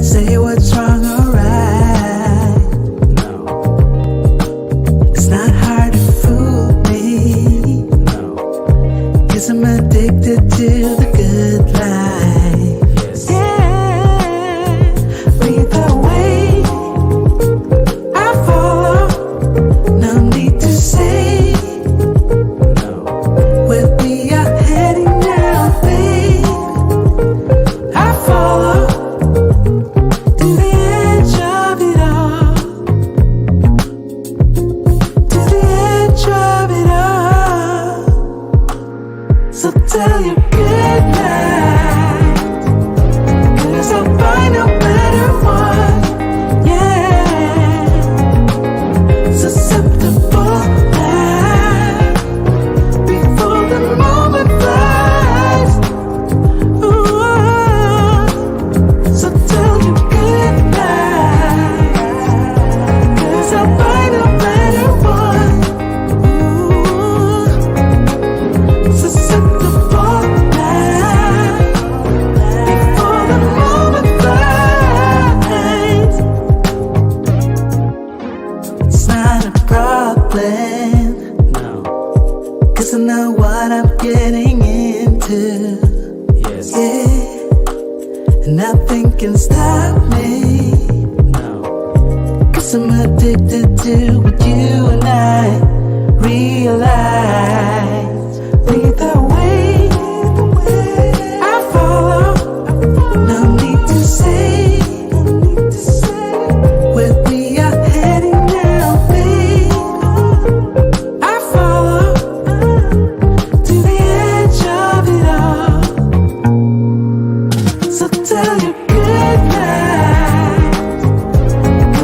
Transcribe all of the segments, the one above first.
say what's wrong or right. No. It's not hard to fool me. No. 'Cause I'm addicted to the good life. Yes. Yeah. Lead the way. I follow. No need to say. No. Where we are heading now, babe. I follow. To the edge of it all. To the edge of it all. So tell your good night. 'Cause I'll find a better one. Yeah. Susceptible now. Before the moment flies. Ooh. So tell your good night. 'Cause I'll find a better one. Ooh. Susceptible now. Before the moment flies. It's not a problem. No. 'Cause I know what I'm getting into. Yes. Yeah. And nothing can stop me. No. 'Cause I'm addicted to what you and I realize. Lead the way. I follow. No need to say. Where we are heading now, babe. I follow. To the edge of it all. So tell your good night.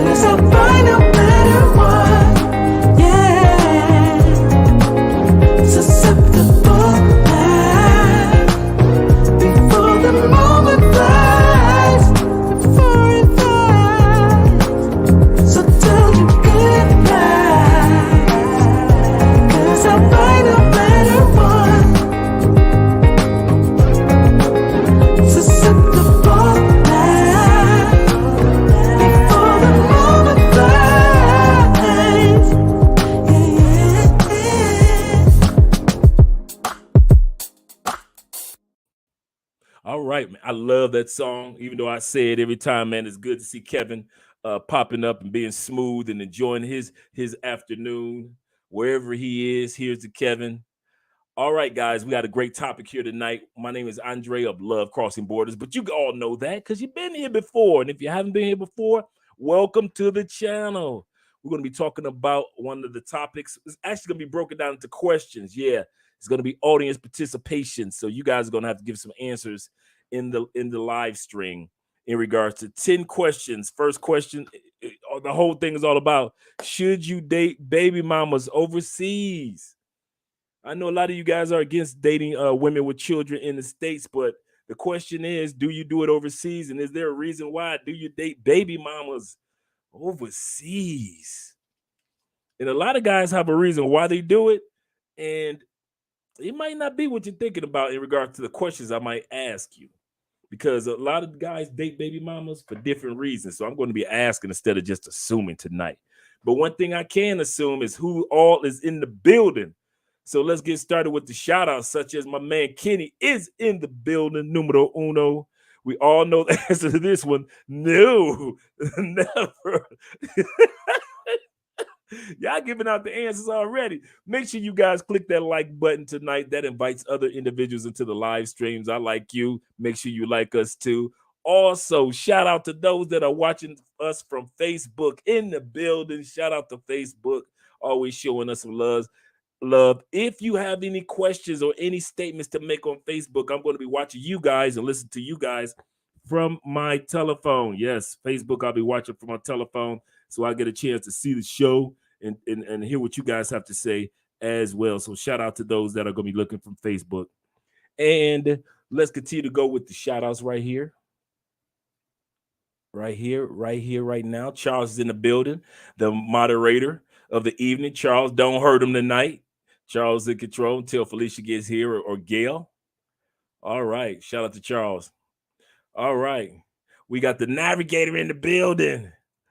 'Cause I'll find a better one. Yeah. Susceptible now. Before the moment flies. Before it flies. So tell your good night. 'Cause I'll find a better one. Susceptible now. Before the moment flies. Yeah, All right, man. I love that song. Even though I say it every time, man, it's good to see Kevin popping up and being smooth and enjoying his afternoon wherever he is. Here's to Kevin. All right, guys, we got a great topic here tonight. My name is Andre of Love Crossing Borders, but you all know that because you've been here before. And if you haven't been here before, welcome to the channel. We're going to be talking about one of the topics. It's actually going to be broken down into questions. Yeah, it's going to be audience participation. So you guys are going to have to give some answers in the live stream in regards to 10 questions. First question, the whole thing is all about, should you date baby mamas overseas? I know a lot of you guys are against dating women with children in the States, but the question is, do you do it overseas? And is there a reason why? Do you date baby mamas overseas? And a lot of guys have a reason why they do it. And it might not be what you're thinking about in regard to the questions I might ask you, because a lot of guys date baby mamas for different reasons. So I'm going to be asking instead of just assuming tonight. But one thing I can assume is who all is in the building. So let's get started with the shout outs, such as my man Kenny is in the building, numero uno. We all know the answer to this one. No, never. Y'all giving out the answers already. Make sure you guys click that like button tonight. That invites other individuals into the live streams. I like you. Make sure you like us too. Also, shout out to those that are watching us from Facebook in the building. Shout out to Facebook, always showing us some love. If you have any questions or any statements to make on Facebook, I'm going to be watching you guys and listen to you guys from my telephone. Yes, Facebook, I'll be watching from my telephone, so I get a chance to see the show and hear what you guys have to say as well. So shout out to those that are going to be looking from Facebook. And let's continue to go with the shout outs right here. Right now. Charles is in the building, the moderator of the evening. Charles, don't hurt him tonight. Charles in control until Felicia gets here, or Gail. All right. Shout out to Charles. All right. We got the navigator in the building.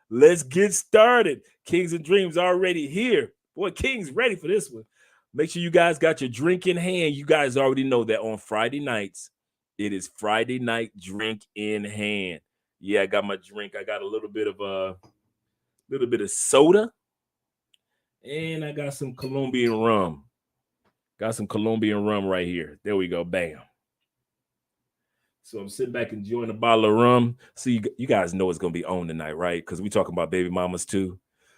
Let's get started. Kings and Dreams already here. Boy, King's ready for this one. Make sure you guys got your drink in hand. You guys already know that on Friday nights, it is Friday night drink in hand. Yeah, I got my drink. I got a little bit of soda, and I got some Colombian rum. Got some Colombian rum right here. There we go. Bam. So I'm sitting back enjoying a bottle of rum. So you guys know it's going to be on tonight, right? Because we talking about baby mamas too.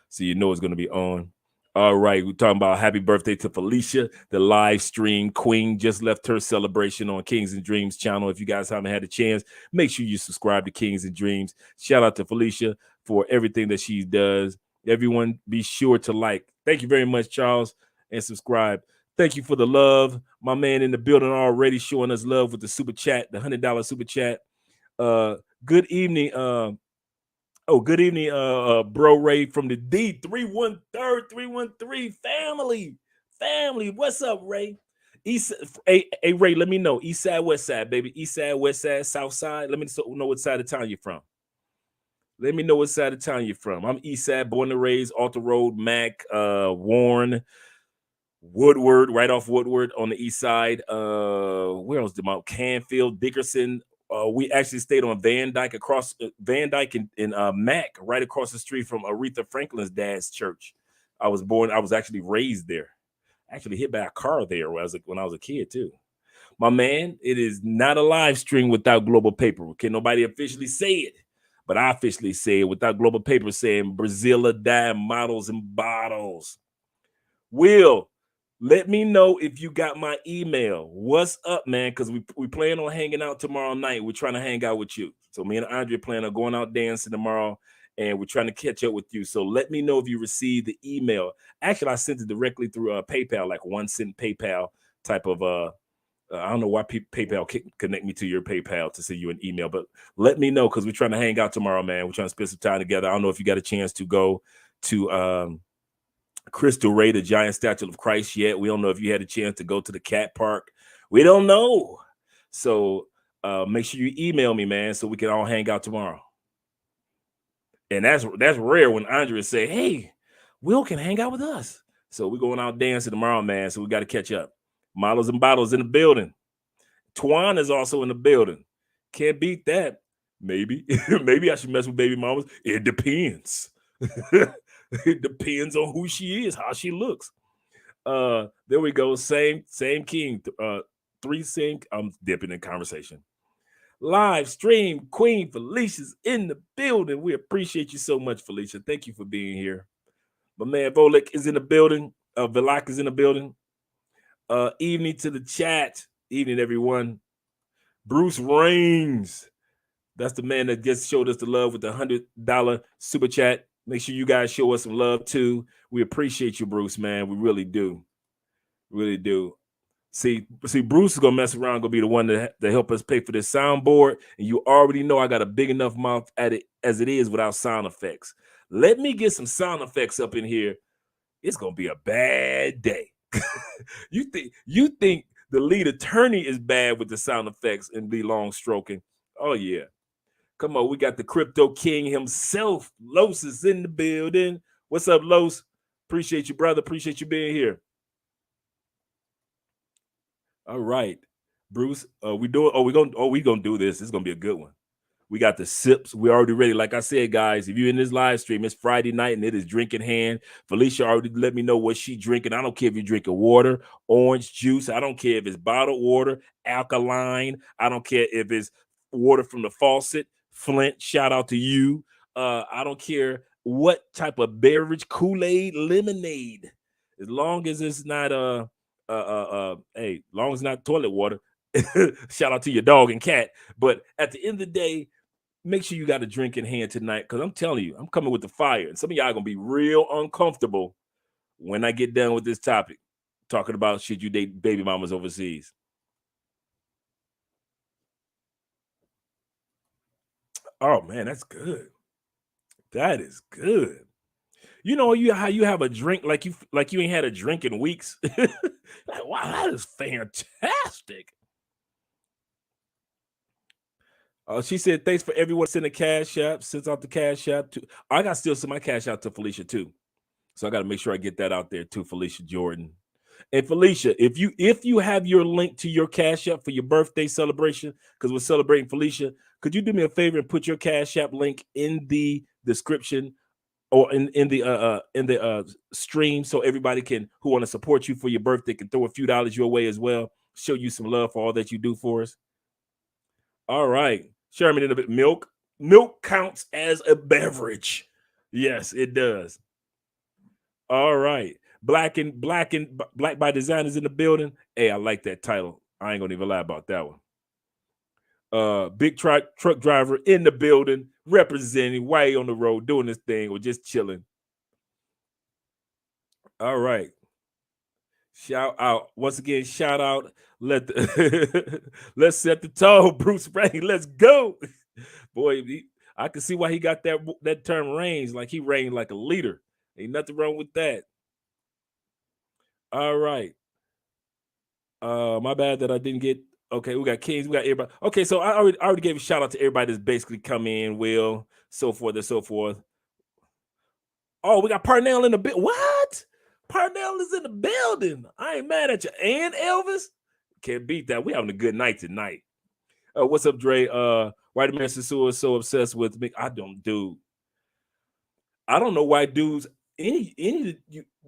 So you know it's going to be on. All right. We're talking about happy birthday to Felicia, the live stream queen. Just left her celebration on Kings and Dreams channel. If you guys haven't had a chance, make sure you subscribe to Kings and Dreams. Shout out to Felicia for everything that she does. Everyone be sure to like. Thank you very much, Charles, and subscribe. Thank you for the love. My man in the building already showing us love with the super chat, the $100 super chat. Good evening. Good evening, bro Ray from the D313 family. What's up, Ray? Hey, Ray, let me know. East side, west side, baby. East side, west side, south side. Let me know what side of town you're from. Let me know what side of town you're from. I'm east side, born and raised, Alta Road, Mac, Warren, Woodward, right off Woodward on the east side. Where else? Canfield, Dickerson. We actually stayed on Van Dyke and Mac, right across the street from Aretha Franklin's dad's church. I was actually raised there. Actually hit by a car there when I was a kid too. My man, it is not a live stream without Global Paper. Can nobody officially say it? But I officially say it without Global Paper saying Brazil die models and bottles. Will, let me know if you got my email. What's up, man? Because we plan on hanging out tomorrow night. We're trying to hang out with you. So me and Andre plan on going out dancing tomorrow, and we're trying to catch up with you. So let me know if you received the email. Actually, I sent it directly through PayPal, like 1 cent PayPal type of I don't know why PayPal connect me to your PayPal to send you an email, but let me know because we're trying to hang out tomorrow, man. We're trying to spend some time together. I don't know if you got a chance to go to Crystal Ray, the giant statue of Christ yet. We don't know if you had a chance to go to the cat park. We don't know. So make sure you email me, man, so we can all hang out tomorrow. And that's rare when Andrea say, hey, Will can hang out with us. So we're going out dancing tomorrow, man. So we got to catch up. Models and bottles in the building. Twan is also in the building. Can't beat that. Maybe. Maybe I should mess with baby mamas. It depends. It depends on who she is, how she looks. There we go. Same king. 3 sync. I'm dipping in conversation. Live stream Queen Felicia's in the building. We appreciate you so much, Felicia. Thank you for being here. My man Volek is in the building. Velak is in the building. Evening to the chat. Evening, everyone. Bruce Reigns. That's the man that just showed us the love with the $100 super chat. Make sure you guys show us some love too. We appreciate you, Bruce, man. We really do. Really do. See, Bruce is gonna mess around, gonna be the one to help us pay for this soundboard. And you already know I got a big enough mouth at it as it is without sound effects. Let me get some sound effects up in here. It's gonna be a bad day. You think the lead attorney is bad with the sound effects and be long stroking? Oh yeah. Come on, we got the crypto king himself. Los is in the building. What's up, Los? Appreciate you, brother. Appreciate you being here. All right, Bruce. We gonna do this. It's gonna be a good one. We got the sips. We're already ready. Like I said, guys, if you're in this live stream, it's Friday night and it is drink in hand. Felicia already let me know what she drinking. I don't care if you're drinking water, orange juice. I don't care if it's bottled water, alkaline. I don't care if it's water from the faucet. Flint, shout out to you. I don't care what type of beverage, Kool-Aid, lemonade. As long as it's not hey, long as it's not toilet water. Shout out to your dog and cat. But at the end of the day, make sure you got a drink in hand tonight, because I'm telling you, I'm coming with the fire. And some of y'all gonna be real uncomfortable when I get done with this topic, talking about should you date baby mamas overseas. Oh man, that's good. That is good. You know, how you have a drink like you ain't had a drink in weeks. Like, wow, that is fantastic. She said, thanks for everyone sending cash app. Sends out the cash app too. I got still send my cash out to Felicia too. So I got to make sure I get that out there too, Felicia Jordan. And Felicia, if you have your link to your cash app for your birthday celebration, because we're celebrating Felicia, could you do me a favor and put your cash app link in the description or in the stream, so everybody who want to support you for your birthday can throw a few dollars your way as well. Show you some love for all that you do for us. All right, Sherman, in a bit. Milk counts as a beverage. Yes, it does. All right. Black by Design is in the building. Hey, I like that title. I ain't gonna even lie about that one. Big truck driver in the building, representing, way on the road, doing this thing, or just chilling. All right. Shout out once again. Shout out. Let's set the tone, Bruce Ray. Let's go, boy. I can see why he got that term range. Like he reigned like a leader. Ain't nothing wrong with that. All right. My bad that I didn't get. Okay, we got Kings, we got everybody. Okay, so I already gave a shout out to everybody that's basically come in, Will, so forth and so forth. Oh, we got Parnell in the building. What? Parnell is in the building. I ain't mad at you. And Elvis? Can't beat that. We having a good night tonight. What's up, Dre? Why the man is so obsessed with me? I don't know why dudes, the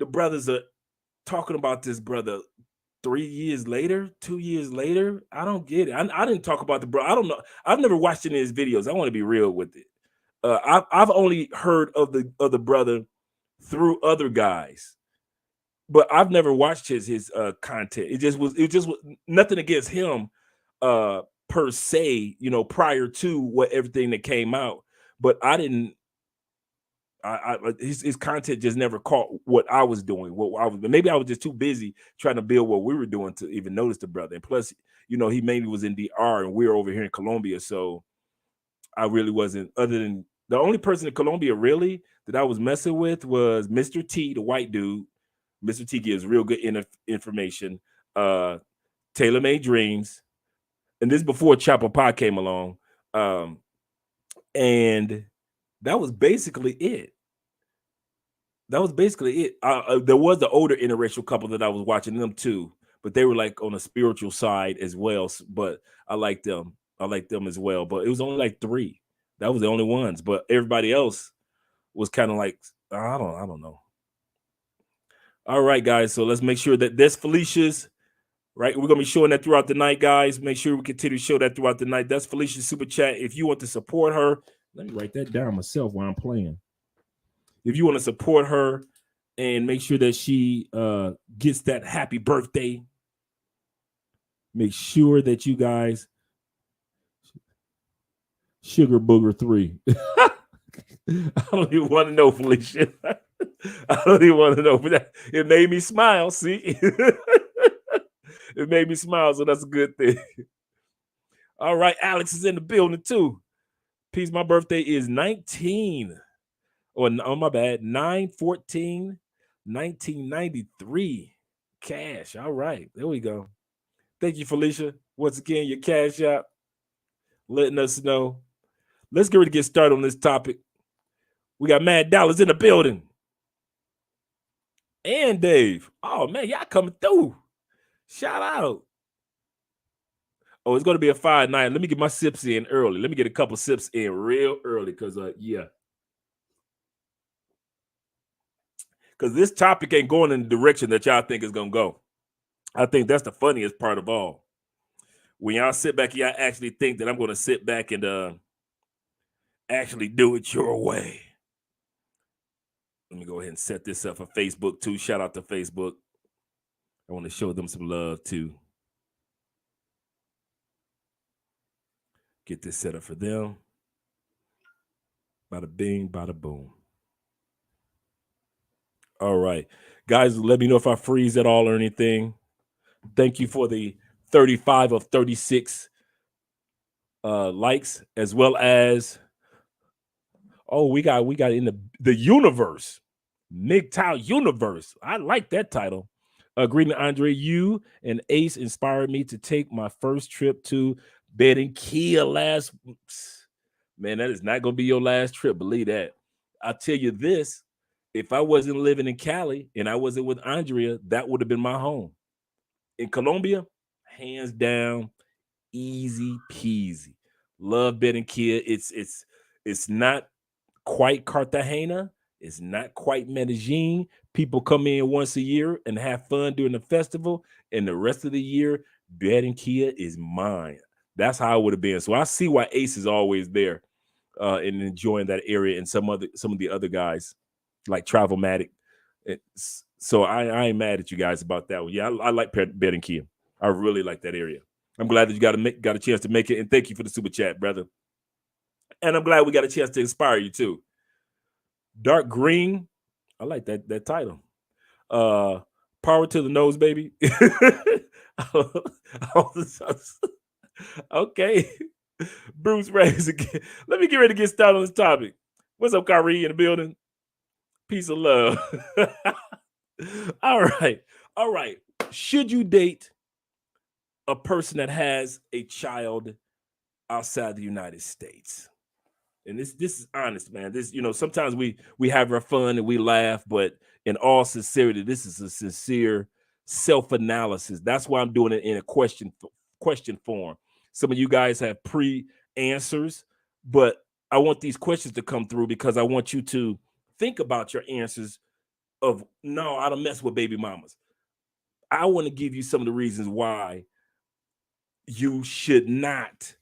brothers are talking about this brother 3 years later, 2 years later. I don't get it. I didn't talk about the bro. I don't know. I've never watched any of his videos. I want to be real with it. I've only heard of the brother through other guys, but I've never watched his content. It just was nothing against him per se, prior to everything that came out. But I didn't. His content just never caught what I was doing. Maybe I was just too busy trying to build what we were doing to even notice the brother. And plus, he mainly was in DR and we're over here in Colombia, so I really wasn't. Other than the only person in Colombia really that I was messing with was Mr. T, the white dude. Mr. T gives real good information. Taylor Made Dreams, and this before Chopper Pie came along, and that was basically it. There was the older interracial couple that I was watching them too, but they were like on a spiritual side as well. But I liked them. I liked them as well. But it was only like 3. That was the only ones. But everybody else was kind of like, I don't know. All right, guys. So let's make sure that there's Felicia's. Right, we're gonna be showing that throughout the night, guys. Make sure we continue to show that throughout the night. That's Felicia's super chat. If you want to support her, let me write that down myself while I'm playing. If you want to support her and make sure that she gets that happy birthday, make sure that you guys Sugar Booger 3. I don't even want to know, Felicia. I don't even want to know, but it made me smile. See. It made me smile, so that's a good thing. All right, Alex is in the building too. Peace, my birthday is 19. Oh, my bad, 9/14/1993. Cash. All right, there we go. Thank you, Felicia. Once again, your cash app, letting us know. Let's get ready to get started on this topic. We got Mad Dollars in the building. And Dave. Oh, man, y'all coming through. Shout out. Oh, it's going to be a 5 night. Let me get my sips in early. Let me get a couple sips in real early because, yeah. Because this topic ain't going in the direction that y'all think it's going to go. I think that's the funniest part of all. When y'all sit back, y'all actually think that I'm going to sit back and actually do it your way. Let me go ahead and set this up for Facebook, too. Shout out to Facebook. I want to show them some love, too. Get this set up for them. Bada bing, bada boom. All right. Guys, let me know if I freeze at all or anything. Thank you for the 35 of 36 likes, as well as, we got in the universe. MGTOW Universe. I like that title. Greeting, Andre. You and Ace inspired me to take my first trip to Barranquilla last, man, that is not going to be your last trip. Believe that. I'll tell you this, if I wasn't living in Cali and I wasn't with Andrea, that would have been my home. In Colombia, hands down, easy peasy. Love Barranquilla. It's not quite Cartagena. It's not quite Medellin. People come in once a year and have fun during the festival, and the rest of the year, Barranquilla is mine. That's how it would have been. So I see why Ace is always there and enjoying that area, and some of the other guys like Travelmatic. So I ain't mad at you guys about that one. Yeah, I like Barranquilla. I really like that area. I'm glad that you got a chance to make it, and thank you for the super chat, brother. And I'm glad we got a chance to inspire you too. Dark green, I like that title. Power to the nose, baby. Okay. Bruce Reyes again. Let me get ready to get started on this topic. What's up, Kyrie in the building? Peace and love. All right. Should you date a person that has a child outside the United States? And this is honest, man. This, sometimes we have our fun and we laugh, but in all sincerity, this is a sincere self-analysis. That's why I'm doing it in a question form. Some of you guys have pre-answers, but I want these questions to come through because I want you to think about your answers of, no, I don't mess with baby mamas. I want to give you some of the reasons why you should not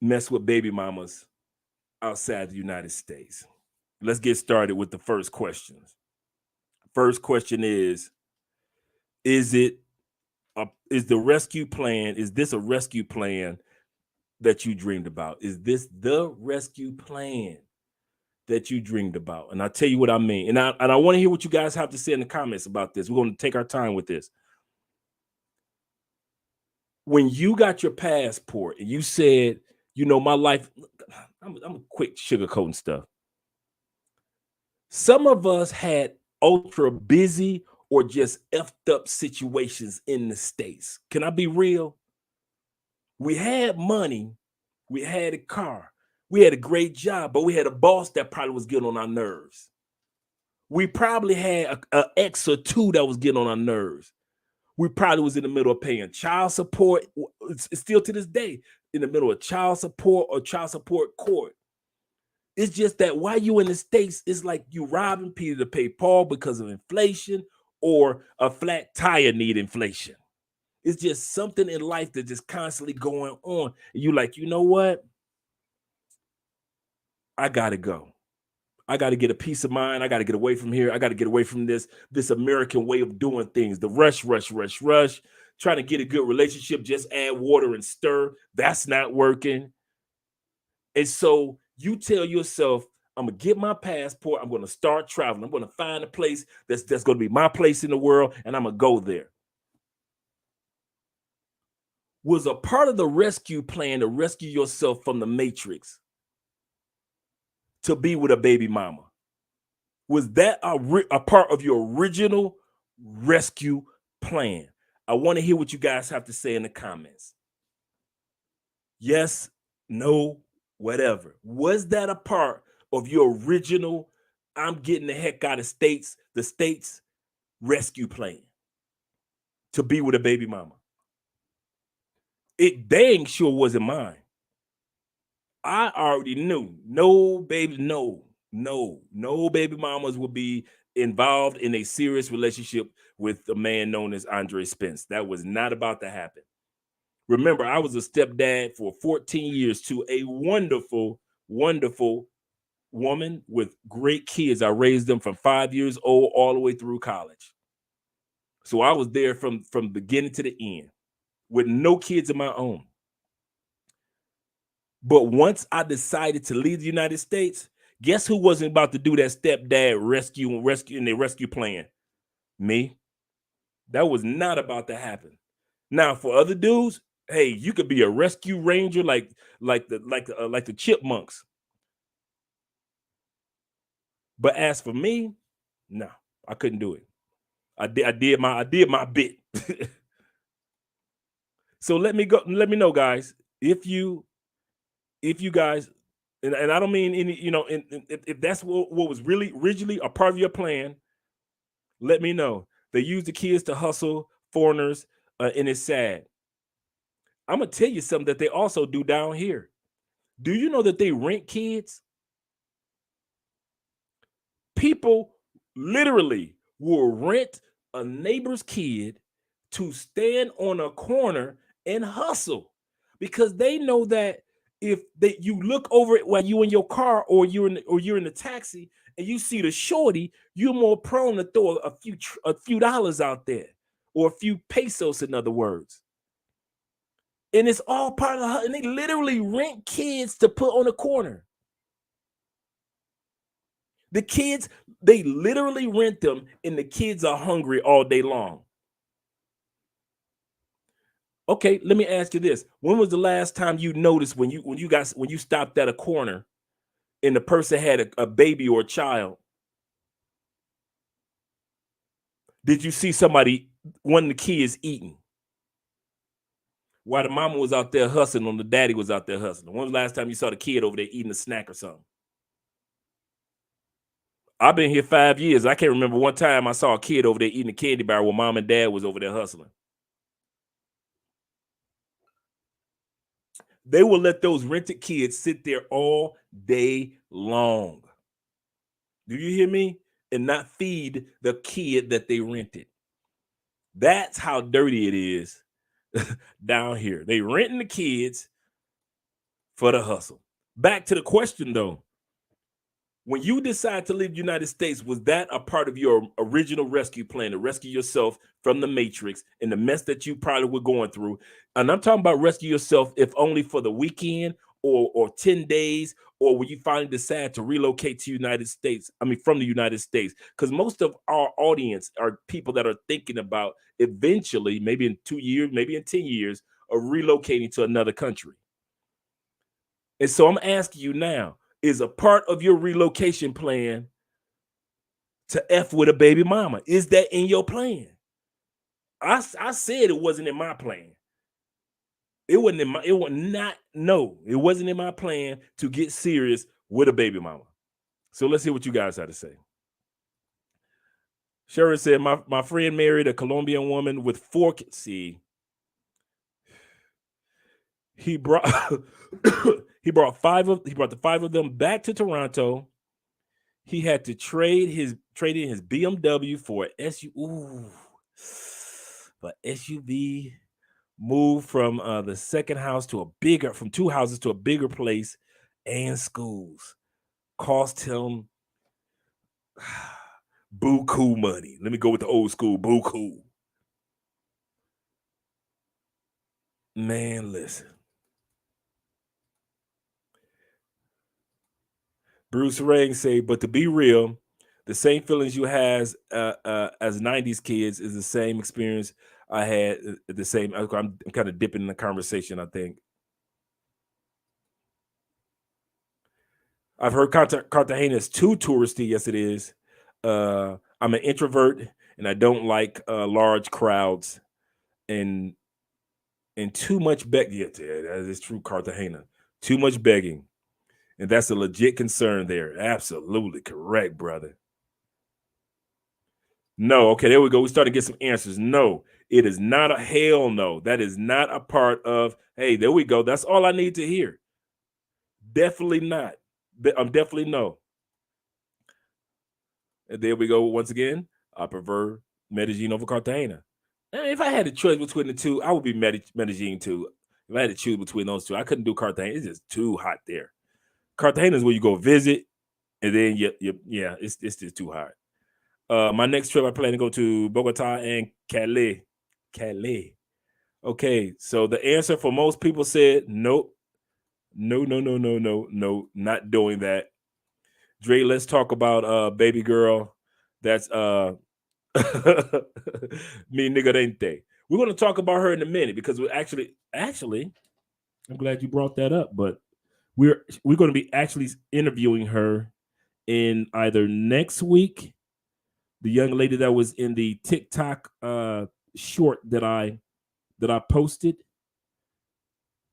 mess with baby mamas outside the United States. Let's get started with the first questions. First question is this a rescue plan that you dreamed about? Is this the rescue plan that you dreamed about? And I'll tell you what I mean. And I want to hear what you guys have to say in the comments about this. We're going to take our time with this. When you got your passport and you said, my life, I'm quick sugarcoating stuff. Some of us had ultra busy or just effed up situations in the States. Can I be real? We had money, we had a car, we had a great job, but we had a boss that probably was getting on our nerves. We probably had an ex or two that was getting on our nerves. We probably was in the middle of paying child support. It's still to this day in the middle of child support or child support court. It's just that while you in the States, it's like you robbing Peter to pay Paul because of inflation, or a flat tire need inflation. It's just something in life that's just constantly going on. And you like, you know what? I got to go. I got to get a peace of mind. I got to get away from here. I got to get away from this American way of doing things. The rush. Trying to get a good relationship, just add water and stir. That's not working. And so you tell yourself, I'm going to get my passport. I'm going to start traveling. I'm going to find a place that's going to be my place in the world, and I'm going to go there. Was a part of the rescue plan to rescue yourself from the matrix to be with a baby mama? Was that a part of your original rescue plan? I want to hear what you guys have to say in the comments. Yes, no, whatever. Was that a part of your original, I'm getting the heck out of the states rescue plan to be with a baby mama? It dang sure wasn't mine. I already knew no baby mamas would be involved in a serious relationship with a man known as Andre Spence. That was not about to happen. Remember, I was a stepdad for 14 years to a wonderful, wonderful woman with great kids. I raised them from 5 years old all the way through college. So I was there from beginning to the end with no kids of my own. But once I decided to leave the United States, guess who wasn't about to do that stepdad rescue in their rescue plan? Me. That was not about to happen. Now, for other dudes, hey, you could be a rescue ranger like the chipmunks. But as for me, no, I couldn't do it. I did my bit. So let me know, guys. If you guys, and I don't mean any, if that's what was really originally a part of your plan, let me know. They use the kids to hustle foreigners, and it's sad. I'm gonna tell you something that they also do down here. Do you know that they rent kids? People literally will rent a neighbor's kid to stand on a corner and hustle, because they know that if you look over it while you in your car, or you're in the taxi, and you see the shorty, you're more prone to throw a few dollars out there, or a few pesos, in other words. And it's all part of and they literally rent kids to put on the corner. The kids, they literally rent them, and the kids are hungry all day long. Okay, let me ask you this. When was the last time you noticed when you stopped at a corner and the person had a baby or a child? Did you see one of the kids eating while the mama was out there hustling, or the daddy was out there hustling? When was the last time you saw the kid over there eating a snack or something? I've been here 5 years. I can't remember one time I saw a kid over there eating a candy bar while mom and dad was over there hustling. They will let those rented kids sit there all day long. Do you hear me? And not feed the kid that they rented. That's how dirty it is down here. They renting the kids for the hustle. Back to the question though. When you decide to leave the United States, was that a part of your original rescue plan, to rescue yourself from the matrix and the mess that you probably were going through? And I'm talking about rescue yourself, if only for the weekend or 10 days, or when you finally decide to relocate to United States, from the United States. Because most of our audience are people that are thinking about eventually, maybe in 2 years, maybe in 10 years, of relocating to another country. And so I'm asking you now, is a part of your relocation plan to F with a baby mama? Is that in your plan? I said it wasn't in my plan. It wasn't in my plan to get serious with a baby mama. So let's hear what you guys had to say. Sharon said, my friend married a Colombian woman with 4 kids. See, he brought the 5 of them back to Toronto. He had to trade in his BMW for an SUV, move from the second house from 2 houses to a bigger place, and schools. Cost him buku money. Let me go with the old school, buku. Man, listen. Bruce Rang say, but to be real, the same feelings you has as 90s kids is the same experience I had. The same. I'm kind of dipping in the conversation, I think. I've heard Cartagena is too touristy. Yes, it is. I'm an introvert and I don't like large crowds and too much begging. Yeah, that is true, Cartagena. Too much begging. And that's a legit concern there. Absolutely correct, brother. No, okay, there we go. We start to get some answers. No, it is not a hell no. That is not a part of, hey, there we go. That's all I need to hear. Definitely not. I'm definitely no. And there we go. Once again, I prefer Medellin over Cartagena. If I had a choice between the two, I would be Medellin too. If I had to choose between those two, I couldn't do Cartagena. It's just too hot there. Cartagena is where you go visit, and then it's just too hot. My next trip, I plan to go to Bogota and Calais. Calais. Okay, so the answer for most people said nope. No, not doing that. Dre, let's talk about baby girl. That's mi nigarente. We're going to talk about her in a minute because we're actually, I'm glad you brought that up, but we're going to be actually interviewing her in either next week. The young lady that was in the TikTok short that I posted.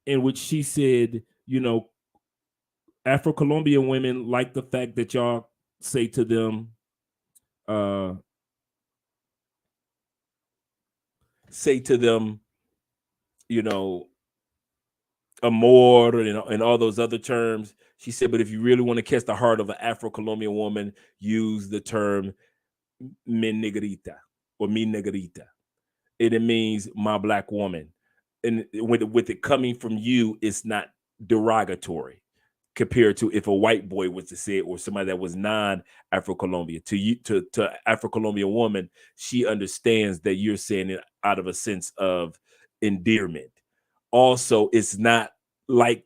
in which she said, you know, Afro-Colombian women like the fact that y'all say to them, you know, amor, and all those other terms. She said, but if you really want to catch the heart of an Afro-Colombian woman, use the term mi negrita or mi negrita. It means my black woman. And with it coming from you, it's not derogatory compared to if a white boy was to say it, or somebody that was non-Afro-Colombian. To Afro-Colombian woman, she understands that you're saying it out of a sense of endearment. Also, it's not like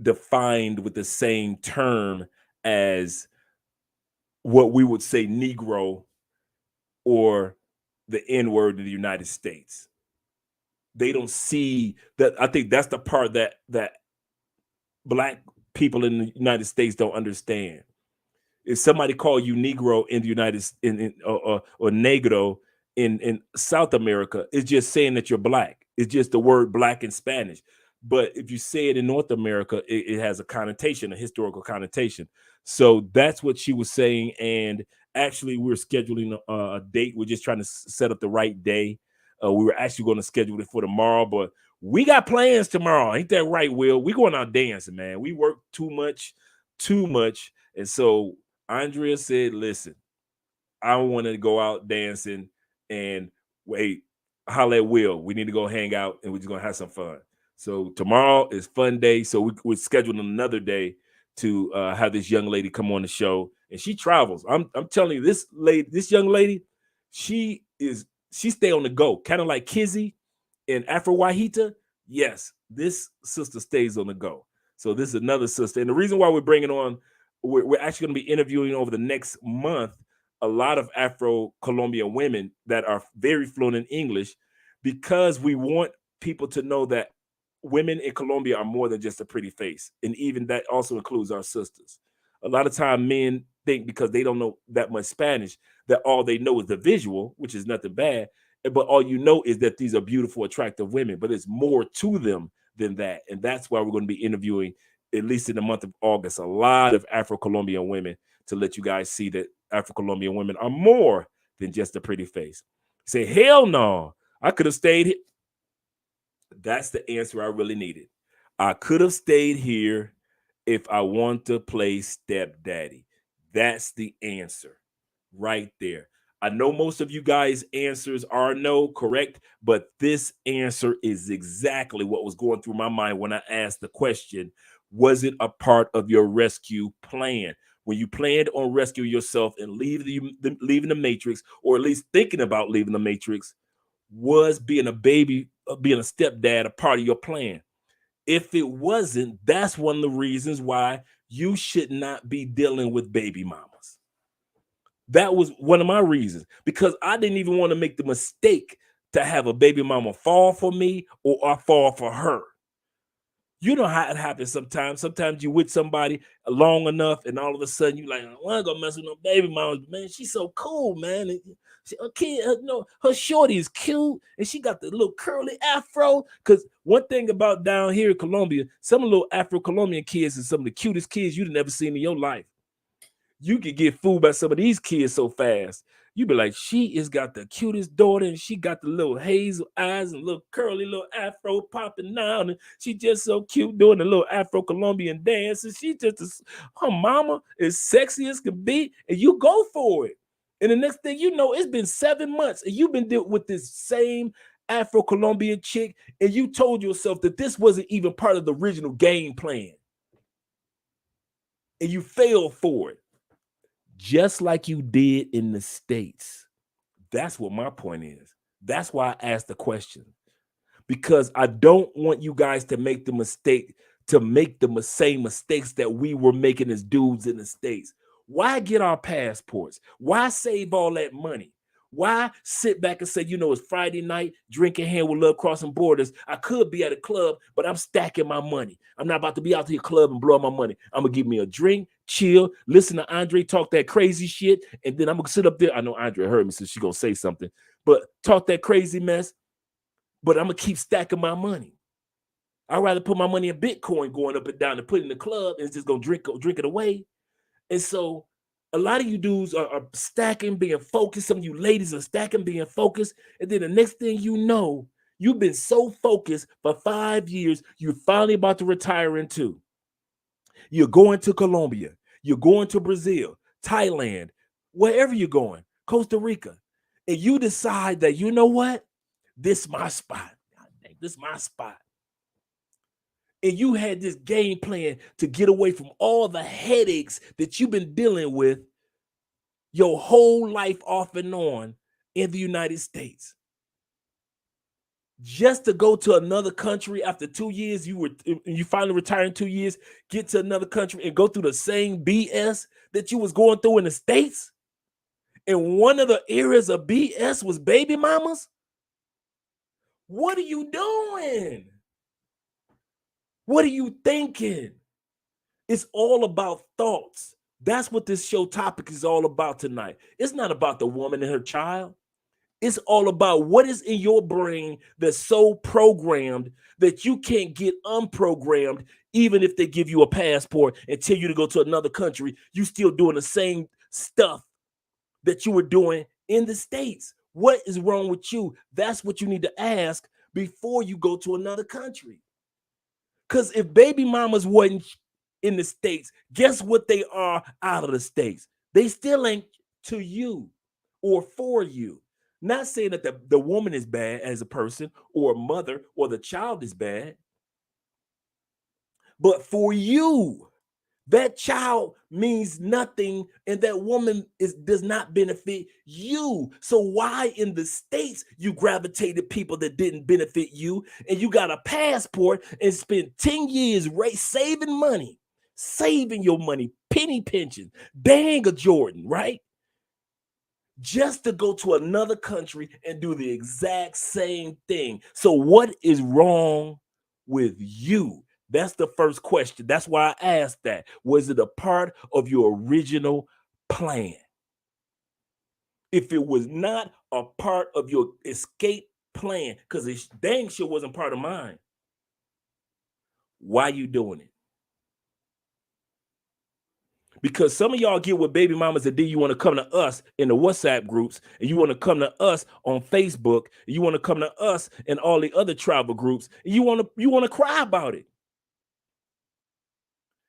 defined with the same term as what we would say Negro or the N-word in the United States. They don't see that. I think that's the part that black people in the United States don't understand. If somebody call you Negro in the United or Negro in South America, it's just saying that you're black. It's just the word black in Spanish. But if you say it in North America, it has a connotation, a historical connotation. So that's what she was saying. And actually, we're scheduling a date. We're just trying to set up the right day. We were actually going to schedule it for tomorrow, but we got plans tomorrow. Ain't that right, Will? We going out dancing, man. We work too much. And so Andrea said, listen, I want to go out dancing, and wait, holla at Will. We need to go hang out, and we're just going to have some fun. So tomorrow is fun day. So we're scheduling another day to have this young lady come on the show, and she travels. I'm telling you, this young lady, she stay on the go, kind of like Kizzy and Afro Wahita. Yes, this sister stays on the go. So this is another sister. And the reason why we're bringing on, we're actually going to be interviewing over the next month a lot of Afro-Colombian women that are very fluent in English, because we want people to know that women in Colombia are more than just a pretty face. And even that also includes our sisters. A lot of time men think, because they don't know that much Spanish, that all they know is the visual, which is nothing bad. But all you know is that these are beautiful, attractive women, but it's more to them than that. And that's why we're going to be interviewing, at least in the month of August, a lot of Afro-Colombian women, to let you guys see that Afro-Colombian women are more than just a pretty face. Say, hell no, I could have stayed here. That's the answer I really needed. I could have stayed here if I want to play stepdaddy. That's the answer right there. I know most of you guys' answers are no, correct, but this answer is exactly what was going through my mind when I asked the question, was it a part of your rescue plan? When you planned on rescuing yourself and leaving the matrix, or at least thinking about leaving the matrix, was being a stepdad a part of your plan? If it wasn't, that's one of the reasons why you should not be dealing with baby mamas. That was one of my reasons, because I didn't even want to make the mistake to have a baby mama fall for me or I fall for her. You know how it happens sometimes. Sometimes you with somebody long enough, and all of a sudden you like, I want to go mess with no baby mama. Man, she's so cool, man. Her shorty is cute, and she got the little curly afro. Because one thing about down here in Colombia, some of the little Afro-Colombian kids are some of the cutest kids you've never seen in your life. You could get fooled by some of these kids so fast. You be like, she is got the cutest daughter, and she got the little hazel eyes and little curly little afro popping down, and she just so cute doing the little Afro-Colombian dance, and her mama is sexy as can be, and you go for it. And the next thing you know, it's been 7 months, and you've been dealing with this same Afro-Colombian chick, and you told yourself that this wasn't even part of the original game plan, and you failed for it. Just like you did in the States. That's what my point is. That's why I asked the question. Because I don't want you guys to make the same mistakes that we were making as dudes in the States. Why get our passports? Why save all that money? Why sit back and say, it's Friday night, drinking hand with Love Crossing Borders. I could be at a club, but I'm stacking my money. I'm not about to be out to the club and blow my money. I'm going to give me a drink, chill, listen to Andre talk that crazy shit, and then I'm going to sit up there. I know Andre heard me, so she's going to say something, but talk that crazy mess, but I'm going to keep stacking my money. I'd rather put my money in Bitcoin going up and down and put it in the club and it's just gonna drink it away. And so a lot of you dudes are stacking, being focused. Some of you ladies are stacking, being focused. And then the next thing you know, you've been so focused for 5 years, you're finally about to retire into. You're going to Colombia, you're going to Brazil, Thailand, wherever you're going, Costa Rica. And you decide that, you know what? This is my spot. God dang, this is my spot. And you had this game plan to get away from all the headaches that you've been dealing with your whole life off and on in the United States. Just to go to another country after 2 years, you finally retire in 2 years, get to another country and go through the same BS that you was going through in the States. And one of the areas of BS was baby mamas. What are you doing? What are you thinking? It's all about thoughts. That's what this show topic is all about tonight. It's not about the woman and her child. It's all about what is in your brain that's so programmed that you can't get unprogrammed. Even if they give you a passport and tell you to go to another country, you still doing the same stuff that you were doing in the States. What is wrong with you? That's what you need to ask before you go to another country. Because if baby mamas wasn't in the States, guess what they are out of the States? They still ain't to you or for you. Not saying that the woman is bad as a person or a mother or the child is bad, but for you, that child means nothing and that woman does not benefit you. So why in the States you gravitated people that didn't benefit you and you got a passport and spent 10 years saving money, saving your money, penny pinching, bang a Jordan, right? Just to go to another country and do the exact same thing. So what is wrong with you? That's the first question. That's why I asked that. Was it a part of your original plan? If it was not a part of your escape plan, because it dang sure wasn't part of mine, why you doing it? Because some of y'all get with baby mamas and then you want to come to us in the WhatsApp groups, and you want to come to us on Facebook, and you want to come to us in all the other tribal groups, and you want to cry about it.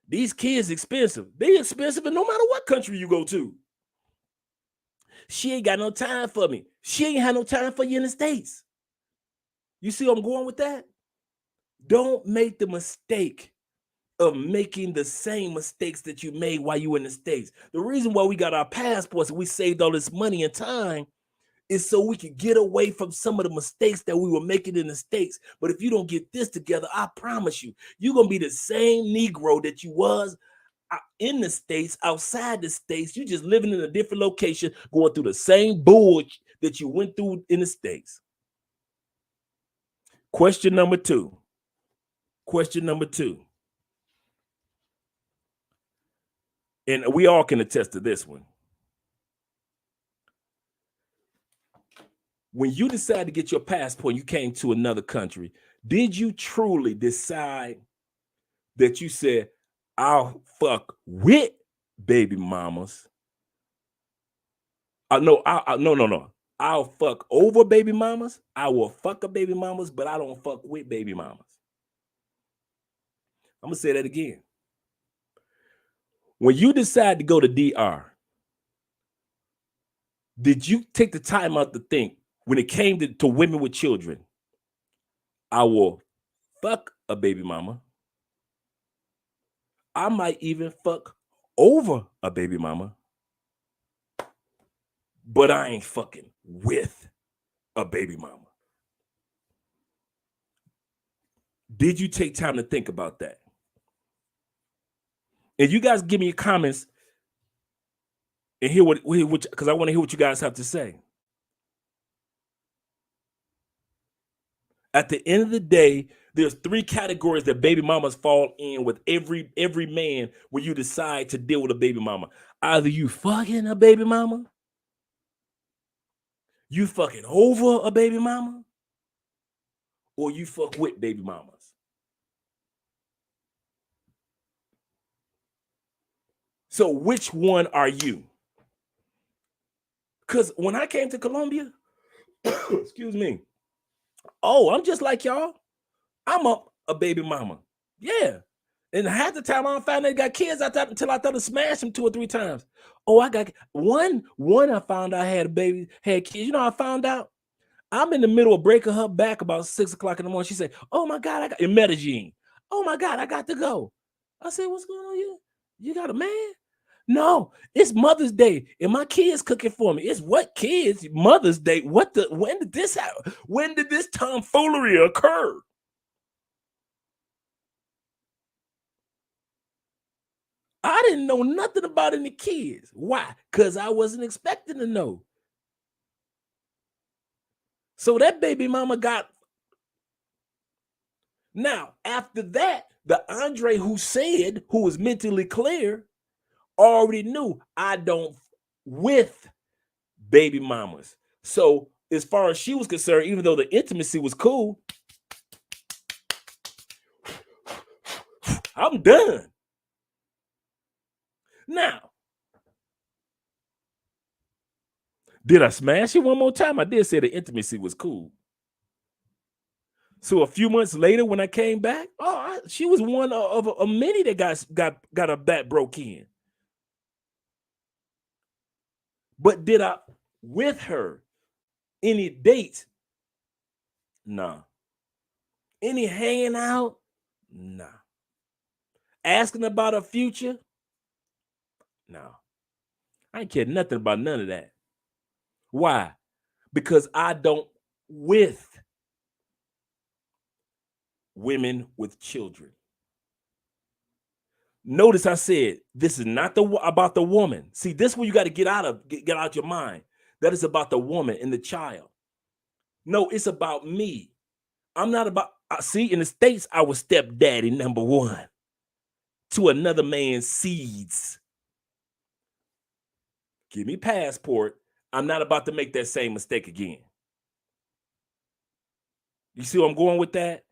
These kids expensive. They expensive, and no matter what country you go to. She ain't got no time for me. She ain't had no time for you in the States. You see where I'm going with that? Don't make the mistake of making the same mistakes that you made while you were in the States. The reason why we got our passports and we saved all this money and time is so we could get away from some of the mistakes that we were making in the States. But if you don't get this together, I promise you, you're going to be the same Negro that you was in the States, outside the States. You just living in a different location, going through the same bull that you went through in the States. Question number two. And we all can attest to this one. When you decided to get your passport, you came to another country, did you truly decide that you said, I'll fuck with baby mamas? No. I'll fuck over baby mamas. I will fuck a baby mamas, but I don't fuck with baby mamas. I'm going to say that again. When you decide to go to DR, did you take the time out to think, when it came to women with children, I will fuck a baby mama. I might even fuck over a baby mama, but I ain't fucking with a baby mama. Did you take time to think about that? And you guys give me your comments and hear what, because I want to hear what you guys have to say. At the end of the day, there's 3 categories that baby mamas fall in with every man when you decide to deal with a baby mama. Either you fucking a baby mama, you fucking over a baby mama, or you fuck with baby mamas. So which one are you? Because when I came to Colombia, excuse me, oh, I'm just like y'all. I'm a baby mama. Yeah. And half the time I don't find they got kids. I thought until I thought to smash them 2 or 3 times. Oh, I got one. I found out I had a baby, had kids. You know, I found out I'm in the middle of breaking her back about 6 o'clock in the morning. She said, "Oh my God, I got in Medellin. Oh my God, I got to go." I said, "What's going on here? You got a man?" No, it's Mother's Day, and my kids cooking for me. It's what kids? Mother's Day. What the? When did this happen? When did this tomfoolery occur? I didn't know nothing about any kids. Why? Because I wasn't expecting to know. So that baby mama got. Now, after that, the Andre who was mentally clear, already knew I don't with baby mamas. So as far as she was concerned, even though the intimacy was cool, I'm done. Now, did I smash it one more time? I did say the intimacy was cool. So a few months later, when I came back, she was one of a many that got a back broke in. But did I with her any dates? Nah. Any hanging out? Nah. Asking about her future? No. I ain't care nothing about none of that. Why? Because I don't with women with children. Notice I said this is not about the woman. See, this is where you got to get out your mind. That is about the woman and the child. No, it's about me. I'm not about. See, in the States, I was stepdaddy number 1 to another man's seeds. Give me passport. I'm not about to make that same mistake again. You see where I'm going with that?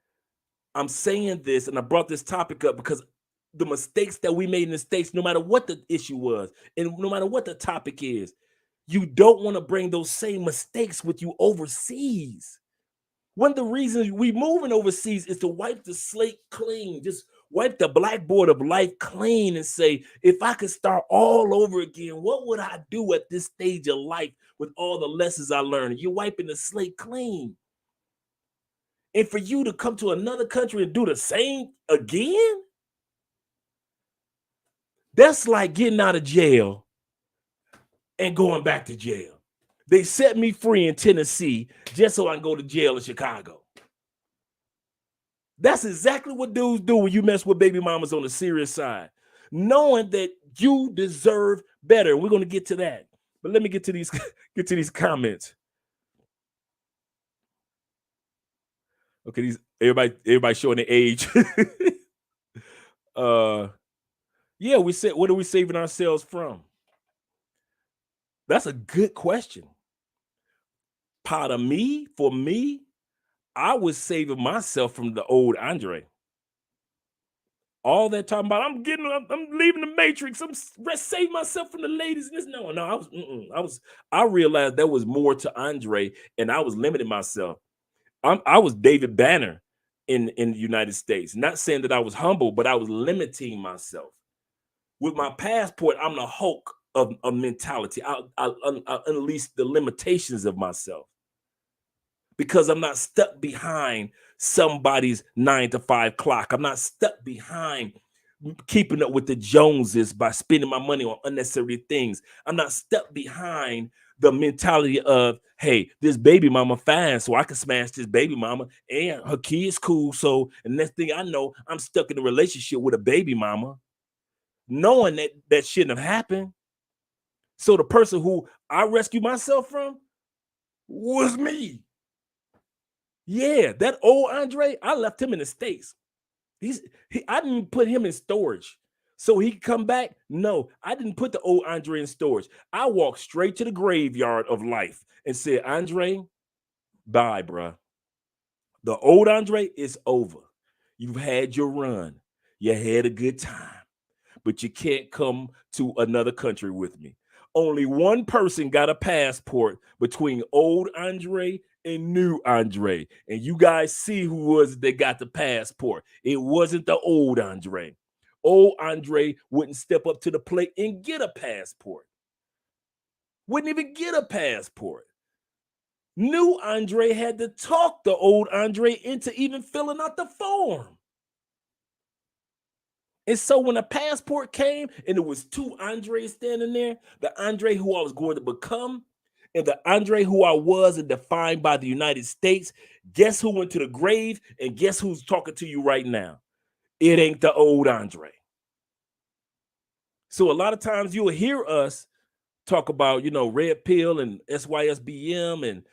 I'm saying this, and I brought this topic up because the mistakes that we made in the States, no matter what the issue was, and no matter what the topic is, you don't want to bring those same mistakes with you overseas. One of the reasons we moving overseas is to wipe the slate clean, just wipe the blackboard of life clean and say, if I could start all over again, what would I do at this stage of life with all the lessons I learned? You're wiping the slate clean. And for you to come to another country and do the same again, that's like getting out of jail and going back to jail. They set me free in Tennessee just so I can go to jail in Chicago. That's exactly what dudes do when you mess with baby mamas on the serious side, knowing that you deserve better. We're going to get to that. But let me get to these comments. Okay, everybody showing their age. Yeah, we said, what are we saving ourselves from? That's a good question. For me, I was saving myself from the old Andre. All that talking about, I'm leaving the matrix. I'm saving myself from the ladies. And this, no, I realized there was more to Andre, and I was limiting myself. I was David Banner in the United States. Not saying that I was humble, but I was limiting myself. With my passport, I'm the Hulk of mentality. I'll unleash the limitations of myself because I'm not stuck behind somebody's 9-to-5 clock. I'm not stuck behind keeping up with the Joneses by spending my money on unnecessary things. I'm not stuck behind the mentality of, hey, this baby mama fine, so I can smash this baby mama and her kid's cool. So the next thing I know, I'm stuck in a relationship with a baby mama, knowing that shouldn't have happened. So the person who I rescued myself from was me. Yeah, that old Andre, I left him in the States. I didn't put him in storage so he could come back. No, I didn't put the old Andre in storage. I walked straight to the graveyard of life and said, Andre, bye, bruh. The old Andre is over. You've had your run. You had a good time. but you can't come to another country with me. Only one person got a passport between old Andre and new Andre. And you guys see who was that got the passport. It wasn't the old Andre. Old Andre wouldn't step up to the plate and get a passport. Wouldn't even get a passport. New Andre had to talk the old Andre into even filling out the form. And so when a passport came and there was two Andres standing there, the Andre who I was going to become and the Andre who I was and defined by the United States, guess who went to the grave and guess who's talking to you right now? It ain't the old Andre. So a lot of times you'll hear us talk about, red pill and SYSBM and,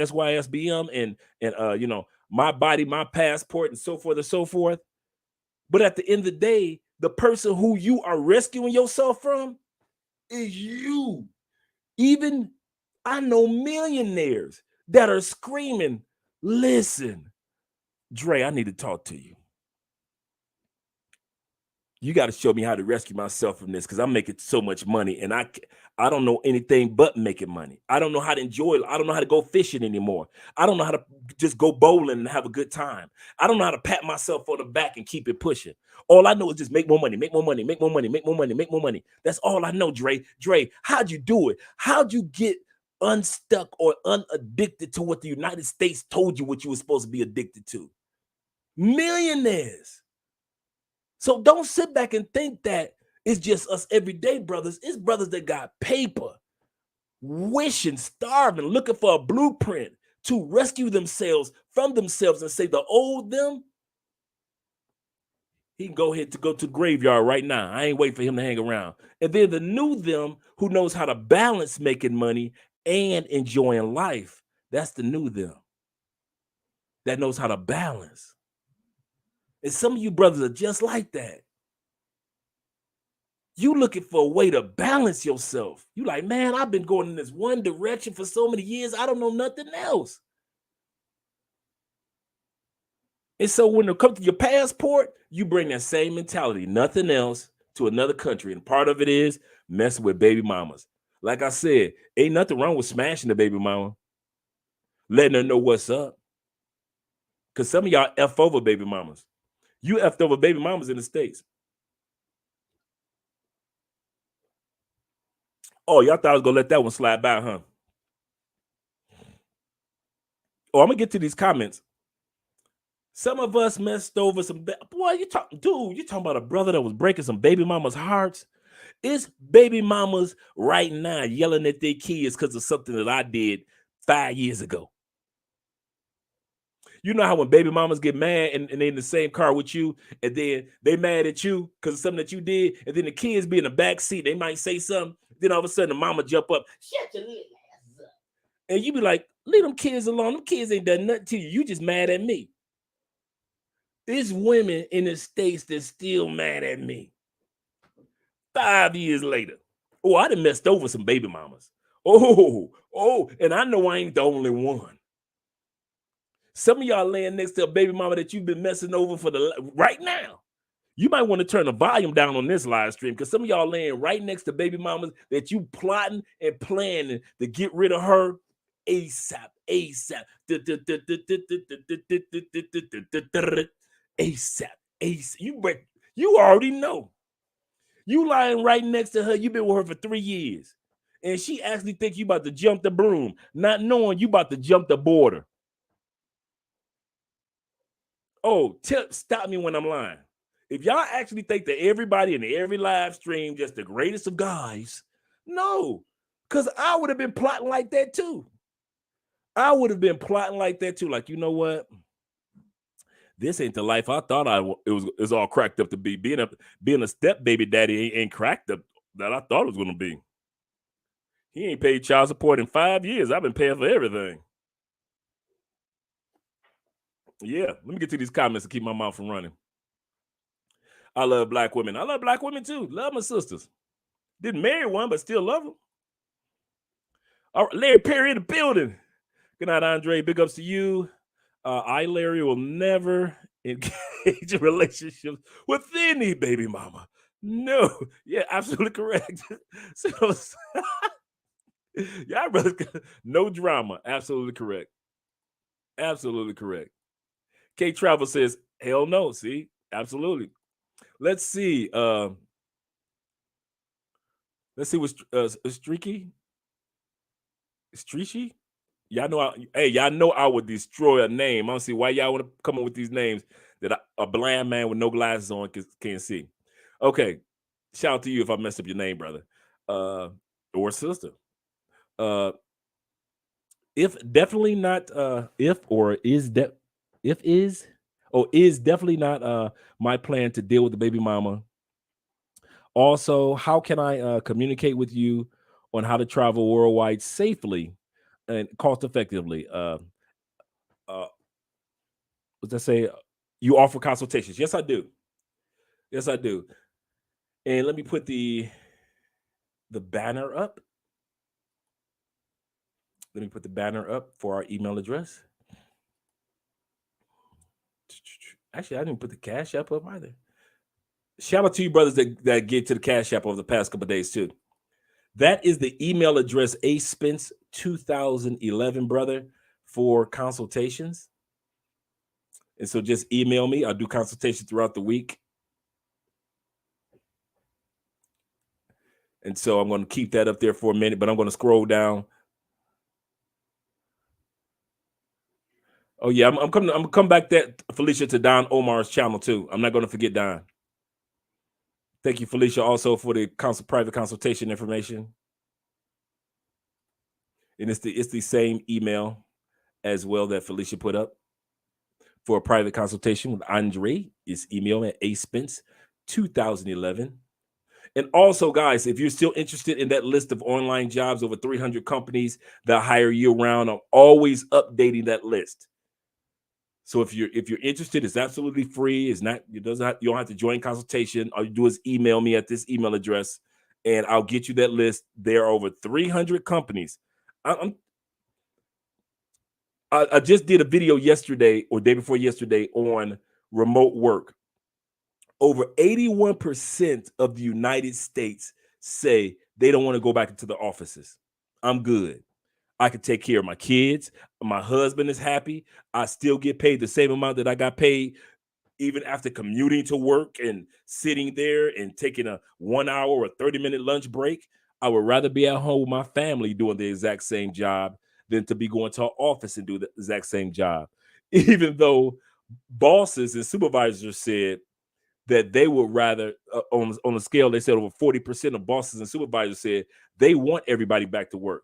SYSBM and my body, my passport and so forth and so forth. But at the end of the day, the person who you are rescuing yourself from is you. Even I know millionaires that are screaming, listen, Dre, I need to talk to you. You got to show me how to rescue myself from this because I'm making so much money and I don't know anything but making money. I don't know how to enjoy it. I don't know how to go fishing anymore. I don't know how to just go bowling and have a good time. I don't know how to pat myself on the back and keep it pushing. All I know is just make more money, make more money, make more money, make more money, make more money. That's all I know, Dre. Dre, how'd you do it? How'd you get unstuck or unaddicted to what the United States told you what you were supposed to be addicted to? Millionaires. So don't sit back and think that it's just us everyday brothers. It's brothers that got paper, wishing, starving, looking for a blueprint to rescue themselves from themselves and say the old them, he can go ahead to go to the graveyard right now. I ain't waiting for him to hang around. And then the new them who knows how to balance making money and enjoying life. That's the new them that knows how to balance. And some of you brothers are just like that. You looking for a way to balance yourself. You like, man, I've been going in this one direction for so many years. I don't know nothing else. And so when it comes to your passport, you bring that same mentality, nothing else, to another country. And part of it is messing with baby mamas. Like I said, ain't nothing wrong with smashing the baby mama, letting her know what's up. Because some of y'all F over baby mamas. You F'd over baby mamas in the States. Oh, y'all thought I was going to let that one slide by, huh? Oh, I'm going to get to these comments. Some of us messed over some, boy, you talking about a brother that was breaking some baby mama's hearts. It's baby mamas right now yelling at their kids because of something that I did 5 years ago. You know how when baby mamas get mad and they're in the same car with you and then they mad at you because of something that you did, and then the kids be in the back seat, they might say something, then all of a sudden the mama jump up, shut your little ass up. And you be like, leave them kids alone. Them kids ain't done nothing to you. You just mad at me. There's women in the States that's still mad at me 5 years later. Oh, I done messed over some baby mamas. Oh, and I know I ain't the only one. Some of y'all laying next to a baby mama that you've been messing over for right now. You might want to turn the volume down on this live stream because some of y'all laying right next to baby mamas that you plotting and planning to get rid of her ASAP. You already know. You lying right next to her. You've been with her for 3 years. And she actually think you about to jump the broom, not knowing you about to jump the border. Oh, stop me when I'm lying. If y'all actually think that everybody in every live stream just the greatest of guys, no. Because I would have been plotting like that too. Like, you know what? This ain't the life I thought it was all cracked up to be. Being a step baby daddy ain't cracked up that I thought it was gonna be. He ain't paid child support in 5 years. I've been paying for everything. Yeah, let me get to these comments to keep my mouth from running. I love black women. I love black women too. Love my sisters. Didn't marry one, but still love them. All right, Larry Perry in the building. Good night, Andre. Big ups to you. I, Larry, will never engage in relationships with any baby mama. No, yeah, absolutely correct. So, yeah, brother, no drama. Absolutely correct. Absolutely correct. K Travel says, hell no. See, absolutely. Let's see. Let's see what's streaky. Streaky. Y'all know, hey, y'all know I would destroy a name. I don't see why y'all want to come up with these names that a blind man with no glasses on can't see. Okay, shout out to you if I messed up your name, brother, or sister. If definitely not, if or is that if is or is definitely not my plan to deal with the baby mama. Also, how can I communicate with you on how to travel worldwide safely and cost effectively? Uh, What's that say? You offer consultations. Yes, I do. Yes, I do. And let me put the banner up. Let me put the banner up for our email address. Actually, I didn't put the Cash App up either. Shout out to you brothers that get to the Cash App over the past couple of days too. That is the email address, aspence2011, brother, for consultations. And so just email me. I'll do consultations throughout the week. And so I'm going to keep that up there for a minute, but I'm going to scroll down. Oh yeah, I'm gonna come back that Felicia to Don Omar's channel too. I'm not going to forget Don. Thank you, Felicia, also for the private consultation information. And it's the same email as well that Felicia put up for a private consultation with Andre. Is email at aspence2011. And also, guys, if you're still interested in that list of online jobs, over 300 companies that hire year round, I'm always updating that list. So if you're interested, it's absolutely free. It's not, you don't have to join consultation. All you do is email me at this email address, and I'll get you that list. There are over 300 companies. I just did a video yesterday or day before yesterday on remote work. Over 81% of the United States say they don't want to go back into the offices. I'm good. I can take care of my kids. My husband is happy. I still get paid the same amount that I got paid even after commuting to work and sitting there and taking a 1 hour or 30-minute lunch break. I would rather be at home with my family doing the exact same job than to be going to an office and do the exact same job. Even though bosses and supervisors said that they would rather, on a scale, they said over 40% of bosses and supervisors said they want everybody back to work.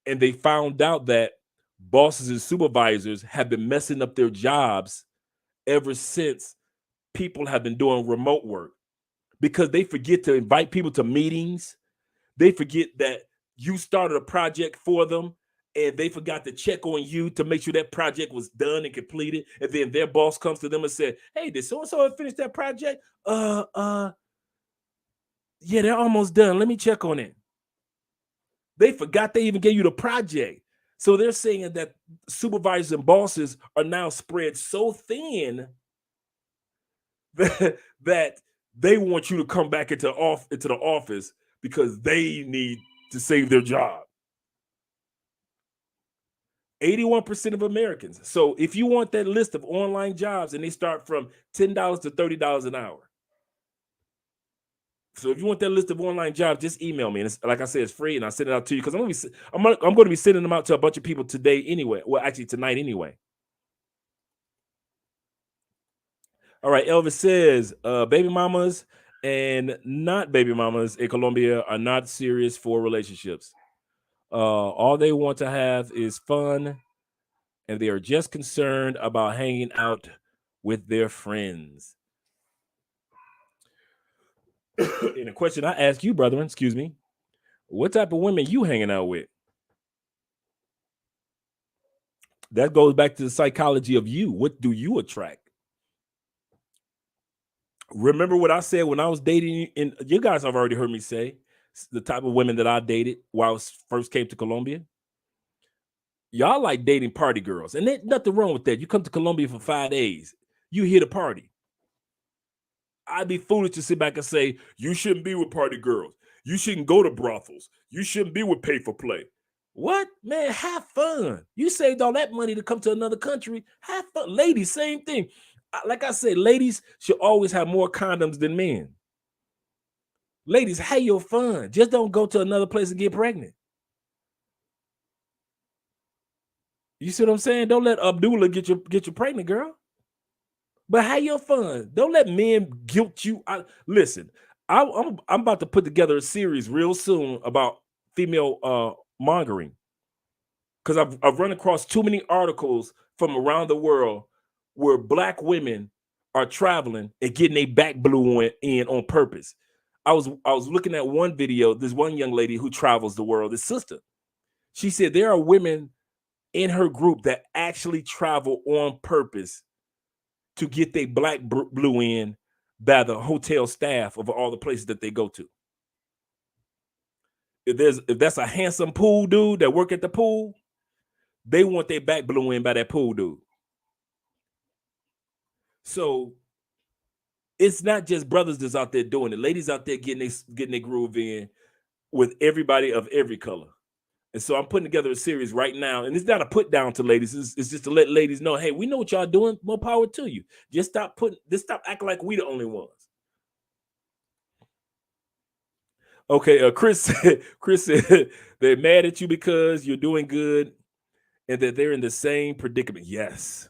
And they found out that bosses and supervisors have been messing up their jobs ever since people have been doing remote work, because they forget to invite people to meetings. They forget that you started a project for them and they forgot to check on you to make sure that project was done and completed. And then their boss comes to them and said, hey, did so-and-so finish that project? Yeah, they're almost done. Let me check on it. They forgot they even gave you the project. So they're saying that supervisors and bosses are now spread so thin that they want you to come back into the office because they need to save their job. 81% of Americans. So if you want that list of online jobs, and they start from $10 to $30 an hour. So if you want that list of online jobs, just email me. And it's, like I said, it's free, and I'll send it out to you because I'm going to be sending them out to a bunch of people today anyway. Well, actually tonight anyway. All right, Elvis says, baby mamas and not baby mamas in Colombia are not serious for relationships. All they want to have is fun, and they are just concerned about hanging out with their friends. And a question I ask you, brethren, excuse me, what type of women you hanging out with? That goes back to the psychology of you. What do you attract? Remember what I said when I was dating, and you guys have already heard me say the type of women that I dated while I first came to Colombia. Y'all like dating party girls, and there's nothing wrong with that. You come to Colombia for 5 days. You here to party. I'd be foolish to sit back and say, you shouldn't be with party girls. You shouldn't go to brothels. You shouldn't be with pay for play. What? Man, have fun. You saved all that money to come to another country. Have fun. Ladies, same thing. Like I said, ladies should always have more condoms than men. Ladies, have your fun. Just don't go to another place and get pregnant. You see what I'm saying? Don't let Abdullah get you pregnant, girl. But have your fun. Don't let men guilt you. Listen, I'm about to put together a series real soon about female mongering, because I've run across too many articles from around the world where Black women are traveling and getting their back blew in on purpose. I was looking at one video. There's one young lady who travels the world, this sister. She said there are women in her group that actually travel on purpose to get their black blew in by the hotel staff of all the places that they go to. If that's a handsome pool dude that work at the pool, they want their back blew in by that pool dude. So it's not just brothers that's out there doing it. Ladies out there getting their groove in with everybody of every color. And so I'm putting together a series right now, and it's not a put down to ladies. It's just to let ladies know, hey, we know what y'all doing. More power to you. Just stop acting like we the only ones. Okay, Chris said they're mad at you because you're doing good, and that they're in the same predicament. Yes.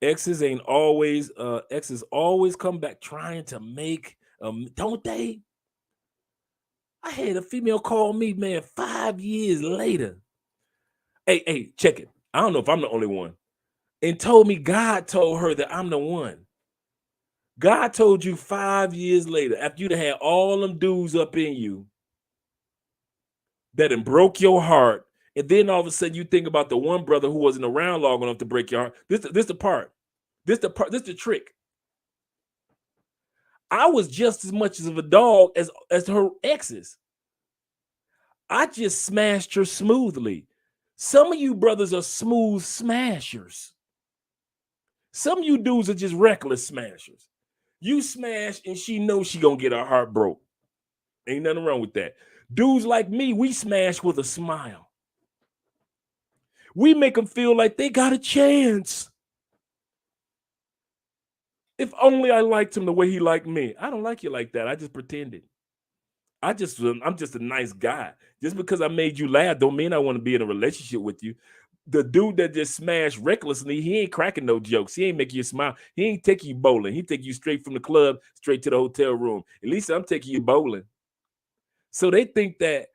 Exes always come back trying to make don't they? I had a female call me, man, 5 years later. Hey, check it. I don't know if I'm the only one. And told me God told her that I'm the one. God told you 5 years later, after you'd had all them dudes up in you that broke your heart, and then all of a sudden you think about the one brother who wasn't around long enough to break your heart. This the trick. I was just as much of a dog as her exes. I just smashed her smoothly. Some of you brothers are smooth smashers. Some of you dudes are just reckless smashers. You smash and she knows she gonna get her heart broke. Ain't nothing wrong with that. Dudes like me, we smash with a smile. We make them feel like they got a chance. If only I liked him the way he liked me. I don't like you like that. I just pretended. I'm just a nice guy. Just because I made you laugh don't mean I want to be in a relationship with you. The dude that just smashed recklessly, he ain't cracking no jokes. He ain't making you smile. He ain't taking you bowling. He take you straight from the club, straight to the hotel room. At least I'm taking you bowling. So they think that,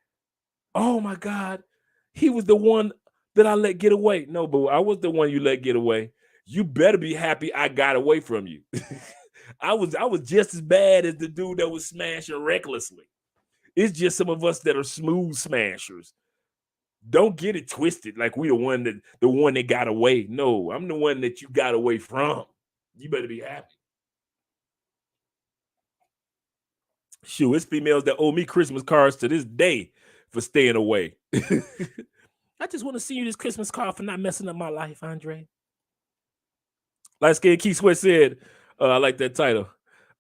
oh my God, he was the one that I let get away. No, boo, I was the one you let get away. You better be happy I got away from you. I was just as bad as the dude that was smashing recklessly. It's just some of us that are smooth smashers. Don't get it twisted like we the one that got away. No, I'm the one that you got away from. You better be happy. Shoot, it's females that owe me Christmas cards to this day for staying away. I just want to see you this Christmas card for not messing up my life, Andre. Light Skin Key Sweat said, I like that title.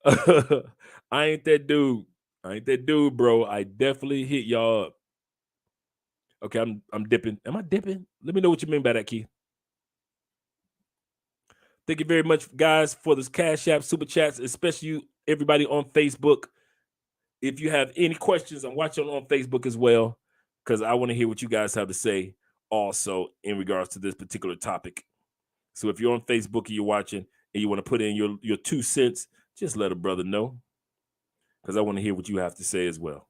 I ain't that dude. I ain't that dude, bro. I definitely hit y'all up. Okay, I'm dipping. Am I dipping? Let me know what you mean by that, Keith. Thank you very much, guys, for this Cash App Super Chats, especially everybody on Facebook. If you have any questions, I'm watching on Facebook as well, because I want to hear what you guys have to say also in regards to this particular topic. So if you're on Facebook and you're watching and you want to put in your 2 cents, just let a brother know, because I want to hear what you have to say as well.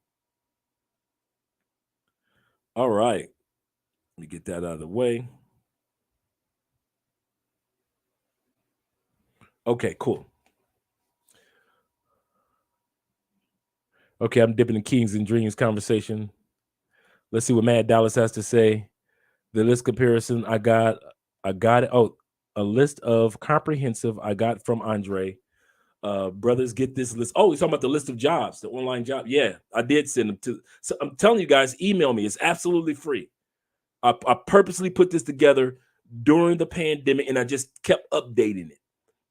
All right. Let me get that out of the way. Okay, cool. Okay, I'm dipping in Kings and Dreams conversation. Let's see what Mad Dallas has to say. The list comparison I got it. Oh, a list of comprehensive I got from Andre. Brothers, get this list. Oh, he's talking about the list of jobs, the online job. Yeah, I did send them to. So I'm telling you guys, email me. It's absolutely free. I purposely put this together during the pandemic, and I just kept updating it.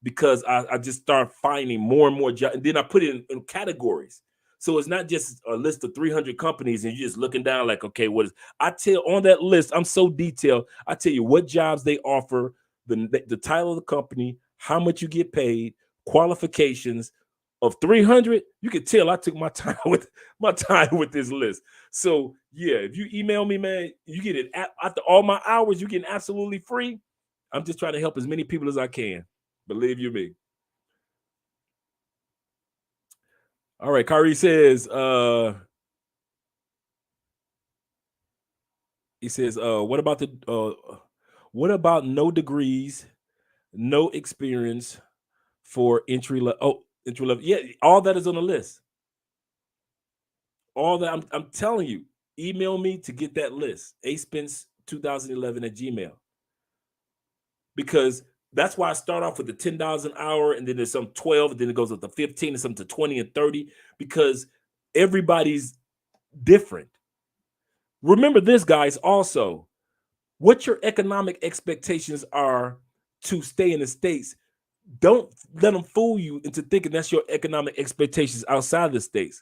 because I just start finding more and more jobs, and then I put it in categories. So it's not just a list of 300 companies and you're just looking down like, okay, what is, I tell on that list, I'm so detailed. I tell you what jobs they offer, the title of the company, how much you get paid, qualifications. Of 300, you can tell I took my time with this list. So yeah, if you email me, man, you get it after all my hours, you get absolutely free. I'm just trying to help as many people as I can. Believe you me. All right, Kyrie says, he says, what about no degrees, no experience for entry level? Oh, entry level. Yeah, all that is on the list. All that I'm telling you, email me to get that list. aspence2011 at Gmail. Because that's why I start off with the $10 an hour, and then there's some 12, and then it goes up to 15, and some to 20 and 30, because everybody's different. Remember this, guys, also, what your economic expectations are to stay in the States. Don't let them fool you into thinking that's your economic expectations outside the States.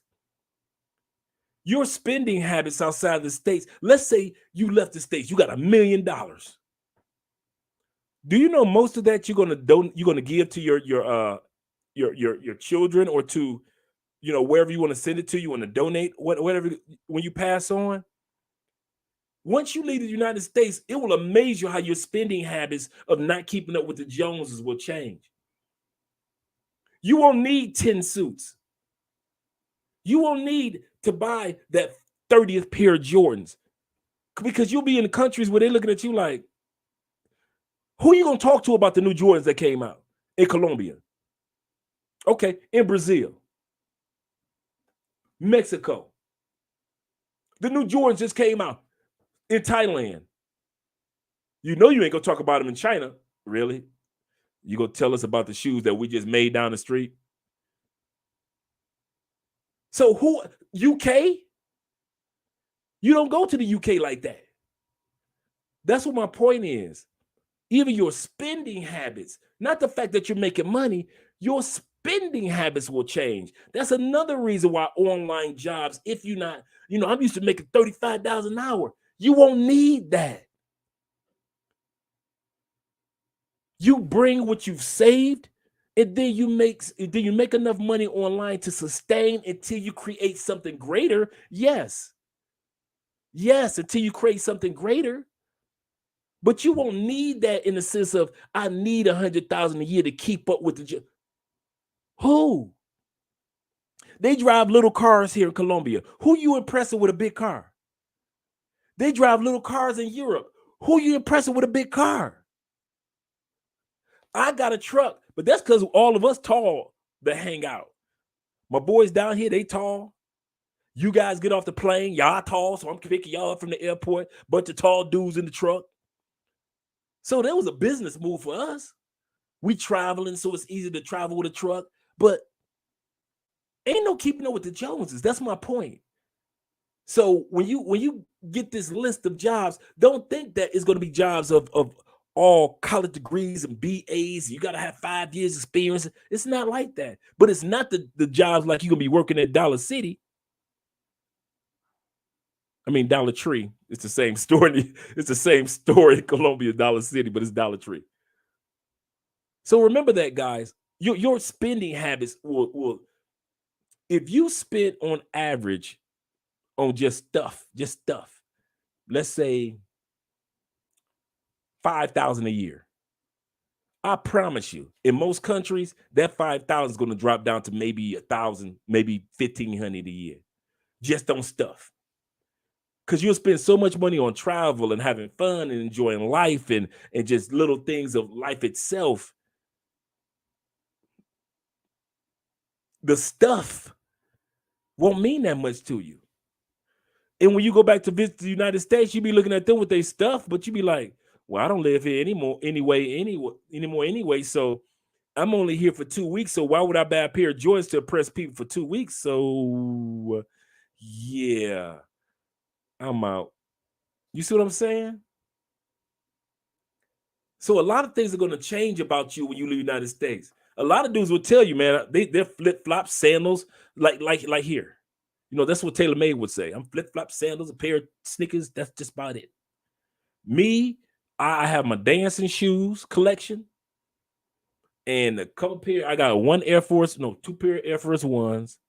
Your spending habits outside the States. Let's say you left the States, you got $1 million. Do you know most of that you're gonna give to your children, or to, you know, wherever you want to send it to, you want to donate, whatever, when you pass on? Once you leave the United States, it will amaze you how your spending habits of not keeping up with the Joneses will change. You won't need 10 suits. You won't need to buy that 30th pair of Jordans, because you'll be in the countries where they're looking at you like, who are you going to talk to about the new Jordans that came out in Colombia? Okay, in Brazil, Mexico. The new Jordans just came out in Thailand. You know you ain't going to talk about them in China, really? You going to tell us about the shoes that we just made down the street? So who, UK? You don't go to the UK like that. That's what my point is. Even your spending habits, not the fact that you're making money, your spending habits will change. That's another reason why online jobs, if you're not, you know, I'm used to making $35 an hour. You won't need that. You bring what you've saved, and then you make enough money online to sustain until you create something greater. Yes, until you create something greater. But you won't need that in the sense of, I need 100,000 a year to keep up with the. Who? They drive little cars here in Colombia. Who you impressing with a big car? They drive little cars in Europe. Who you impressing with a big car? I got a truck, but that's because all of us tall that hang out. My boys down here, they tall. You guys get off the plane, y'all tall, so I'm picking y'all up from the airport. Bunch of tall dudes in the truck. So that was a business move for us. We traveling, so it's easy to travel with a truck, but ain't no keeping up with the Joneses. That's my point. So when you get this list of jobs, don't think that it's going to be jobs of all college degrees and BAs. You got to have 5 years experience. It's not like that. But it's not the jobs like you're going to be working at Dollar City. I mean, Dollar Tree. It's the same story. It's the same story in Colombia, Dollar City, but it's Dollar Tree. So remember that, guys. Your spending habits will, if you spend on average on just stuff, let's say 5,000 a year. I promise you, in most countries, that 5,000 is going to drop down to maybe 1,000, maybe 1,500 a year, just on stuff. Because you'll spend so much money on travel and having fun and enjoying life and just little things of life itself. The stuff won't mean that much to you. And when you go back to visit the United States, you be looking at them with their stuff, but you be like, well, I don't live here anymore anyway. So I'm only here for 2 weeks. So why would I buy a pair of Jordans to impress people for 2 weeks? So yeah, I'm out. You see what I'm saying? So a lot of things are going to change about you when you leave the United States. A lot of dudes will tell you, man, they're flip-flop sandals, like here. You know, that's what Taylor May would say. I'm flip-flop sandals, a pair of sneakers. That's just about it. Me, I have my dancing shoes collection. And a couple pair, I got two pair of Air Force Ones.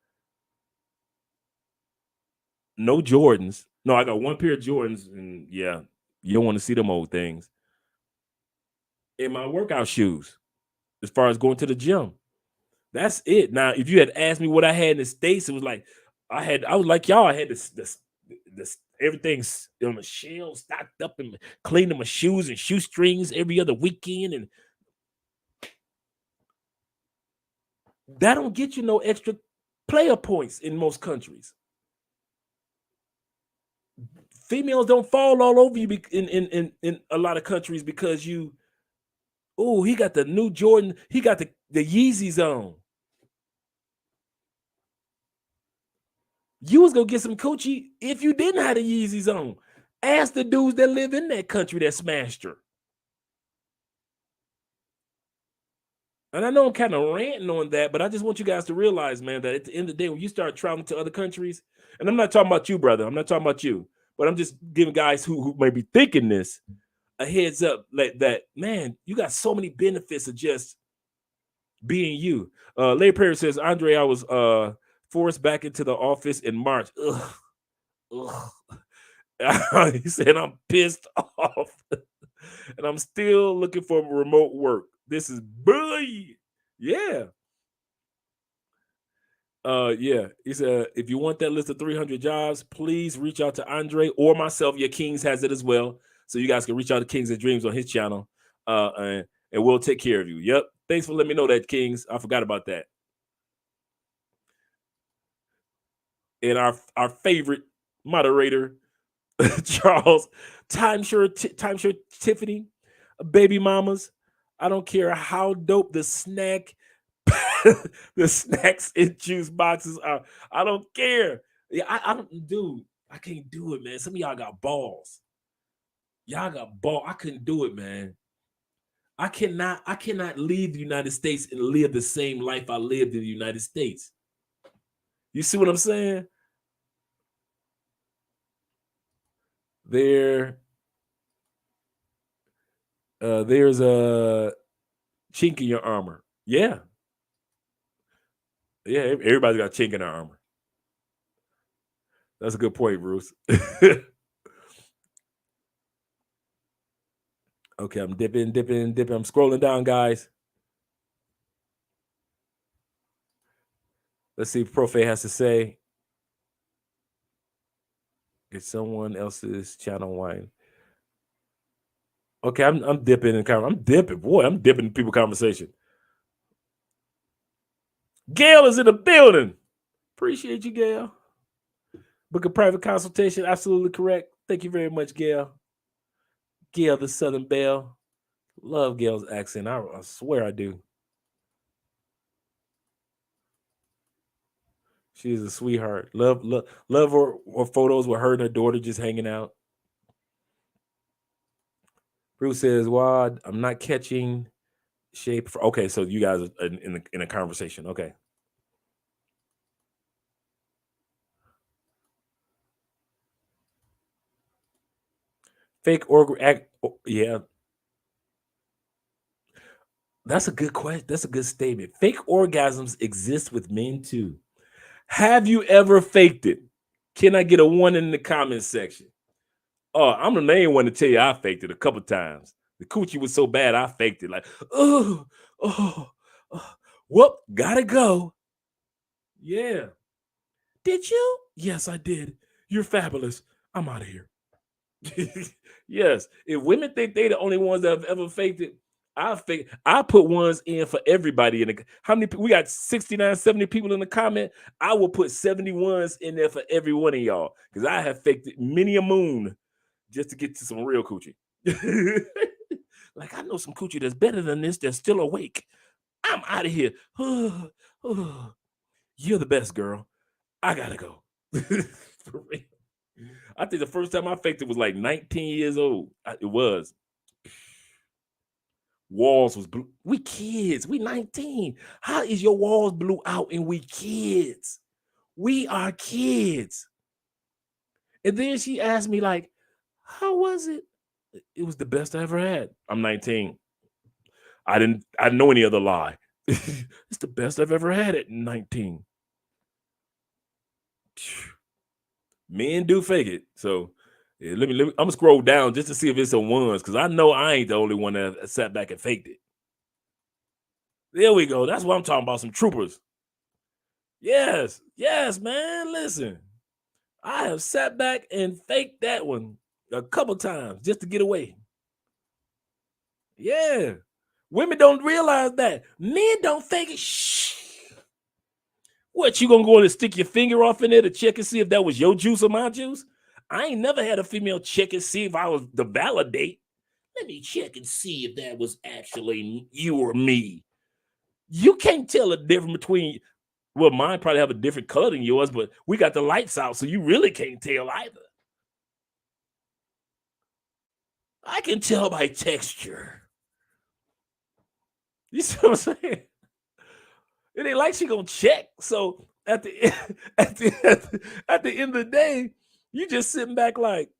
No Jordans. No, I got one pair of Jordans, and yeah, you don't want to see them old things. And my workout shoes, as far as going to the gym. That's it. Now, if you had asked me what I had in the States, it was like I was like y'all. I had this everything's on the shelves stocked up and cleaning my shoes and shoestrings every other weekend, and that don't get you no extra player points in most countries. Females don't fall all over you in a lot of countries because he got the new Jordan, he got the Yeezys on. You was gonna get some coochie if you didn't have the Yeezys on. Ask the dudes that live in that country that smashed her. And I know I'm kind of ranting on that, but I just want you guys to realize, man, that at the end of the day, when you start traveling to other countries, and I'm not talking about you, brother, I'm not talking about you, but I'm just giving guys who may be thinking this a heads up, like that, man, you got so many benefits of just being you. Larry Perry says, Andre, I was forced back into the office in March. Ugh. He said, I'm pissed off. And I'm still looking for remote work. This is bully. Yeah. Yeah. He said, if you want that list of 300 jobs, please reach out to Andre or myself. Your Kings has it as well. So you guys can reach out to Kings and Dreams on his channel. And we'll take care of you. Yep. Thanks for letting me know that, Kings. I forgot about that. And our favorite moderator, Charles, timeshare Tiffany, baby mamas. I don't care how dope the snacks and juice boxes are. I don't care. Yeah, I don't, dude. I can't do it, man. Some of y'all got balls. Y'all got ball. I couldn't do it, man. I cannot leave the United States and live the same life I lived in the United States. You see what I'm saying? There's a chink in your armor. Yeah. Yeah, everybody's got a chink in their armor. That's a good point, Bruce. Okay, I'm dipping. I'm scrolling down, guys. Let's see what Profe has to say. It's someone else's channel wine. Okay, I'm dipping in I'm dipping in people conversation. Gail is in the building. Appreciate you, Gail. Book a private consultation. Absolutely correct. Thank you very much, Gail. Gail, the Southern Belle. Love Gail's accent. I swear I do. She's a sweetheart. Love her photos with her and her daughter just hanging out. Bruce says, "Wow, I'm not catching shape." Okay, so you guys are in a conversation. Okay. Fake yeah. That's a good question. That's a good statement. Fake orgasms exist with men too. Have you ever faked it? Can I get a 1 in the comment section? Oh, I'm the main one to tell you I faked it a couple times. The coochie was so bad I faked it. Like, oh, whoop, gotta go. Yeah. Did you? Yes, I did. You're fabulous. I'm out of here. Yes. If women think they're the only ones that have ever faked it, I put ones in for everybody. How many people? We got 69, 70 people in the comment. I will put 71s in there for every one of y'all because I have faked it many a moon just to get to some real coochie. Like, I know some coochie that's better than this, that's still awake. I'm out of here. You're the best, girl. I gotta go. For real. I think the first time I faked it was like 19 years old. It was. walls was blue. We kids, we 19. How is your walls blew out and we kids? We are kids. And then she asked me, like, how was it? It was the best I ever had. I'm 19. I didn't know any other lie. It's the best I've ever had at 19. Men do fake it. So yeah, let me I'm gonna scroll down just to see if it's a ones, because I know I ain't the only one that sat back and faked it. There we go. That's what I'm talking about. Some troopers. Yes, man. Listen, I have sat back and faked that one a couple times just to get away. Yeah. Women don't realize that. Men don't fake it. Shh. What, you gonna go and stick your finger off in there to check and see if that was your juice or my juice? I ain't never had a female check and see if I was to validate. Let me check and see if that was actually you or me. You can't tell the difference between, well, mine probably have a different color than yours, but we got the lights out, so you really can't tell either. I can tell by texture. You see what I'm saying? It ain't like she gonna check. So at the end of the day, you just sitting back like,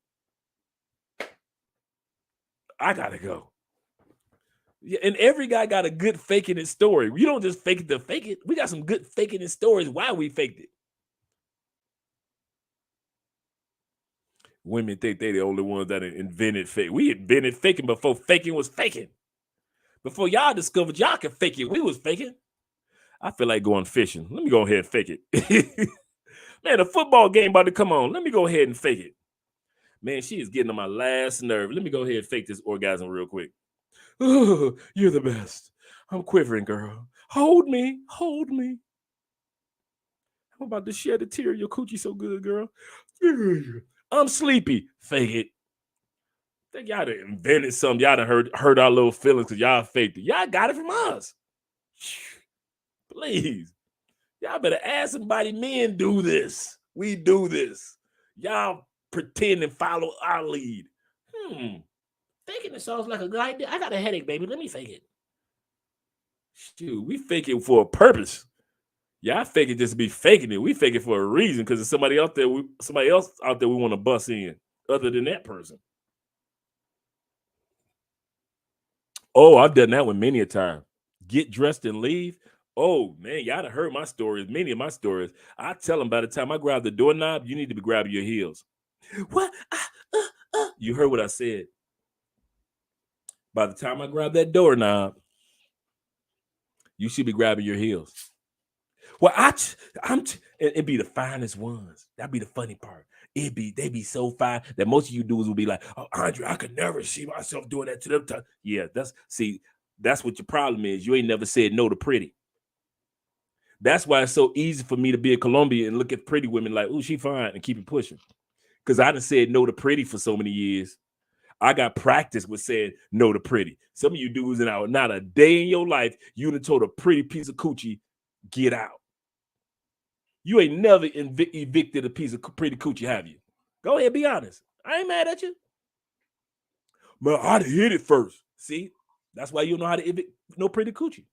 I gotta go. Yeah, and every guy got a good faking it story. You don't just fake it to fake it. We got some good faking it stories why we faked it. Women think they the only ones that invented fake. We invented faking before faking was faking. Before y'all discovered y'all could fake it, we was faking. I feel like going fishing. Let me go ahead and fake it. Man, a football game about to come on. Let me go ahead and fake it. Man, she is getting on my last nerve. Let me go ahead and fake this orgasm real quick. Oh, you're the best. I'm quivering, girl. Hold me. Hold me. I'm about to shed a tear. Your coochie so good, girl. I'm sleepy. Fake it. Think y'all done invented something. Y'all done hurt our little feelings because y'all faked it. Y'all got it from us. Please. Y'all better ask somebody. Men do this. We do this. Y'all pretend and follow our lead. Faking it sounds like a good idea. I got a headache, baby. Let me fake it. Shoot, we fake it for a purpose. Y'all fake it just to be faking it. We fake it for a reason because there's somebody out there. Somebody else out there we want to bust in other than that person. Oh, I've done that one many a time. Get dressed and leave. Oh, man, y'all done heard my stories, many of my stories. I tell them by the time I grab the doorknob, you need to be grabbing your heels. What? You heard what I said. By the time I grab that doorknob, you should be grabbing your heels. Well, it'd be the finest ones. That'd be the funny part. They be so fine that most of you dudes will be like, oh, Andre, I could never see myself doing that to them. Yeah, that's what your problem is. You ain't never said no to pretty. That's why it's so easy for me to be a Colombian and look at pretty women like, oh, she fine, and keep it pushing. Because I done said no to pretty for so many years. I got practice with saying no to pretty. Some of you dudes not a day in your life, you done told a pretty piece of coochie, get out. You ain't never evicted a piece of pretty coochie, have you? Go ahead, be honest. I ain't mad at you. Man, I'd have hit it first. See? That's why you don't know how to evict no pretty coochie.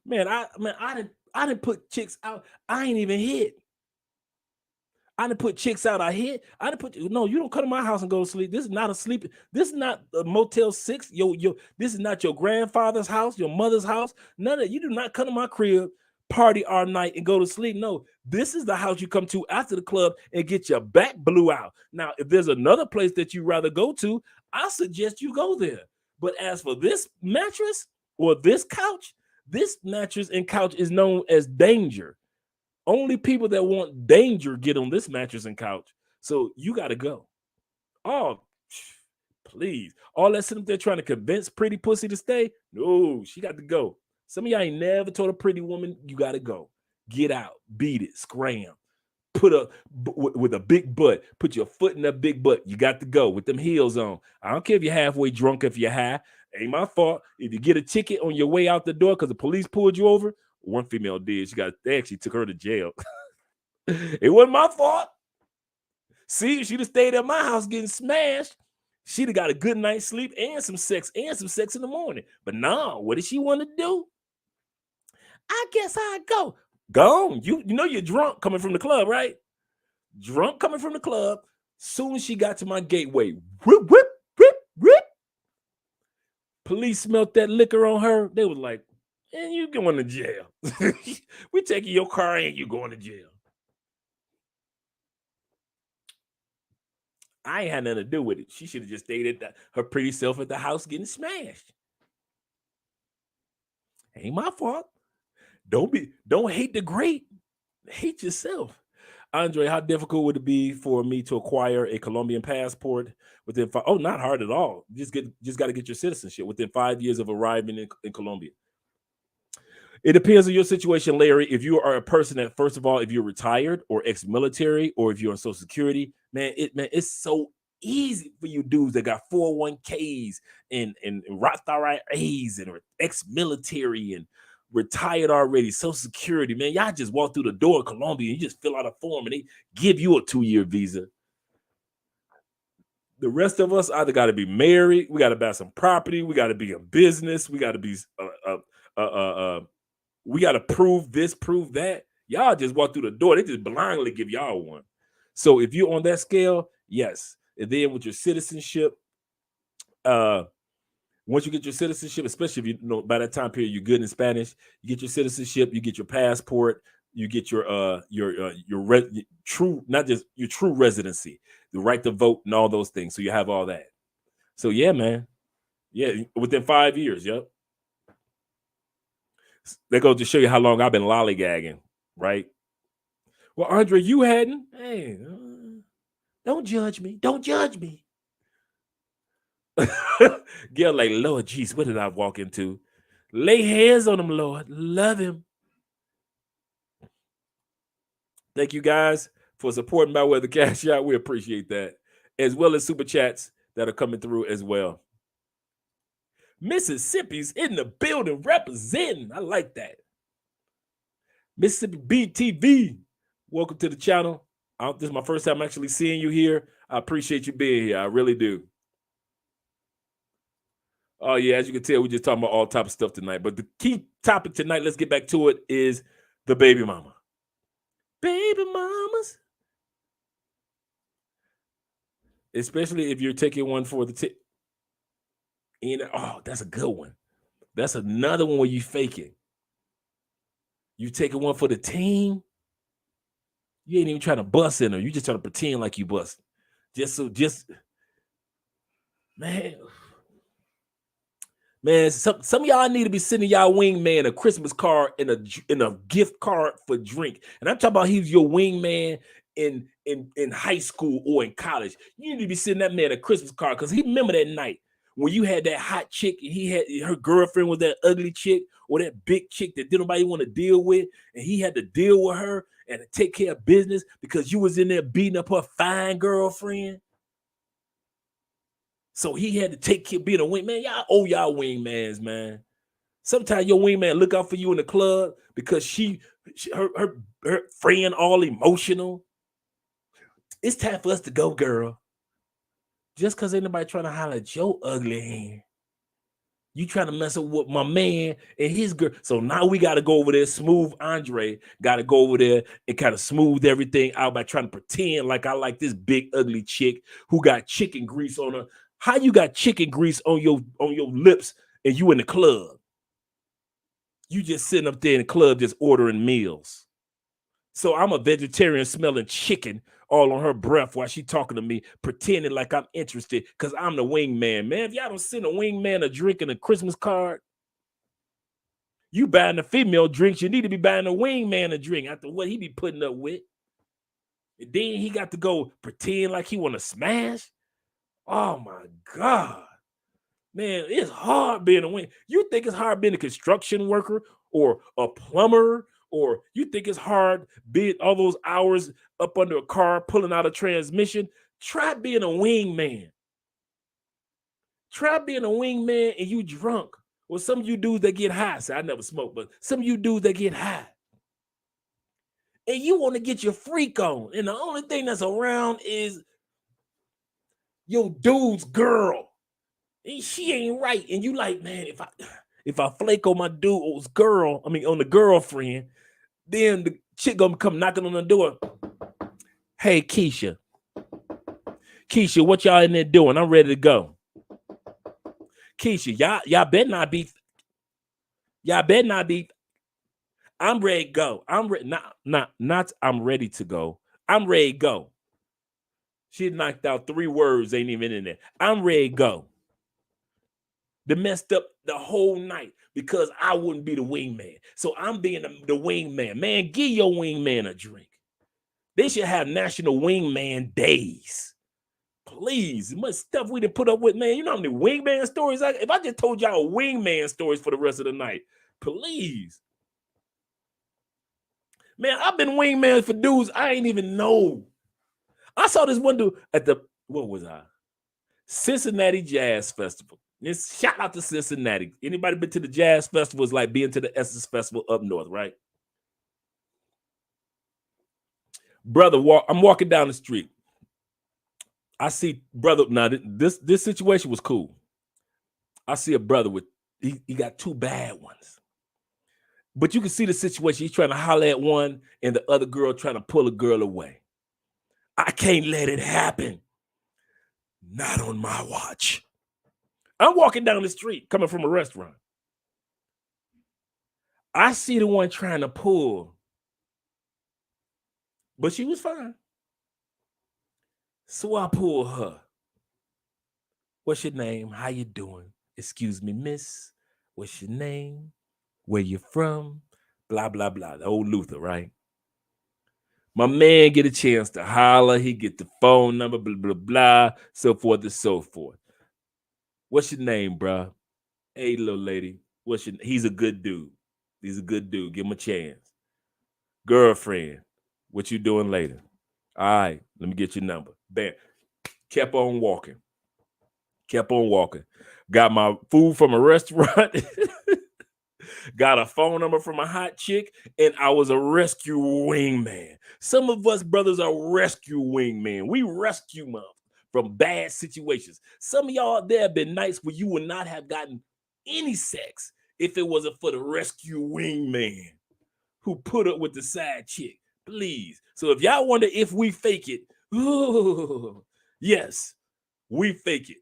Man, I didn't put chicks out. I ain't even hit. I done put chicks out. I hit. I done put. No, you don't come to my house and go to sleep. This is not a sleep. This is not a Motel 6. This is not your grandfather's house, your mother's house. None of you do not come to my crib, party all night, and go to sleep. No, this is the house you come to after the club and get your back blew out. Now, if there's another place that you rather go to, I suggest you go there. But as for this mattress or this couch, this mattress and couch is known as danger. Only people that want danger get on this mattress and couch. So you got to go. Oh, please. All that sitting there trying to convince pretty pussy to stay. No, she got to go. Some of y'all ain't never told a pretty woman, you got to go. Get out. Beat it. Scram. Put up with a big butt. Put your foot in that big butt. You got to go with them heels on. I don't care if you're halfway drunk, if you're high. Ain't my fault. If you get a ticket on your way out the door because the police pulled you over, one female did. They actually took her to jail. It wasn't my fault. See, if she'd have stayed at my house getting smashed, She'd have got a good night's sleep and some sex in the morning. But no, what does she want to do? I guess I'd go. Gone. You know you're drunk coming from the club, right? Drunk coming from the club. Soon as she got to my gateway, whoop, whoop, whoop, whoop. Police smelt that liquor on her. They was like, and you going to jail. We taking your car and you going to jail. I ain't had nothing to do with it. She should have just stayed at her pretty self at the house getting smashed. Ain't my fault. Don't hate the great. Hate yourself. Andre, how difficult would it be for me to acquire a Colombian passport within not hard at all. Just got to get your citizenship within 5 years of arriving in Colombia. It depends on your situation, Larry. If you are a person that, first of all, if you're retired or ex-military, or if you're on Social Security, it's so easy for you dudes that got 401ks and Roth IRAs and ex-military and retired already, Social Security, man. Y'all just walk through the door of Colombia and you just fill out a form and they give you a 2-year visa. The rest of us either got to be married, we got to buy some property, we got to be in business, we got to be we got to prove this, prove that. Y'all just walk through the door. They just blindly give y'all one. So if you're on that scale, yes. And then with your citizenship, once you get your citizenship, especially if you know by that time period you're good in Spanish, you get your citizenship, you get your passport, you get your true, not just your true residency, the right to vote and all those things. So you have all that. So yeah, man. Yeah, within 5 years, yep. That goes to show you how long I've been lollygagging, right? Well, Andre, you hadn't. Hey, don't judge me. Don't judge me. Gail, like, Lord, geez, what did I walk into? Lay hands on him, Lord. Love him. Thank you guys for supporting by way of the cash out. We appreciate that, as well as super chats that are coming through as well. Mississippi's in the building representing. I like that. Mississippi BTV, welcome to the channel. This is my first time actually seeing you here. I appreciate you being here. I really do. Oh, yeah, as you can tell, we're just talking about all type of stuff tonight. But the key topic tonight, let's get back to it, is the baby mama. Baby mamas. Especially if you're taking one for the oh, that's a good one. That's another one where you fake it. You taking one for the team. You ain't even trying to bust in her. You just trying to pretend like you bust. Man, some of y'all need to be sending y'all wingman a Christmas card and a gift card for drink. And I'm talking about he's your wingman in high school or in college. You need to be sending that man a Christmas card because he remember that night when you had that hot chick and he had her girlfriend was that ugly chick or that big chick that didn't nobody want to deal with, and he had to deal with her and take care of business because you was in there beating up her fine girlfriend. So he had to take care of being a wingman. Y'all owe y'all wingmans, man. Sometimes your wingman look out for you in the club because her friend all emotional. It's time for us to go, girl. Just because ain't nobody trying to holler at your ugly hand. You trying to mess up with my man and his girl. So now we got to go over there. Smooth Andre got to go over there and kind of smooth everything out by trying to pretend like I like this big ugly chick who got chicken grease on her. How you got chicken grease on your lips and you in the club? You just sitting up there in the club just ordering meals. So I'm a vegetarian smelling chicken all on her breath while she talking to me, pretending like I'm interested because I'm the wingman. Man, if y'all don't send a wingman a drink and a Christmas card, you buying the female drinks, you need to be buying the wingman a drink after what he be putting up with. And then he got to go pretend like he want to smash. Oh my God. Man, it's hard being a wing. You think it's hard being a construction worker or a plumber, or you think it's hard being all those hours up under a car pulling out a transmission? Try being a wingman. Try being a wingman and you drunk. Well, some of you dudes that get high, I never smoke, but some of you dudes that get high. And you want to get your freak on. And the only thing that's around is your dude's girl, and she ain't right, and you like, man, if I flake on my dude's girl, I mean on the girlfriend, then the chick gonna come knocking on the door. Hey, Keisha, what y'all in there doing? I'm ready to go. Keisha, y'all better not be. I'm ready to go. I'm ready. Not. I'm ready to go. I'm ready to go. She knocked out 3 words, ain't even in there. I'm ready to go. They messed up the whole night because I wouldn't be the wingman. So I'm being the wingman. Man, give your wingman a drink. They should have National Wingman Days. Please, much stuff we done put up with, man. You know how many wingman stories? If I just told y'all wingman stories for the rest of the night, please. Man, I've been wingman for dudes I ain't even know. I saw this one dude at the, what was I? Cincinnati Jazz Festival. Shout out to Cincinnati. Anybody been to the Jazz Festival is like being to the Essence Festival up north, right? Brother, I'm walking down the street. I see brother. Now this situation was cool. I see a brother with he got 2 bad ones, but you can see the situation. He's trying to holler at one, and the other girl trying to pull a girl away. I can't let it happen. Not on my watch. I'm walking down the street coming from a restaurant. I see the one trying to pull, but she was fine. So I pull her. What's your name? How you doing? Excuse me, miss. What's your name? Where you from? Blah, blah, blah. The old Luther, right? My man get a chance to holler. He get the phone number, blah, blah, blah, so forth and so forth. What's your name, bro? Hey, little lady. He's a good dude. He's a good dude. Give him a chance. Girlfriend, what you doing later? All right, let me get your number. Bam. Kept on walking. Got my food from a restaurant. Got a phone number from a hot chick, and I was a rescue wingman. Some of us brothers are rescue wingman. We rescue them from bad situations. Some of y'all, there have been nights where you would not have gotten any sex if it wasn't for the rescue wingman who put up with the side chick. Please. So if y'all wonder if we fake it, ooh, yes, we fake it.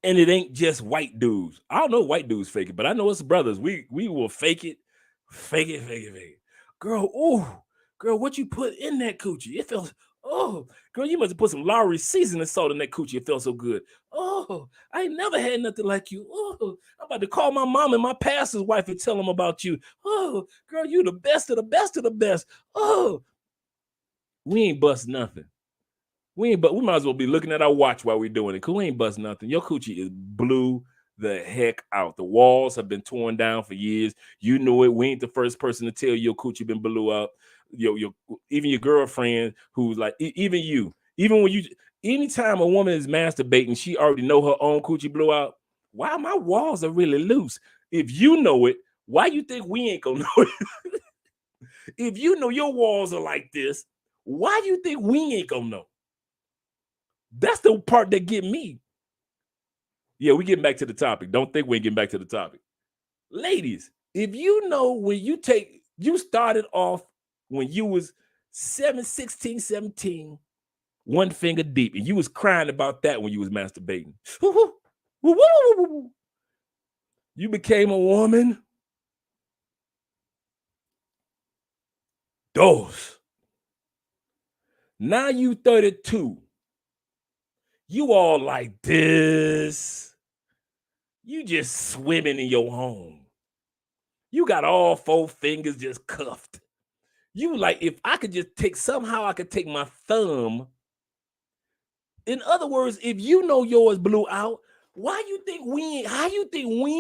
And it ain't just white dudes. I don't know white dudes fake it, but I know it's brothers. We will fake it. Girl, girl, what you put in that coochie? It feels, girl, you must have put some Lowry seasoning salt in that coochie. It felt so good. Oh, I ain't never had nothing like you. Oh, I'm about to call my mom and my pastor's wife and tell them about you. Oh, girl, you the best of the best of the best. Oh, we ain't bust nothing. We might as well be looking at our watch while we're doing it, because we ain't bust nothing. Your coochie is blew the heck out. The walls have been torn down for years. You know it. We ain't the first person to tell your coochie been blew up. Even your girlfriend, who's like, anytime a woman is masturbating, she already know her own coochie blew out. Wow, my walls are really loose. If you know it, why you think we ain't gonna know it? If you know your walls are like this, why do you think we ain't gonna know? That's the part that get me. Yeah, we getting back to the topic. Don't think we ain't getting back to the topic. Ladies, if you know when you started off when you was 16, 17, one finger deep, and you was crying about that when you was masturbating. You became a woman. Dos. Now you 32. You all like this. You just swimming in your home. You got all 4 fingers just cuffed. You like, if I could just somehow I could take my thumb. In other words, if you know yours blew out, how you think we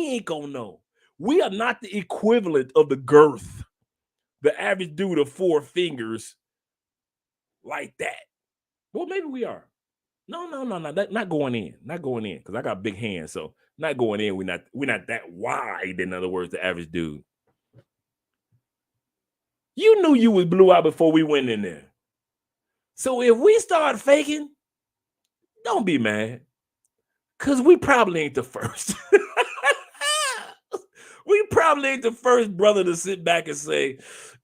ain't gonna know? We are not the equivalent of the girth. The average dude of 4 fingers like that. Well, maybe we are. No. Not going in. Not going in, because I got big hands. So not going in. We're not that wide, in other words, the average dude. You knew you was blew out before we went in there. So if we start faking, Don't be mad, because we probably ain't the first. We probably ain't the first brother to sit back and say,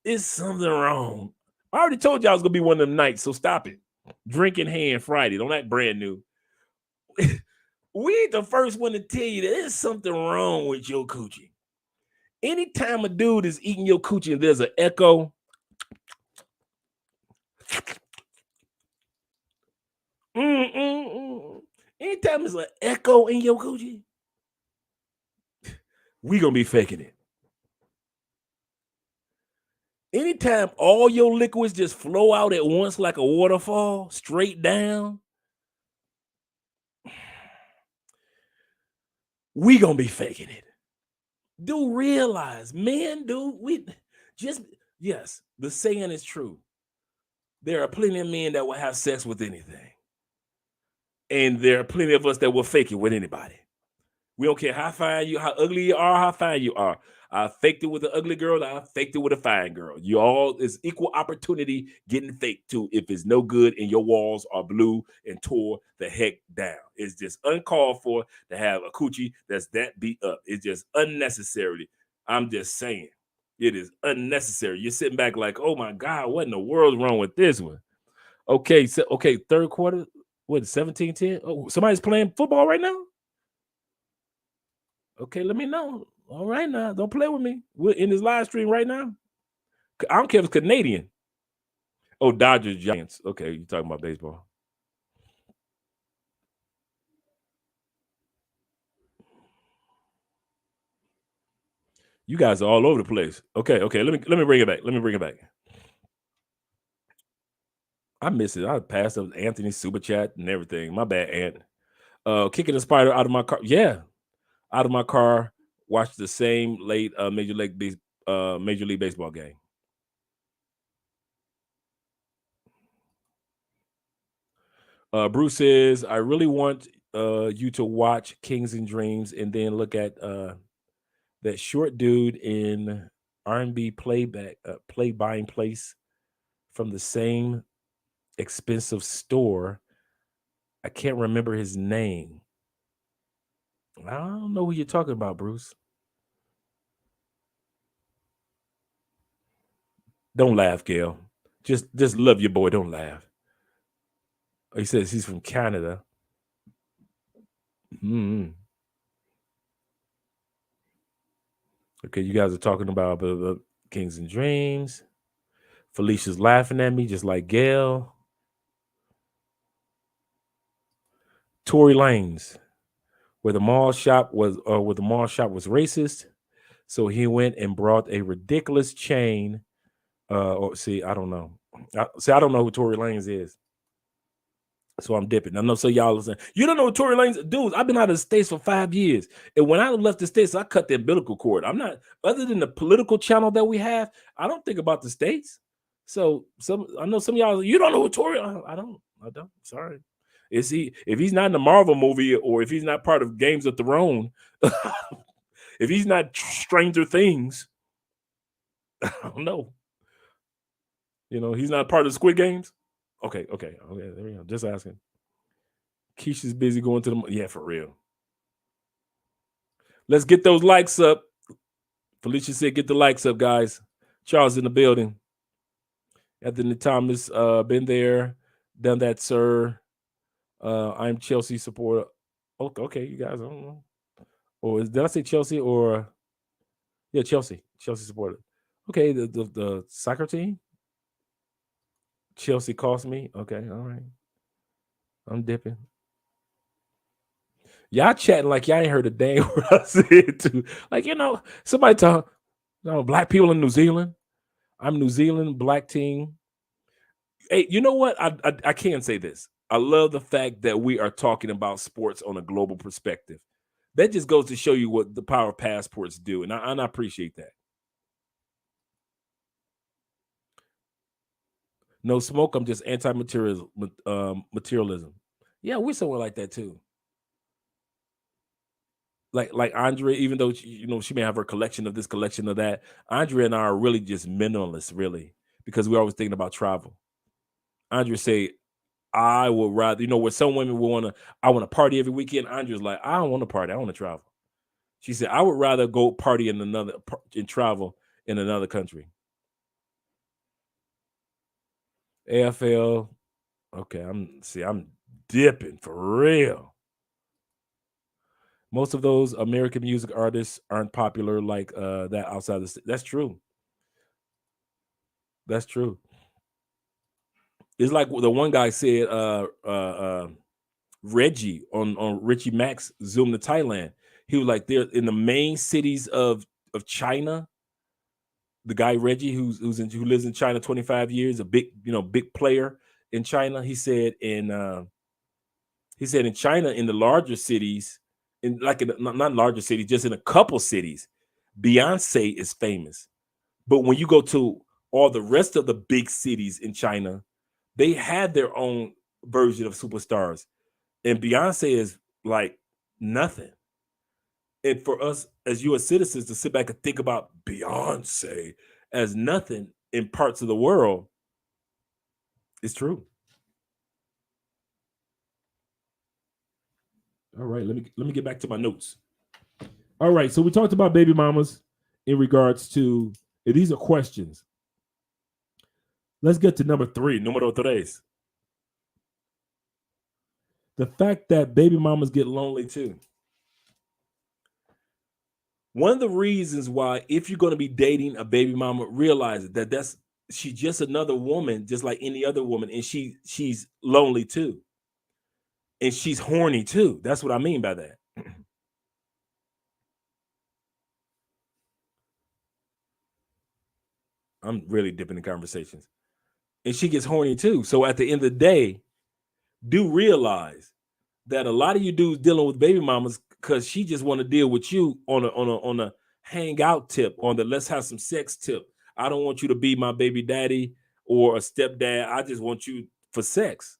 it's something wrong. I already told you I was going to be one of them nights, so stop it. Drink in hand Friday. Don't act brand new. We ain't the first one to tell you that there's something wrong with your coochie. Anytime a dude is eating your coochie and there's an echo, anytime there's an echo in your coochie, we gonna be faking it. Anytime all your liquids just flow out at once like a waterfall, straight down, we gonna be faking it. Do realize, men, yes, the saying is true. There are plenty of men that will have sex with anything. And there are plenty of us that will fake it with anybody. We don't care how fine you, how ugly you are, how fine you are. I faked it with an ugly girl. I faked it with a fine girl. You all is equal opportunity getting faked too. If it's no good and your walls are blue and tore the heck down, it's just uncalled for to have a coochie that's that beat up. It's just unnecessary. I'm just saying, it is unnecessary. You're sitting back like, oh my God, what in the world's wrong with this one? Okay, so third quarter, what 17-10? Oh, somebody's playing football right now. Okay, let me know. All right now, don't play with me. We're in this live stream right now. I don't care if it's Canadian. Oh, Dodgers, Giants. Okay, you're talking about baseball. You guys are all over the place. Okay, let me bring it back. Let me bring it back. I miss it. I passed up Anthony super chat and everything. My bad, Ant. Kicking the spider out of my car. Yeah, out of my car. Watched the same late Major League Baseball game. Bruce says, I really want you to watch Kings and Dreams and then look at that short dude in R&B play buying place from the same expensive store. I can't remember his name. I don't know who you're talking about, Bruce. Don't laugh, Gail. Just love your boy. Don't laugh. He says he's from Canada. Okay, you guys are talking about Kings and Dreams. Felicia's laughing at me just like Gail. Tory Lanez, where the mall shop was racist, so he went and brought a ridiculous chain. I don't know. I don't know who Tory Lanez is. So I'm dipping. I know so y'all listen. You don't know what Tory Lanez, dudes. I've been out of the States for 5 years. And when I left the States, I cut the umbilical cord. I'm not, other than the political channel that we have, I don't think about the States. So I know some of y'all, you don't know what Tory, I don't. Sorry. If he's not in the Marvel movie or if he's not part of Games of Thrones, if he's not Stranger Things, I don't know. You know, he's not part of the Squid Games. Okay, there we go. Just asking. Keisha's busy going to the, yeah, for real. Let's get those likes up. Felicia said, get the likes up, guys. Charles in the building. Anthony Thomas, been there, done that, sir. I'm Chelsea supporter. Okay, you guys, I don't know. Or did I say Chelsea or yeah, Chelsea supporter. Okay, the soccer team. Chelsea cost me. Okay, all right. I'm dipping. Y'all chatting like y'all ain't heard a damn word I said too. Like, you know, somebody talk, black people in New Zealand. I'm New Zealand black team. Hey, you know what? I can't say this. I love the fact that we are talking about sports on a global perspective. That just goes to show you what the power of passports do, and I appreciate that. No smoke. I'm just anti-materialism. Materialism. Yeah, we're somewhere like that too. Like Andre, even though she may have her collection of this, collection of that. Andre and I are really just minimalists, really, because we're always thinking about travel. Andre say, I would rather, where some women will I want to party every weekend. Andrea's like, I don't want to party. I want to travel. She said, I would rather go party and travel in another country. AFL. Okay, I'm dipping for real. Most of those American music artists aren't popular like that outside the state. That's true. That's true. It's like the one guy said, Reggie on Richie Mack's Zoom to Thailand. He was like, they're in the main cities of China. The guy Reggie, who lives in China 25 years, a big player in China. He said in China, in the larger cities, not larger cities, just in a couple cities, Beyonce is famous. But when you go to all the rest of the big cities in China, they have their own version of superstars. And Beyonce is like nothing. And for us as U.S. citizens to sit back and think about Beyonce as nothing in parts of the world is true. All right, let me get back to my notes. All right, so we talked about baby mamas in regards to, these are questions. Let's get to number 3, número 3. The fact that baby mamas get lonely too. One of the reasons why, if you're going to be dating a baby mama, realize that she's just another woman, just like any other woman, and she's lonely too. And she's horny too. That's what I mean by that. I'm really dipping in conversations. And she gets horny too. So at the end of the day, do realize that a lot of you dudes dealing with baby mamas because she just want to deal with you on a hangout tip, on the let's have some sex tip. I don't want you to be my baby daddy or a stepdad. I just want you for sex.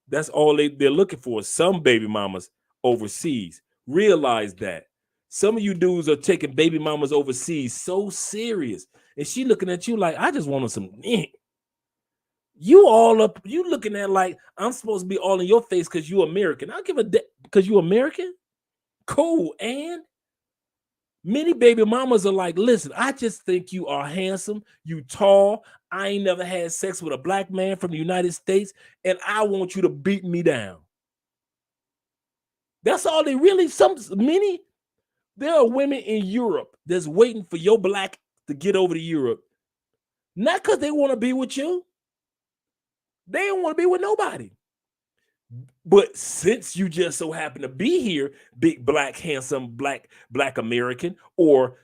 That's all they're looking for. Some baby mamas overseas. Realize that. Some of you dudes are taking baby mamas overseas so serious. And she looking at you like, I just wanted some. You all up, you looking at like I'm supposed to be all in your face because you American. I'll give a because you American. Cool. And many baby mamas are like, listen, I just think you are handsome, you tall. I ain't never had sex with a black man from the United States, and I want you to beat me down. That's all they really, there are women in Europe that's waiting for your black to get over to Europe. Not because they want to be with you. They don't want to be with nobody. But since you just so happen to be here, big black, handsome black American, or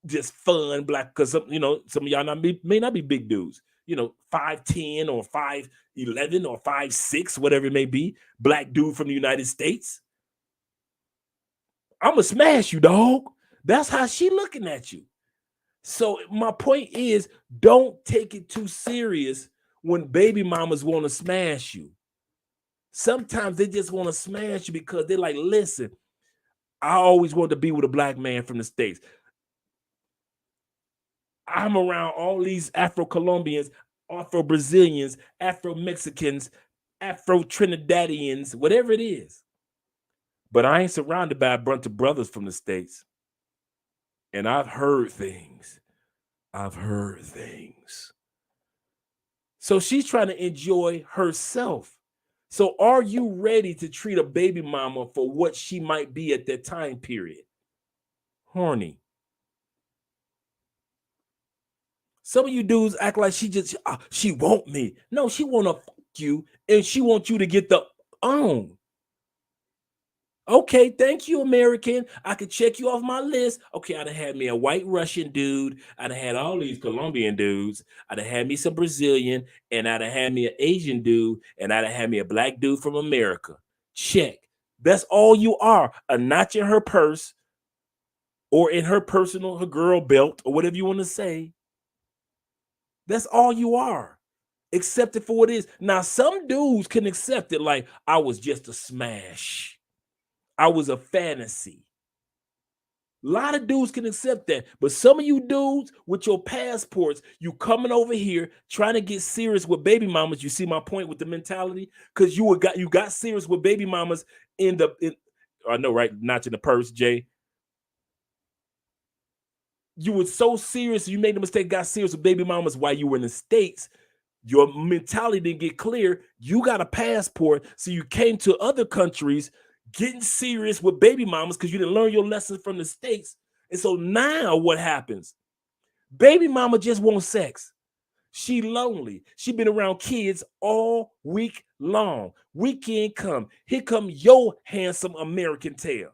just fun black, because some of y'all may not be big dudes, 5'10" or 5'11" or 5'6", whatever it may be, black dude from the United States. I'm gonna smash you, dog. That's how she looking at you. So my point is, don't take it too serious when baby mamas want to smash you. Sometimes they just want to smash you because they're like, listen, I always wanted to be with a black man from the States. I'm around all these Afro-Colombians, Afro-Brazilians, Afro-Mexicans, Afro-Trinidadians, whatever it is. But I ain't surrounded by a bunch of brothers from the States. And I've heard things. So she's trying to enjoy herself. So are you ready to treat a baby mama for what she might be at that time period? Horny. Some of you dudes act like she want me. No, she want to fuck you, and she wants you to get the on. Okay, thank you, American. I could check you off my list. Okay, I'd have had me a white Russian dude. I'd have had all these Colombian dudes. I'd have had me some Brazilian, and I'd have had me an Asian dude, and I'd have had me a black dude from America. Check. That's all you are. A notch in her purse, or in her girl belt, or whatever you want to say. That's all you are. Accept it for what it is. Now, some dudes can accept it like, I was just a smash. I was a fantasy. A lot of dudes can accept that, but some of you dudes with your passports, you coming over here trying to get serious with baby mamas. You see my point with the mentality, because you got serious with baby mamas I know, right? Notching the purse, Jay. You were so serious, you made the mistake, got serious with baby mamas while you were in the States. Your mentality didn't get clear. You got a passport, so you came to other countries getting serious with baby mamas because you didn't learn your lessons from the States. And so now what happens? Baby mama just wants sex. She lonely. She been around kids all week long. Weekend come. Here come your handsome American tail.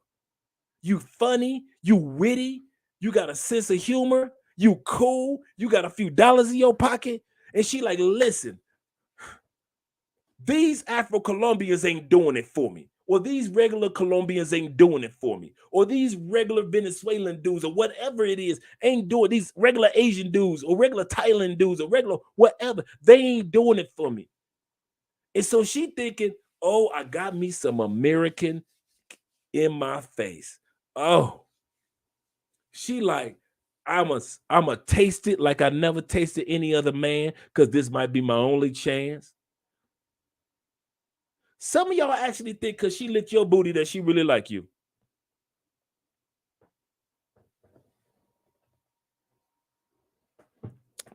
You funny, you witty, you got a sense of humor, you cool, you got a few dollars in your pocket. And she like, listen, these Afro-Colombians ain't doing it for me. Or these regular Colombians ain't doing it for me. Or these regular Venezuelan dudes or whatever it is ain't doing, these regular Asian dudes or regular Thailand dudes or regular whatever, they ain't doing it for me. And so she thinking, oh, I got me some American in my face. Oh, she like, I'ma taste it like I never tasted any other man, because this might be my only chance. Some of y'all actually think because she licked your booty that she really like you.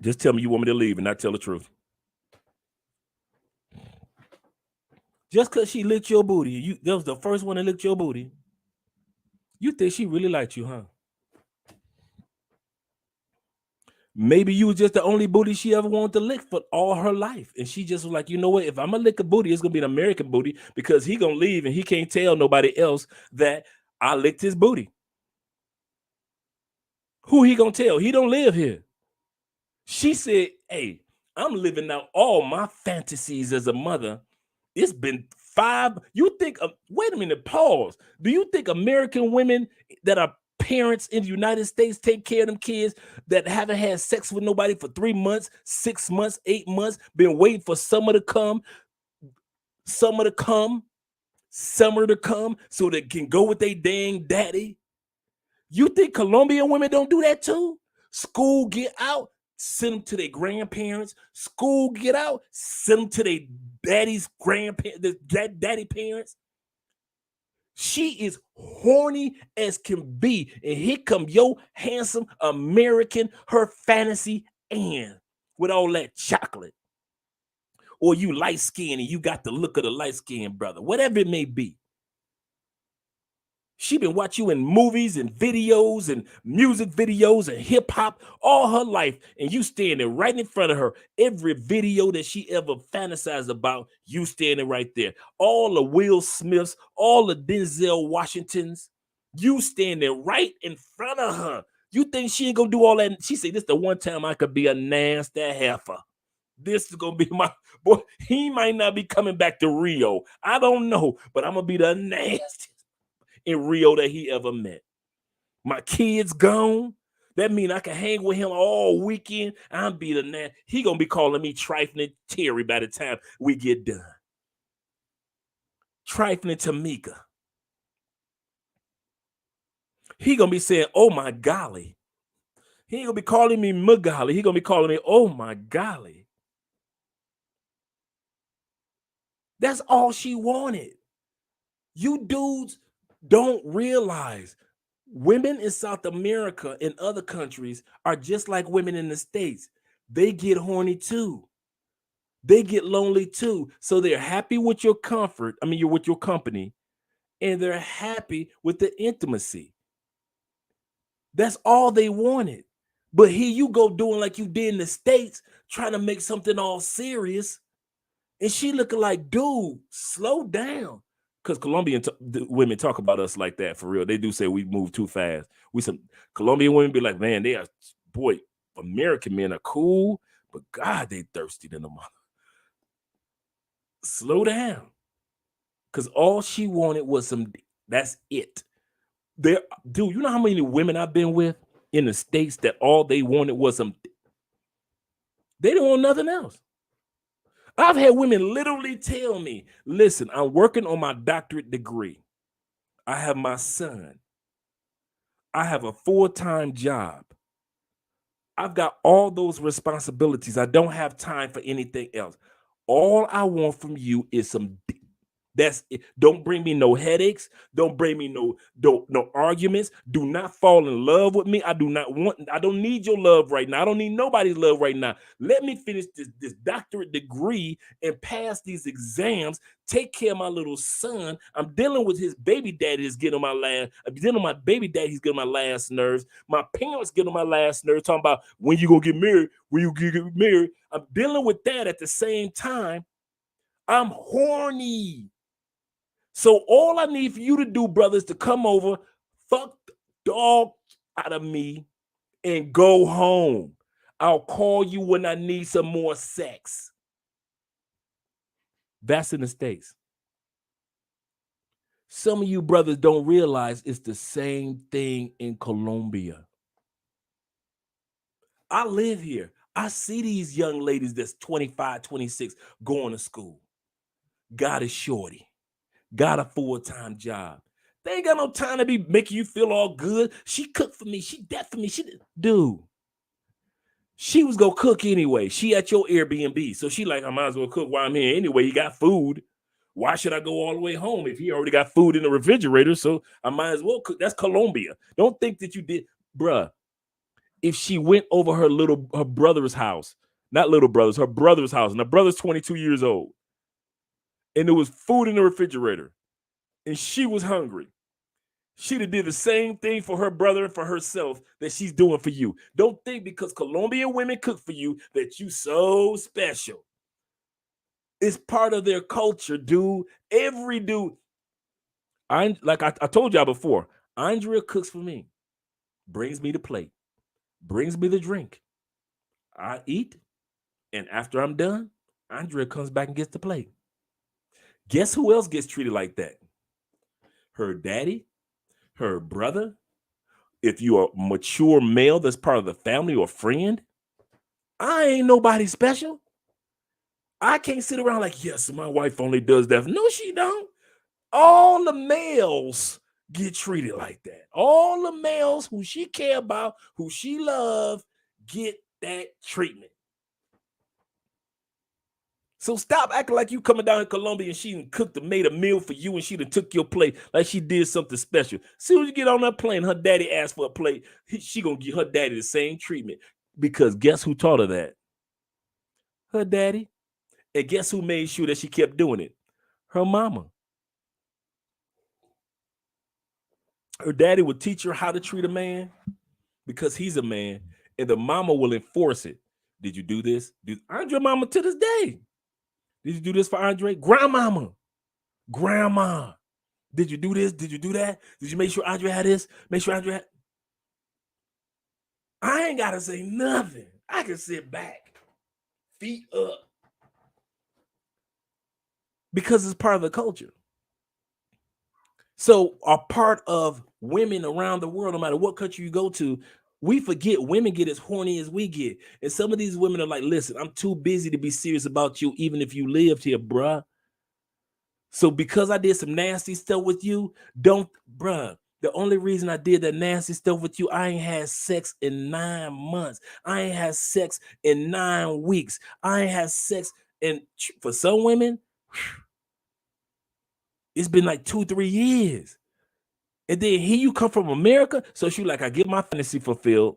Just tell me you want me to leave and not tell the truth. Just because she licked your booty, that was the first one that licked your booty, you think she really liked you, huh? Maybe you was just the only booty she ever wanted to lick for all her life. And she just was like, you know what? If I'm going to lick a booty, it's going to be an American booty, because he going to leave and he can't tell nobody else that I licked his booty. Who he going to tell? He don't live here. She said, hey, I'm living out all my fantasies as a mother. It's been 5. You think, wait a minute, pause. Do you think American women that are parents in the United States take care of them kids that haven't had sex with nobody for 3 months, 6 months, 8 months, been waiting for summer to come so they can go with their dang daddy? You think Colombian women don't do that too? School get out, send them to their grandparents. School get out, send them to their daddy's grandparents, daddy parents. She is horny as can be. And here come your handsome American, her fantasy, and with all that chocolate. Or you light skinned and you got the look of the light skinned brother, whatever it may be. She been watching you in movies and videos and music videos and hip hop all her life, and you standing right in front of her. Every video that she ever fantasized about, you standing right there. All the Will Smiths, all the Denzel Washingtons, you standing right in front of her. You think she ain't gonna do all that? She said, this the one time I could be a nasty heifer. This is gonna be my boy. He might not be coming back to Rio. I don't know, but I'm gonna be the nastiest in Rio that he ever met. My kids gone. That mean I can hang with him all weekend. I'm be the man. He gonna be calling me Trifling Terry by the time we get done. Trifling Tamika. He gonna be saying, oh my golly. He ain't gonna be calling me Magali. He gonna be calling me, oh my golly. That's all she wanted. You dudes don't realize women in South America and other countries are just like women in the States. They get horny too. They get lonely too. So they're happy with your comfort. I mean, you're with your company, and they're happy with the intimacy. That's all they wanted. But here you go doing like you did in the States, trying to make something all serious. And she looking like, dude, slow down. Because Colombian women talk about us like that for real. They do say we move too fast. Some Colombian women be like, man, they are, boy, American men are cool, but God, they thirsty than the mother. Slow down. Because all she wanted was some, that's it. Dude, you know how many women I've been with in the States that all they wanted was some, they didn't want nothing else. I've had women literally tell me, listen, I'm working on my doctorate degree. I have my son. I have a full-time job. I've got all those responsibilities. I don't have time for anything else. All I want from you is some. That's it. Don't bring me no headaches. Don't bring me no arguments. Do not fall in love with me. I don't need your love right now. I don't need nobody's love right now. Let me finish this doctorate degree and pass these exams. Take care of my little son. I'm dealing with his baby daddy that's getting on my last. I'm dealing with my baby daddy. He's getting on my last nerves. My parents getting on my last nerves. Talking about when you gonna get married. When you get married. I'm dealing with that at the same time. I'm horny. So all I need for you to do, brother, is to come over, fuck the dog out of me, and go home. I'll call you when I need some more sex. That's in the States. Some of you brothers don't realize it's the same thing in Colombia. I live here. I see these young ladies that's 25, 26 going to school. Got a shorty. Got a full-time job. They ain't got no time to be making you feel all good. She cooked for me. She that for me. Dude. She was gonna cook anyway. She at your Airbnb. So she like, I might as well cook while I'm here anyway. You got food. Why should I go all the way home if he already got food in the refrigerator? So I might as well cook. That's Colombia. Don't think that you did, bruh. If she went over her brother's house, not little brother's, her brother's house, and her brother's 22 years old, and there was food in the refrigerator, and she was hungry, she'd have did the same thing for her brother and for herself that she's doing for you. Don't think because Colombian women cook for you that you so special. It's part of their culture, dude. Every dude. I told y'all before, Andrea cooks for me, brings me the plate, brings me the drink. I eat, and after I'm done, Andrea comes back and gets the plate. Guess who else gets treated like that? Her daddy, her brother. If you are a mature male that's part of the family or friend, I ain't nobody special. I can't sit around like, yes, my wife only does that. No, she don't. All the males get treated like that. All the males who she care about, who she love, get that treatment. So stop acting like you coming down in Colombia and she done cooked and made a meal for you and she done took your plate like she did something special. Soon as you get on that plane, her daddy asked for a plate, she gonna give her daddy the same treatment. Because guess who taught her that? Her daddy. And guess who made sure that she kept doing it? Her mama. Her daddy would teach her how to treat a man because he's a man, and the mama will enforce it. Did you do this? Andre mama to this day. Did you do this for Andre? Grandmama. Grandma. Did you do this? Did you do that? Did you make sure Andre had this? Make sure Andre had. I ain't got to say nothing. I can sit back, feet up. Because it's part of the culture. So a part of women around the world, no matter what country you go to, we forget women get as horny as we get. And some of these women are like, listen, I'm too busy to be serious about you, even if you lived here, bruh. So because I did some nasty stuff with you, bruh, the only reason I did that nasty stuff with you, I ain't had sex in 9 months. I ain't had sex in 9 weeks. I ain't had sex for some women, it's been like 2-3 years. And then here you come from America. So she like, I get my fantasy fulfilled.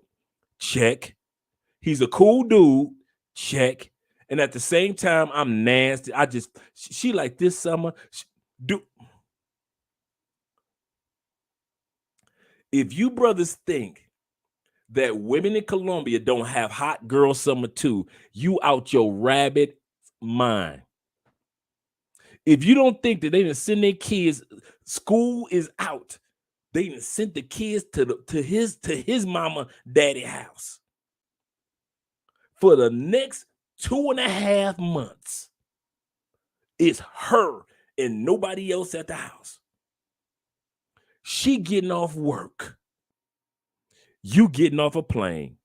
Check. He's a cool dude. Check. And at the same time, I'm nasty. She like this summer. If you brothers think that women in Colombia don't have hot girl summer too, you out your rabbit mind. If you don't think that they didn't send their kids, school is out. They didn't send the kids to his mama daddy house for the next 2.5 months. It's her and nobody else at the house. She getting off work. You getting off a plane.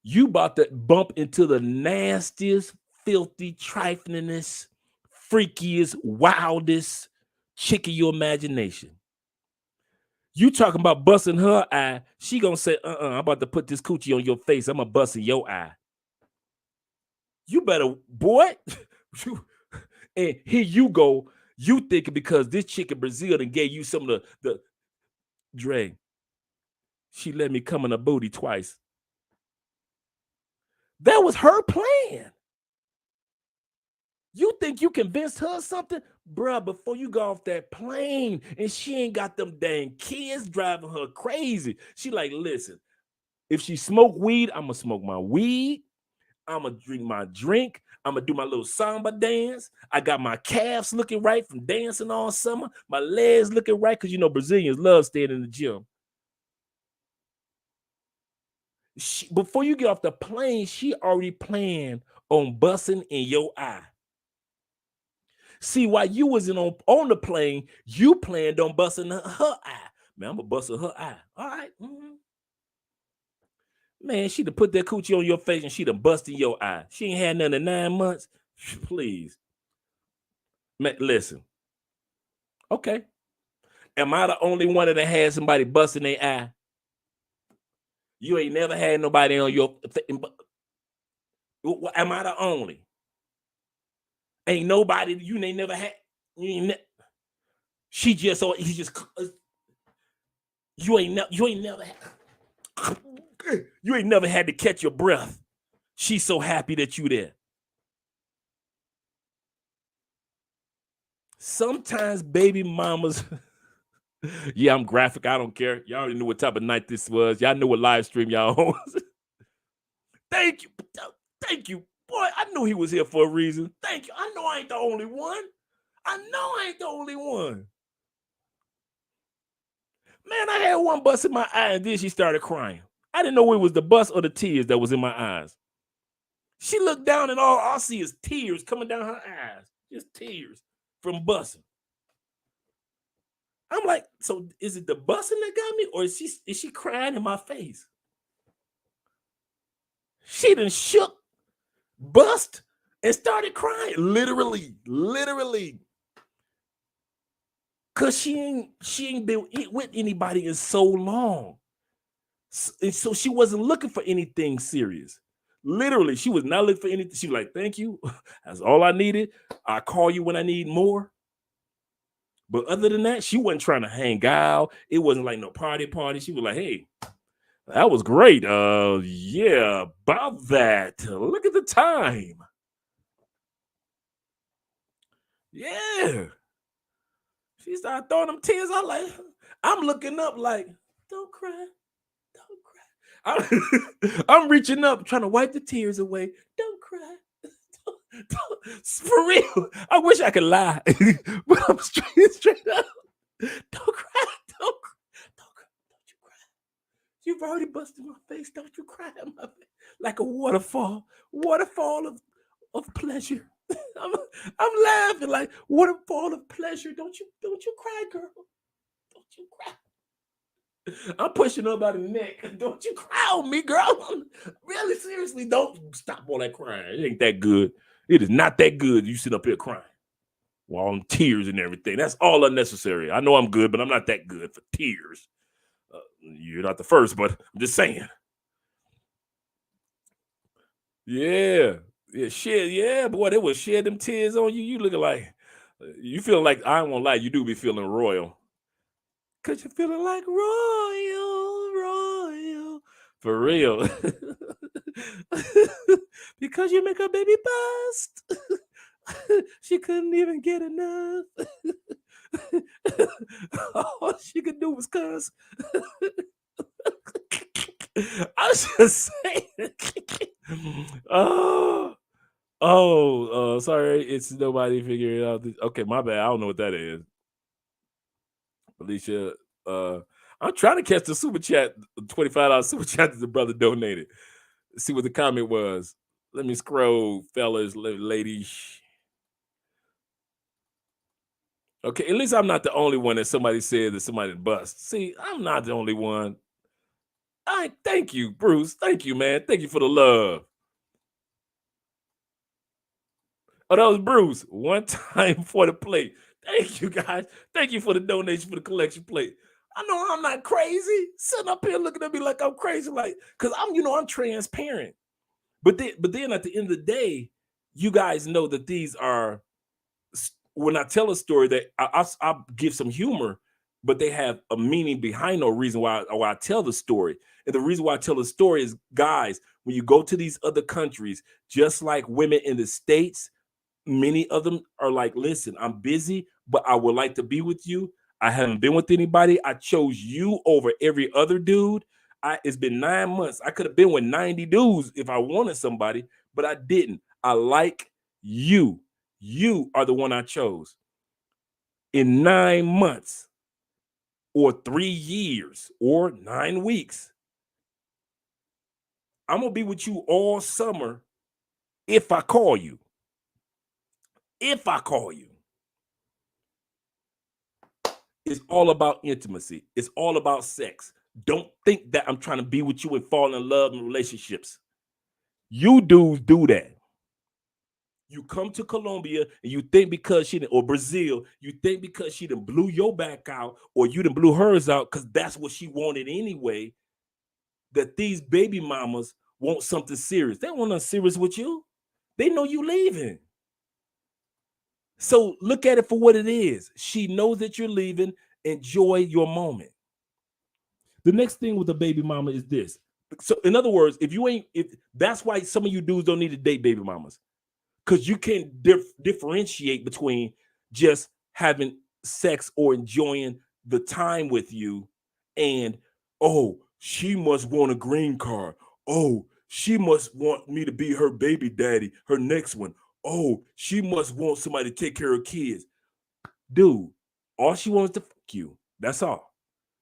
You about to bump into the nastiest, filthy, triflingest, freakiest, wildest chick of your imagination. You talking about busting her eye, she gonna say, I'm about to put this coochie on your face. I'm gonna bust in your eye. You better, boy. And here you go. You thinking because this chick in Brazil done gave you some of the Dre. She let me come in her booty twice. That was her plan. You think you convinced her something? Bruh, before you go off that plane and she ain't got them dang kids driving her crazy. She like, listen, if she smoke weed, I'm going to smoke my weed. I'm going to drink my drink. I'm going to do my little samba dance. I got my calves looking right from dancing all summer. My legs looking right because, you know, Brazilians love staying in the gym. Before you get off the plane, she already planned on busting in your eye. See, while you was on the plane, you planned on busting her eye. Man, I'm gonna bust her eye. All right. Man, she'd have put that coochie on your face and she'd have busted your eye. She ain't had none in 9 months. Please. Man, listen. Okay. Am I the only one that had somebody busting their eye? You ain't never had nobody on your. Am I the only? Ain't nobody you ain't never had. She just so he just you ain't never had. You ain't never had to catch your breath. She's so happy that you there. Sometimes baby mamas. Yeah, I'm graphic. I don't care. Y'all already knew what type of night this was. Y'all knew what live stream y'all on. Thank you. Thank you. Boy, I knew he was here for a reason. Thank you. I know I ain't the only one. I know I ain't the only one. Man, I had one bust in my eye and then she started crying. I didn't know it was the bust or the tears that was in my eyes. She looked down and all I see is tears coming down her eyes. Just tears from busting. I'm like, so is it the busting that got me or is she crying in my face? She done shook, bust, and started crying. Literally. Cause she ain't been with anybody in so long. And so she wasn't looking for anything serious. Literally, she was not looking for anything. She was like, thank you. That's all I needed. I'll call you when I need more. But other than that, she wasn't trying to hang out. It wasn't like no party. She was like, hey, that was great. Yeah, about that. Look at the time. Yeah. She started throwing them tears. I'm looking up like, don't cry. I'm reaching up, trying to wipe the tears away. Don't cry. For real. I wish I could lie, but I'm straight up. Don't cry. Don't you cry. You've already busted my face. Don't you cry in my face. Like a waterfall of pleasure. I'm laughing like waterfall of pleasure. Don't you cry, girl. Don't you cry. I'm pushing her by the neck. Don't you cry on me, girl. Really, seriously, don't stop all that crying. It ain't that good. It is not that good. You sit up here crying while I'm tears and everything. That's all unnecessary. I know I'm good, but I'm not that good for tears. You're not the first, but I'm just saying. Yeah, shit. Yeah, boy, they would shed them tears on you. You looking like you feel like I won't lie. You do be feeling royal. Cause you're feeling like royal. For real. Because you make a baby bust. She couldn't even get enough. All she could do was cuss. I was just saying. Sorry. It's nobody figuring out. Okay, my bad. I don't know what that is. Alicia, I'm trying to catch the super chat, $25 super chat that the brother donated. See what the comment was. Let me scroll, fellas, ladies. Okay, at least I'm not the only one that somebody said that somebody bust. See, I'm not the only one. Thank you, Bruce. Thank you, man. Thank you for the love. Oh, that was Bruce. One time for the plate. Thank you, guys. Thank you for the donation for the collection plate. I know I'm not crazy. Sitting up here looking at me like I'm crazy, like, because I'm transparent. But then at the end of the day, you guys know that these are, when I tell a story, that I'll give some humor, but they have a meaning behind no reason why I tell the story. And the reason why I tell the story is, guys, when you go to these other countries, just like women in the States, many of them are like, listen, I'm busy, but I would like to be with you. I haven't been with anybody. I chose you over every other dude. It's been 9 months. I could have been with 90 dudes if I wanted somebody, but I didn't. I like you. You are the one I chose. In 9 months or 3 years or 9 weeks, I'm going to be with you all summer if I call you. If I call you. It's all about intimacy. It's all about sex. Don't think that I'm trying to be with you and fall in love in relationships. You dudes do that. You come to Colombia and you think because or Brazil, you think because she done blew your back out or you done blew hers out because that's what she wanted anyway, that these baby mamas want something serious. They want nothing serious with you. They know you leaving. So look at it for what it is. She knows that you're leaving. Enjoy your moment. The next thing with a baby mama is this. So in other words, if that's why some of you dudes don't need to date baby mamas, because you can't differentiate between just having sex or enjoying the time with you and, oh, she must want a green card. Oh, she must want me to be her baby daddy, her next one. Oh, she must want somebody to take care of kids. Dude, all she wants to fuck you. That's all.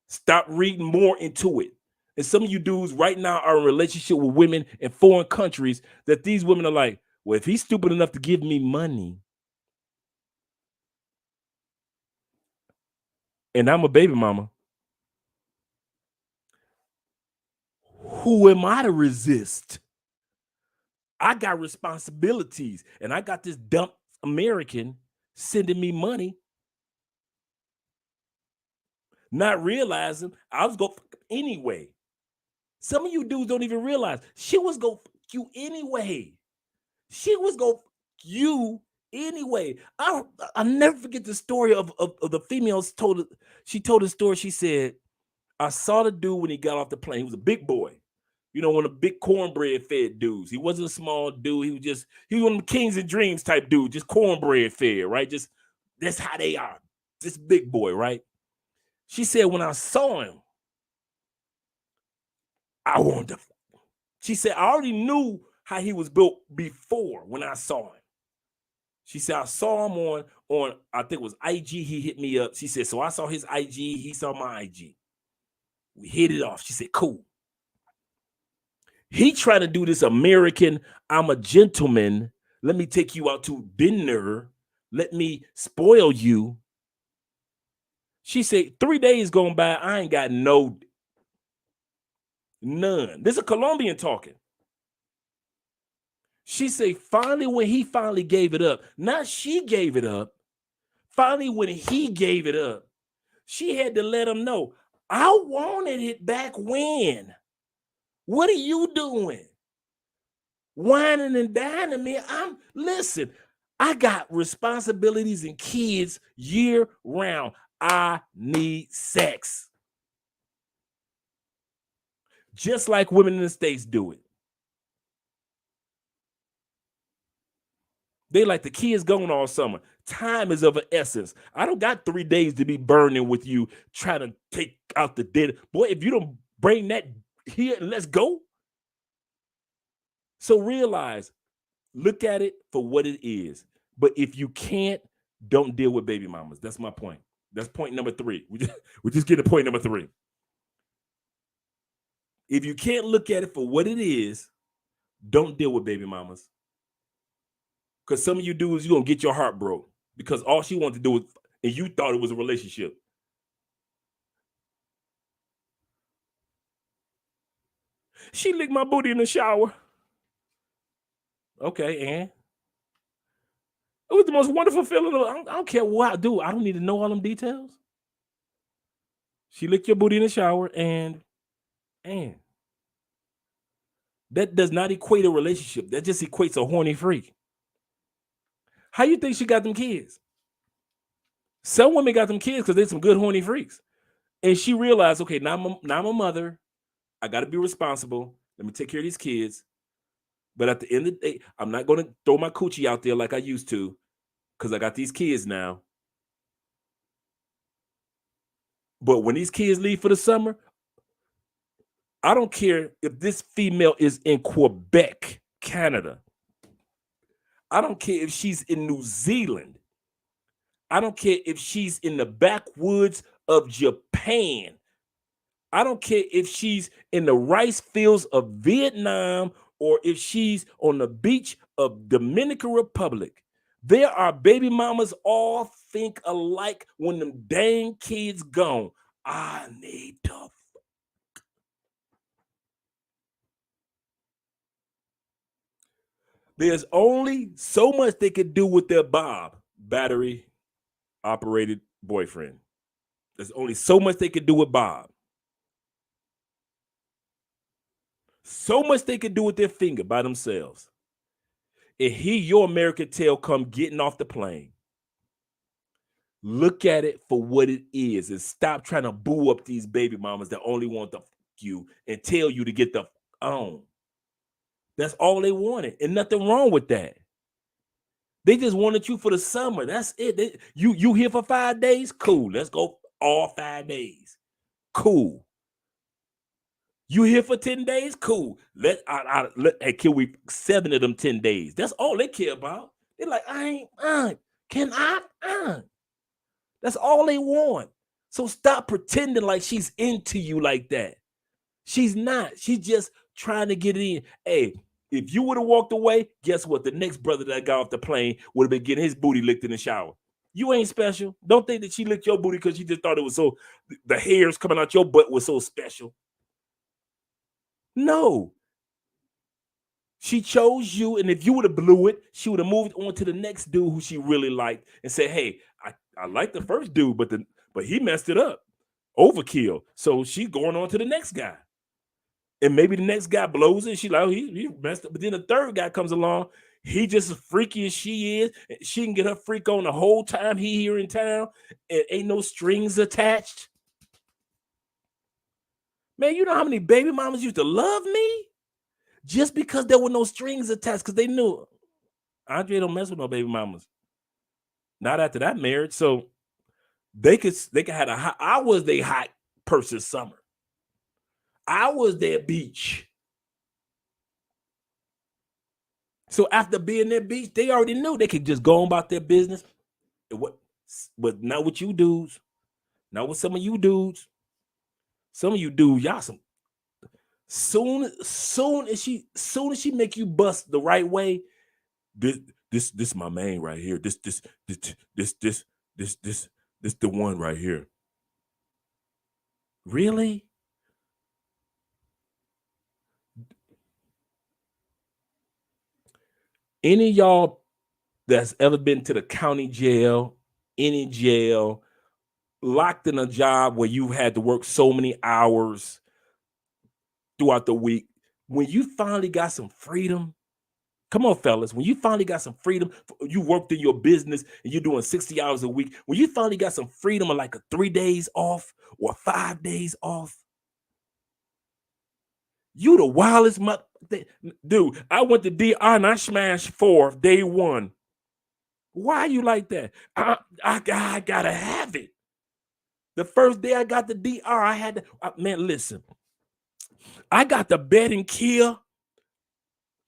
Stop reading more into it. And some of you dudes right now are in a relationship with women in foreign countries that these women are like, well, if he's stupid enough to give me money and I'm a baby mama, who am I to resist? I got responsibilities and I got this dumb American sending me money, not realizing I was going to fuck anyway. Some of you dudes don't even realize she was going to fuck you anyway. She was going to fuck you anyway. I'll never forget the story of the females she told a story. She said, I saw the dude when he got off the plane. He was a big boy. You know, one of the big cornbread fed dudes. He wasn't a small dude. He was one of the kings and dreams type dude, just cornbread fed, right? Just that's how they are. This big boy, right? She said, when I saw him, I wanted to. She said, I already knew how he was built before when I saw him. She said, I saw him on I think it was IG. He hit me up. She said, so I saw his IG. He saw my IG. We hit it off. She said, cool. He tried to do this American, I'm a gentleman. Let me take you out to dinner. Let me spoil you. She said, 3 days going by, I ain't got none. This is a Colombian talking. She said, finally, when he finally gave it up, not she gave it up. Finally, when he gave it up, she had to let him know, I wanted it back when. What are you doing? Whining and dining me. Listen, I got responsibilities and kids year round. I need sex. Just like women in the States do it. They like the kids going all summer. Time is of an essence. I don't got 3 days to be burning with you trying to take out the dinner. Boy, if you don't bring that here, let's go. So realize, look at it for what it is. But if you can't, don't deal with baby mamas. That's my point. That's point number 3. We just get to point number 3. If you can't look at it for what it is, don't deal with baby mamas. Because some of you dudes, you're going to get your heart broke. Because all she wanted to do was, and you thought it was a relationship. She licked my booty in the shower. Okay, and it was the most wonderful feeling. I don't care what I do. I don't need to know all them details. She licked your booty in the shower, and that does not equate a relationship. That just equates a horny freak. How you think she got them kids? Some women got them kids because they're some good horny freaks. And she realized, okay, now I'm a mother. I got to be responsible. Let me take care of these kids. But at the end of the day, I'm not going to throw my coochie out there like I used to because I got these kids now. But when these kids leave for the summer, I don't care if this female is in Quebec, Canada. I don't care if she's in New Zealand. I don't care if she's in the backwoods of Japan. I don't care if she's in the rice fields of Vietnam or if she's on the beach of Dominican Republic. There are baby mamas all think alike when them dang kids gone. I need to fuck. There's only so much they could do with their Bob, battery operated boyfriend. There's only so much they could do with Bob. So much they could do with their finger by themselves. And hear your American tale come getting off the plane. Look at it for what it is and stop trying to boo up these baby mamas that only want to fuck you and tell you to get the fuck on. That's all they wanted, and nothing wrong with that. They just wanted you for the summer. That's it. You here for 5 days? Cool. Let's go all 5 days. Cool. You here for 10 days? Cool. Hey, can we 7 of them 10 days? That's all they care about. They're like, can I? That's all they want. So stop pretending like she's into you like that. She's not. She's just trying to get in. Hey, if you would have walked away, guess what? The next brother that got off the plane would have been getting his booty licked in the shower. You ain't special. Don't think that she licked your booty because she just thought it was so, the hairs coming out your butt was so special. No. She chose you, and if you would have blew it, she would have moved on to the next dude who she really liked and said, hey, I like the first dude, but he messed it up. Overkill. So she's going on to the next guy. And maybe the next guy blows it. She's like, oh, he messed up. But then the third guy comes along. He just as freaky as she is. She can get her freak on the whole time he here in town. And ain't no strings attached. Man, you know how many baby mamas used to love me? Just because there were no strings attached, because they knew Andre don't mess with no baby mamas. Not after that marriage. So they could have I was their hot person summer. I was their beach. So after being their beach, they already knew they could just go on about their business. But not with you dudes. Not with some of you dudes. Some of you dudes, y'all some. Soon as she make you bust the right way, this my man right here. This the one right here. Really? Any of y'all that's ever been to the county jail, any jail, locked in a job where you had to work so many hours throughout the week, when you finally got some freedom, come on, fellas, when you finally got some freedom, you worked in your business and you're doing 60 hours a week, when you finally got some freedom of like a 3 days off or 5 days off, you the wildest dude. I went to DR and I smashed 4 day 1. Why are you like that? I gotta have it. The first day I got the DR, I had to, man, listen. I got the bed and kill.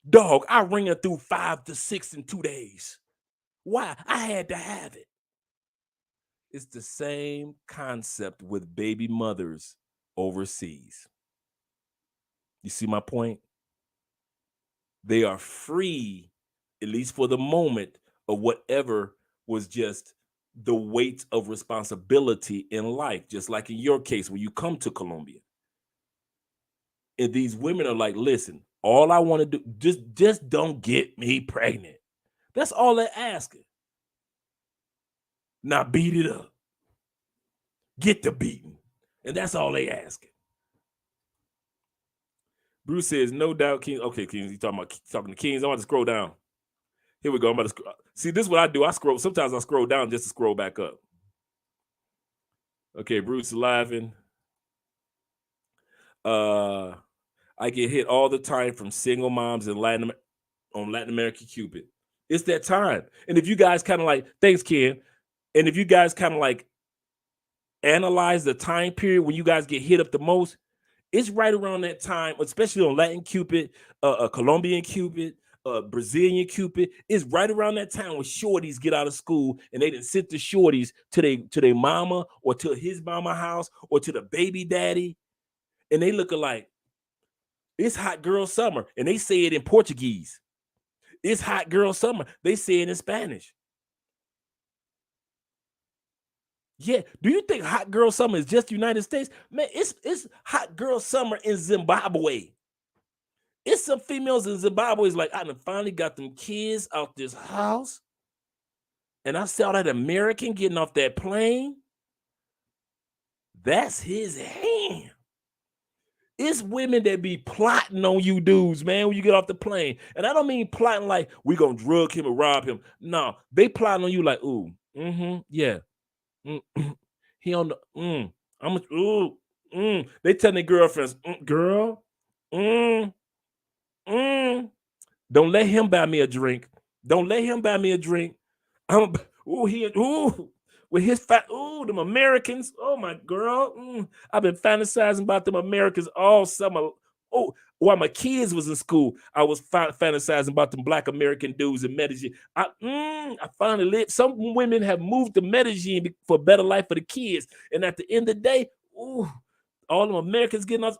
Dog, I ran it through 5 to 6 in 2 days. Why? I had to have it. It's the same concept with baby mothers overseas. You see my point? They are free, at least for the moment, of whatever was just the weight of responsibility in life, just like in your case when you come to Colombia. And these women are like, listen, all I want to do, just don't get me pregnant. That's all they're asking. Now beat it up. Get the beating. And that's all they asking. Bruce says, no doubt, King. Okay, Kings, you talking to Kings. I'm about to scroll down. Here we go. I'm about to see, this is what I do. I scroll. Sometimes I scroll down just to scroll back up. Okay, Bruce is laughing. I get hit all the time from single moms in Latin American Cupid. It's that time. And if you guys kind of like, thanks, Ken. And if you guys kind of like analyze the time period when you guys get hit up the most, it's right around that time, especially on Latin Cupid, Colombian Cupid, Brazilian Cupid. It's right around that time when shorties get out of school and they didn't send the shorties to their mama or to his mama house or to the baby daddy. And they look alike. It's hot girl summer. And they say it in Portuguese. It's hot girl summer. They say it in Spanish. Yeah. Do you think hot girl summer is just the United States? Man, it's hot girl summer in Zimbabwe. It's some females in Zimbabwe is like, I done finally got them kids out this house. And I saw that American getting off that plane. That's his hand. It's women that be plotting on you dudes, man, when you get off the plane. And I don't mean plotting like we gonna drug him or rob him. No, they plotting on you like, ooh, yeah. He on the They telling their girlfriends, girl, don't let him buy me a drink. Don't let him buy me a drink. With his them Americans. Oh my girl. I've been fantasizing about them Americans all summer. Oh, while my kids was in school, I was fantasizing about them Black American dudes in Medellin. I finally lived. Some women have moved to Medellin for a better life for the kids. And at the end of the day, all them Americans getting us.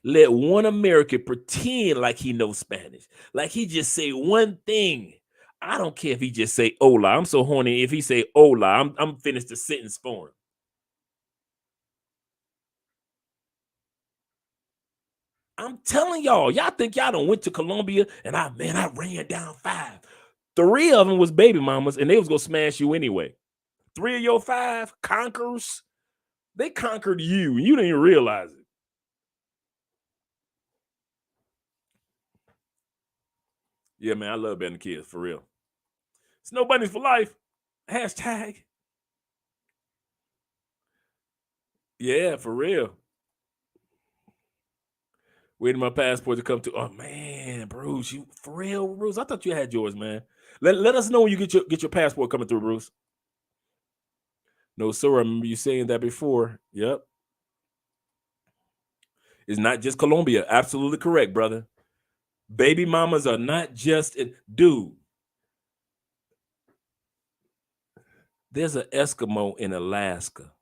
Let one American pretend like he knows Spanish. Like he just say one thing. I don't care if he just say hola. I'm so horny. If he say hola, I'm finished the sentence for him. I'm telling y'all think y'all done went to Colombia and I ran down 5. 3 of them was baby mamas and they was gonna smash you anyway. 3 of your 5 conquerors, they conquered you and you didn't even realize it. Yeah, man, I love being the kids for real. Snow bunnies for life. Hashtag. Yeah, for real. Waiting my passport to come to. Oh man, Bruce, you for real, Bruce? I thought you had yours, man. Let us know when you get your passport coming through, Bruce. No, sir. I remember you saying that before. Yep. It's not just Colombia. Absolutely correct, brother. Baby mamas are not just dude. There's an Eskimo in Alaska.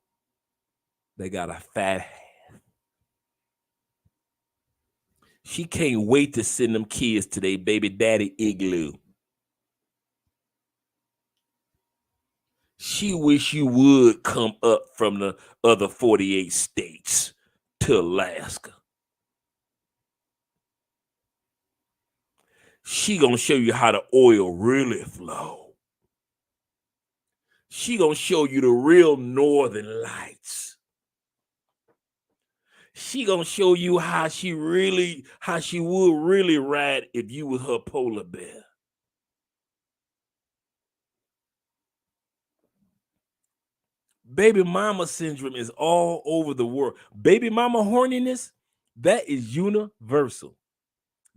They got a fat hand. She can't wait to send them kids to their baby daddy igloo. She wish you would come up from the other 48 states to Alaska. She gonna show you how the oil really flow. She gonna show you the real northern lights. She gonna show you how she would really ride if you was her polar bear. Baby mama syndrome is all over the world. Baby mama horniness, that is universal.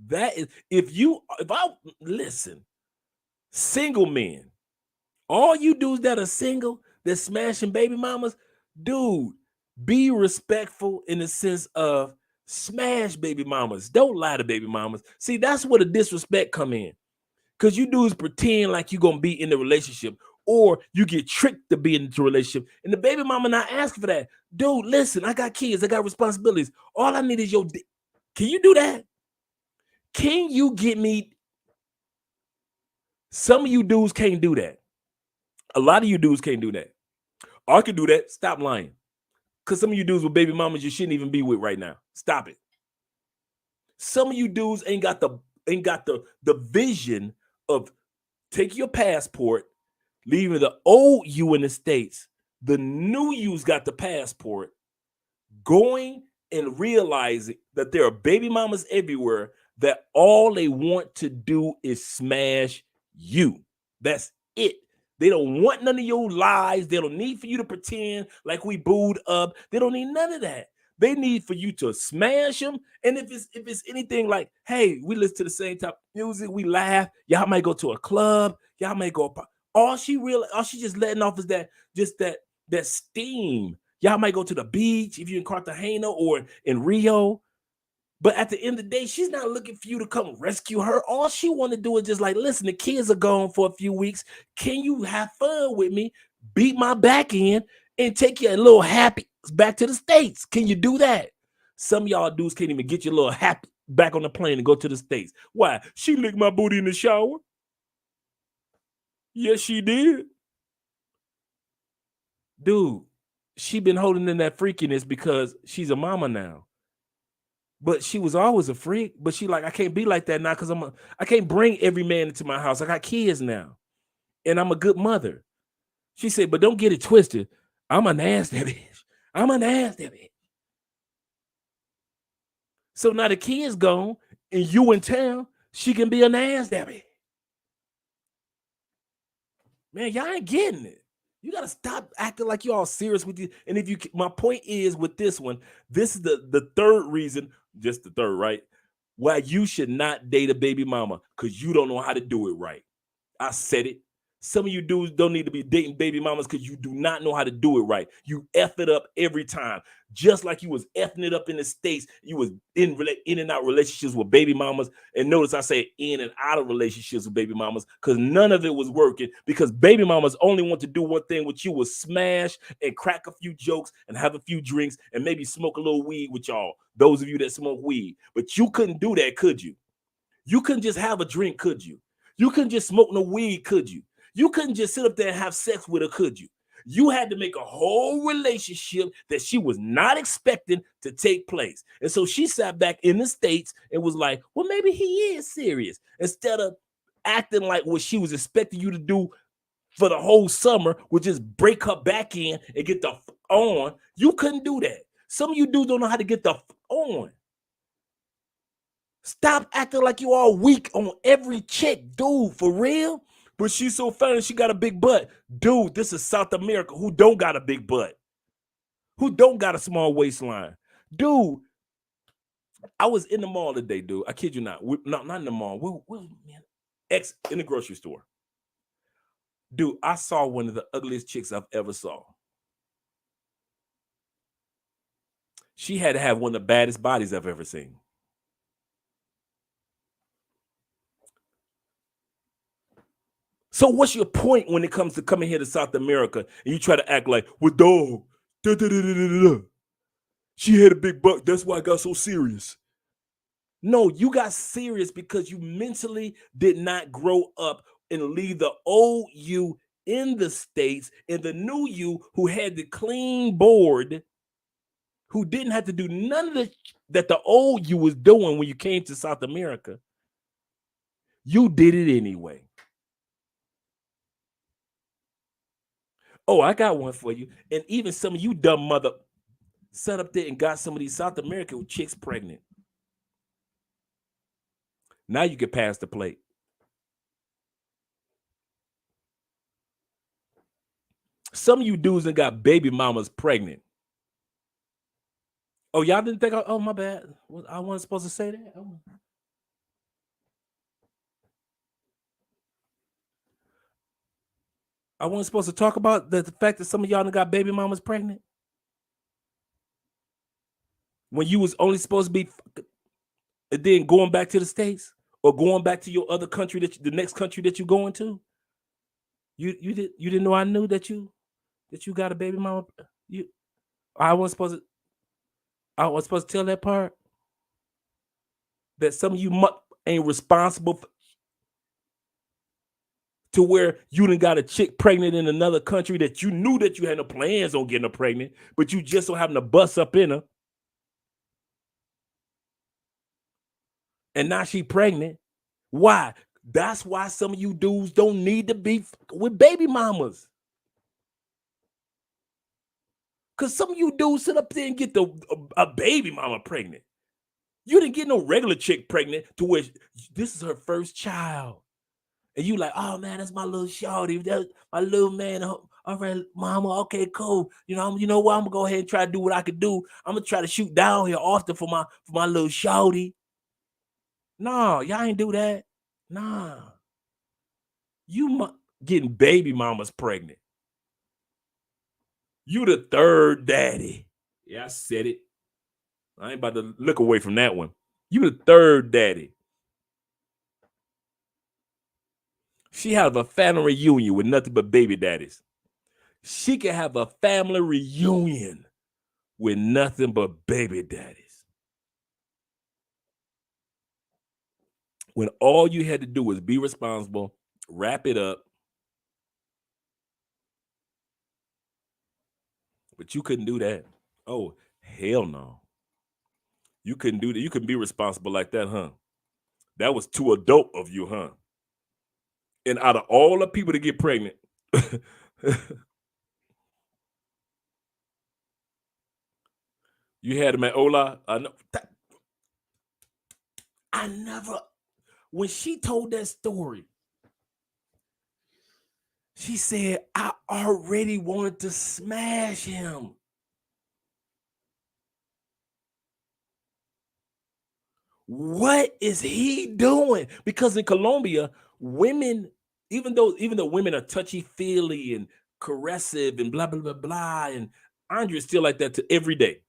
That is, if I listen, single men, all you dudes that are single, that smashing baby mamas, dude, be respectful in the sense of smash baby mamas. Don't lie to baby mamas. See, that's where the disrespect come in. Because you dudes pretend like you're going to be in the relationship or you get tricked to be into a relationship. And the baby mama not asking for that. Dude, listen, I got kids. I got responsibilities. All I need is your dick. Can you do that? Can you get me? Some of you dudes can't do that. A lot of you dudes can't do that. I can do that. Stop lying. Because some of you dudes with baby mamas you shouldn't even be with right now. Stop it. Some of you dudes ain't got the vision of take your passport, leaving the old you in the States, The new you's got the passport, going and realizing that there are baby mamas everywhere that all they want to do is smash you. That's it. They don't want none of your lies. They don't need for you to pretend like we booed up. They don't need none of that. They need for you to smash them. And if it's anything like, hey, we listen to the same type of music, we laugh. Y'all might go to a club. Y'all might go. All she just letting off is that steam. Y'all might go to the beach if you're in Cartagena or in Rio. But at the end of the day, she's not looking for you to come rescue her. All she want to do is just like, listen, the kids are gone for a few weeks. Can you have fun with me, beat my back in, and take your little happy back to the States? Can you do that? Some of y'all dudes can't even get your little happy back on the plane and go to the States. Why? She licked my booty in the shower. Yes, she did. Dude, she been holding in that freakiness because she's a mama now. But she was always a freak. But she like, I can't be like that now because I can't bring every man into my house. I got kids now. And I'm a good mother. She said, but don't get it twisted. I'm a nasty bitch. I'm a nasty bitch. So now the kids gone and you in town, she can be a nasty bitch. Man, y'all ain't getting it. You got to stop acting like you all serious with you. And if you, my point is with this one, this is the third reason, just the third, right? Why you should not date a baby mama, because you don't know how to do it right. I said it. Some of you dudes don't need to be dating baby mamas because you do not know how to do it right. You F it up every time. Just like you was effing it up in the States, you was in and out relationships with baby mamas. And notice I say in and out of relationships with baby mamas because none of it was working, because baby mamas only want to do one thing with you, was smash and crack a few jokes and have a few drinks and maybe smoke a little weed with y'all, those of you that smoke weed. But you couldn't do that, could you? You couldn't just have a drink, could you? You couldn't just smoke no weed, could you? You couldn't just sit up there and have sex with her, could you? You had to make a whole relationship that she was not expecting to take place. And so she sat back in the States and was like, well, maybe he is serious. Instead of acting like what she was expecting you to do for the whole summer, would just break her back in and get the on. You couldn't do that. Some of you dudes don't know how to get the on. Stop acting like you all weak on every chick, dude, for real. But she's so fine, she got a big butt. Dude, this is South America. Who don't got a big butt? Who don't got a small waistline? Dude, I was in the mall today, dude. I kid you not. Not in the mall. Where, man? In the grocery store. Dude, I saw one of the ugliest chicks I've ever saw. She had to have one of the baddest bodies I've ever seen. So what's your point when it comes to coming here to South America and you try to act like, well, dog, she had a big butt. That's why I got so serious. No, you got serious because you mentally did not grow up and leave the old you in the States and the new you who had the clean board, who didn't have to do none of the that the old you was doing when you came to South America. You did it anyway. Oh, I got one for you. And even some of you dumb mother sat up there and got some of these South American chicks pregnant. Now you can pass the plate. Some of you dudes that got baby mamas pregnant. Oh, y'all didn't think, oh, my bad. I wasn't supposed to say that. I wasn't supposed to talk about the fact that some of y'all got baby mamas pregnant. When you was only supposed to be then going back to the States or going back to your other country, the next country that you're going to. You didn't know I knew that you got a baby mama. I wasn't supposed to tell that part. That some of you ain't responsible to where you done got a chick pregnant in another country that you knew that you had no plans on getting her pregnant, but you just so happen to bust up in her. And now she pregnant. Why? That's why some of you dudes don't need to be with baby mamas. Because some of you dudes sit up there and get a baby mama pregnant. You didn't get no regular chick pregnant to where this is her first child. And you like, oh man, that's my little shawty. That's my little man. All right, mama, okay, cool. You know what? I'm gonna go ahead and try to do what I could do. I'm gonna try to shoot down here often for my little shawty. No, y'all ain't do that. Nah. You getting baby mamas pregnant. You the third daddy. Yeah, I said it. I ain't about to look away from that one. You the third daddy. She have a family reunion with nothing but baby daddies. She can have a family reunion with nothing but baby daddies. When all you had to do was be responsible, wrap it up, but you couldn't do that. Oh, hell no. You couldn't do that. You couldn't be responsible like that, huh? That was too adult of you, huh? And out of all the people to get pregnant, you had him at Ola. I never, when she told that story, she said, I already wanted to smash him. What is he doing? Because in Colombia, women, even though women are touchy-feely and caressive and blah, blah, blah, blah, and Andre is still like that to every day.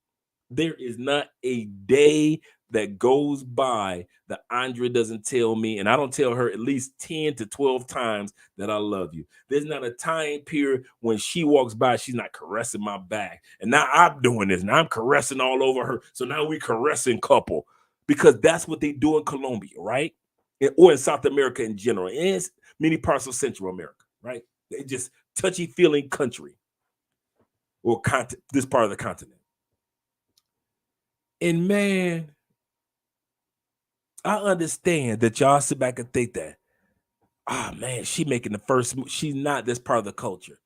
There is not a day that goes by that Andre doesn't tell me, and I don't tell her at least 10 to 12 times that I love you. There's not a time period when she walks by, she's not caressing my back. And now I'm doing this, and I'm caressing all over her. So now we caressing couple, because that's what they do in Colombia, right? Or in South America in general, and many parts of Central America, right? They just touchy-feeling country, or this part of the continent. And man, I understand that y'all sit back and think that, man, she making the first move. She's not this part of the culture.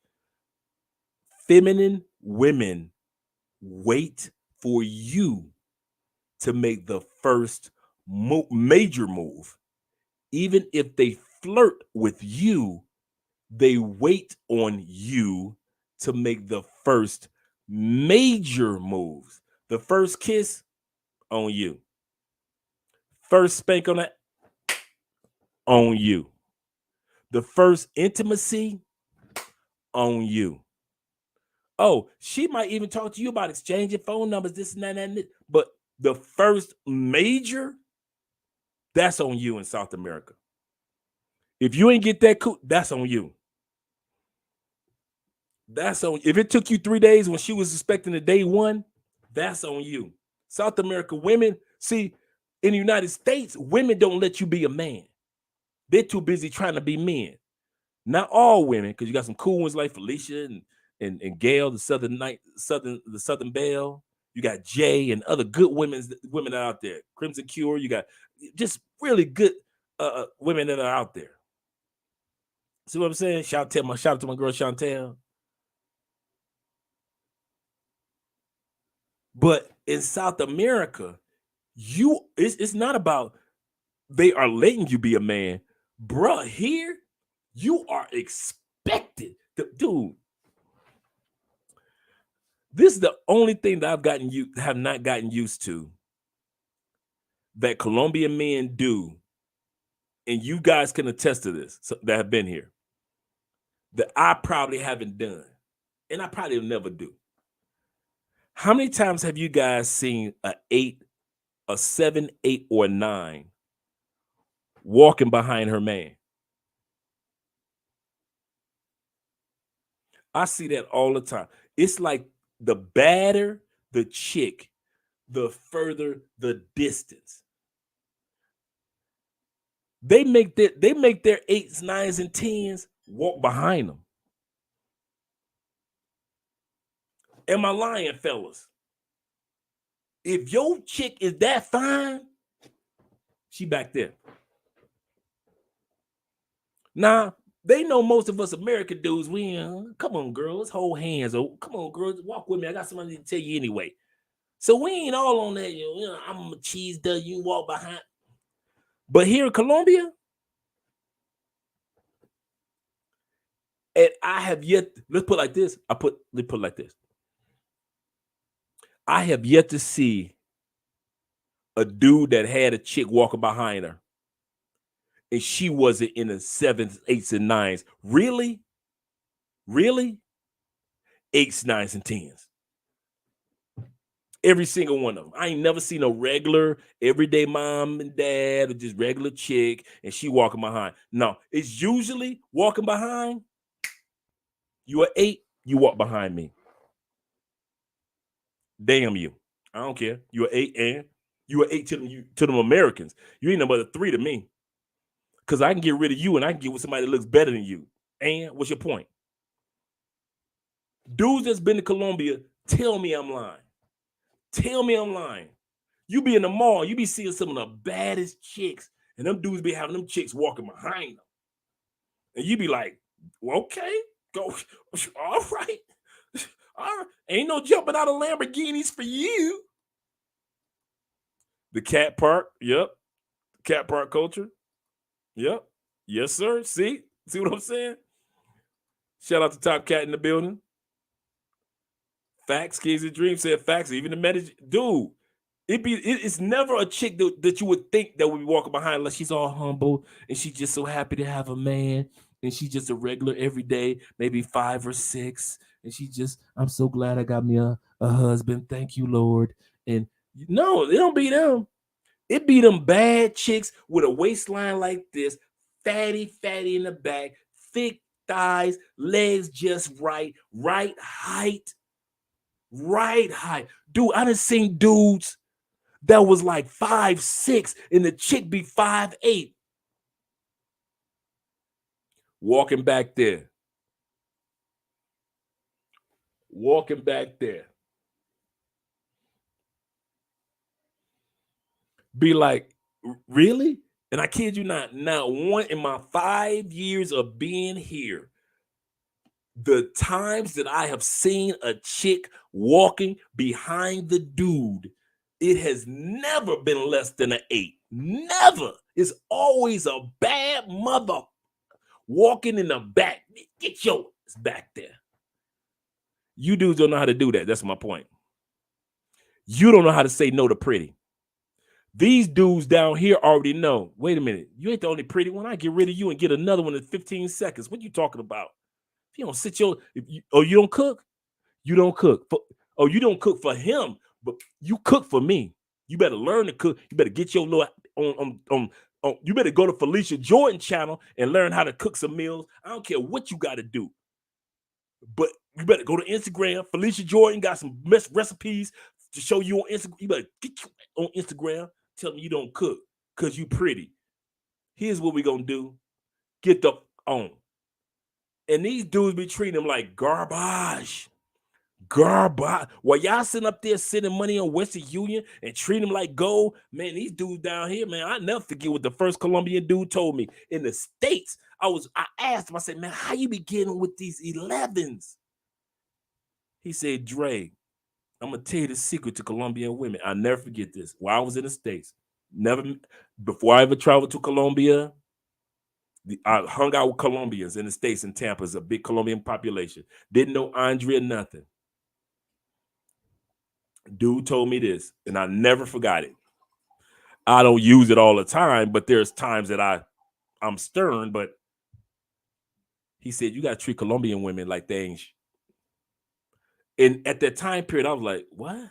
Feminine women wait for you to make the first major move. Even if they flirt with you, they wait on you to make the first major moves. The first kiss, on you. First spank on that, on you. The first intimacy, on you. Oh, she might even talk to you about exchanging phone numbers, this and that, and that. But the first major, that's on you in South America. If you ain't get that cool, that's on you. That's on. If it took you 3 days when she was expecting the day one, that's on you. South America women, see, in the United States, women don't let you be a man. They're too busy trying to be men. Not all women, because you got some cool ones like Felicia and Gail, the Southern Belle. You got Jay and other good women out there. Crimson Cure. You got just really good women that are out there. See what I'm saying? Shout out to my girl Chantel. But in South America, it's not about they are letting you be a man, bruh. Here, you are expected to, dude. This is the only thing that have not gotten used to that Colombian men do, and you guys can attest to this that have been here, that I probably haven't done, and I probably will never do. How many times have you guys seen a 7, 8, or 9 walking behind her man? I see that all the time. It's like the badder the chick, the further the distance. They make their 8s, 9s, and 10s walk behind them. Am I lying, fellas? If your chick is that fine, she back there. Now, They know most of us American dudes, we come on, girl, let's hold hands. Oh, come on, girl, walk with me. I got something to tell you anyway. So we ain't all on that, I'm a cheese dude, you walk behind. But here in Colombia, and I have yet, let's put it like this. Let's put it like this. I have yet to see a dude that had a chick walking behind her and she wasn't in the 7s, 8s, and 9s. Really? Really? 8s, 9s, and 10s. Every single one of them. I ain't never seen a regular, everyday mom and dad or just regular chick and she walking behind. No, it's usually walking behind. You are 8, you walk behind me. Damn you. I don't care. You are 8 and you are 8 to them Americans. You ain't no but a 3 to me. Because I can get rid of you and I can get with somebody that looks better than you. And what's your point? Dudes that's been to Colombia, tell me I'm lying. Tell me I'm lying. You be in the mall, you be seeing some of the baddest chicks, and them dudes be having them chicks walking behind them. And you be like, well, okay, go, all right. All right. Ain't no jumping out of Lamborghinis for you. The cat park, yep. Cat park culture. Yep. Yes, sir. See what I'm saying? Shout out to Top Cat in the building. Facts, Kids and Dreams said facts. Even the message, dude. It's never a chick that you would think that would be walking behind unless she's all humble and she's just so happy to have a man and she's just a regular every day, maybe 5 or 6, and she just, I'm so glad I got me a husband. Thank you, Lord. And no, it don't be them. It be them bad chicks with a waistline like this, fatty in the back, thick thighs, legs just right height. Dude, I done seen dudes that was like 5'6" and the chick be 5'8". Walking back there. Be like, really? And I kid you not, one in my 5 years of being here, the times that I have seen a chick walking behind the dude, it has never been less than an 8. Never. It's always a bad mother walking in the back. Get yours back there. You dudes don't know how to do that. That's my point. You don't know how to say no to pretty. These dudes down here already know. Wait a minute. You ain't the only pretty one. I get rid of you and get another one in 15 seconds. What you talking about? If you don't sit you don't cook? You don't cook. You don't cook for him, but you cook for me. You better learn to cook. You better get your little you better go to Felicia Jordan channel and learn how to cook some meals. I don't care what you got to do, but you better go to Instagram. Felicia Jordan got some recipes to show you on Instagram. You better get you on Instagram. Tell me you don't cook because you pretty. Here's what we gonna do. Get the on. And these dudes be treating them like garbage. While y'all sitting up there sending money on Western Union and treat them like gold, man, these dudes down here, man, I never forget what the first Colombian dude told me. In the States, I asked him, I said, man, how you be getting with these 11s? He said, Dre, I'm gonna tell you the secret to Colombian women. I'll never forget this. While I was in the States, before I ever traveled to Colombia, I hung out with Colombians in the States in Tampa. It's a big Colombian population. Didn't know Andrea nothing. Dude told me this, and I never forgot it. I don't use it all the time, but there's times that I'm stern, but he said, you got to treat Colombian women like they ain't. And at that time period, I was like, what?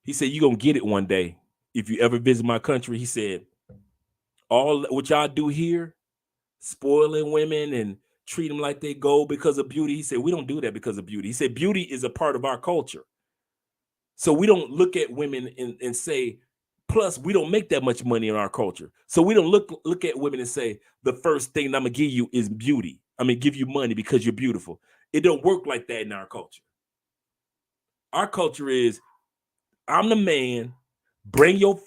He said, you're going to get it one day. If you ever visit my country, he said, all what y'all do here, spoiling women and treat them like they gold because of beauty. He said, we don't do that because of beauty. He said, beauty is a part of our culture. So we don't look at women and say, plus we don't make that much money in our culture. So we don't look at women and say, the first thing I'm going to give you is beauty. I'm going to give you money because you're beautiful. It don't work like that in our culture. Our culture is, I'm the man, bring your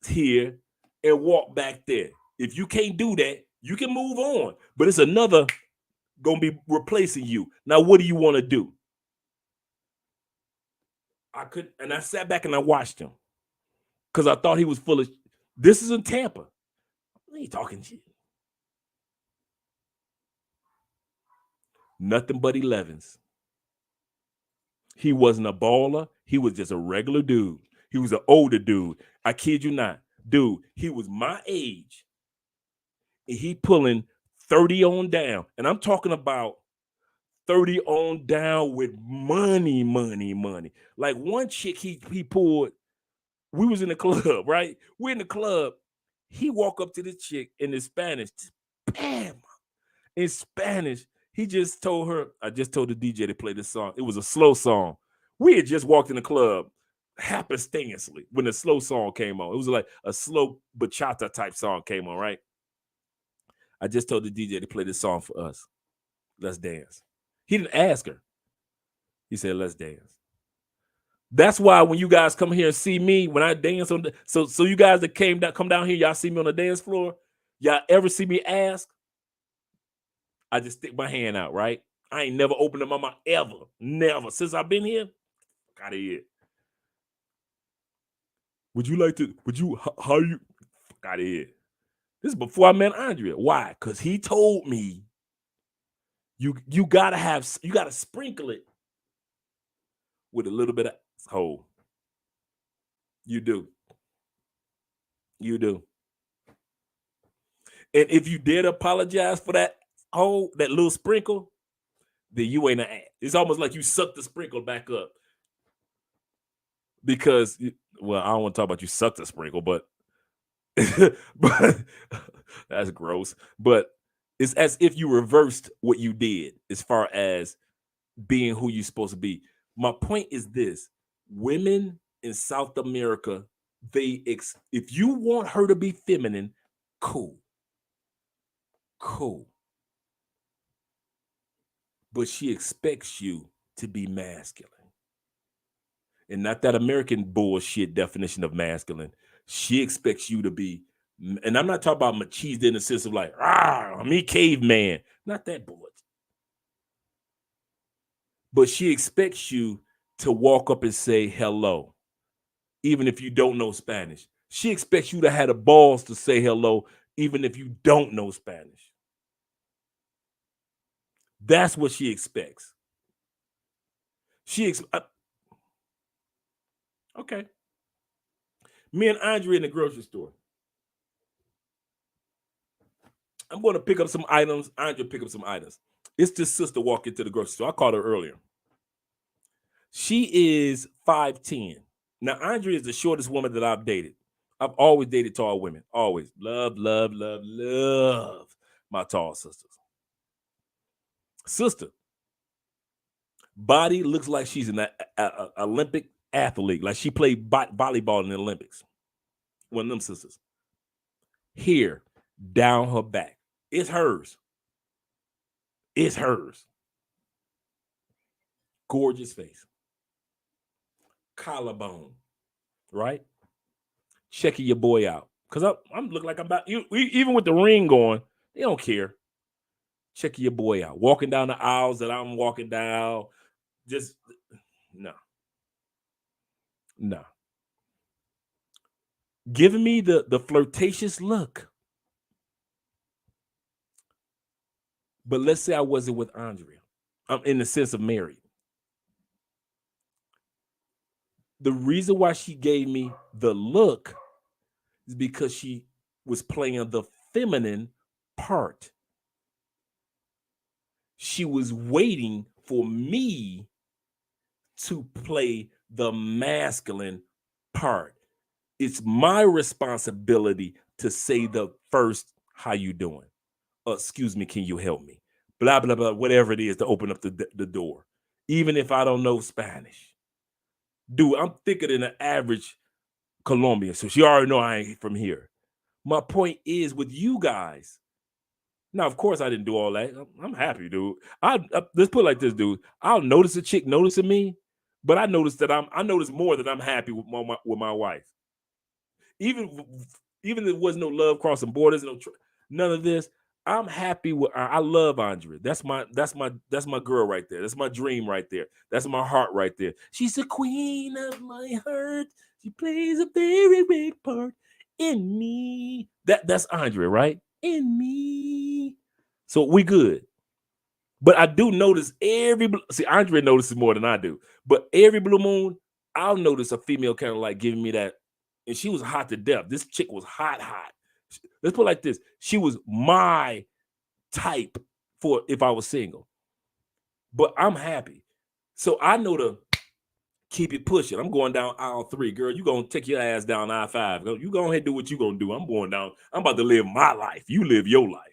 here and walk back there. If you can't do that, You can move on, but it's another gonna be replacing you. Now, what do you want to do? I couldn't, and I sat back and I watched him because I thought he was full of. This is in Tampa. He talking shit. Nothing but 11s. He wasn't a baller. He was just a regular dude. He was an older dude. I kid you not. Dude, he was my age. And he pulling 30 on down. And I'm talking about 30 on down with money. Like one chick he pulled, we was in the club, right? We're in the club. He walked up to this chick in Spanish. Bam! In Spanish. He just told her, I just told the DJ to play this song. It was a slow song. We had just walked in the club happenstancely when the slow song came on. It was like a slow bachata type song came on, right? I just told the DJ to play this song for us. Let's dance. He didn't ask her. He said, let's dance. That's why when you guys come here and see me, when I dance on the, so you guys that come down here, y'all see me on the dance floor, y'all ever see me ask? I just stick my hand out, right? I ain't never opened up my mouth ever. Never. Since I've been here, out of here. Would you, how you, out of here. This is before I met Andrea. Why? Because he told me you gotta sprinkle it with a little bit of hole. You do. You do. And if you did apologize for that hole, that little sprinkle, then you ain't an ass. It's almost like you suck the sprinkle back up. Because, well, I don't want to talk about you suck the sprinkle, but that's gross. But it's as if you reversed what you did as far as being who you're supposed to be. My point is this: women in South America, if you want her to be feminine, cool. But she expects you to be masculine. And not that American bullshit definition of masculine. She expects you to be, and I'm not talking about machismo in the sense of like, me caveman. Not that bullshit. But she expects you to walk up and say hello, even if you don't know Spanish. She expects you to have the balls to say hello, even if you don't know Spanish. That's what she expects. Okay. Me and Andrea in the grocery store. I'm going to pick up some items. Andrea pick up some items. It's this sister walk into the grocery store. I called her earlier. She is 5'10". Now, Andrea is the shortest woman that I've dated. I've always dated tall women. Always. Love my tall sisters. Sister. Body looks like she's an Olympic athlete. Like she played volleyball in the Olympics. One of them sisters. Hair down her back. It's hers. It's hers. Gorgeous face. Collarbone. Right? Checking your boy out. Because I'm looking like I'm about, even with the ring going, they don't care. Checking your boy out. Walking down the aisles that I'm walking down. Just, no. Giving me the flirtatious look. But let's say I wasn't with Andrea. I'm in the sense of married. The reason why she gave me the look is because she was playing the feminine part. She was waiting for me to play the masculine part. It's my responsibility to say the first, how you doing? Excuse me, can you help me? Blah, blah, blah, whatever it is to open up the door. Even if I don't know Spanish. Dude, I'm thicker than an average Colombian, so she already know I ain't from here. My point is with you guys. Now, of course, I didn't do all that. I'm happy, dude. Let's put it like this, dude. I'll notice a chick noticing me, but I notice more that I'm happy with my wife. Even there was no love crossing borders, none of this. I'm happy with. I love Andrea. That's my girl right there. That's my dream right there. That's my heart right there. She's the queen of my heart. She plays a very big part in me. That's Andrea, right? In me. So we good. But I do notice see, Andrea notices more than I do. But every blue moon, I'll notice a female kind of like giving me that. And she was hot to death. This chick was hot. Let's put it like this. She was my type for if I was single. But I'm happy. So I know to keep it pushing. I'm going down aisle 3. Girl, you going to take your ass down I-5. You go ahead and do what you going to do. I'm going down. I'm about to live my life. You live your life.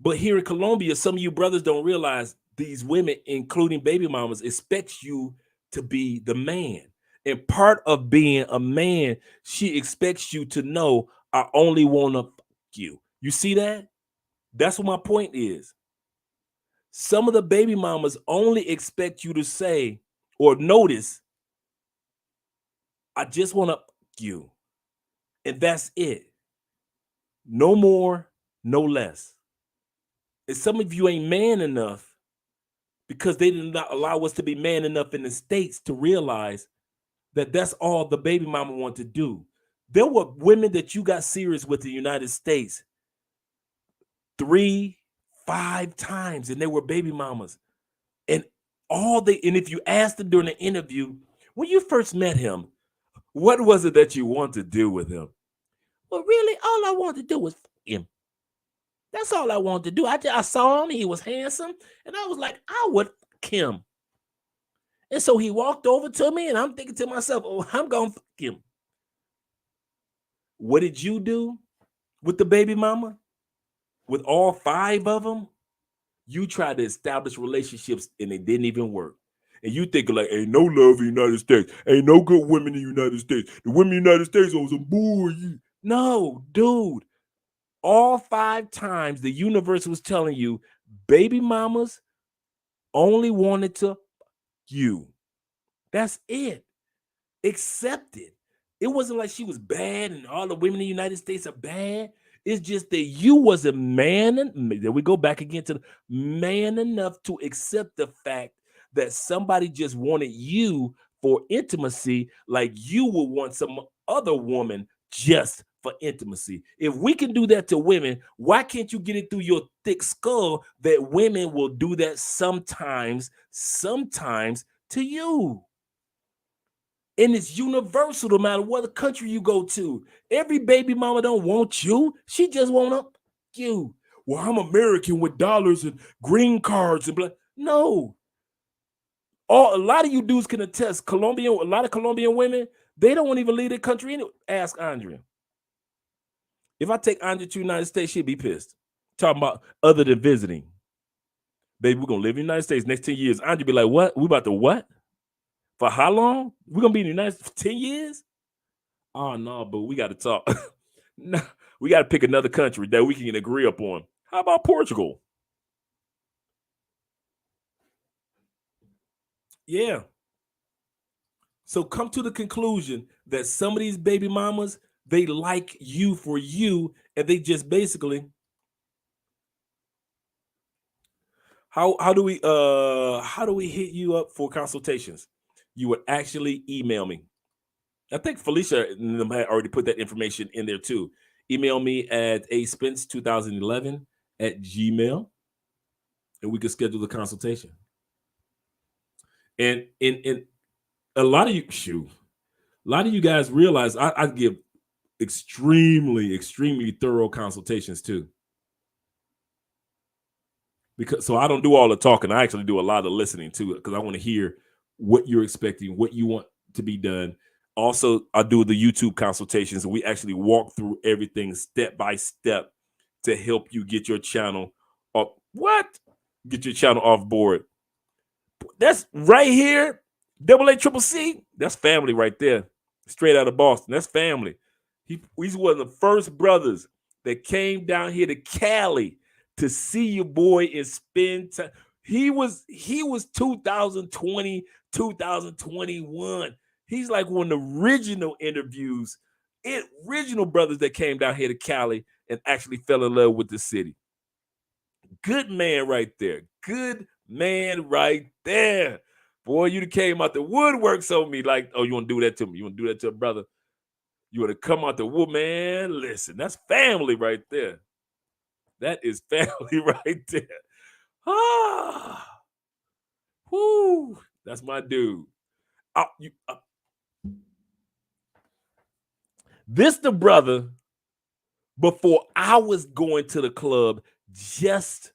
But here in Colombia, some of you brothers don't realize these women, including baby mamas, expect you to be the man. And part of being a man, she expects you to know, I only want to fuck you. You see that? That's what my point is. Some of the baby mamas only expect you to say or notice, I just want to fuck you. And that's it. No more, no less. And some of you ain't man enough because they did not allow us to be man enough in the States to realize that that's all the baby mama want to do. There were women that you got serious with in the United States 3, 5 times, and they were baby mamas. And if you asked them during the interview, when you first met him, what was it that you want to do with him? Well, really, all I wanted to do was fuck him. That's all I wanted to do. I saw him, he was handsome, and I was like, I would fuck him. And so he walked over to me, and I'm thinking to myself, oh, I'm going to fuck him. What did you do with the baby mama? With all 5 of them? You tried to establish relationships, and it didn't even work. And you think like, ain't no love in the United States. Ain't no good women in the United States. The women in the United States are some bull. No, dude. All 5 times the universe was telling you, baby mamas only wanted to you. That's it. Accept it. It wasn't like she was bad and all the women in the United States are bad. It's just that you wasn't man. And there we go back again to the man enough to accept the fact that somebody just wanted you for intimacy, like you would want some other woman just for intimacy. If we can do that to women, why can't you get it through your thick skull that women will do that sometimes to you? And it's universal no matter what country you go to. Every baby mama don't want you. She just want you. Well, I'm American with dollars and green cards and blah. No. A lot of you dudes can attest. A lot of Colombian women, they don't want to even leave their country anyway. Ask Andrea. If I take Andrea to the United States, she'd be pissed. Talking about other than visiting. Baby, we're going to live in the United States next 10 years. Andrea be like, what? We about to what? For how long? We're going to be in the United States for 10 years? Oh, no, but we got to talk. No, we got to pick another country that we can agree upon. How about Portugal? Yeah. So come to the conclusion that some of these baby mamas, they like you for you, and they just basically, how do we hit you up for consultations? You would actually email me. I think Felicia had already put that information in there too. Email me at aspence2011@gmail, and we can schedule the consultation. And in a lot of you guys realize I give extremely thorough consultations too. Because so I don't do all the talking. I actually do a lot of listening to it because I want to hear what you're expecting, what you want to be done. Also, I do the YouTube consultations, and we actually walk through everything step by step to help you get your channel up. Get your channel off board. That's right here. AACCC. That's family right there. Straight out of Boston. That's family. He's one of the first brothers that came down here to Cali to see your boy and spend time. He was 2020, 2021. He's like one of the original original brothers that came down here to Cali and actually fell in love with the city. Good man right there. Good man right there. Boy, you came out the woodworks on me like, oh, you want to do that to me? You want to do that to a brother? You want to come out the wood, man? Listen, that's family right there. That is family right there. Ah, whoo, that's my dude. This the brother before I was going to the club just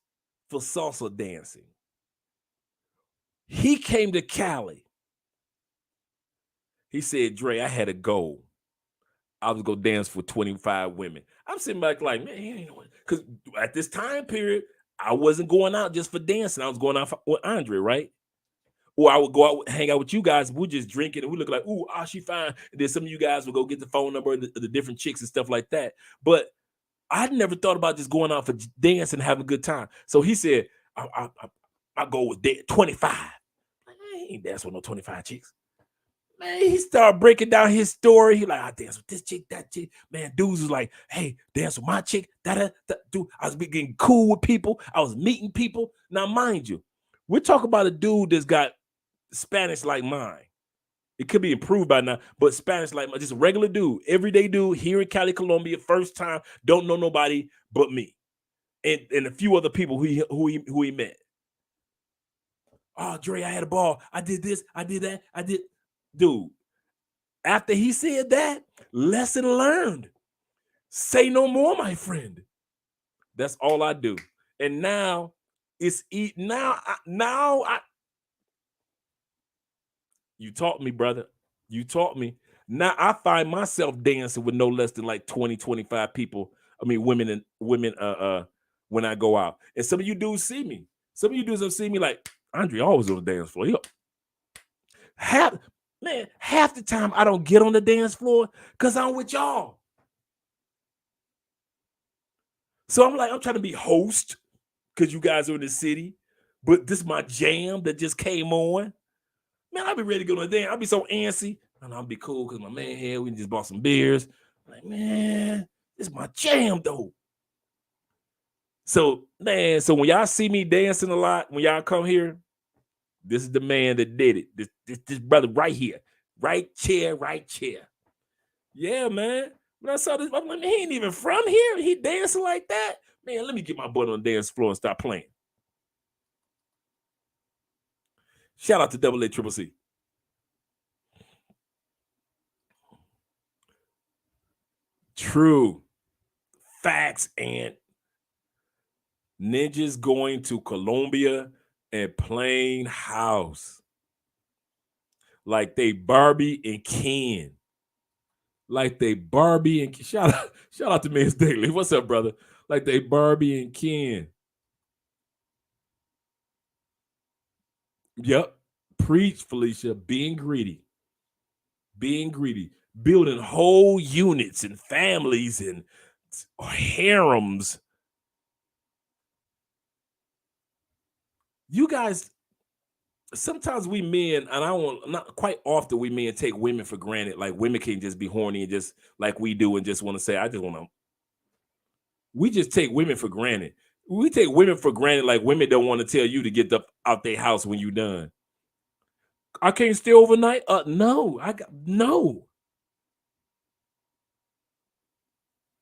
for salsa dancing. He came to Cali. He said, Dre, I had a goal. I was going to dance for 25 women. I'm sitting back like, man, he ain't know it. Because at this time period, I wasn't going out just for dancing. I was going out with Andre, right? Or I would go out, hang out with you guys. We're just drinking and we look like, ooh, she fine. And then some of you guys would go get the phone number of the different chicks and stuff like that. But I never thought about just going out for dancing and having a good time. So he said, my goal was 25. I ain't dancing with no 25 chicks. Man, he started breaking down his story. He like, I dance with this chick, that chick. Man, dudes was like, hey, dance with my chick. Dude, I was getting cool with people. I was meeting people. Now, mind you, we're talking about a dude that's got Spanish like mine. It could be improved by now, but Spanish like mine, just a regular dude, everyday dude here in Cali, Colombia, first time, don't know nobody but me, and a few other people who he met. Oh, Dre, I had a ball. I did this. I did that. I did. Dude, after he said that, lesson learned. Say no more, my friend. That's all I do. And now it's you taught me, brother. You taught me. Now I find myself dancing with no less than like 20, 25 people. I mean, women when I go out. And some of you dudes see me. Some of you dudes have seen me like, Andre always on the dance floor. Half the time I don't get on the dance floor because I'm with y'all. So I'm trying to be host because you guys are in the city, but this is my jam that just came on. Man, I'll be ready to go on the dance. I'll be so antsy. And I'll be cool because my man here, we just bought some beers. Like, man, this is my jam though. So, man, so when y'all see me dancing a lot, when y'all come here, this is the man that did it. This brother right here. Right chair. Yeah, man. When I saw this, I'm like, man, he ain't even from here. He dancing like that. Man, let me get my butt on the dance floor and stop playing. Shout out to Double A Triple C. True. Facts, and ninjas going to Colombia and playing house. Like they Barbie and Ken. Like they Barbie and shout out to Men's Daily. What's up, brother? Like they Barbie and Ken. Yep. Preach, Felicia. Being greedy. Building whole units and families and harems. You guys, sometimes we men, and not quite often we men take women for granted. Like women can just be horny and just like we do and just want to say, I just want to. We just take women for granted. We take women for granted like women don't want to tell you to get out their house when you done. I can't stay overnight. No.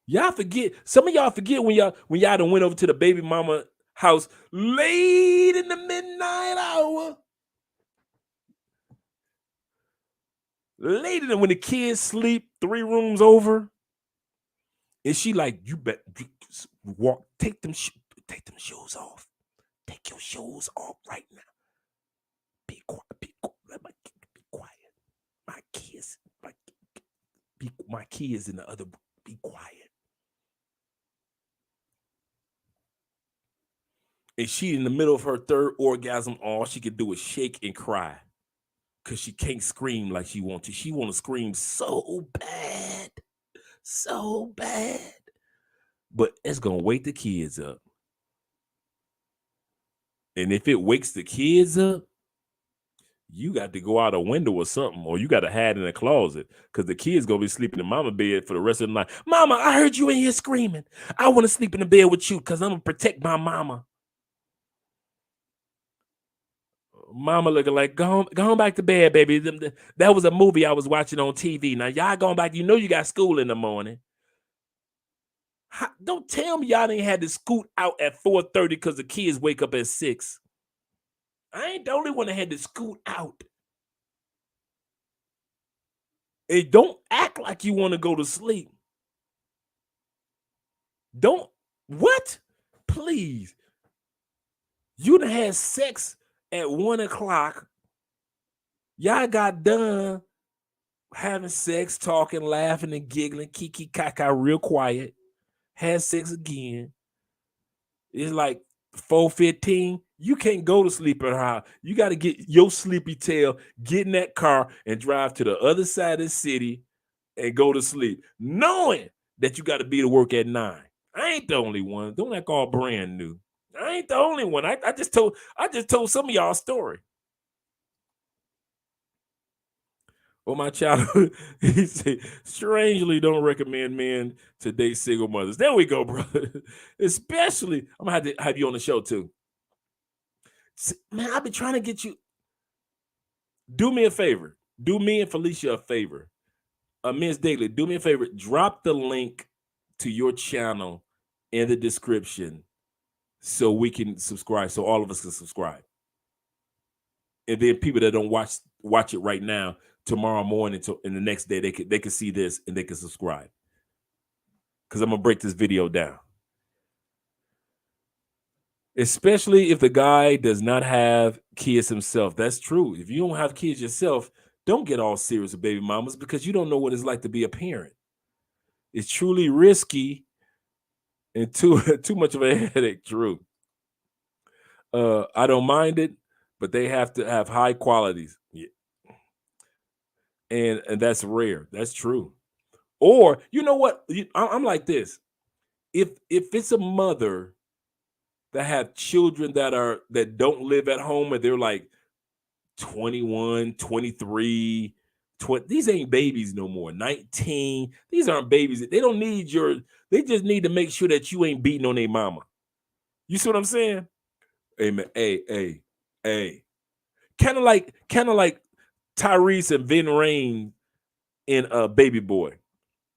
Y'all forget. Some of y'all forget when y'all done went over to the baby mama house late in the midnight hour. Later than when the kids sleep 3 rooms over. And she like, you bet walk, take them shoes off. Take your shoes off right now. Be quiet. Be quiet. My kids in the other. Be quiet. And she in the middle of her 3rd orgasm, all she could do is shake and cry. Because she can't scream like she wants to. She want to scream so bad. So bad. But it's going to wake the kids up. And if it wakes the kids up, you got to go out a window or something, or you got to hide in a closet because the kid's gonna be sleeping in mama bed for the rest of the night. Mama, I heard you in here screaming. I want to sleep in the bed with you because I'm gonna protect my mama. Mama looking like, go on back to bed, baby. That was a movie I was watching on TV. Now y'all going back. You know you got school in the morning. Don't tell me y'all ain't had to scoot out at 4:30 because the kids wake up at 6. I ain't the only one that had to scoot out. And don't act like you want to go to sleep. Don't, what? Please. You done had sex at 1 o'clock. Y'all got done having sex, talking, laughing, and giggling, kiki kaka, real quiet. Had sex again. It's like 4:15. You can't go to sleep at her house. You got to get your sleepy tail, get in that car, and drive to the other side of the city and go to sleep, knowing that you got to be to work at 9. I ain't the only one. Don't act all brand new. I ain't the only one. I just told some of y'all story. Well, my child, he said, strangely don't recommend men to date single mothers. There we go, brother. Especially, I'm gonna have to have you on the show too. Man, I've been trying to get you. Do me a favor. Do me and Felicia a favor. Ms. Daily, do me a favor. Drop the link to your channel in the description so we can subscribe, so all of us can subscribe. And then people that don't watch it right now, tomorrow morning and the next day, they can see this and they can subscribe. Because I'm gonna break this video down. Especially if the guy does not have kids himself. That's true. If you don't have kids yourself, don't get all serious with baby mamas because you don't know what it's like to be a parent. It's truly risky and too much of a headache. True. I don't mind it, but they have to have high qualities. Yeah. And that's rare. That's true. Or you know what? I'm like this. If it's a mother that have children that don't live at home and they're like 21, 23, 20, these ain't babies no more. 19. These aren't babies. They don't need they just need to make sure that you ain't beating on their mama. You see what I'm saying? Amen. Hey. Kind of like Tyrese and Vin Rain in Baby Boy.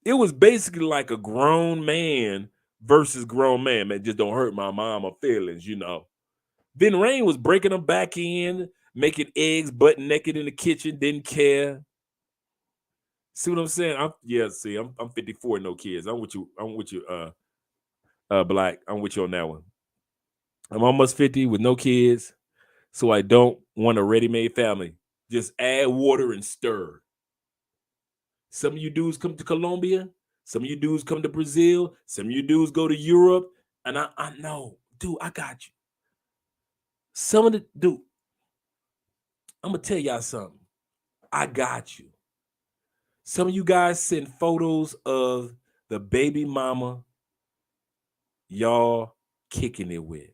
It was basically like a grown man versus grown man. Man, just don't hurt my mama feelings, you know. Vin Rain was breaking them back in, making eggs, butt naked in the kitchen, didn't care. See what I'm saying? I'm 54, no kids. I'm with you, Black. I'm with you on that one. I'm almost 50 with no kids, so I don't want a ready-made family. Just add water and stir. Some of you dudes come to Colombia. Some of you dudes come to Brazil. Some of you dudes go to Europe. And I know, dude, I got you. Dude, I'm going to tell y'all something. I got you. Some of you guys send photos of the baby mama y'all kicking it with.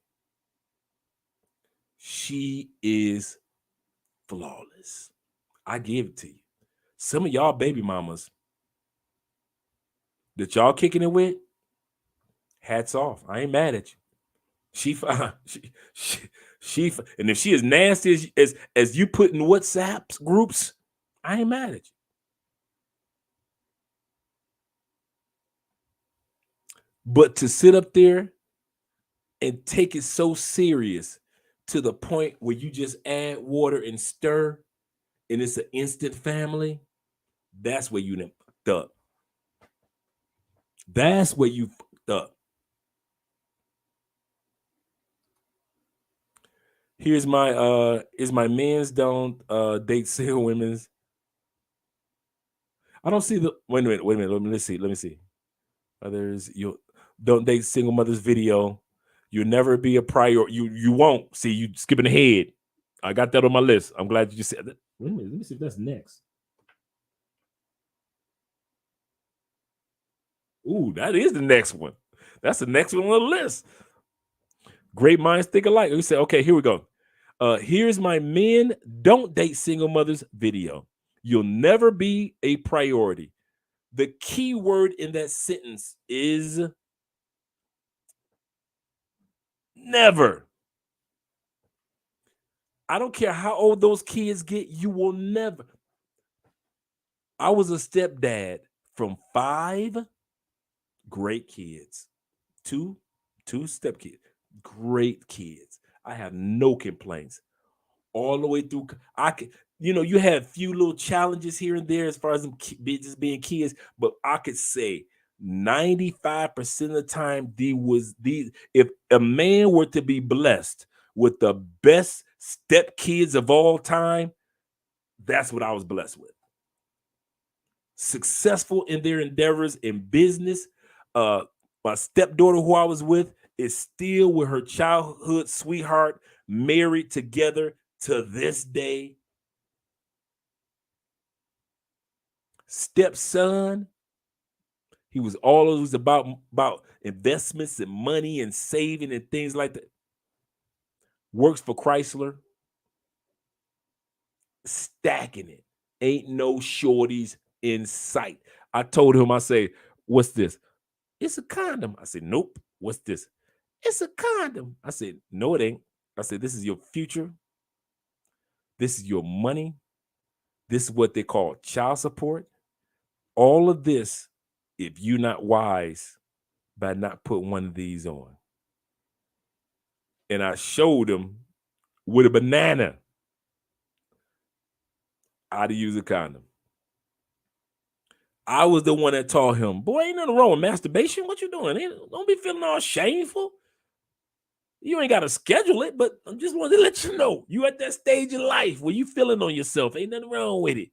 She is flawless. I give it to you. Some of y'all baby mamas that y'all kicking it with, hats off. I ain't mad at you. She fine. She and if she is nasty as you put in WhatsApp groups, I ain't mad at you. But to sit up there and take it so serious to the point where you just add water and stir and it's an instant family, that's where you done fucked up. That's where you fucked up. Here's my men's don't date single women's. I don't see the wait a minute. Let me see. Others, you don't date single mothers video. You'll never be a priority. You won't. See, you skipping ahead. I got that on my list. I'm glad you said that. Wait a minute, let me see if that's next. Ooh, that is the next one. That's the next one on the list. Great minds think alike. We say, okay, here we go. Here's my men don't date single mothers video. You'll never be a priority. The key word in that sentence is never. I don't care how old those kids get, you will never. I was a stepdad from 5 great kids, two stepkids, great kids. I have no complaints all the way through. I could, you had a few little challenges here and there as far as them just being kids, but I could say 95% of the time, if a man were to be blessed with the best stepkids of all time, that's what I was blessed with. Successful in their endeavors in business. My stepdaughter, who I was with, is still with her childhood sweetheart, married together to this day. Stepson, he was always about investments and money and saving and things like that. Works for Chrysler, stacking it. Ain't no shorties in sight. I told him, I say, what's this? It's a condom. I said, nope. What's this? It's a condom. I said, no, it ain't. I said, this is your future. This is your money. This is what they call child support. All of this, if you're not wise by not putting one of these on. And I showed him with a banana how to use a condom. I was the one that taught him, boy, ain't nothing wrong with masturbation. What you doing? Don't be feeling all shameful. You ain't got to schedule it, but I just wanted to let you know you at that stage of life where you feeling on yourself. Ain't nothing wrong with it.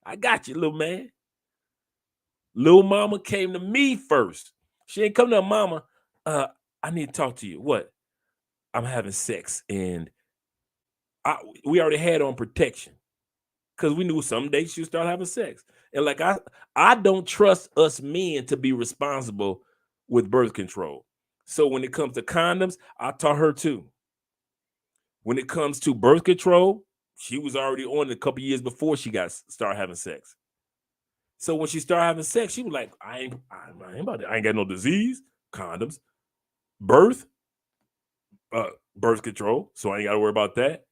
I got you, little man. Little mama came to me first. She ain't come to her mama. I need to talk to you. What? I'm having sex, and we already had on protection because we knew someday she'd start having sex. And like I don't trust us men to be responsible with birth control. So when it comes to condoms, I taught her too. When it comes to birth control, she was already on it a couple years before she started having sex. So when she started having sex, she was like, I ain't got no disease, condoms, birth control. So I ain't got to worry about that.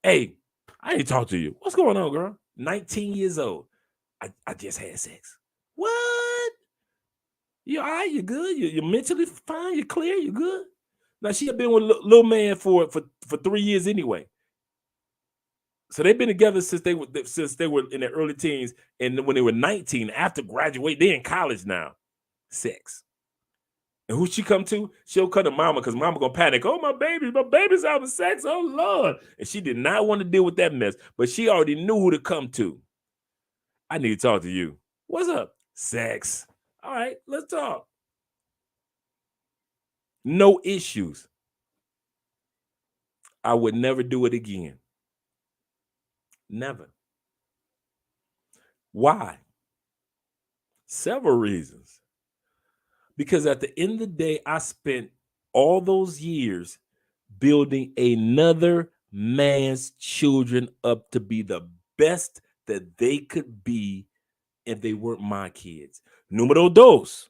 Hey, I ain't talk to you. What's going on, girl? 19 years old. I just had sex. What? You all right? You good? You're mentally fine? You clear? You good? Now she had been with little man for 3 years anyway. So they've been together since they were in their early teens, and when they were 19, after graduate, they're in college now. Sex. And who she come to? She'll come to mama because mama gonna panic. Oh, my baby's having sex. Oh Lord. And she did not want to deal with that mess, but she already knew who to come to. I need to talk to you. What's up? Sex. All right, let's talk. No issues. I would never do it again. Never. Why? Several reasons. Because at the end of the day, I spent all those years building another man's children up to be the best that they could be, and they weren't my kids. Numero dos.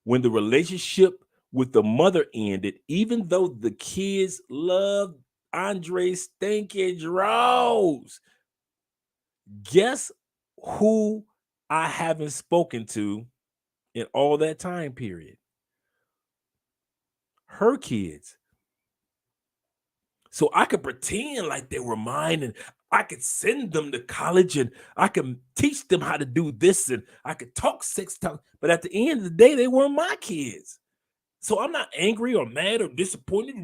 When the relationship with the mother ended, even though the kids loved Andre Stinky Draws, guess who I haven't spoken to in all that time period? Her kids. So I could pretend like they were mine, and I could send them to college, and I could teach them how to do this, and I could talk 6 times. But at the end of the day, they weren't my kids. So I'm not angry or mad or disappointed.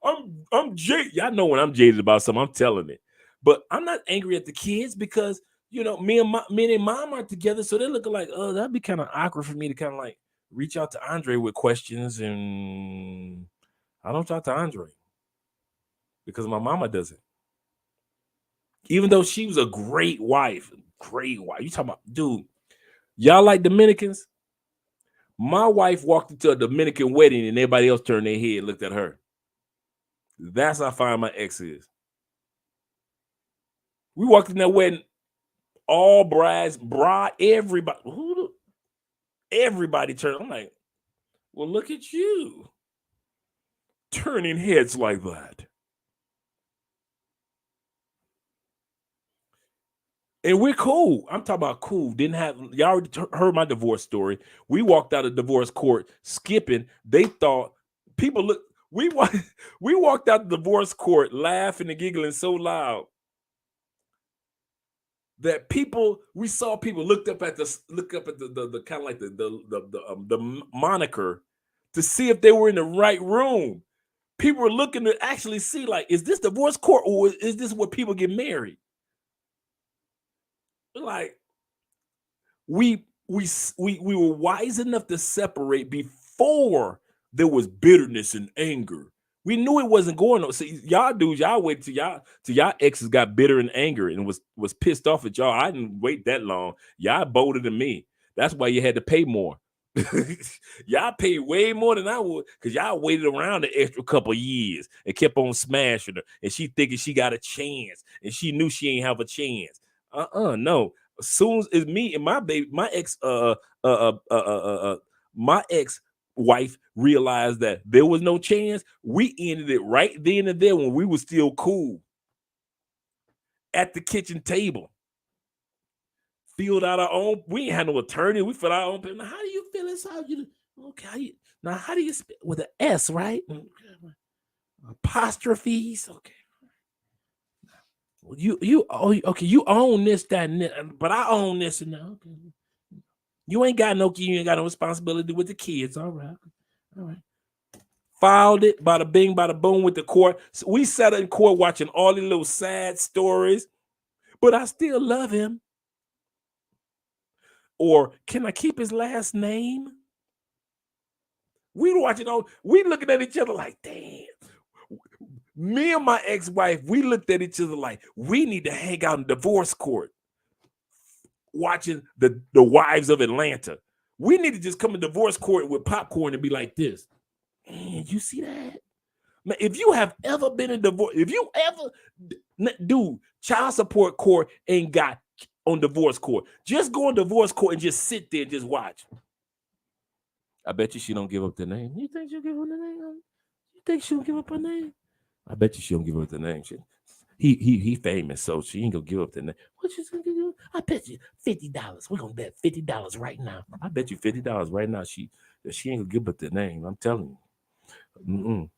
I'm jaded. Y'all know when I'm jaded about something, I'm telling it. But I'm not angry at the kids because, me and their mom are together. So they're looking like, oh, that'd be kind of awkward for me to kind of like reach out to Andre with questions. And I don't talk to Andre because my mama doesn't. Even though she was a great wife. You talking about, dude, y'all like Dominicans? My wife walked into a Dominican wedding and everybody else turned their head and looked at her. That's how fine my ex is. We walked in that wedding, all brides, everybody, everybody turned. I'm like, well, look at you turning heads like that. And we're cool. I'm talking about cool. Didn't have, y'all already heard my divorce story. We walked out of divorce court skipping. They thought people look. We walked out the divorce court laughing and giggling so loud that we saw people look up at the kind of like the moniker to see if they were in the right room. People were looking to actually see, like, is this divorce court or is this where people get married? Like, we were wise enough to separate before there was bitterness and anger. We knew it wasn't going on. See, y'all dudes, y'all wait till y'all exes got bitter and angry and was pissed off at y'all. I didn't wait that long. Y'all bolder than me. That's why you had to pay more. Y'all paid way more than I would, because y'all waited around the extra couple of years and kept on smashing her, and she thinking she got a chance, and she knew she ain't have a chance. No. As soon as me and my baby, my ex-wife realized that there was no chance, we ended it right then and there when we were still cool at the kitchen table. Filled out our own. We ain't had no attorney. We filled out our own paper. Now, how do you feel inside you? Okay. Now, how do you spell with an S, right? Apostrophes. Okay. You okay? You own this, that, and that, but I own this and that. Okay. You ain't got no responsibility with the kids. All right. Filed it, bada bing, bada boom with the court. So we sat in court watching all the little sad stories, but I still love him. Or can I keep his last name? We watching all. We looking at each other like, damn. Me and my ex-wife, we looked at each other like, we need to hang out in divorce court watching the Wives of Atlanta. We need to just come in divorce court with popcorn and be like this. Man, you see that? Man, if you have ever been in divorce, if you ever do child support court ain't got on divorce court, just go on divorce court and just sit there and just watch. I bet you she don't give up the name. You think she'll give up the name? You think she'll give up her name? I bet you she don't give up the name. He famous, so she ain't gonna give up the name. What you think? I bet you $50. We're gonna bet $50 right now. I bet you $50 right now. She ain't gonna give up the name. I'm telling you.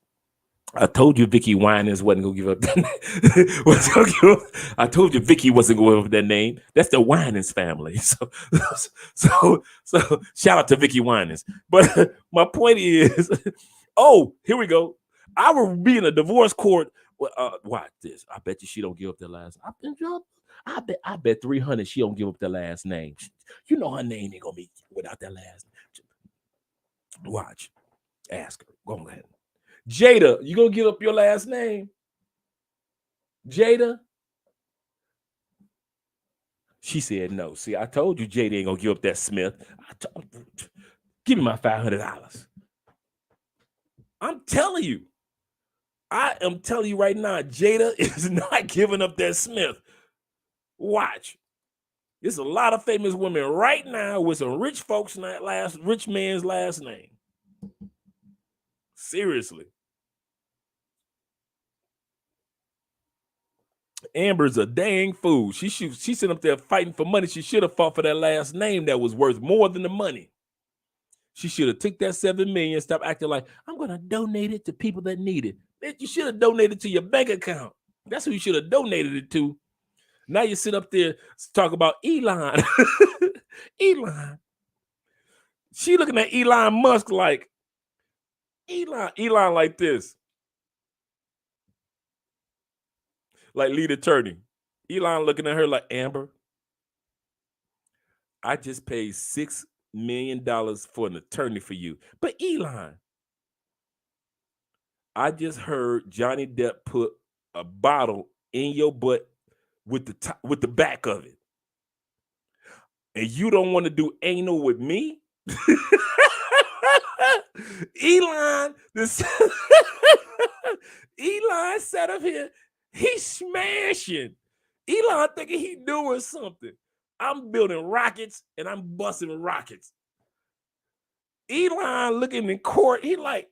I told you Vicky Winans wasn't gonna give up that name. I told you Vicky wasn't going to give up that name. That's the Winans family. So shout out to Vicky Winans. But my point is, here we go. I will be in a divorce court. Watch this. I bet you she don't give up the last. I bet 300 she don't give up the last name. You know her name ain't gonna be without that last name. Watch. Ask her. Go ahead. Jada, you gonna give up your last name? Jada? She said no. See, I told you Jada ain't gonna give up that Smith. Give me my $500. I'm telling you. I am telling you right now, Jada is not giving up that Smith. Watch. There's a lot of famous women right now with some rich folks' rich man's last name. Seriously. Amber's a dang fool. She sitting up there fighting for money. She should have fought for that last name that was worth more than the money. She should have took that $7 million, stop acting like, I'm going to donate it to people that need it. Bitch, you should have donated to your bank account. That's who you should have donated it to. Now you sit up there talk about Elon. Elon. She looking at Elon Musk like, Elon like this. Like lead attorney. Elon looking at her like, Amber, I just paid $6 million for an attorney for you. But Elon, I just heard Johnny Depp put a bottle in your butt with the back of it. And you don't want to do anal with me? Elon, here. He's smashing. Elon thinking he doing something. I'm building rockets and I'm busting rockets. Elon looking in court, he like,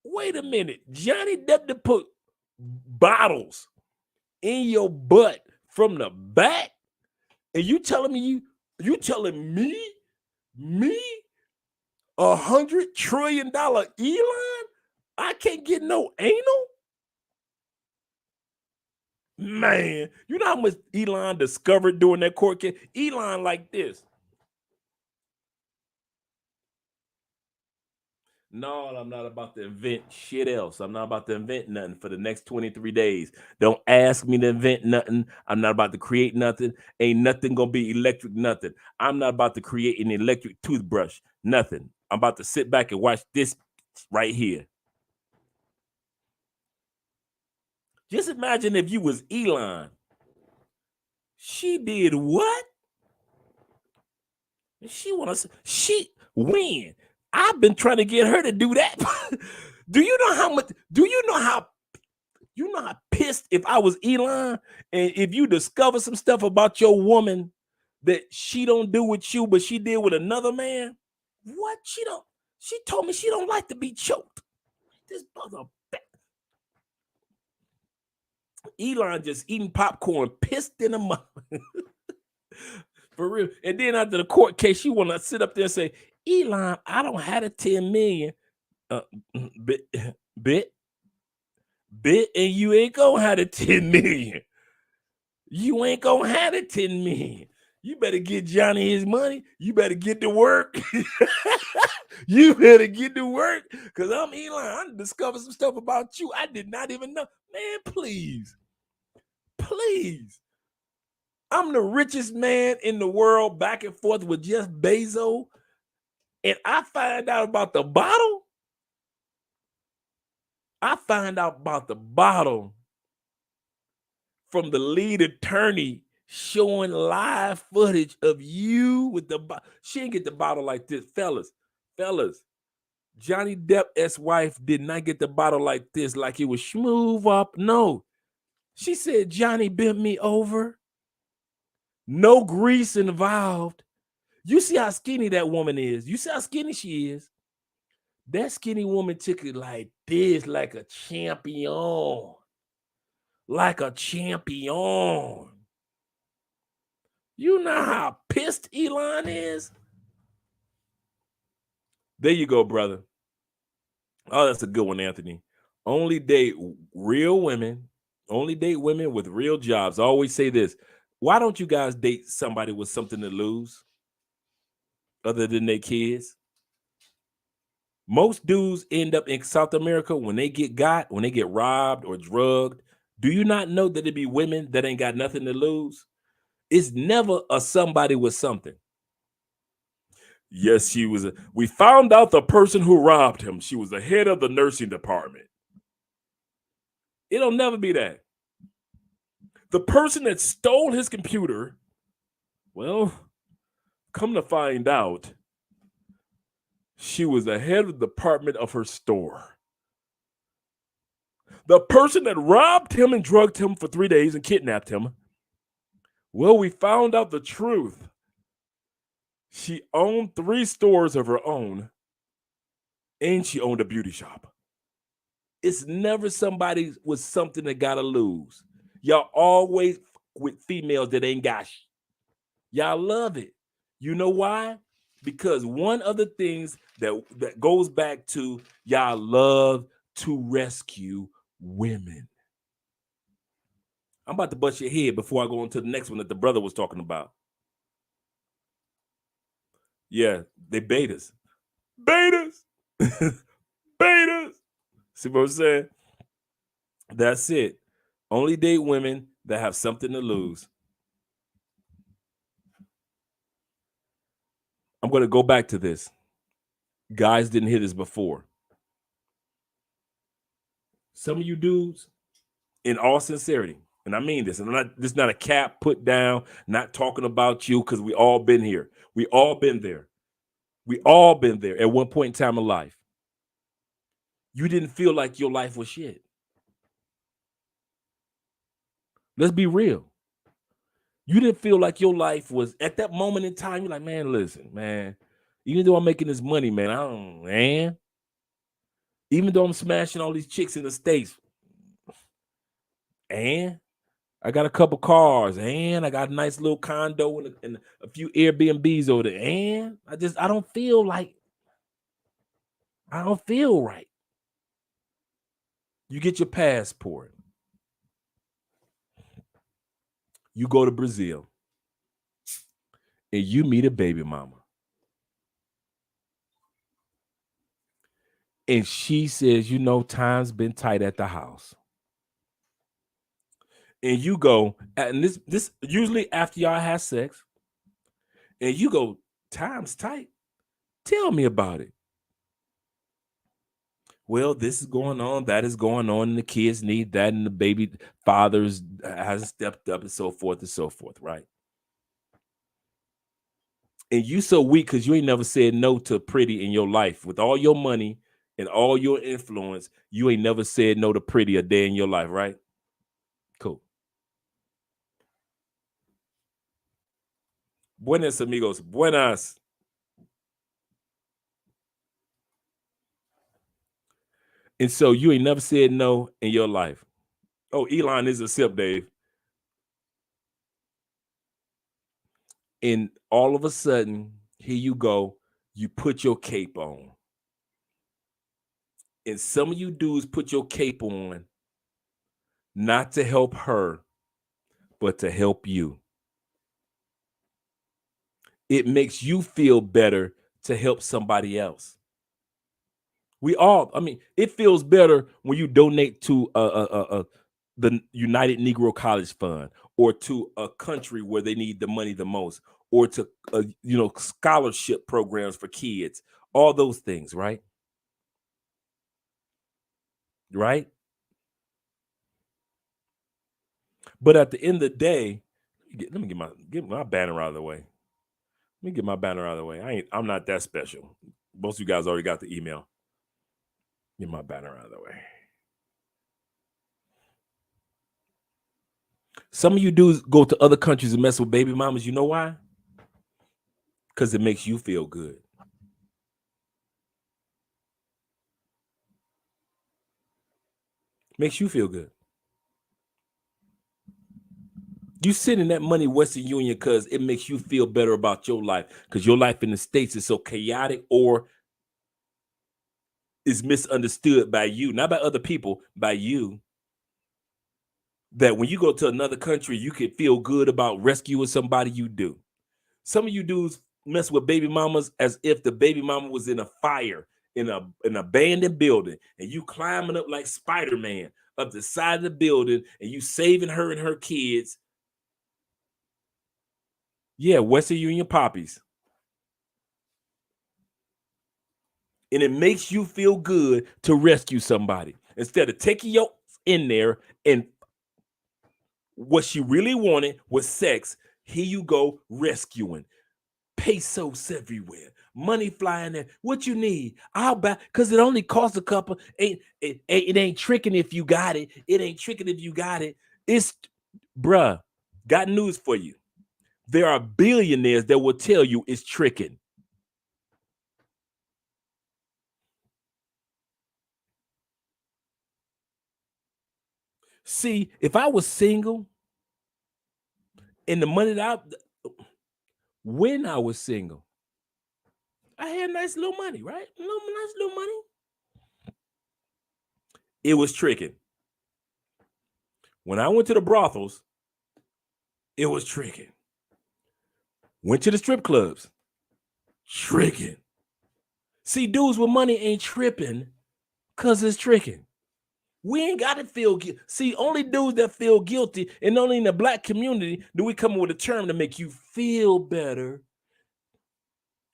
wait a minute. Johnny Depp to put bottles in your butt from the back, and you telling me you telling me $100 trillion Elon, I can't get no anal? Man, you know how much Elon discovered during that court case? Elon like this. No, I'm not about to invent shit else. I'm not about to invent nothing for the next 23 days. Don't ask me to invent nothing. I'm not about to create nothing. Ain't nothing gonna be electric, nothing. I'm not about to create an electric toothbrush, nothing. I'm about to sit back and watch this right here. Just imagine if you was Elon. She did what? She when? I've been trying to get her to do that. Do you know how pissed if I was Elon and if you discover some stuff about your woman that she don't do with you, but she did with another man? What? She told me she don't like to be choked. This mother. Elon just eating popcorn, pissed in a mouth. For real. And then after the court case, you want to sit up there and say, Elon, I don't have the 10 million. Bit, and you ain't gonna have the 10 million. You ain't gonna have the 10 million. You better get Johnny his money. You better get to work. You better get to work. Because I'm Elon. I discovered some stuff about you I did not even know. Man, please. Please. I'm the richest man in the world, back and forth with Jeff Bezos, and I find out about the bottle. I find out about the bottle from the lead attorney showing live footage of you with the bottle. She didn't get the bottle like this, fellas. Johnny Depp's ex-wife did not get the bottle like this, like it was smooth up. No, she said Johnny bent me over. No grease involved. You see how skinny that woman is. You see how skinny she is. That skinny woman took it like this, like a champion. Like a champion. You know how pissed Elon is? There you go, brother. Oh, that's a good one, Anthony. Only date real women. Only date women with real jobs. I always say this. Why don't you guys date somebody with something to lose other than their kids? Most dudes end up in South America when they get robbed or drugged. Do you not know that it be women that ain't got nothing to lose? It's never a somebody with something. Yes, we found out the person who robbed him. She was the head of the nursing department. It'll never be that. The person that stole his computer, well, come to find out, she was the head of the department of her store. The person that robbed him and drugged him for 3 days and kidnapped him, well, we found out the truth. She owned 3 stores of her own, and she owned a beauty shop. It's never somebody with something that gotta lose. Y'all always with females that ain't got shit. Y'all love it. You know why? Because one of the things that goes back to y'all love to rescue women. I'm about to bust your head before I go on to the next one that the brother was talking about. Yeah, they betas. Betas. Betas. See what I'm saying? That's it. Only date women that have something to lose. I'm going to go back to this. Guys didn't hear this before. Some of you dudes, in all sincerity, and I mean this, and this is not a cap put down, not talking about you, because we all been here. We all been there. We all been there at one point in time in life. You didn't feel like your life was shit. Let's be real. You didn't feel like your life was at that moment in time. You're like, man, listen, man. Even though I'm making this money, man, I don't, man. Even though I'm smashing all these chicks in the States, and I got a couple cars, and I got a nice little condo and a few Airbnbs over there, and I don't feel like, I don't feel right. You get your passport. You go to Brazil, and you meet a baby mama. And she says, you know, time's been tight at the house. And you go, and this usually after y'all have sex, and you go, time's tight. Tell me about it. Well, this is going on, that is going on, and the kids need that, and the baby fathers hasn't stepped up, and so forth, right? And you so weak because you ain't never said no to pretty in your life. With all your money and all your influence, you ain't never said no to pretty a day in your life, right? Cool. Buenas, amigos. Buenas. And so you ain't never said no in your life. Oh, Elon is a sip, Dave. And all of a sudden, here you go, you put your cape on. And some of you dudes put your cape on not to help her, but to help you. It makes you feel better to help somebody else. We all, I mean, it feels better when you donate to the United Negro College Fund, or to a country where they need the money the most, or to scholarship programs for kids, all those things, right? Right? But at the end of the day, let me get my banner out of the way. Let me get my banner out of the way. I'm not that special. Most of you guys already got the email. Get my banner out of the way. Some of you dudes go to other countries and mess with baby mamas. You know why? Because it makes you feel good. Makes you feel good. You sending that money Western Union because it makes you feel better about your life, because your life in the States is so chaotic or is misunderstood by you, not by other people, by you, that when you go to another country, you can feel good about rescuing somebody you do. Some of you dudes mess with baby mamas as if the baby mama was in a fire in an abandoned building, and you climbing up like Spider-Man up the side of the building, and you saving her and her kids. Yeah, Western Union poppies. And it makes you feel good to rescue somebody instead of taking your in there, and what she really wanted was sex. Here you go, rescuing. Pesos everywhere, money flying there. What you need? I'll buy, because it only costs a couple. It ain't tricking if you got it. It ain't tricking if you got it. It's, bruh, got news for you. There are billionaires that will tell you it's tricking. See, if I was single and the money that when I was single, I had nice little money, right? Nice little money. It was tricking. When I went to the brothels, it was tricking. Went to the strip clubs, tricking. See, dudes with money ain't tripping because it's tricking. We ain't got to feel guilty. See, only dudes that feel guilty, and only in the Black community do we come up with a term to make you feel better.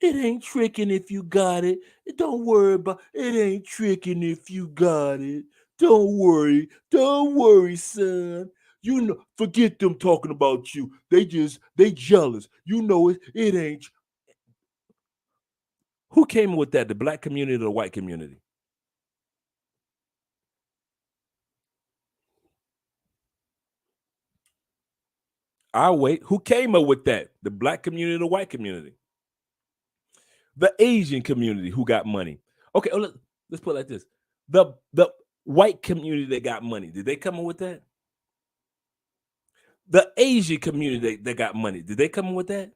It ain't tricking if you got it. Don't worry about it. Ain't tricking if you got it. Don't worry. Don't worry, son. You know, forget them talking about you. They jealous. You know it. It ain't. Who came with that? The Black community or the white community? I'll wait. Who came up with that? The black community, the white community, the Asian community who got money. Okay, let's put it like this. The white community that got money, did they come up with that? The Asian community that got money, did they come up with that?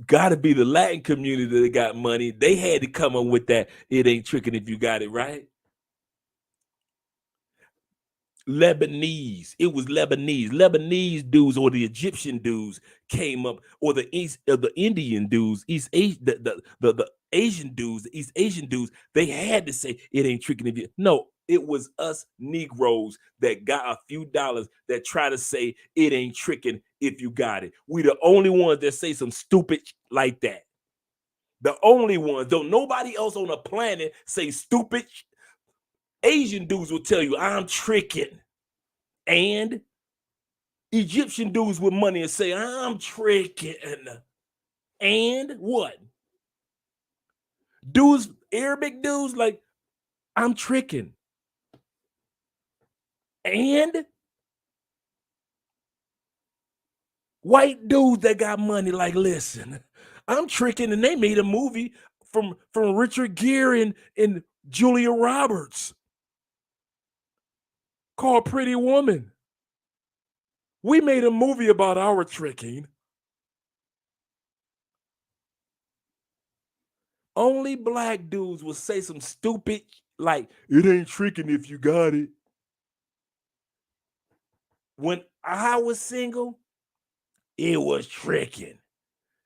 Got to be the Latin community that got money. They had to come up with that. It ain't tricking if you got it right. Lebanese. It was Lebanese. Lebanese dudes or the Egyptian dudes came up, or the Indian dudes, the Asian dudes, the East Asian dudes. They had to say it ain't tricking if you. No, it was us Negroes that got a few dollars that try to say it ain't tricking if you got it. We the only ones that say some stupid like that. The only ones. Don't nobody else on the planet say stupid. Asian dudes will tell you I'm tricking, and Egyptian dudes with money and say I'm tricking, and what? Dudes, Arabic dudes like I'm tricking, and white dudes that got money like listen, I'm tricking, and they made a movie from Richard Gere and Julia Roberts called Pretty Woman. We made a movie about our tricking. Only black dudes will say some stupid like it ain't tricking if you got it. When I was single, it was tricking.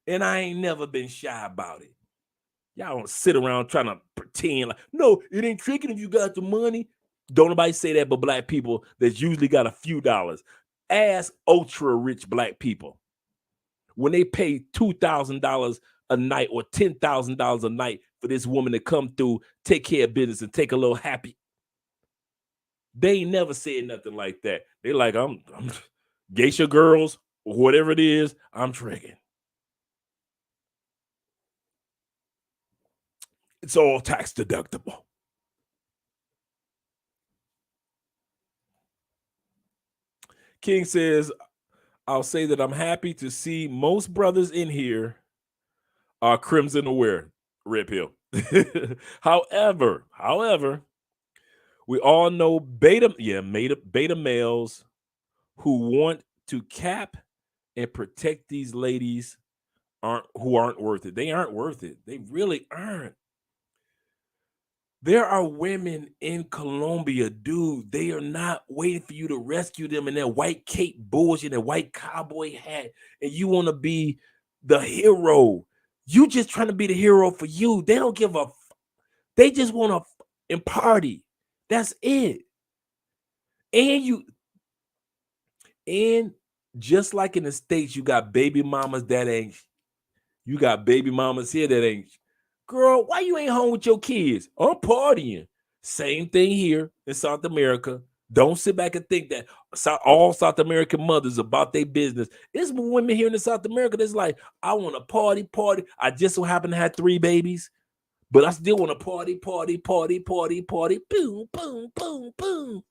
And I ain't never been shy about it. Y'all don't sit around trying to pretend like, no, it ain't tricking if you got the money. Don't nobody say that but black people that's usually got a few dollars. Ask ultra rich black people. When they pay $2,000 a night or $10,000 a night for this woman to come through, take care of business, and take a little happy, they ain't never said nothing like that. They like, I'm geisha girls or whatever it is, I'm tricking. It's all tax deductible. King says, I'll say that I'm happy to see most brothers in here are crimson aware. Red pill. However, we all know beta males who want to cap and protect these ladies aren't worth it. They aren't worth it. They really aren't. There are women in Colombia, dude. They are not waiting for you to rescue them in their white cape bullshit, their white cowboy hat, and you want to be the hero. You just trying to be the hero for you. They don't give a. They just want to party. That's it. And just like in the States, you got baby mamas that ain't. You got baby mamas here that ain't. Girl, why you ain't home with your kids? I'm partying. Same thing here in South America. Don't sit back and think that all South American mothers about their business. It's women here in South America that's like, I want to party. I just so happen to have 3 babies, but I still want to party. Boom, boom, boom, boom.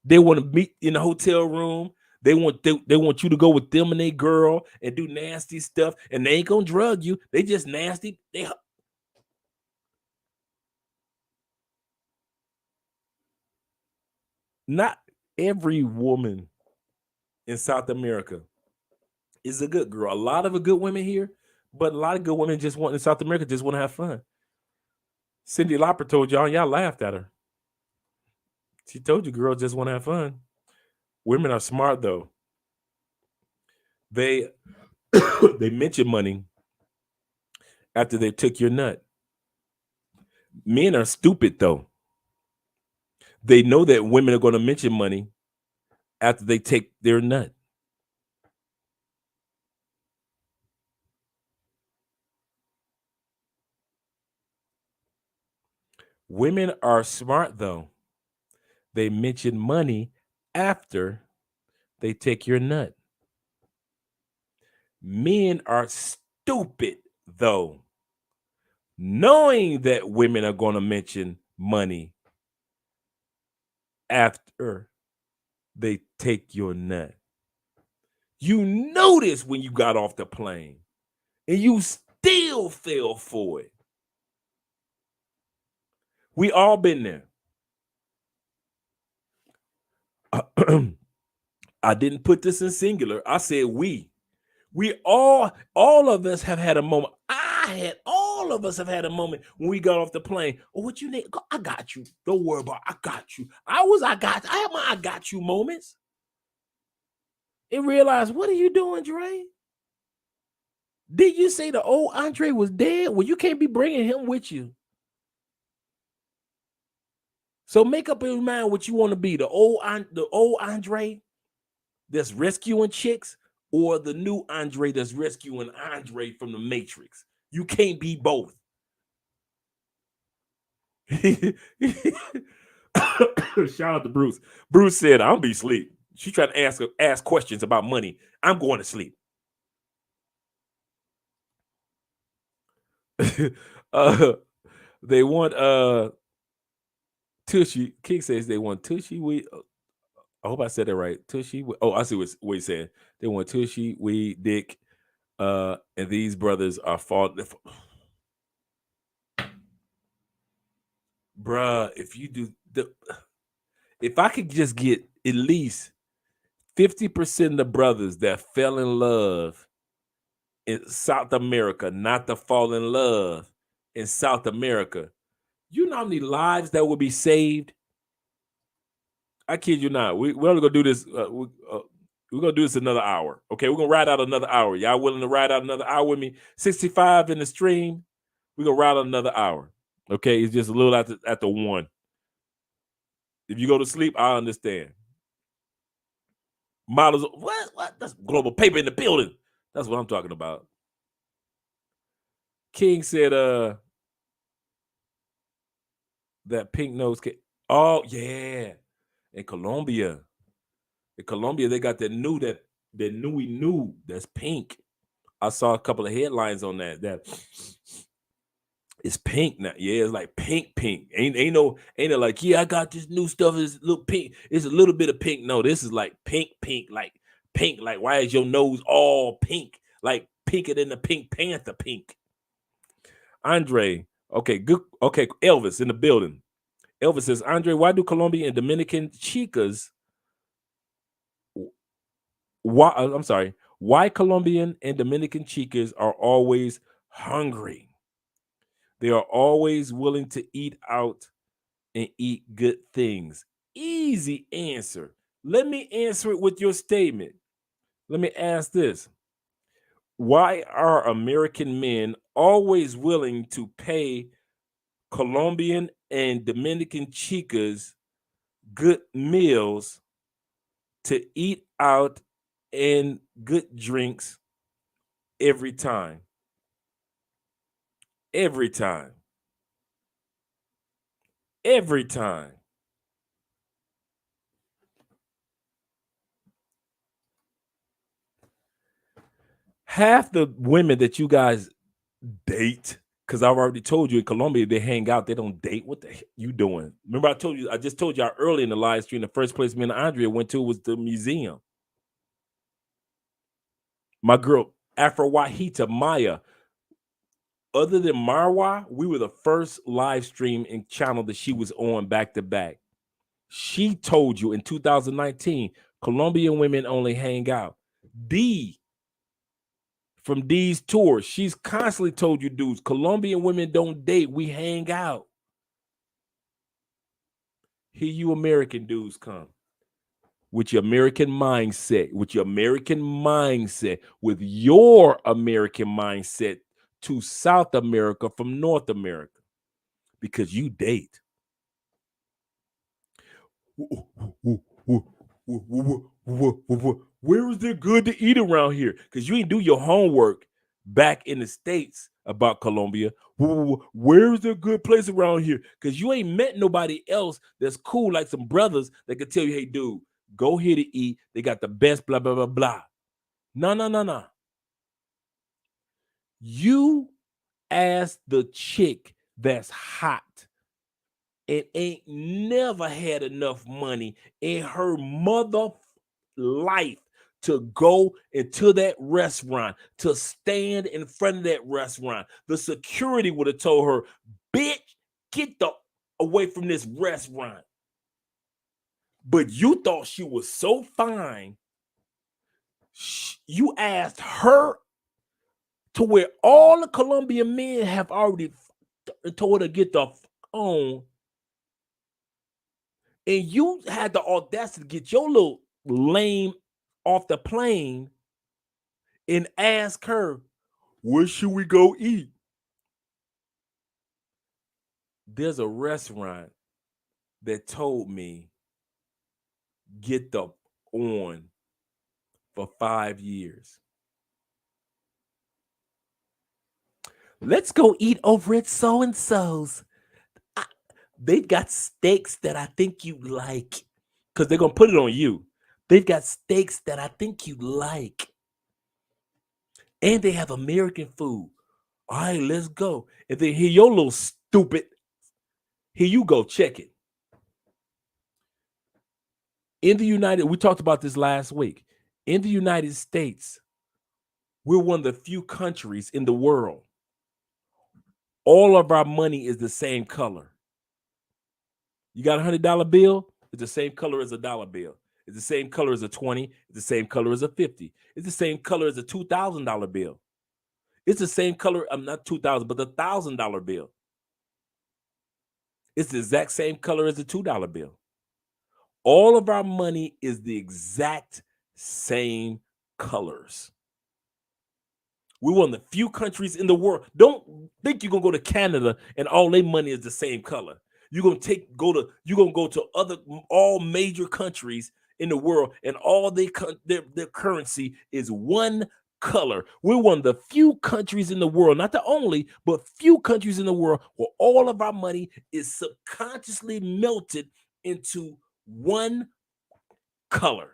They want to meet in the hotel room. They want you to go with them and their girl and do nasty stuff, and they ain't gonna drug you. They just nasty. Not every woman in South America is a good girl. A lot of the good women here, but a lot of good women in South America just want to have fun. Cyndi Lauper told y'all laughed at her. She told you girls just want to have fun. Women are smart though. They they mention money after they took your nut. Men are stupid though. They know that women are going to mention money after they take their nut. Women are smart though. They mention money after they take your nut. Men are stupid though, knowing that women are going to mention money after they take your nut. You noticed when you got off the plane, and you still fell for it. We all been there. I didn't put this in singular. I said we. We all of us have had a moment. All of us have had a moment when we got off the plane. Oh, what you need? I got you. Don't worry about it. I got you. I have my I got you moments. And realize, what are you doing, Dre? Did you say the old Andre was dead? Well, you can't be bringing him with you. So make up in your mind what you want to be, the old Andre that's rescuing chicks, or the new Andre that's rescuing Andre from the Matrix. You can't be both. Shout out to Bruce. Bruce said, "I'll be asleep." She tried to ask questions about money. I'm going to sleep. They want Tushy. King says they want Tushy. I hope I said that right. Tushy. Oh, I see what he's saying. They want Tushy, weed, dick, and these brothers are fault. Bruh, if I could just get at least 50% of the brothers that fell in love in South America, not to fall in love in South America, you know how many lives that would be saved? I kid you not. We're only gonna do this. We're gonna do this another hour. Okay, we're gonna ride out another hour. Y'all willing to ride out another hour with me? 65 in the stream. We're gonna ride out another hour. Okay, it's just a little after 1. If you go to sleep, I understand. Models, what? That's global paper in the building. That's what I'm talking about. King said, that pink nose kid. Oh yeah, in Colombia, they got that new that's pink. I saw a couple of headlines on that it's pink now. Yeah, it's like pink. Ain't it like, yeah, I got this new stuff. It's a little pink. It's a little bit of pink. No, this is like pink, like pink. Like, why is your nose all pink? Like pinker than the Pink Panther pink. Andre, okay, good. Okay, Elvis in the building. Elvis says, Andre, why do Colombian and Dominican chicas? Why Colombian and Dominican chicas are always hungry? They are always willing to eat out and eat good things. Easy answer. Let me answer it with your statement. Let me ask this. Why are American men always willing to pay Colombian and Dominican chicas good meals to eat out and good drinks every time? Every time. Every time. Half the women that you guys date, because I've already told you in Colombia they hang out, they don't date. What the heck you doing? Remember, I just told y'all early in the live stream, the first place me and Andrea went to was the museum. My girl Afro Wahita Maya. Other than Marwa, we were the first live stream and channel that she was on back to back. She told you in 2019, Colombian women only hang out. From D's tours, she's constantly told you dudes, Colombian women don't date, we hang out. Here you American dudes come with your American mindset, with your American to South America from North America, because you date. Where is there good to eat around here? Because you ain't do your homework back in the States about Colombia. Where is there a good place around here? Because you ain't met nobody else that's cool, like some brothers that could tell you, hey, dude, go here to eat. They got the best blah, blah, blah, blah. No. You ask the chick that's hot and ain't never had enough money in her mother life to go into that restaurant, to stand in front of that restaurant. The security would have told her, bitch, get the away from this restaurant. But you thought she was so fine, you asked her to where all the Colombian men have already told her to get the on, and you had the audacity to get your little lame off the plane and ask her, where should we go eat? There's a restaurant that told me, get the on for 5 years. Let's go eat over at so-and-so's. They've got steaks that I think you like, because they're going to put it on you. They've got steaks that I think you like. And they have American food. All right, let's go. And then here your little stupid, here you go, check it. In the we talked about this last week. In the United States, we're one of the few countries in the world. All of our money is the same color. You got a $100 bill, it's the same color as a dollar bill. It's the same color as a 20. It's the same color as a 50. It's the same color as a $2,000 bill. It's the same color, not 2,000, but the $1,000 bill. It's the exact same color as the $2 bill. All of our money is the exact same colors. We're one of the few countries in the world. Don't think you're gonna go to Canada and all their money is the same color. You're gonna go to all major countries in the world, and all their currency is one color. We're one of the few countries in the world, not the only, but few countries in the world where all of our money is subconsciously melted into one color.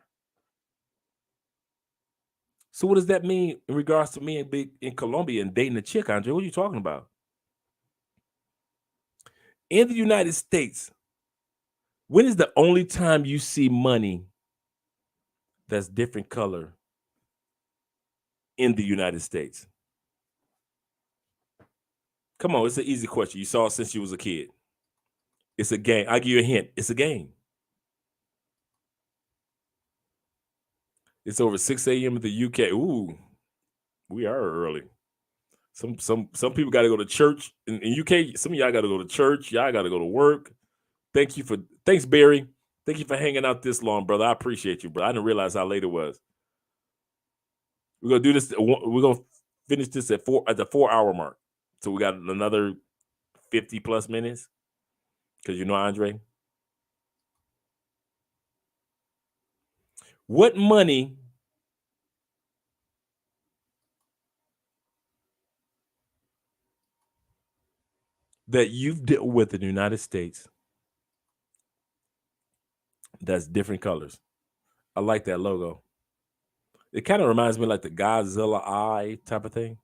So what does that mean in regards to me and being in Colombia and dating a chick, Andre? What are you talking about? In the United States, when is the only time you see money that's different color in the United States? Come on, it's an easy question. You saw it since you was a kid. It's a game. I'll give you a hint. It's a game. It's over 6 a.m. in the UK. Ooh, we are early. Some people got to go to church in UK. Some of y'all got to go to church. Y'all got to go to work. Thanks, Barry. Thank you for hanging out this long, brother. I appreciate you, bro. I didn't realize how late it was. We're gonna do this. We're gonna finish this at the 4-hour mark. So we got another 50 plus minutes. Because you know, Andre, what money that you've dealt with in the United States that's different colors? I like that logo. It kind of reminds me like the Godzilla eye type of thing.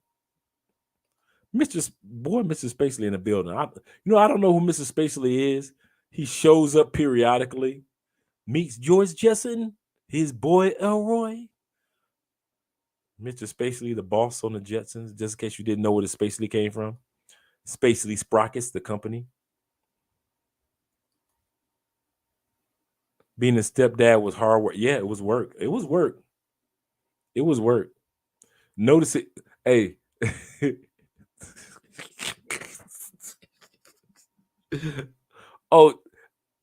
Mr. Spacely in the building. I don't know who Mr. Spacely is. He shows up periodically, meets George Jetson, his boy Elroy. Mr. Spacely, the boss on the Jetsons, just in case you didn't know where the Spacely came from. Spacely Sprockets, the company. Being a stepdad was hard work. Yeah, it was work. It was work. It was work. Notice it. Hey. Oh,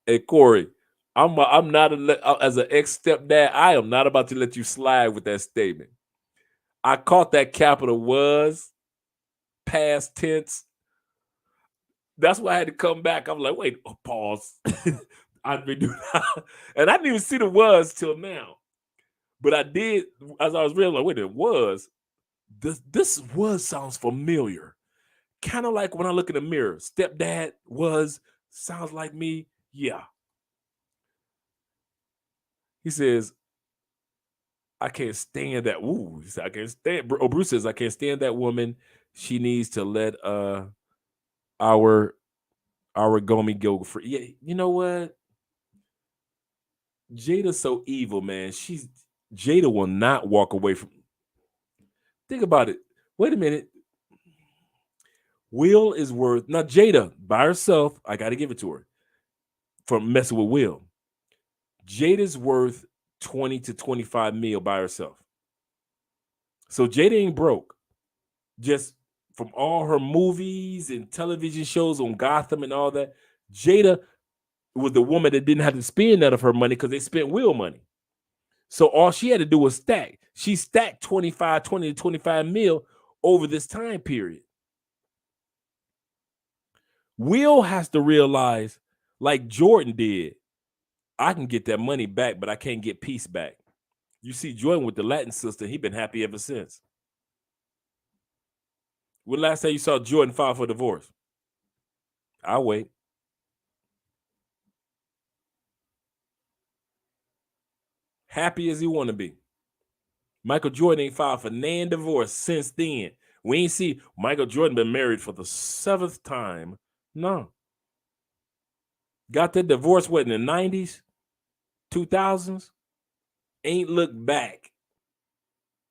hey Corey, I'm not as an ex stepdad. I am not about to let you slide with that statement. I caught that capital was past tense. That's why I had to come back. I'm like, wait, pause. And I didn't even see the was till now, but I did as I was realizing. Like, wait, it was. This was sounds familiar. Kind of like when I look in the mirror, stepdad was sounds like me. Yeah. He says, I can't stand that. Ooh, he said, I can't stand. Oh, Bruce says, I can't stand that woman. She needs to let our Gomi go for. Yeah, you know what? Jada's so evil, man. Jada will not walk away from. Think about it. Wait a minute. Will is worth, now Jada by herself, I got to give it to her for messing with Will. Jada's worth 20 to 25 mil by herself. So Jada ain't broke. Just from all her movies and television shows on Gotham and all that, Jada was the woman that didn't have to spend none of her money because they spent Will money. So all she had to do was stack. She stacked 20 to 25 mil over this time period. Will has to realize, like Jordan did, I can get that money back, but I can't get peace back. You see Jordan with the Latin sister, he been happy ever since. When last time you saw Jordan file for divorce? I'll wait. Happy as he want to be. Michael Jordan ain't filed for nan divorce since then. We ain't see Michael Jordan been married for the 7th time. No. Got that divorce, what, in the 90s? 2000s? Ain't looked back.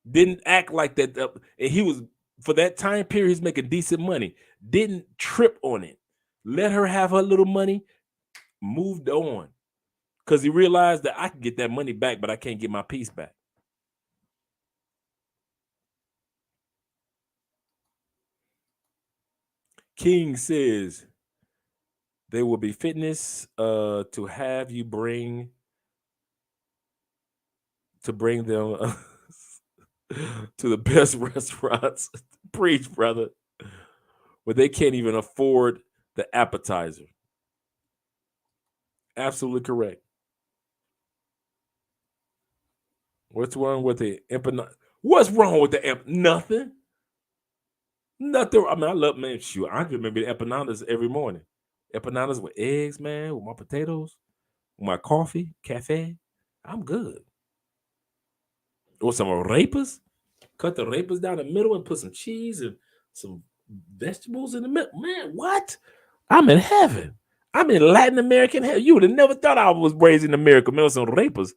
Didn't act like that. And he was, for that time period, he's making decent money. Didn't trip on it. Let her have her little money. Moved on. Because he realized that I can get that money back, but I can't get my peace back. King says, there will be fitness to have you bring them to the best restaurants. Preach, brother. But they can't even afford the appetizer. Absolutely correct. What's wrong with the empanada? What's wrong with the nothing? Nothing. I mean, I love, man, shoot, I can remember the empanadas every morning. Empanadas with eggs, man, with my potatoes, with my coffee, cafe. I'm good. Or some arepas. Cut the arepas down the middle and put some cheese and some vegetables in the middle. Man, what? I'm in heaven. I'm in Latin American heaven. You would have never thought I was raised in America. Man, some arepas.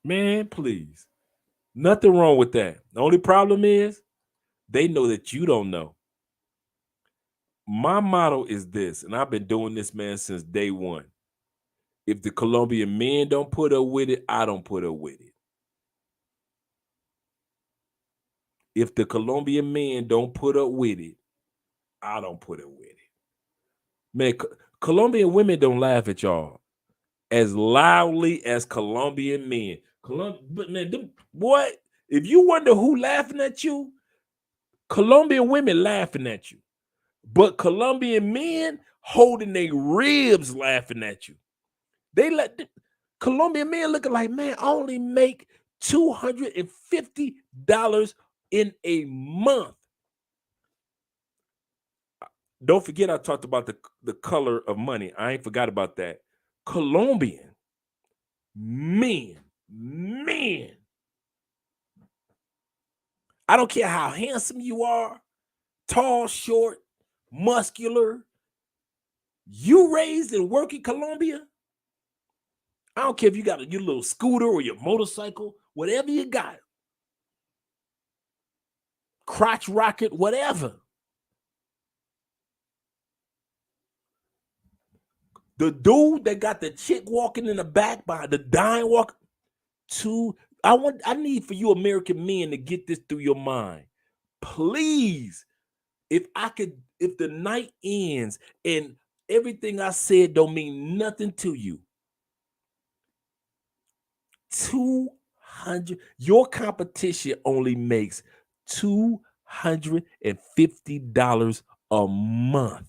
Man, please. Nothing wrong with that. The only problem is they know that you don't know. My motto is this, and I've been doing this, man, since day one. If the Colombian men don't put up with it, I don't put up with it. If the Colombian men don't put up with it, I don't put up with it. Man, Colombian women don't laugh at y'all as loudly as Colombian men. But man, boy, if you wonder who laughing at you, Colombian women laughing at you. But Colombian men holding their ribs laughing at you. They let Colombian men looking like, man, I only make $250 in a month. Don't forget I talked about the color of money. I ain't forgot about that. Colombian men. I don't care how handsome you are, tall, short, muscular. You raised and work in Colombia. I don't care if you got your little scooter or your motorcycle, whatever you got. Crotch rocket, whatever. The dude that got the chick walking in the back by the dying walk I need for you American men to get this through your mind. Please, if the night ends and everything I said don't mean nothing to you, 200, your competition only makes $250 a month.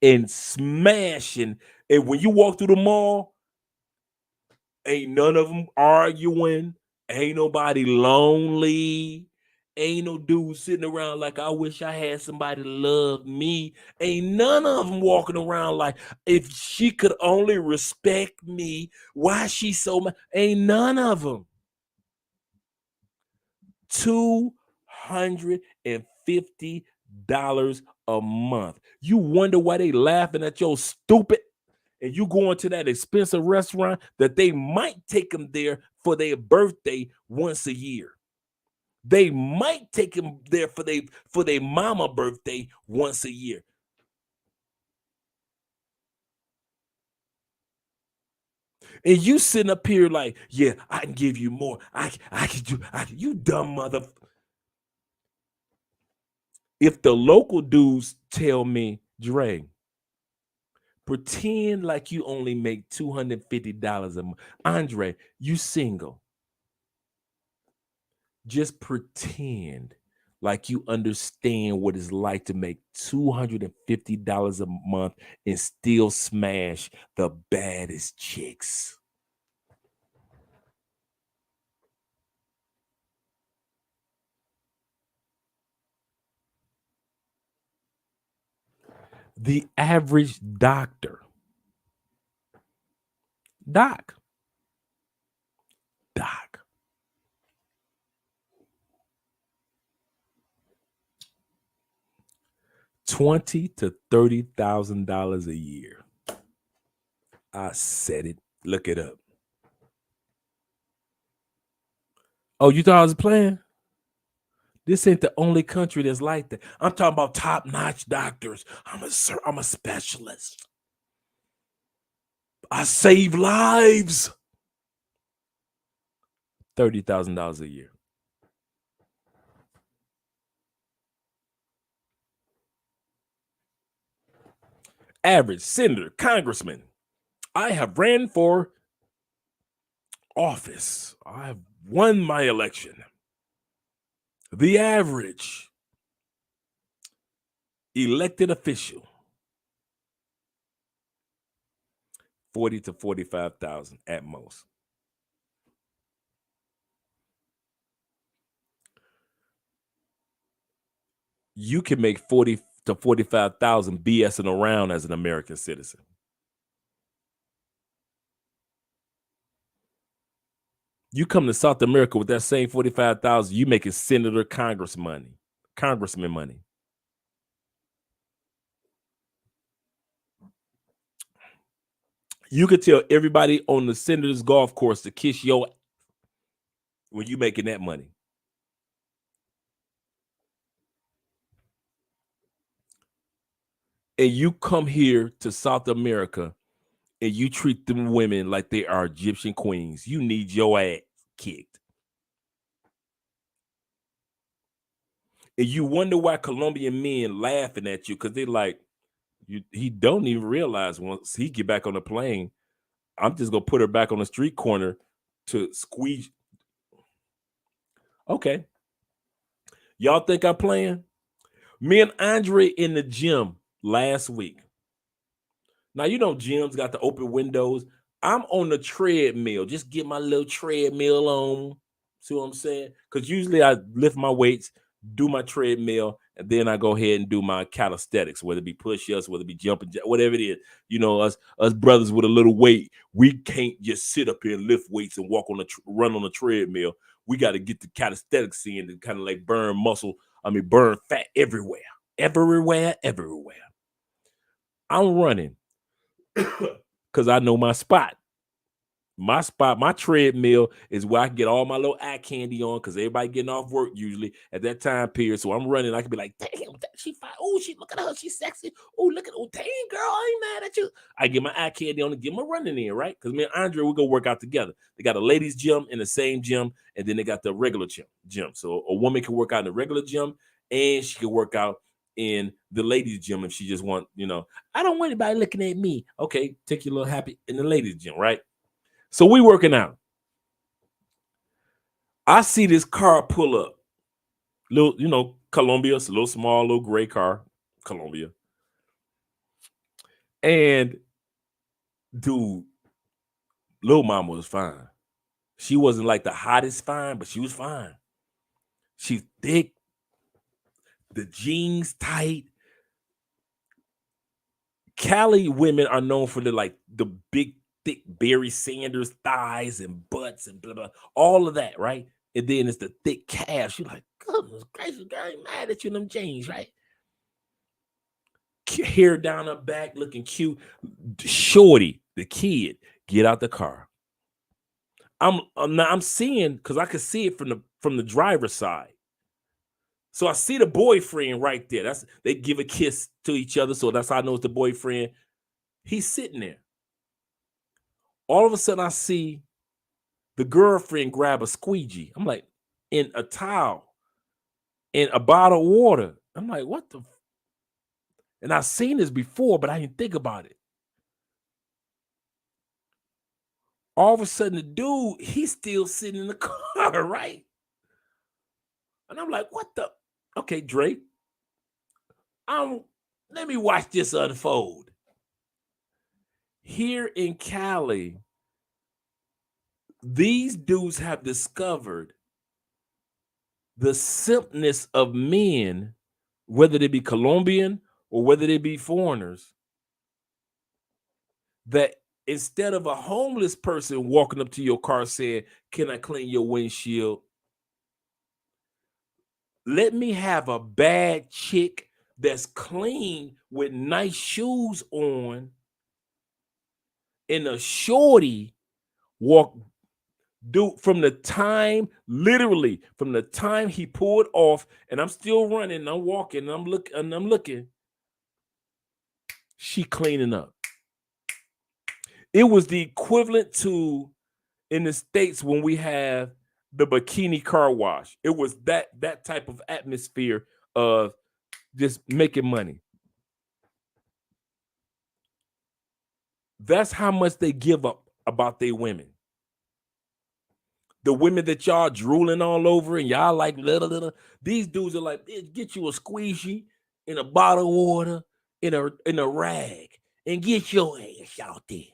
And smashing. And when you walk through the mall, ain't none of them arguing. Ain't nobody lonely. Ain't no dude sitting around like, I wish I had somebody to love me. Ain't none of them walking around like, if she could only respect me, why she so mad? Ain't none of them. $250 a month. You wonder why they laughing at your stupid. and you go into that expensive restaurant, that they might take them there for their birthday once a year. They might take them there for their mama birthday once a year. And you sitting up here like, yeah, I can give you more. I can do. You dumb mother. If the local dudes tell me, Dre, pretend like you only make $250 a month. Andre, you single. Just pretend like you understand what it's like to make $250 a month and still smash the baddest chicks. The average doctor, doc, 20 to $30,000 a year. I said it. Look it up. Oh, you thought I was playing? This ain't the only country that's like that. I'm talking about top-notch doctors. I'm a specialist. I save lives. $30,000 a year. Average senator, congressman. I have ran for office. I have won my election. The average elected official, 40 to 45,000 at most. You can make 40 to 45,000 BSing around as an American citizen. You come to South America with that same 45,000, you making senator, congressman money. You could tell everybody on the senator's golf course to kiss your ass when you making that money. And you come here to South America and you treat them women like they are Egyptian queens. You need your ass kicked. And you wonder why Colombian men laughing at you, because they're like, he don't even realize once he get back on the plane, I'm just gonna put her back on the street corner to squeeze. Okay. Y'all think I'm playing? Me and Andre in the gym last week. Now, you know, gyms got the open windows. I'm on the treadmill, just get my little treadmill on. See what I'm saying? Because usually I lift my weights, do my treadmill, and then I go ahead and do my calisthenics, whether it be push-ups, whether it be jumping, whatever it is. You know, us brothers with a little weight, we can't just sit up here and lift weights and walk on run on the treadmill. We got to get the calisthenics in to kind of like burn fat everywhere. I'm running because I know my spot. My treadmill is where I can get all my little eye candy on, because everybody getting off work usually at that time period. So I'm running. I can be like, damn, she fine. Oh, look at her. She's sexy. Oh, look at, oh, dang, girl, I ain't mad at you. I get my eye candy on and get my running in, right? Because me and Andre, we go work out together. They got a ladies' gym in the same gym, and then they got the regular gym. So a woman can work out in the regular gym, and she can work out in the ladies' gym if she just want, I don't want anybody looking at me. Okay, take your little happy in the ladies' gym, right? So we working out. I see this car pull up. Little, Colombia, it's a little small, little gray car, Colombia. And dude, little mama was fine. She wasn't like the hottest fine, but she was fine. She's thick, the jeans tight. Cali women are known for the big, thick Barry Sanders thighs and butts and blah, blah, all of that, right? And then it's the thick calves. You're like, goodness gracious, girl, I ain't mad at you in them jeans, right? hair down her back, looking cute. Shorty, the kid, get out the car. I'm seeing, because I could see it from the driver's side. So I see the boyfriend right there. They give a kiss to each other, so that's how I know it's the boyfriend. He's sitting there. All of a sudden, I see the girlfriend grab a squeegee. I'm like, in a towel, and a bottle of water. I'm like, what the? And I've seen this before, but I didn't think about it. All of a sudden, the dude, he's still sitting in the car, right? And I'm like, what the? Okay, Drake, let me watch this unfold. Here in Cali, these dudes have discovered the simpness of men, whether they be Colombian or whether they be foreigners, that instead of a homeless person walking up to your car saying, can I clean your windshield? Let me have a bad chick that's clean with nice shoes on, and a shorty walk, dude, from the time, literally from the time he pulled off, and I'm still running, and I'm walking, and I'm looking, she cleaning up. It was the equivalent to in the States when we have the bikini car wash. It was that type of atmosphere of just making money. That's how much they give up about their women. The women that y'all drooling all over and y'all like little, these dudes are like, get you a squeegee in a bottle of water, in a rag, and get your ass out there.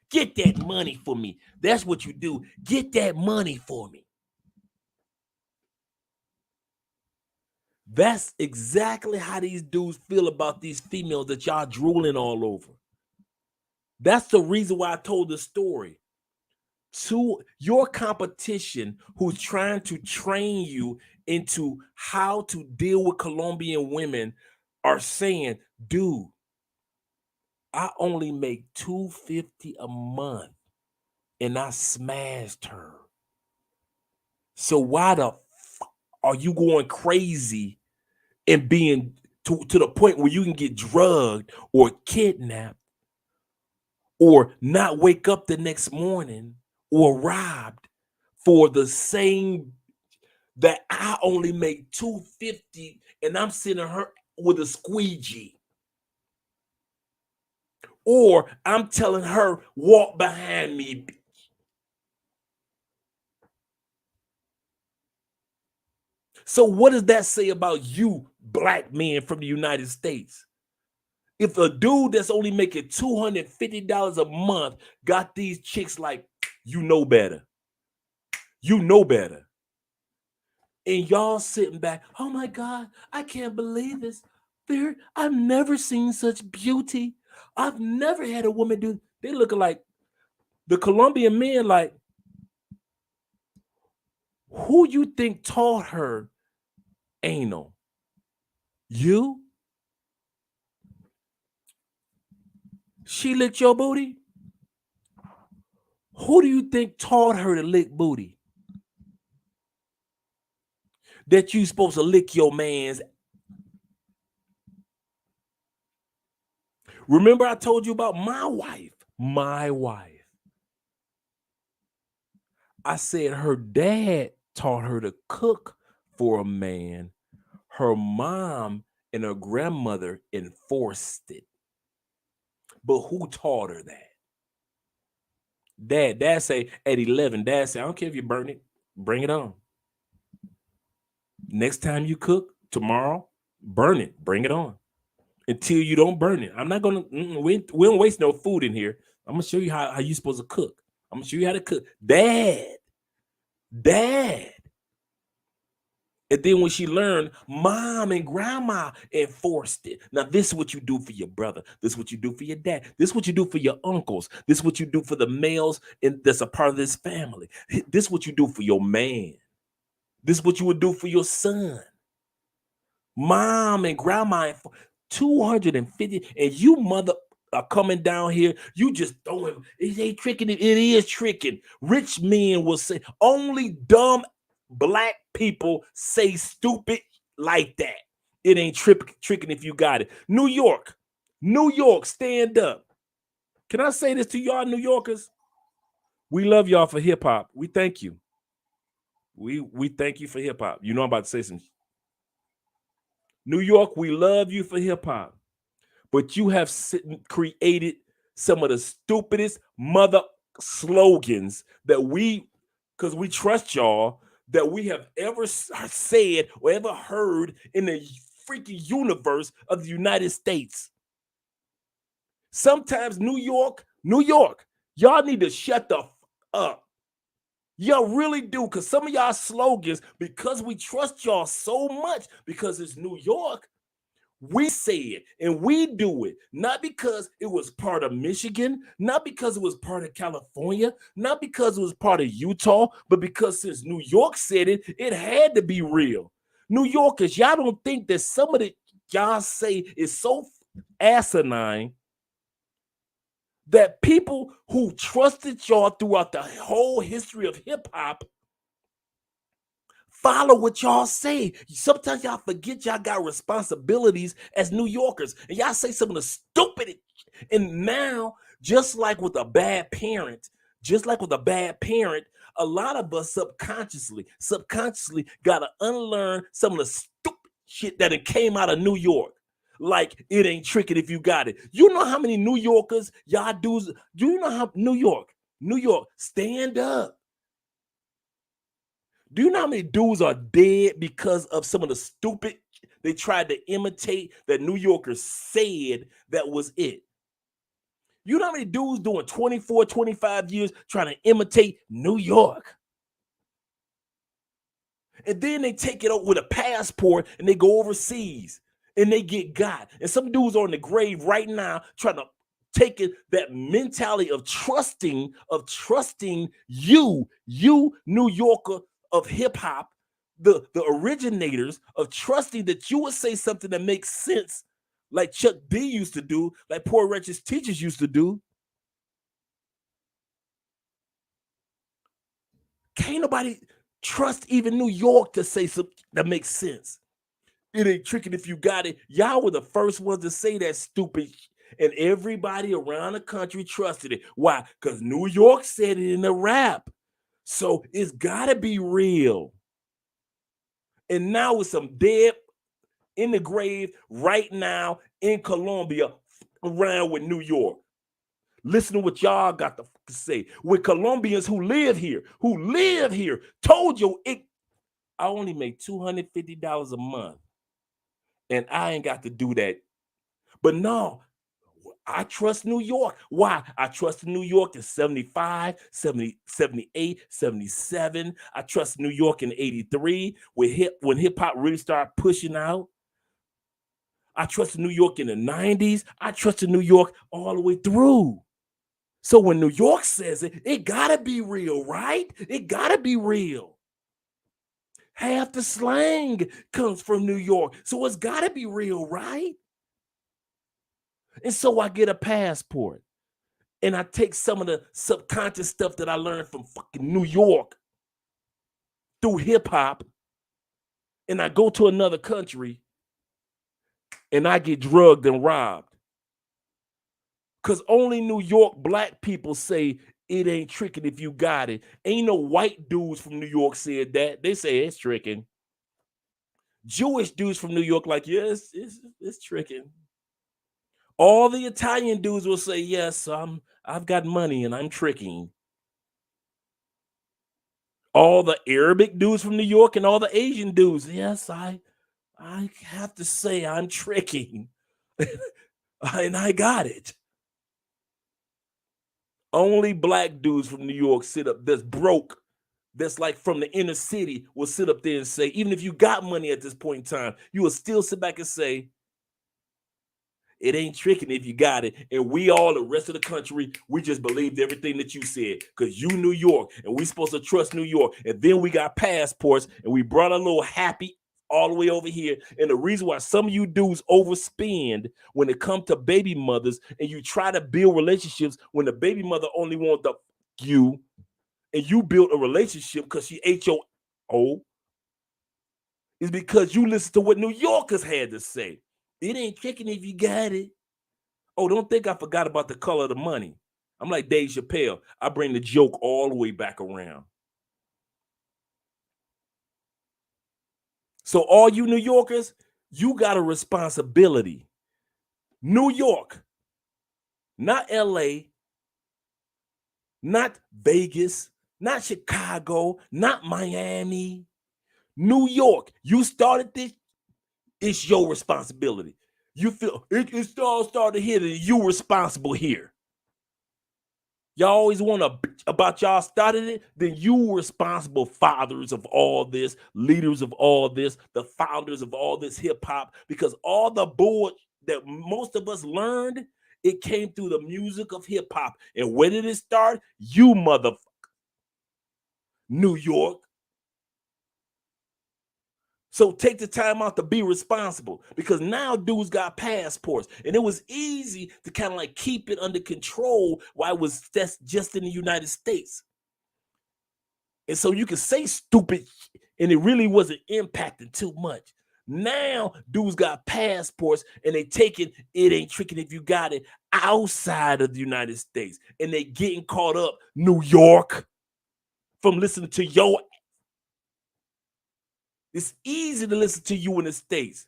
Get that money for me. That's what you do. Get that money for me. That's exactly how these dudes feel about these females that y'all drooling all over. That's the reason why I told the story. To your competition who's trying to train you into how to deal with Colombian women are saying, dude, I only make $250 a month and I smashed her. So why the are you going crazy and being to the point where you can get drugged or kidnapped or not wake up the next morning or robbed for the same that I only make $250 and I'm sending her with a squeegee? Or I'm telling her, walk behind me. So what does that say about you, black men from the United States? If a dude that's only making $250 a month got these chicks like, you know better. You know better. And y'all sitting back, oh my God, I can't believe this. I've never seen such beauty. I've never had a woman do. They looking like the Colombian men, like, who you think taught her anal? You? She licked your booty? Who do you think taught her to lick booty? That you supposed to lick your man's? Remember I told you about my wife? My wife. I said her dad taught her to cook for a man. Her mom and her grandmother enforced it. But who taught her that? Dad say at 11, Dad say, I don't care if you burn it, bring it on. Next time you cook, tomorrow, burn it, bring it on. Until you don't burn it. I'm not gonna, we don't waste no food in here. I'm gonna show you how you're supposed to cook. I'm gonna show you how to cook. Dad. And then when she learned, mom and grandma enforced it. Now, this is what you do for your brother. This is what you do for your dad. This is what you do for your uncles. This is what you do for the males that's a part of this family. This is what you do for your man. This is what you would do for your son. Mom and grandma 250, and you mother are coming down here, you just throwing, it ain't tricking, it is tricking. Rich men will say, only dumb black people say stupid like that. It ain't tricking if you got it. New York, stand up. Can I say this to y'all, New Yorkers? We love y'all for hip hop. We thank you. We thank you for hip hop. You know I'm about to say some. New York, we love you for hip hop, but you have created some of the stupidest mother slogans that because we trust y'all, that we have ever said or ever heard in the freaking universe of the United States. Sometimes New York, y'all need to shut the up. Y'all really do, because some of y'all slogans, because we trust y'all so much, because it's New York, we say it and we do it, not because it was part of Michigan, not because it was part of California, not because it was part of Utah, but because since New York said it, it had to be real. New Yorkers, y'all don't think that some of the y'all say is so asinine that people who trusted y'all throughout the whole history of hip hop follow what y'all say. Sometimes y'all forget y'all got responsibilities as New Yorkers, and y'all say some of the stupid. And now, just like with a bad parent, a lot of us subconsciously gotta unlearn some of the stupid shit that it came out of New York. Like, it ain't tricking if you got it. You know how many New Yorkers y'all do? Do you know how New York, stand up? Do you know how many dudes are dead because of some of the stupid they tried to imitate that New Yorkers said that was it? You know how many dudes doing 24, 25 years trying to imitate New York? And then they take it up with a passport and they go overseas and they get got. And some dudes are in the grave right now trying to take it, that mentality of trusting you, New Yorker of hip hop, the originators of trusting that you would say something that makes sense, like Chuck D used to do, like Poor Wretched Teachers used to do. Can't nobody trust even New York to say something that makes sense. It ain't tricking if you got it. Y'all were the first ones to say that stupid shit, and everybody around the country trusted it. Why? Because New York said it in the rap. So it's gotta be real. And now with some dead in the grave right now in Colombia around with New York. Listen to what y'all got to say. With Colombians who live here, told you I only make $250 a month. And I ain't got to do that. But no, I trust New York. Why? I trust New York in 75, 70, 78, 77. I trust New York in 83 when hip hop really started pushing out. I trusted New York in the 90s. I trusted New York all the way through. So when New York says it, it gotta be real, right? It gotta be real. Half the slang comes from New York. So it's gotta be real, right? And so I get a passport and I take some of the subconscious stuff that I learned from fucking New York through hip hop, and I go to another country and I get drugged and robbed. Because only New York black people say it ain't tricking if you got it. Ain't no white dudes from New York said that. They say it's tricking. Jewish dudes from New York like, yes, it's tricking. All the Italian dudes will say, yes, I've got money and I'm tricking. All the Arabic dudes from New York and all the Asian dudes, yes, I have to say I'm tricking. And I got it. Only black dudes from New York sit up that's broke, that's like from the inner city, will sit up there and say, even if you got money at this point in time, you will still sit back and say, it ain't tricking if you got it. And we all, the rest of the country, we just believed everything that you said because you New York and we supposed to trust New York. And then we got passports and we brought a little happy all the way over here. And the reason why some of you dudes overspend when it comes to baby mothers, and you try to build relationships when the baby mother only wants you, and you built a relationship because she ate your is because you listen to what New Yorkers had to say. It ain't tricking if you got it. Oh, don't think I forgot about the color of the money. I'm like Dave Chappelle. I bring the joke all the way back around. So all you New Yorkers, you got a responsibility. New York, not LA, not Vegas, not Chicago, not Miami. New York, you started this, it's your responsibility. You feel it all started here, and you responsible here. Y'all always want to bitch about y'all started it, then you responsible fathers of all this, leaders of all this, the founders of all this hip hop, because all the bull that most of us learned, it came through the music of hip hop. And where did it start? You motherfucker. New York. So take the time out to be responsible, because now dudes got passports, and it was easy to kind of like keep it under control while it was just in the United States. And so you can say stupid and it really wasn't impacting too much. Now dudes got passports and they taking it ain't tricking if you got it outside of the United States, and they getting caught up New York from listening to your. It's easy to listen to you in the States.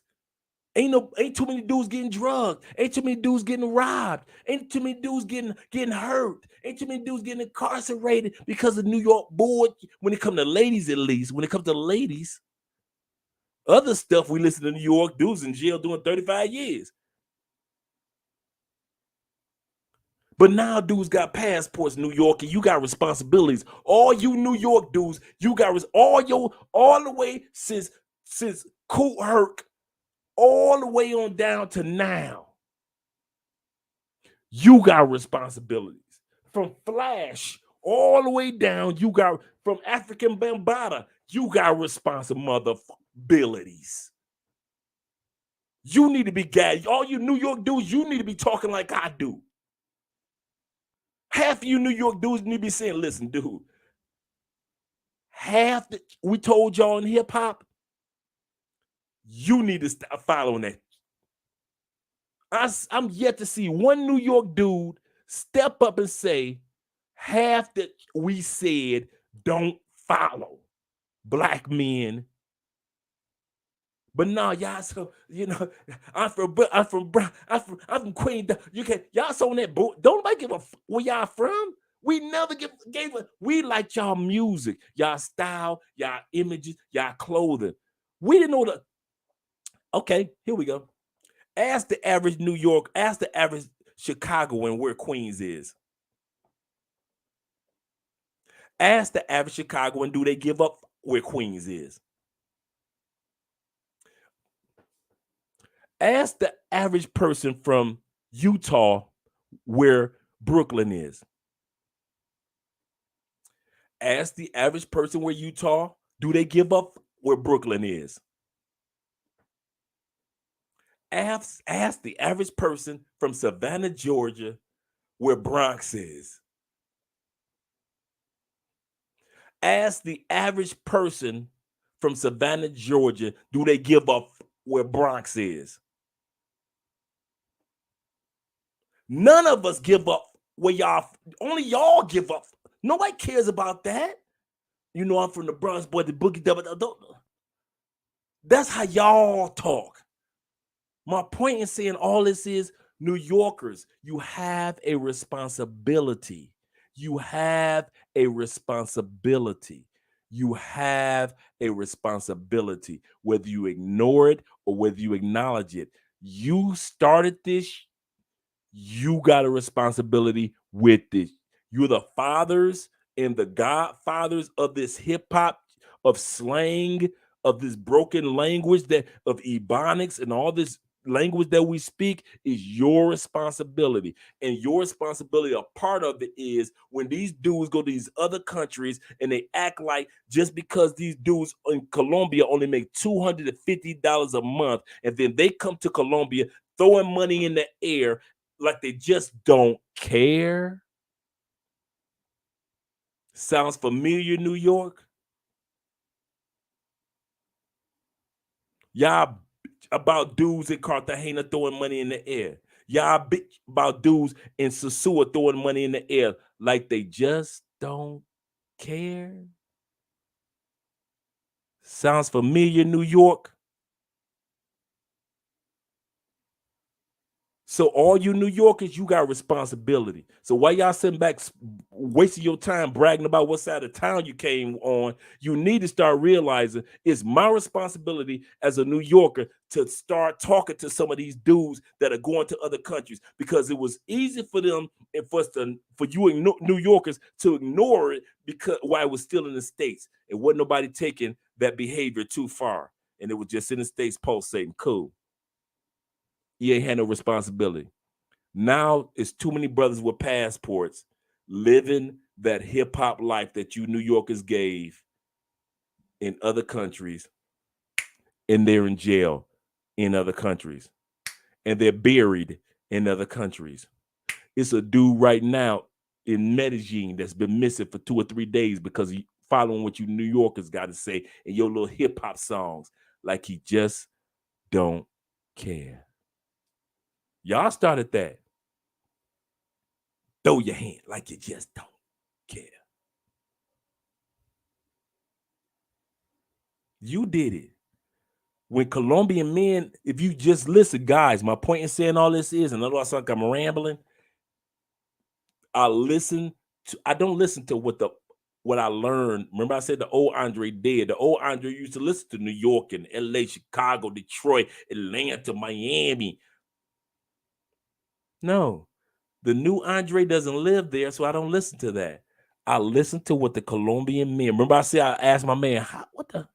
Ain't too many dudes getting drugged. Ain't too many dudes getting robbed. Ain't too many dudes getting hurt. Ain't too many dudes getting incarcerated because of New York board. When it comes to ladies, at least. When it comes to ladies, other stuff we listen to New York, dudes in jail doing 35 years. But now dudes got passports in New York, and you got responsibilities. All you New York dudes, you got all the way since Kool Herc, all the way on down to now. You got responsibilities. From Flash all the way down, you got from African Bambaataa, you got responsibilities. You need to be guided. All you New York dudes, you need to be talking like I do. Half of you New York dudes need to be saying, listen, dude, we told y'all in hip hop, you need to stop following that. I'm yet to see one New York dude step up and say, half that we said don't follow black men. But no, y'all, so I'm from Queen. You can y'all so on that boat. Don't nobody give a where y'all from. We never gave a. We like y'all music, y'all style, y'all images, y'all clothing. We didn't know the. Okay, here we go. Ask the average New York. Ask the average Chicagoan where Queens is. Ask the average Chicagoan, do they give up where Queens is? Ask the average person from Utah where Brooklyn is. Ask the average person where Utah, do they give up where Brooklyn is? Ask the average person from Savannah, Georgia, where Bronx is. Ask the average person from Savannah, Georgia, do they give up where Bronx is? None of us give up where y'all, only y'all give up. Nobody cares about that. I'm from the Bronx, boy, the boogie double. That's how y'all talk. My point in saying all this is, New Yorkers, you have a responsibility. You have a responsibility. You have a responsibility, whether you ignore it or whether you acknowledge it. You started this. You got a responsibility with this. You're the fathers and the godfathers of this hip hop, of slang, of this broken language, of ebonics and all this language that we speak is your responsibility. And your responsibility, a part of it is when these dudes go to these other countries and they act like just because these dudes in Colombia only make $250 a month, and then they come to Colombia throwing money in the air like they just don't care. Sounds familiar, New York? Y'all about dudes in Cartagena throwing money in the air. Y'all bitch about dudes in Sosua throwing money in the air like they just don't care. Sounds familiar, New York? So all you New Yorkers, you got responsibility. So while y'all sitting back wasting your time bragging about what side of town you came on, you need to start realizing it's my responsibility as a New Yorker to start talking to some of these dudes that are going to other countries, because it was easy for them and for you New Yorkers to ignore it because while it was still in the States. It wasn't nobody taking that behavior too far. And it was just in the States pulsating. Cool. He ain't had no responsibility. Now it's too many brothers with passports living that hip hop life that you New Yorkers gave in other countries, and they're in jail in other countries, and they're buried in other countries. It's a dude right now in Medellin that's been missing for 2 or 3 days because he following what you New Yorkers got to say in your little hip hop songs, like he just don't care. Y'all started that. Throw your hand like you just don't care. You did it. When Colombian men, if you just listen, guys, my point in saying all this is, and I know I sound like I'm rambling, I don't listen to what I learned. Remember I said the old Andre did. The old Andre used to listen to New York and LA, Chicago, Detroit, Atlanta, Miami. No, the new Andre doesn't live there, so I don't listen to that. I listen to what the Colombian men. Remember I said I asked my man, what the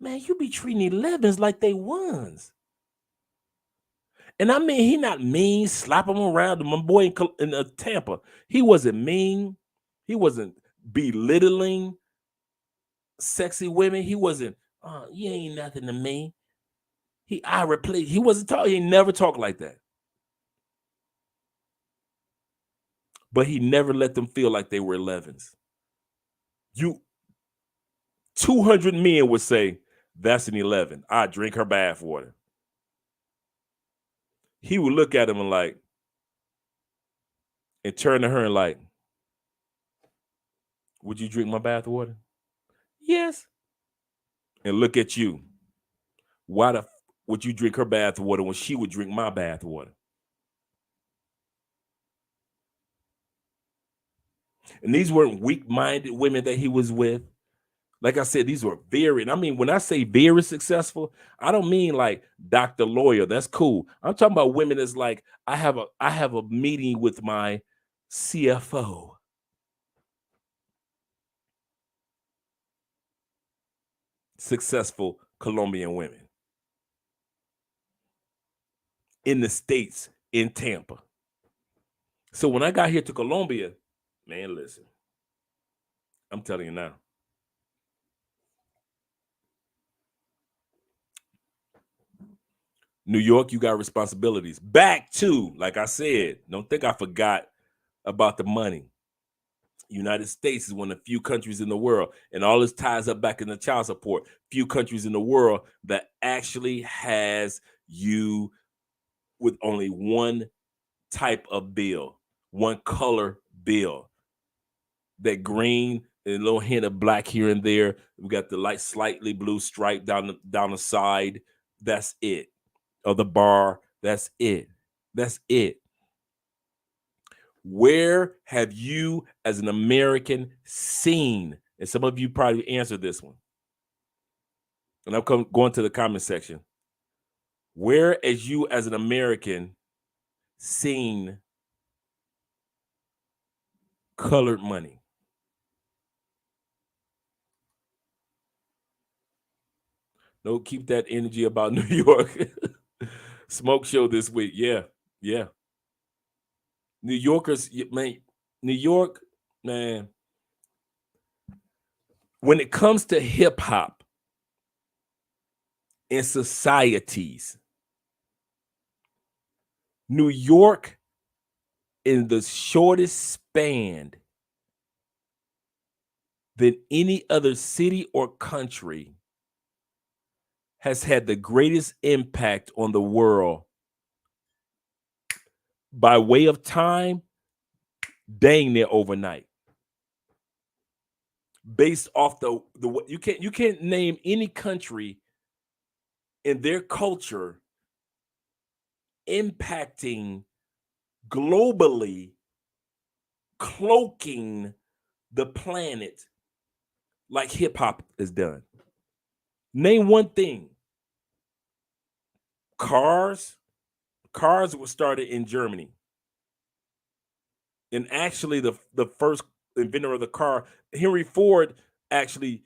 man, you be treating 11s like they ones. And I mean, he not mean, slap him around. My boy in Tampa, he wasn't mean. He wasn't belittling sexy women. He wasn't, oh, you ain't nothing to me. He wasn't talking, he never talked like that. But he never let them feel like they were 11s. 200 men would say, that's an 11. I drink her bath water. He would look at him and turn to her and like, would you drink my bath water? Yes. And look at you. Why would you drink her bath water when she would drink my bath water? And these weren't weak-minded women that he was with. Like I said, these were very, and I mean, when I say very successful, I don't mean like Dr. Lawyer. That's cool. I'm talking about women that's like, I have a meeting with my CFO. Successful Colombian women in the States, in Tampa. So when I got here to Colombia, man, listen, I'm telling you now. New York, you got responsibilities. Back to, like I said, don't think I forgot about the money. United States is one of the few countries in the world, and all this ties up back in the child support, few countries in the world that actually has you with only one type of bill, one color bill. That green and a little hint of black here and there. We got the light, slightly blue stripe down the side. That's it. Of the bar. That's it. That's it. Where have you as an American seen? And some of you probably answered this one. And I'm going to the comment section. Where as you as an American seen colored money? No, keep that energy about New York. Smoke show this week. Yeah, yeah. New Yorkers, man. New York, man. When it comes to hip hop in societies, New York, in the shortest span than any other city or country, has had the greatest impact on the world by way of time, dang near overnight. Based off the you can't name any country in their culture impacting globally, cloaking the planet like hip hop is done. Name one thing. Cars were started in Germany. And actually the first inventor of the car, Henry Ford, actually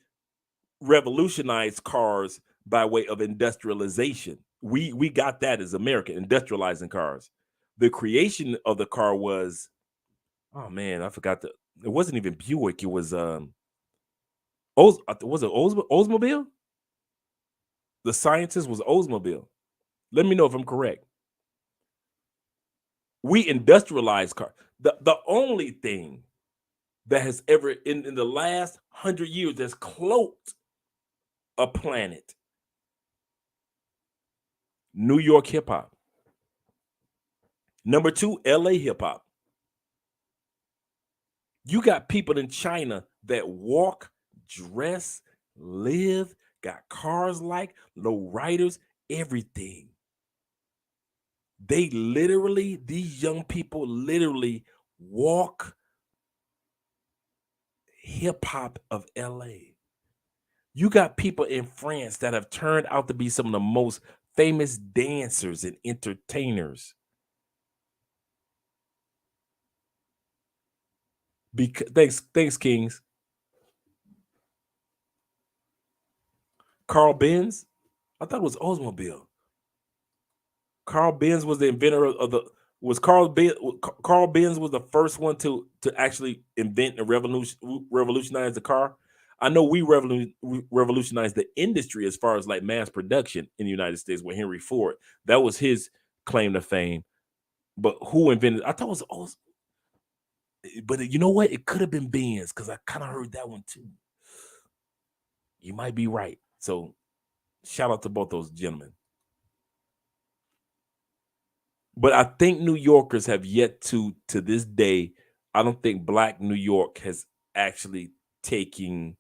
revolutionized cars by way of industrialization. We got that as American, industrializing cars. The creation of the car was, oh man, I forgot it wasn't even Buick. It was was it Oldsmobile? The scientist was Oldsmobile. Let me know if I'm correct. We industrialized cars. The only thing that has ever in the last 100 years that's cloaked a planet, New York hip hop. Number 2, LA hip hop. You got people in China that walk, dress, live, got cars like low riders, everything. They literally, these young people literally walk hip hop of LA. You got people in France that have turned out to be some of the most famous dancers and entertainers. Because thanks, Kings. Carl Benz, I thought it was Oldsmobile. Carl Benz was the inventor of the was Carl Benz. Carl Benz was the first one to actually invent and revolutionize the car. I know we revolutionized the industry as far as like mass production in the United States with Henry Ford. That was his claim to fame. But who invented? I thought it was but you know what? It could have been Benz because I kind of heard that one too. You might be right. So shout out to both those gentlemen. But I think New Yorkers have yet to this day, I don't think Black New York has actually taken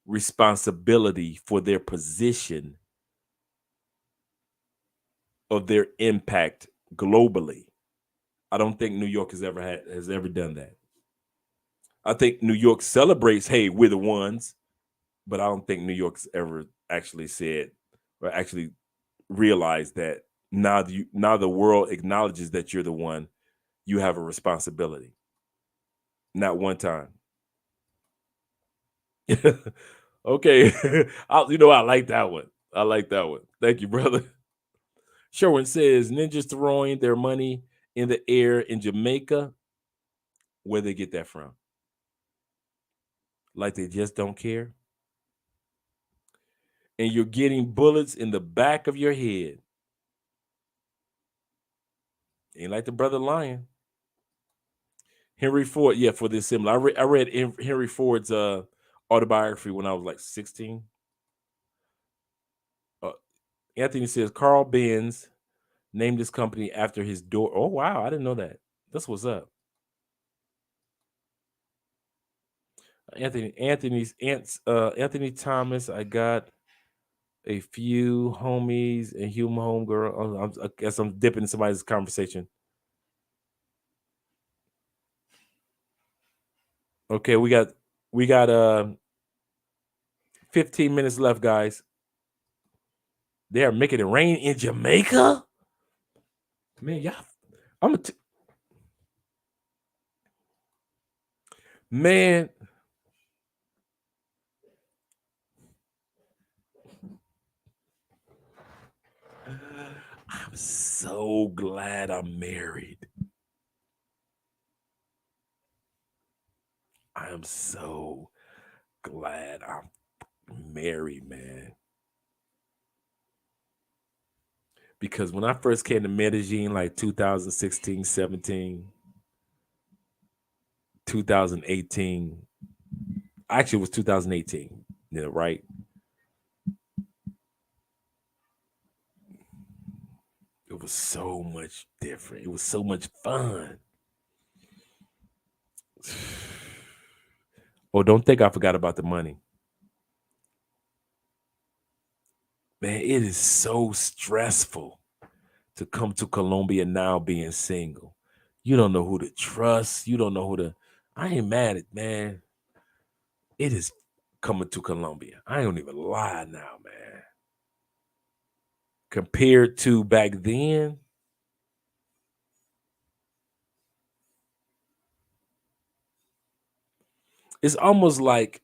responsibility for their position of their impact globally. I don't think New York has ever done that. I think New York celebrates, hey, we're the ones, but I don't think New York's ever actually said or actually realized that now the world acknowledges that you're the one, you have a responsibility. Not one time. Okay. I like that one. I like that one. Thank you, brother. Sherwin says ninjas throwing their money in the air in Jamaica. Where they get that from? Like they just don't care. And you're getting bullets in the back of your head. Ain't like the brother lying. Henry Ford, yeah, for this similar. I read Henry Ford's autobiography when I was like 16. Anthony says Carl Benz named his company after his door. Oh wow, I didn't know that. That's what's up. Anthony Thomas. I got a few homies and human homegirl. I guess I'm dipping in somebody's conversation. Okay, we got 15 minutes left, guys. They are making it rain in Jamaica. Man, y'all, man. I'm so glad I'm married. I am so glad I'm married, man. Because when I first came to Medellin, like 2016, 17, 2018, actually it was 2018, right? It was so much different. It was so much fun. Oh, don't think I forgot about the money. Man, it is so stressful to come to Colombia now being single. You don't know who to trust. You don't know who to. I ain't mad at, man. It is coming to Colombia. I don't even lie now, man. Compared to back then, it's almost like,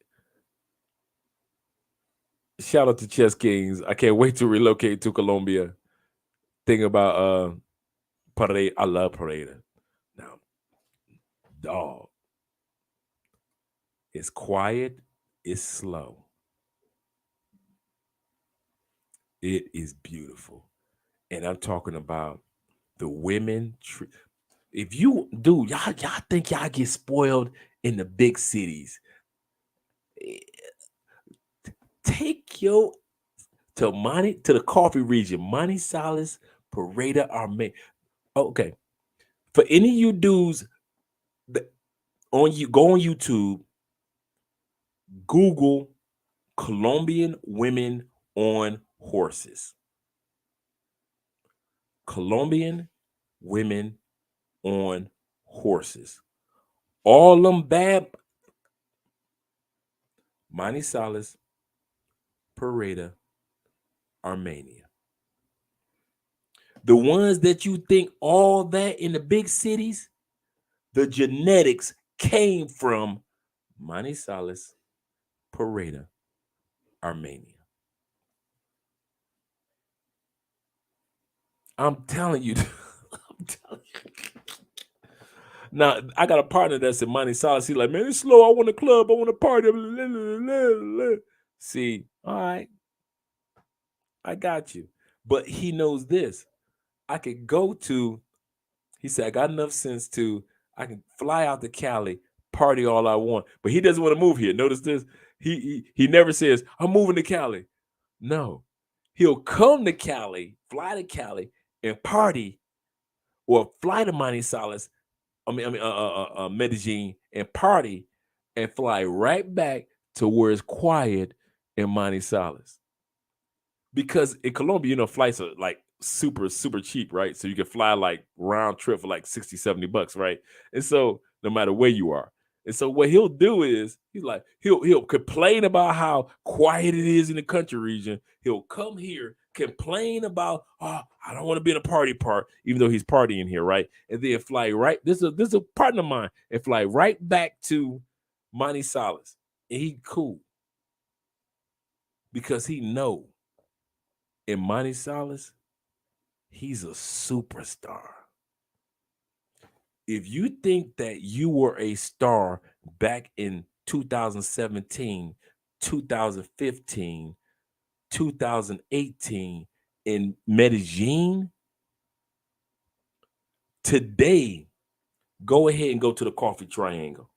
shout out to Chess Kings. I can't wait to relocate to Colombia. Think about Parade. I love Parade. Now, dog. It's quiet, it's slow. It is beautiful. And I'm talking about the women. If you do, y'all think y'all get spoiled in the big cities. Take your to the coffee region, Manizales, Pareda, Arme. Okay. For any of you dudes that go on YouTube, Google Colombian women on horses. Colombian women on horses. All them bad. Manizales, Pareda, Armenia. The ones that you think all that in the big cities, the genetics came from Manizales, Pareda, Armenia. I'm telling you. I'm telling you. Now, I got a partner that's in Manizales. He's like, man, it's slow. I want a club. I want a party. See, all right. I got you. But he knows this. I could go to, he said, I got enough sense I can fly out to Cali, party all I want. But he doesn't want to move here. Notice this. He never says, I'm moving to Cali. No. He'll come to Cali, fly to Cali, and party, or fly to Manizales, Medellin, and party, and fly right back to where it's quiet in Manizales. Because in Colombia, flights are like super, super cheap, right? So you can fly like round trip for like 60, 70 bucks, right? And so no matter where you are. And so what he'll do is he'll complain about how quiet it is in the country region. He'll come here, complain about, I don't want to be in a party part, even though he's partying here, right? And then fly right. This is a partner of mine, and fly right back to Manizales. And he cool. Because he know in Manizales, he's a superstar. If you think that you were a star back in 2017, 2015, 2018 in Medellin, today, go ahead and go to the Coffee Triangle.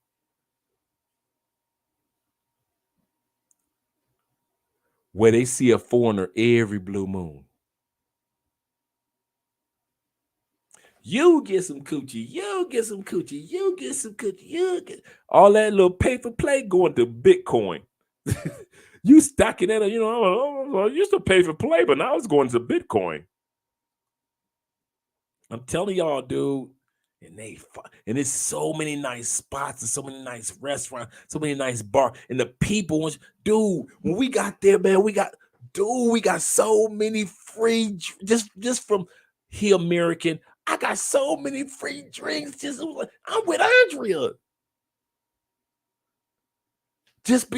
Where they see a foreigner every blue moon. You get some coochie, you get some coochie, you get some coochie, you get all that little pay for play going to Bitcoin. You stacking that, I used to pay for play, but now it's going to Bitcoin. I'm telling y'all, dude. And there's so many nice spots and so many nice restaurants, so many nice bars, and the people, dude. When we got there, man, we got so many free just from here, American. I got so many free drinks. I'm with Andrea. Just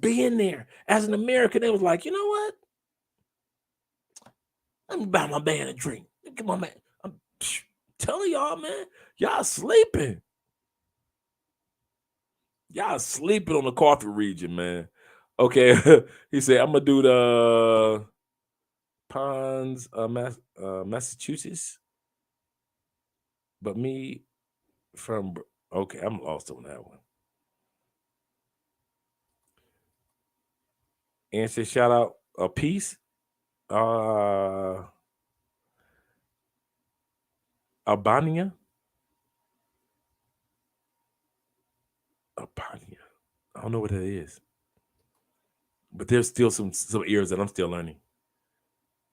being there as an American, it was like, you know what? Let me buy my man a drink. Get my man. I'm telling y'all, man, y'all sleeping. Y'all sleeping on the coffee region, man. Okay, he said, I'm gonna do the Ponds, Massachusetts, but me from. Okay, I'm lost on that one. And say shout out a piece. Albania. Albania. I don't know what that is. But there's still some ears that I'm still learning.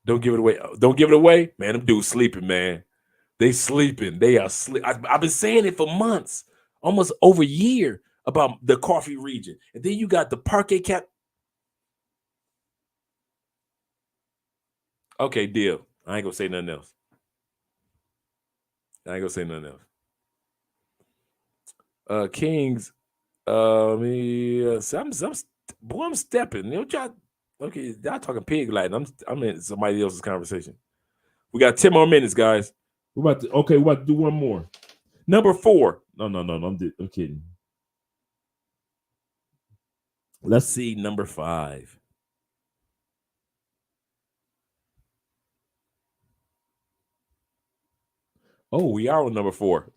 Don't give it away. Don't give it away. Man, them dudes sleeping, man. They sleeping. They are sleep. I've been saying it for months, almost over a year, about the coffee region. And then you got the parquet cap. Okay, deal. I ain't gonna say nothing else. I ain't gonna say nothing else. Kings, I'm stepping. You know, okay, y'all talking pig Latin. I'm in somebody else's conversation. We got 10 more minutes, guys. We're about to do one more. Number 4. No, I'm kidding. Let's see number 5. Oh, we are on number 4.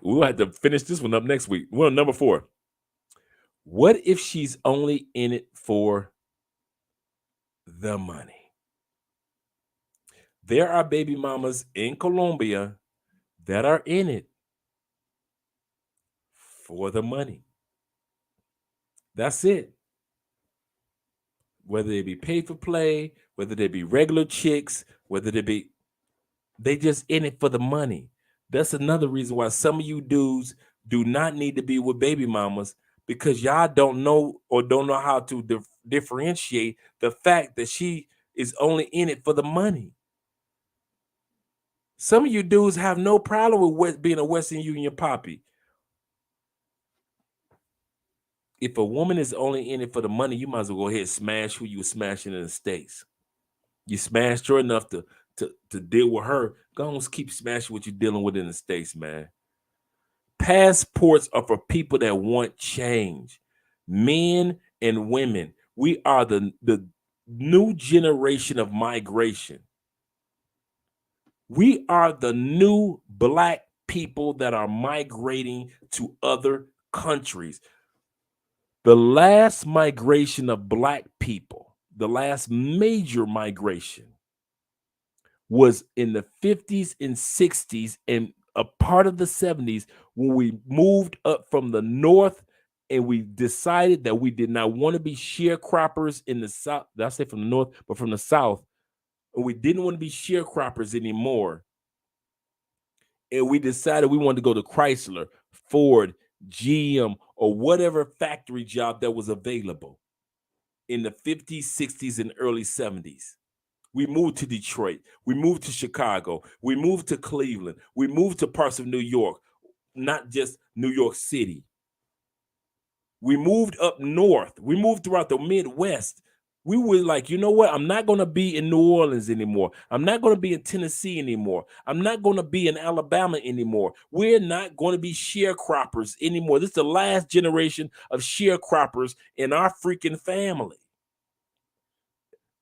We'll have to finish this one up next week. We're on number 4. What if she's only in it for the money? There are baby mamas in Colombia that are in it for the money. That's it. Whether they be paid for play, whether they be regular chicks, whether they just in it for the money. That's another reason why some of you dudes do not need to be with baby mamas, because y'all don't know how to differentiate the fact that she is only in it for the money. Some of you dudes have no problem with being a Western Union poppy. If a woman is only in it for the money, you might as well go ahead and smash who you were smashing in the States. You smashed her enough to deal with her. Go on, keep smashing what you're dealing with in the States, man. Passports are for people that want change. Men and women. We are the new generation of migration. We are the new Black people that are migrating to other countries. The last migration of Black people, the last major migration, was in the 50s and 60s and a part of the 70s, when we moved up from the north and we decided that we did not want to be sharecroppers in the south. Did I say from the north, but from the south? And we didn't want to be sharecroppers anymore. And we decided we wanted to go to Chrysler, Ford, GM, or whatever factory job that was available in the 50s, 60s, and early 70s. We moved to Detroit. We moved to Chicago. We moved to Cleveland. We moved to parts of New York, not just New York City. We moved up north. We moved throughout the Midwest. We were like, you know what? I'm not going to be in New Orleans anymore. I'm not going to be in Tennessee anymore. I'm not going to be in Alabama anymore. We're not going to be sharecroppers anymore. This is the last generation of sharecroppers in our freaking family.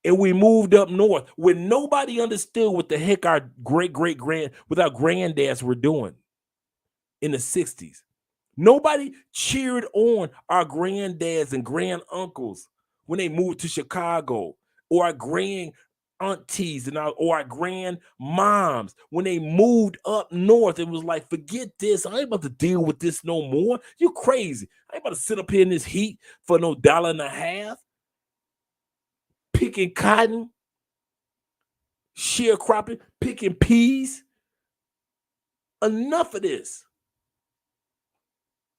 And we moved up north when nobody understood what the heck our granddads were doing in the 60s. Nobody cheered on our granddads and grand uncles when they moved to Chicago, or our grand aunties or our grandmoms when they moved up north. It was like, forget this. I ain't about to deal with this no more. You crazy. I ain't about to sit up here in this heat for no $1.50. Picking cotton, sharecropping, picking peas. Enough of this.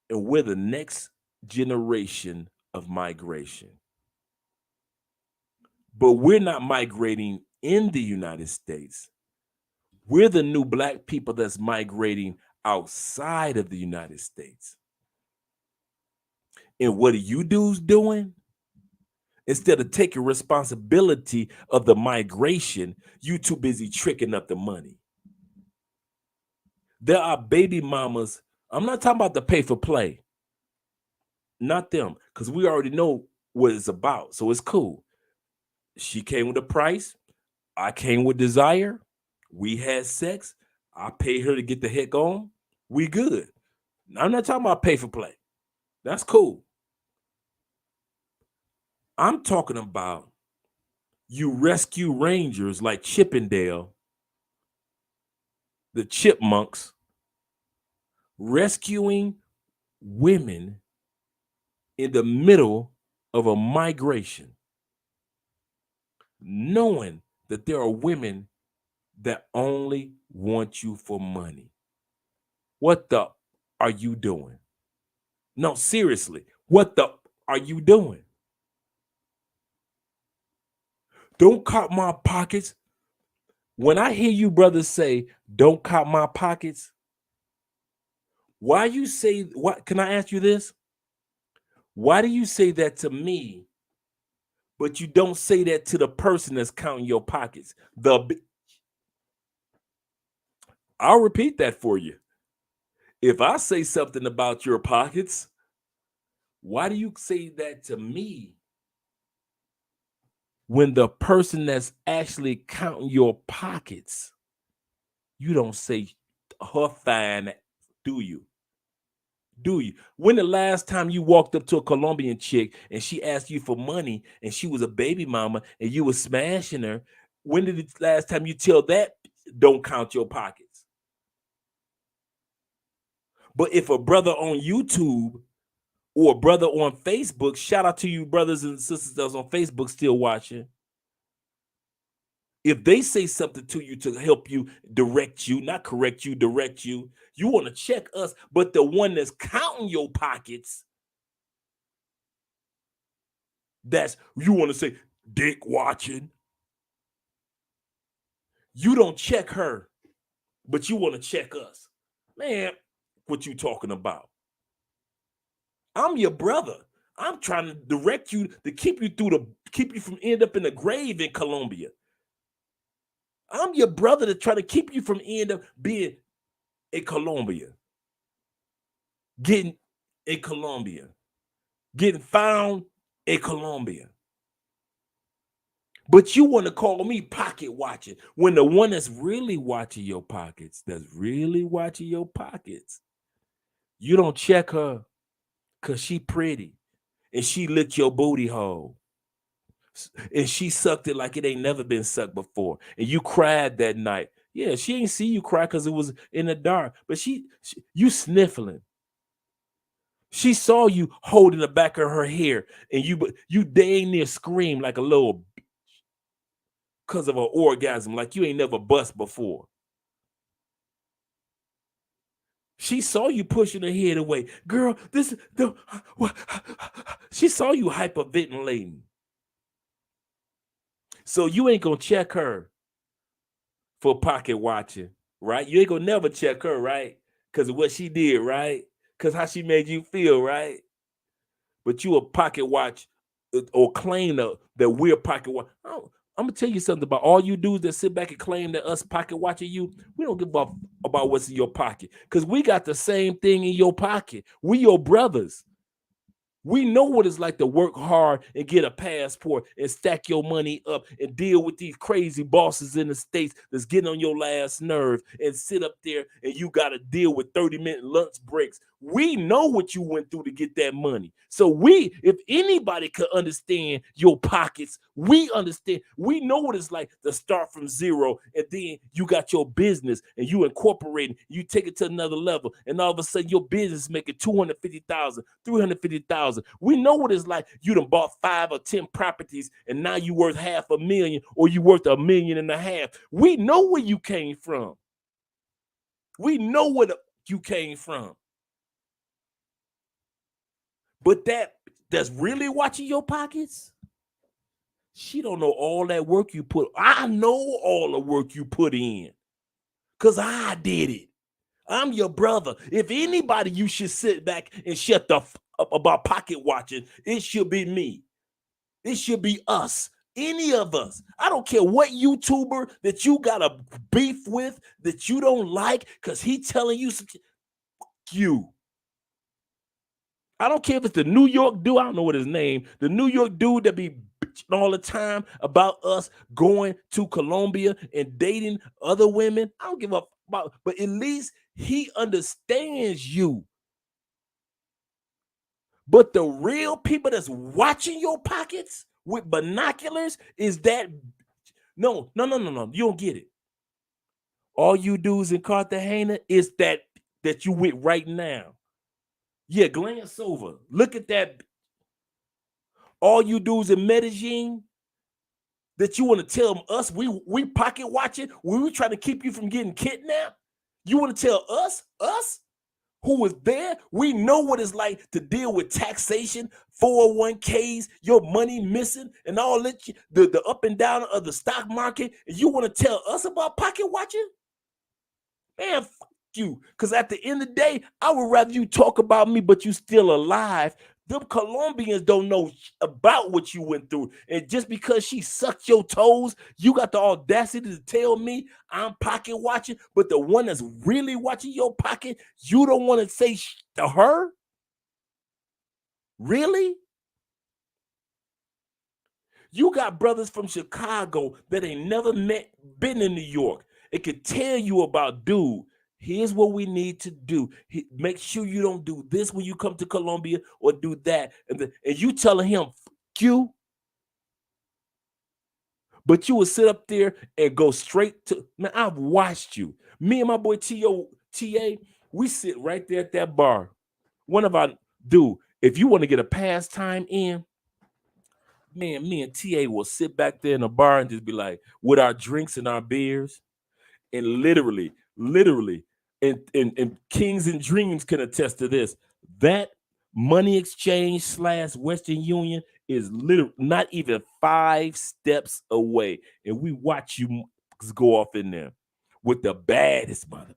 And we're the next generation of migration. But we're not migrating in the United States. We're the new Black people that's migrating outside of the United States. And what are you dudes doing? Instead of taking responsibility of the migration, you too busy tricking up the money. There are baby mamas. I'm not talking about the pay for play. Not them, because we already know what it's about. So it's cool. She came with a price. I came with desire. We had sex. I paid her to get the heck on. We good. I'm not talking about pay for play. That's cool. I'm talking about you rescue rangers like Chippendale, the chipmunks, rescuing women in the middle of a migration, knowing that there are women that only want you for money. What the are you doing? No, seriously, what the are you doing? Don't cop my pockets. When I hear you brothers say, don't cop my pockets, why you say, what? Can I ask you this? Why do you say that to me, but you don't say that to the person that's counting your pockets? I'll repeat that for you. If I say something about your pockets, why do you say that to me when the person that's actually counting your pockets, you don't say her fine, do you? Do you? When the last time you walked up to a Colombian chick and she asked you for money and she was a baby mama and you were smashing her, when did the last time you tell that don't count your pockets? But if a brother on YouTube or a brother on Facebook, shout out to you brothers and sisters that's on Facebook still watching, if they say something to you to help you, direct you, not correct you, direct you, you want to check us. But the one that's counting your pockets, that's you want to say dick watching. You don't check her, but you want to check us. Man, what you talking about? I'm your brother. I'm trying to direct you to keep you from end up in the grave in Colombia. I'm your brother to try to keep you from end up being in Colombia. Getting in Colombia. Getting found in Colombia. But you want to call me pocket watching when the one that's really watching your pockets, you don't check her because she pretty and she licked your booty hole and she sucked it like it ain't never been sucked before. And you cried that night. Yeah, she ain't see you cry because it was in the dark, but you sniffling. She saw you holding the back of her hair and you dang near scream like a little because of an orgasm, like you ain't never bust before. She saw you pushing her head away. Girl, she saw you hyperventilating. So you ain't gonna check her for pocket watching, right? You ain't gonna never check her, right? Because of what she did, right? Because how she made you feel, right? But you a pocket watch or claim that we're pocket watch. I'm gonna tell you something about all you dudes that sit back and claim that us pocket watching you. We don't give up about what's in your pocket because we got the same thing in your pocket. We your brothers. We know what it's like to work hard and get a passport and stack your money up and deal with these crazy bosses in the States that's getting on your last nerve and sit up there and you got to deal with 30-minute lunch breaks. We know what you went through to get that money. So if anybody could understand your pockets, we understand. We know what it's like to start from zero and then you got your business and you incorporating, you take it to another level and all of a sudden your business making $250,000, $350,000. We know what it's like. You done bought 5 or 10 properties and now you worth $500,000 or you worth $1.5 million. We know where you came from. We know where you came from. But that's really watching your pockets. She don't know all that work you put. I know all the work you put in because I did it. I'm your brother. If anybody you should sit back and shut the up about pocket watching, it should be me. It should be us. Any of us. I don't care what YouTuber that you got a beef with that you don't like because he telling you some you. I don't care if it's the New York dude. I don't know what his name. The New York dude that be bitching all the time about us going to Colombia and dating other women. I don't give a about, but at least he understands you. But the real people that's watching your pockets with binoculars is that no. You don't get it. All you dudes in Cartagena is that you with right now. Yeah, glance over. Look at that. All you dudes in Medellin that you want to tell us we pocket watching, we trying to keep you from getting kidnapped. You want to tell us who was there? We know what it's like to deal with taxation, 401ks, your money missing, and all that, the up and down of the stock market. And you want to tell us about pocket watching? Man, fuck you. Because at the end of the day, I would rather you talk about me, but you still alive. Them Colombians don't know about what you went through. And just because she sucked your toes, you got the audacity to tell me I'm pocket watching, but the one that's really watching your pocket, you don't want to say to her? Really? You got brothers from Chicago that ain't never been in New York. It could tell you about, dude, here's what we need to do. Make sure you don't do this when you come to Colombia or do that. And you telling him, fuck you. But you will sit up there and go straight to, man, I've watched you. Me and my boy TA, we sit right there at that bar. One of our, dude, if you want to get a pastime in, man, me and TA will sit back there in the bar and just be like, with our drinks and our beers. And literally, and Kings and Dreams can attest to this. That money exchange / Western Union is literally not even 5 steps away. And we watch you go off in there with the baddest mother.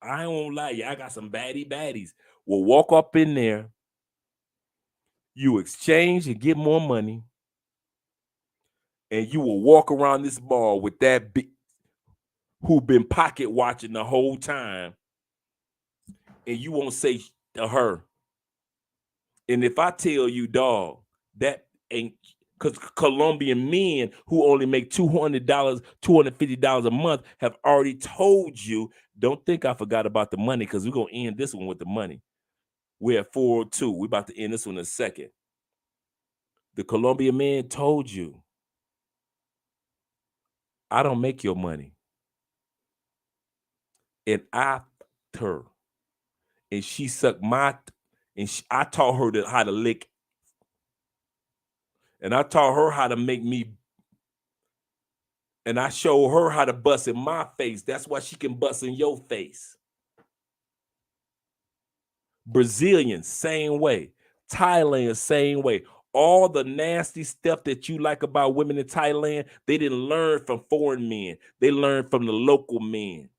I don't lie, you. I got some baddies. We'll walk up in there. You exchange and get more money. And you will walk around this bar with that big who been pocket watching the whole time, and you won't say to her. And if I tell you, dog, that ain't, because Colombian men who only make $200, $250 a month have already told you, don't think I forgot about the money, because we're going to end this one with the money. We're at 402. We're about to end this one in a second. The Colombian man told you, I don't make your money. And I fucked her. And she sucked my, I taught her how to lick. And I taught her how to make me, and I showed her how to bust in my face. That's why she can bust in your face. Brazilian, same way. Thailand, same way. All the nasty stuff that you like about women in Thailand, they didn't learn from foreign men. They learned from the local men.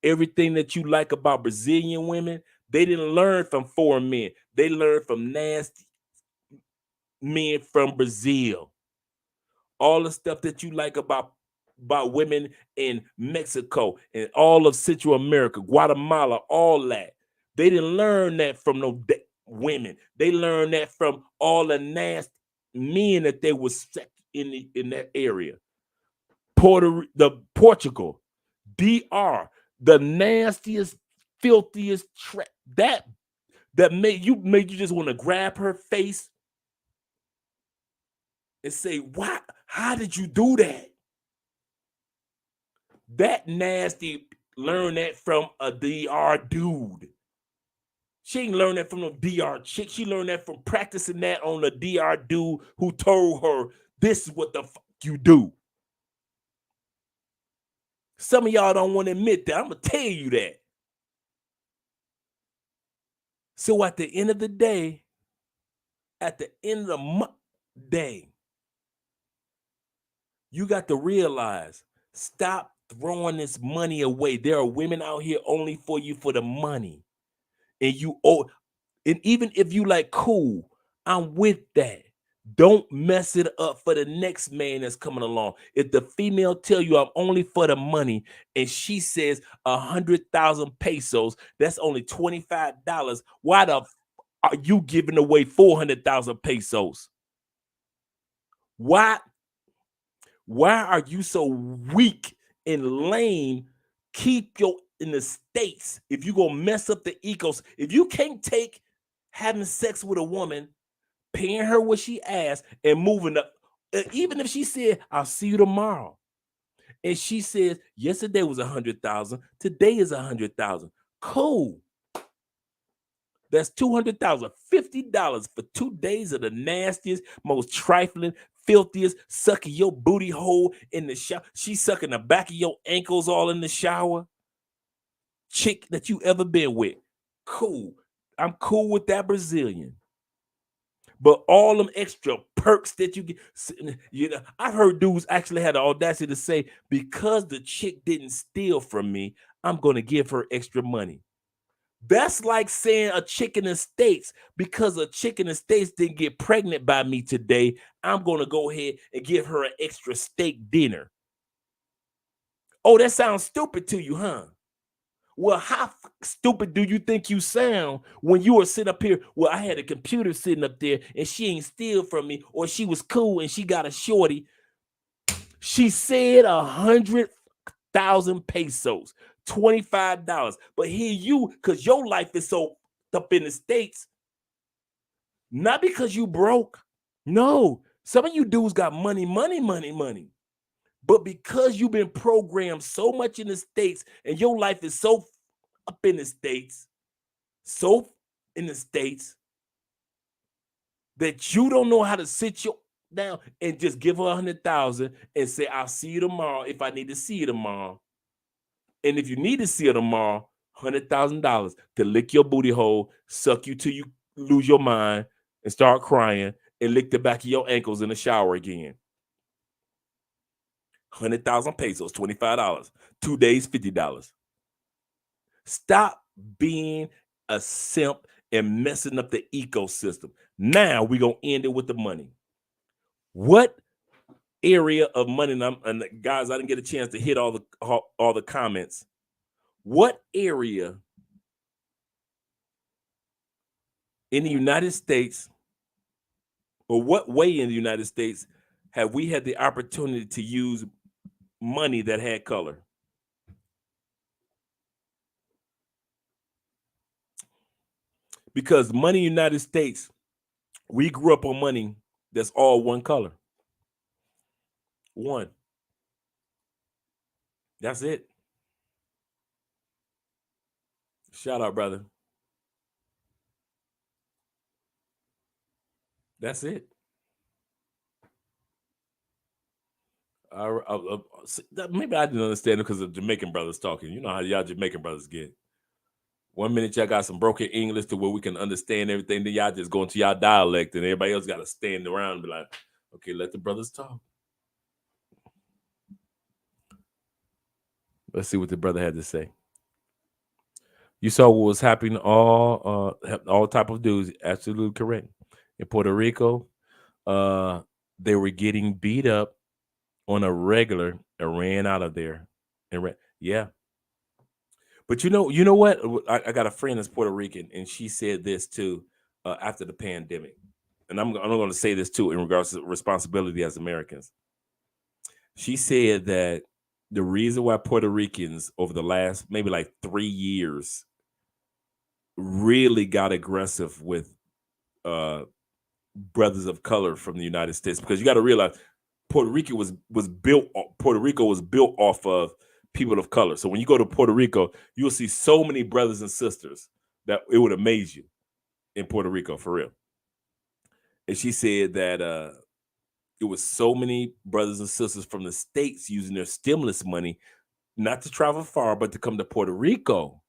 Everything that you like about Brazilian women, they didn't learn from foreign men. They learned from nasty men from Brazil. All the stuff that you like about women in Mexico and all of Central America, Guatemala, all that. They didn't learn that from no women. They learned that from all the nasty men that they was in that area. Portugal, DR, the nastiest, filthiest that made you just want to grab her face and say, "Why? How did you do that?" That nasty learned that from a DR dude. She ain't learned that from a DR chick. She learned that from practicing that on a DR dude who told her, "This is what the fuck you do." Some of y'all don't want to admit that. I'm gonna tell you that. So at the end of the day, you got to realize, stop throwing this money away. There are women out here only for you for the money. And and even if you like, cool, I'm with that. Don't mess it up for the next man that's coming along. If the female tell you I'm only for the money and she says 100,000 pesos, that's only $25. Why the are you giving away 400,000 pesos? Why are you so weak and lame? Keep your in the States. If you gonna mess up the ecos, if you can't take having sex with a woman, paying her what she asked, and moving up, even if she said, I'll see you tomorrow, and she says, yesterday was 100,000, today is 100,000. Cool. That's 200,000, $50 for 2 days of the nastiest, most trifling, filthiest, sucking your booty hole in the shower. She's sucking the back of your ankles all in the shower. Chick that you ever been with. Cool. I'm cool with that Brazilian. But all them extra perks that you get, you know, I've heard dudes actually had the audacity to say, because the chick didn't steal from me, I'm going to give her extra money. That's like saying a chick in the States, because a chick in the States didn't get pregnant by me today, I'm going to go ahead and give her an extra steak dinner. Oh, that sounds stupid to you, huh? Well, how stupid do you think you sound when you were sitting up here? Well, I had a computer sitting up there and she ain't steal from me, or she was cool and she got a shorty. She said 100,000 pesos, $25. But here you, because your life is so up in the States, not because you broke. No, some of you dudes got money. But because you've been programmed so much in the States and your life is so up in the States, that you don't know how to sit you down and just give her 100,000 and say, I'll see you tomorrow if I need to see you tomorrow. And if you need to see her tomorrow, $100,000 to lick your booty hole, suck you till you lose your mind and start crying, and lick the back of your ankles in the shower again. 100,000 pesos, $25. 2 days, $50. Stop being a simp and messing up the ecosystem. Now we're going to end it with the money. What area of money, and guys, I didn't get a chance to hit all the comments. What area in the United States, or what way in the United States have we had the opportunity to use money that had color? Because money in the United States, we grew up on money that's all one color. One. That's it. Shout out, brother. That's it. Maybe I didn't understand it because of Jamaican brothers talking. You know how y'all Jamaican brothers get. 1 minute y'all got some broken English to where we can understand everything. Then y'all just go into y'all dialect, and everybody else got to stand around and be like, okay, let the brothers talk. Let's see what the brother had to say. You saw what was happening, all type of dudes. Absolutely correct. In Puerto Rico, they were getting beat up on a regular and ran out of there. Yeah. But you know what? I got a friend that's Puerto Rican, and she said this too after the pandemic. And I'm going to say this too in regards to responsibility as Americans. She said that the reason why Puerto Ricans over the last maybe like 3 years really got aggressive with brothers of color from the United States, because you got to realize Puerto Rico was built off of people of color. So when you go to Puerto Rico, you'll see so many brothers and sisters that it would amaze you in Puerto Rico, for real. And she said that it was so many brothers and sisters from the States using their stimulus money not to travel far, but to come to Puerto Rico.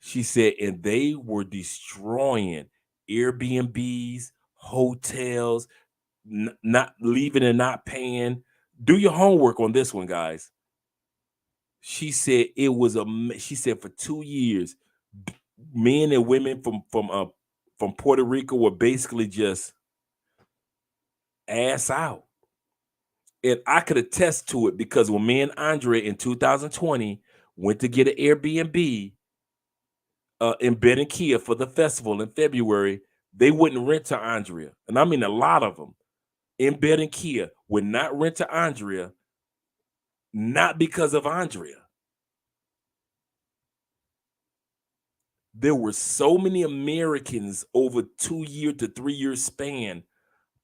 She said, and they were destroying Airbnbs, hotels, not leaving and not paying. Do your homework on this one, guys. She said it was she said for 2 years, men and women from Puerto Rico were basically just ass out. And I could attest to it because when me and Andre in 2020 went to get an Airbnb in Barranquilla for the festival in February, they wouldn't rent to Andrea. And I mean, a lot of them in Barranquilla would not rent to Andrea, not because of Andrea. There were so many Americans over 2 year to 3 year span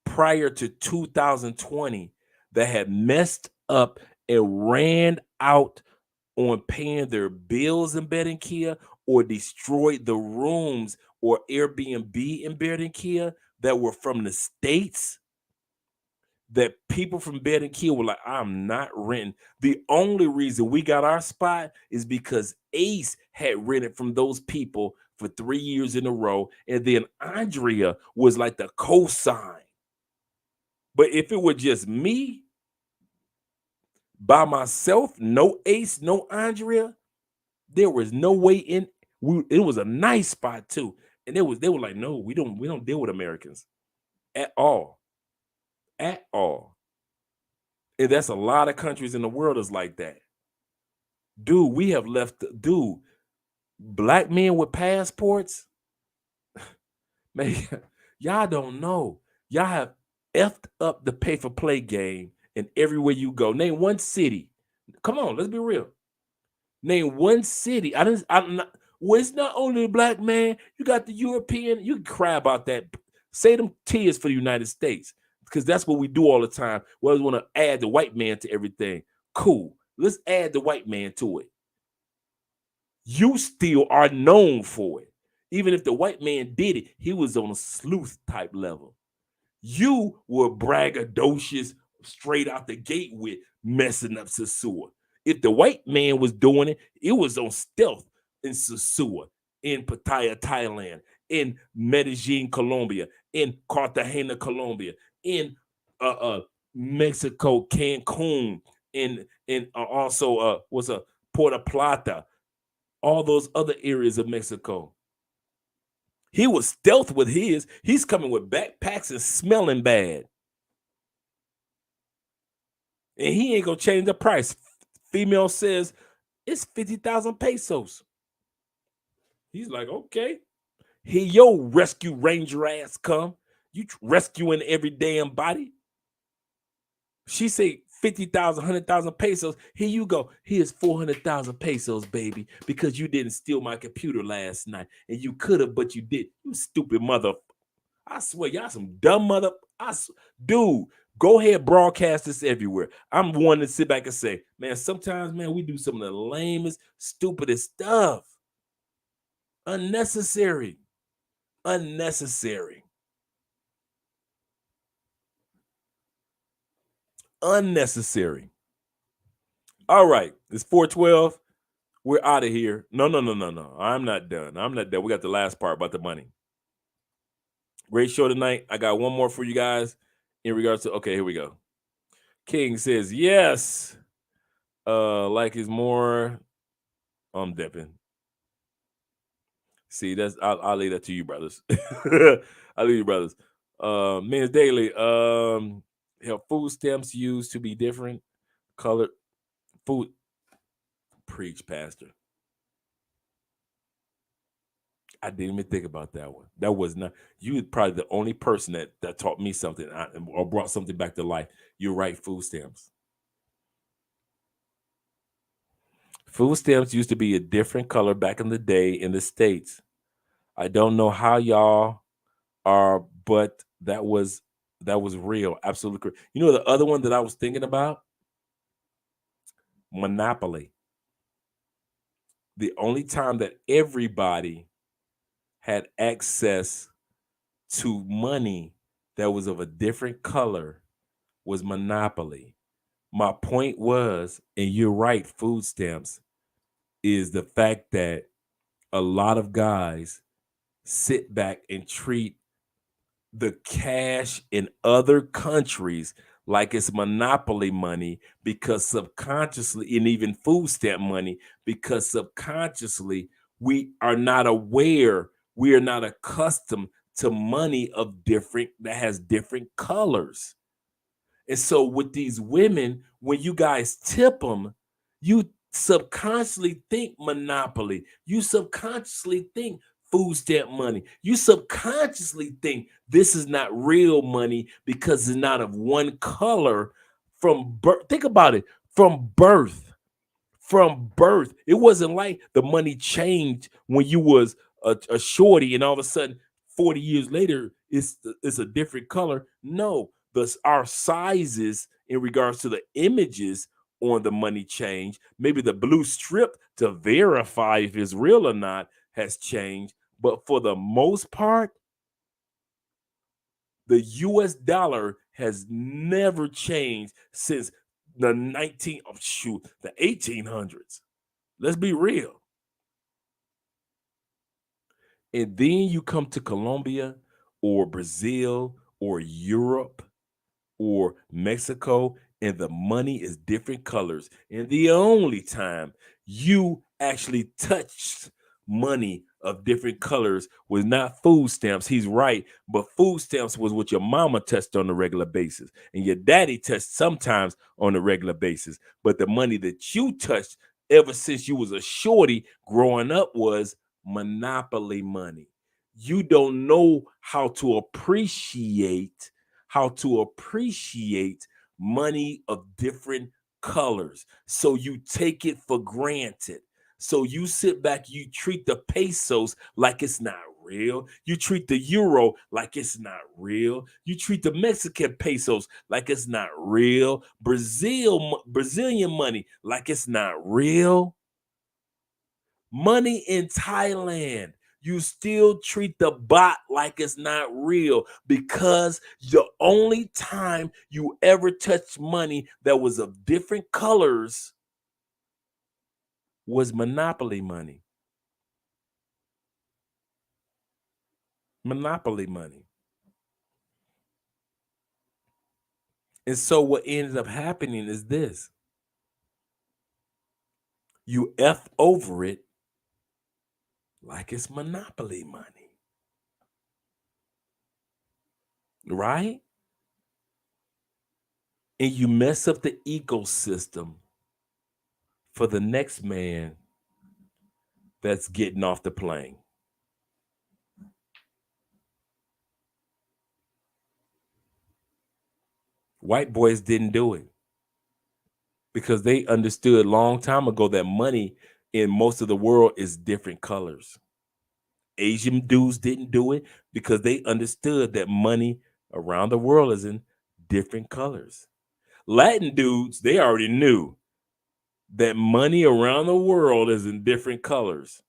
prior to 2020 that had messed up and ran out on paying their bills in Barranquilla or destroyed the rooms or Airbnb in Barranquilla that were from the States, that people from Barranquilla were like, I'm not renting. The only reason we got our spot is because Ace had rented from those people for 3 years in a row. And then Andrea was like the cosign. But if it were just me by myself, no Ace, no Andrea, there was no way in. It was a nice spot too. And they were like, no, we don't deal with Americans at all. At all. And that's a lot of countries in the world is like that. Dude, we have left, black men with passports, man, y'all don't know. Y'all have effed up the pay for play game and everywhere you go. Name one city. Come on, let's be real. Name one city. Well, it's not only the black man. You got the European. You can cry about that. Say them tears for the United States, because that's what we do all the time. We always want to add the white man to everything. Cool. Let's add the white man to it. You still are known for it. Even if the white man did it, he was on a sleuth type level. You were braggadocious straight out the gate with messing up Sasua. If the white man was doing it, it was on stealth in Sasua, in Pattaya, Thailand, in Medellin, Colombia, in Cartagena, Colombia, in Mexico, Cancun, in also Puerto Plata, all those other areas of Mexico. He was stealth with his. He's coming with backpacks and smelling bad. And he ain't gonna change the price. Female says it's 50,000 pesos. He's like, okay. Here your rescue ranger ass come. You rescuing every damn body. She say 50,000, 100,000 pesos. Here you go. Here's 400,000 pesos, baby, because you didn't steal my computer last night. And you could have, but you did. You stupid mother. I swear, y'all some dumb mother. Dude, go ahead, broadcast this everywhere. I'm one to sit back and say, man, sometimes, man, we do some of the lamest, stupidest stuff. Unnecessary. Unnecessary. Unnecessary. All right, it's 4:12. We're out of here. No. I'm not done. We got the last part about the money. Great show tonight. I got one more for you guys in regards to, okay, here we go. King says, yes. Like is more. I'm dipping. See, I'll leave that to you, brothers. I'll leave you, brothers. Men's Daily. Have food stamps used to be different colored food? Preach, Pastor. I didn't even think about that one. That was not, you were probably the only person that taught me something or brought something back to life. You're right, food stamps. Food stamps used to be a different color back in the day in the States. I don't know how y'all are, but that was real. Absolutely correct. You know the other one that I was thinking about? Monopoly. The only time that everybody had access to money that was of a different color was Monopoly. My point was, and you're right, food stamps, is the fact that a lot of guys sit back and treat the cash in other countries like it's monopoly money, because subconsciously, and even food stamp money, because subconsciously we are not aware, we are not accustomed to money of that has different colors. And so with these women, when you guys tip them, you subconsciously think monopoly. You subconsciously think food stamp money. You subconsciously think this is not real money because it's not of one color from birth. Think about it, from birth. From birth. It wasn't like the money changed when you was a shorty and all of a sudden 40 years later it's a different color. No, our sizes in regards to the images on the money change. Maybe the blue strip to verify if it's real or not has changed, but for the most part, the US dollar has never changed since the 1800s. Let's be real. And then you come to Colombia or Brazil or Europe or Mexico, and the money is different colors. And the only time you actually touched money of different colors was not food stamps. He's right, but food stamps was what your mama touched on a regular basis, and your daddy touched sometimes on a regular basis. But the money that you touched ever since you was a shorty growing up was monopoly money. You don't know how to appreciate money of different colors. So you take it for granted. So you sit back, you treat the pesos like it's not real. You treat the euro like it's not real. You treat the Mexican pesos like it's not real. Brazilian money like it's not real. Money in Thailand, you still treat the bot like it's not real because the only time you ever touched money that was of different colors was monopoly money. Monopoly money. And so what ends up happening is this: you F over it like it's monopoly money. Right? And you mess up the ecosystem for the next man that's getting off the plane. White boys didn't do it because they understood a long time ago that money in most of the world is different colors. Asian dudes didn't do it because they understood that money around the world is in different colors. Latin dudes, they already knew that money around the world is in different colors.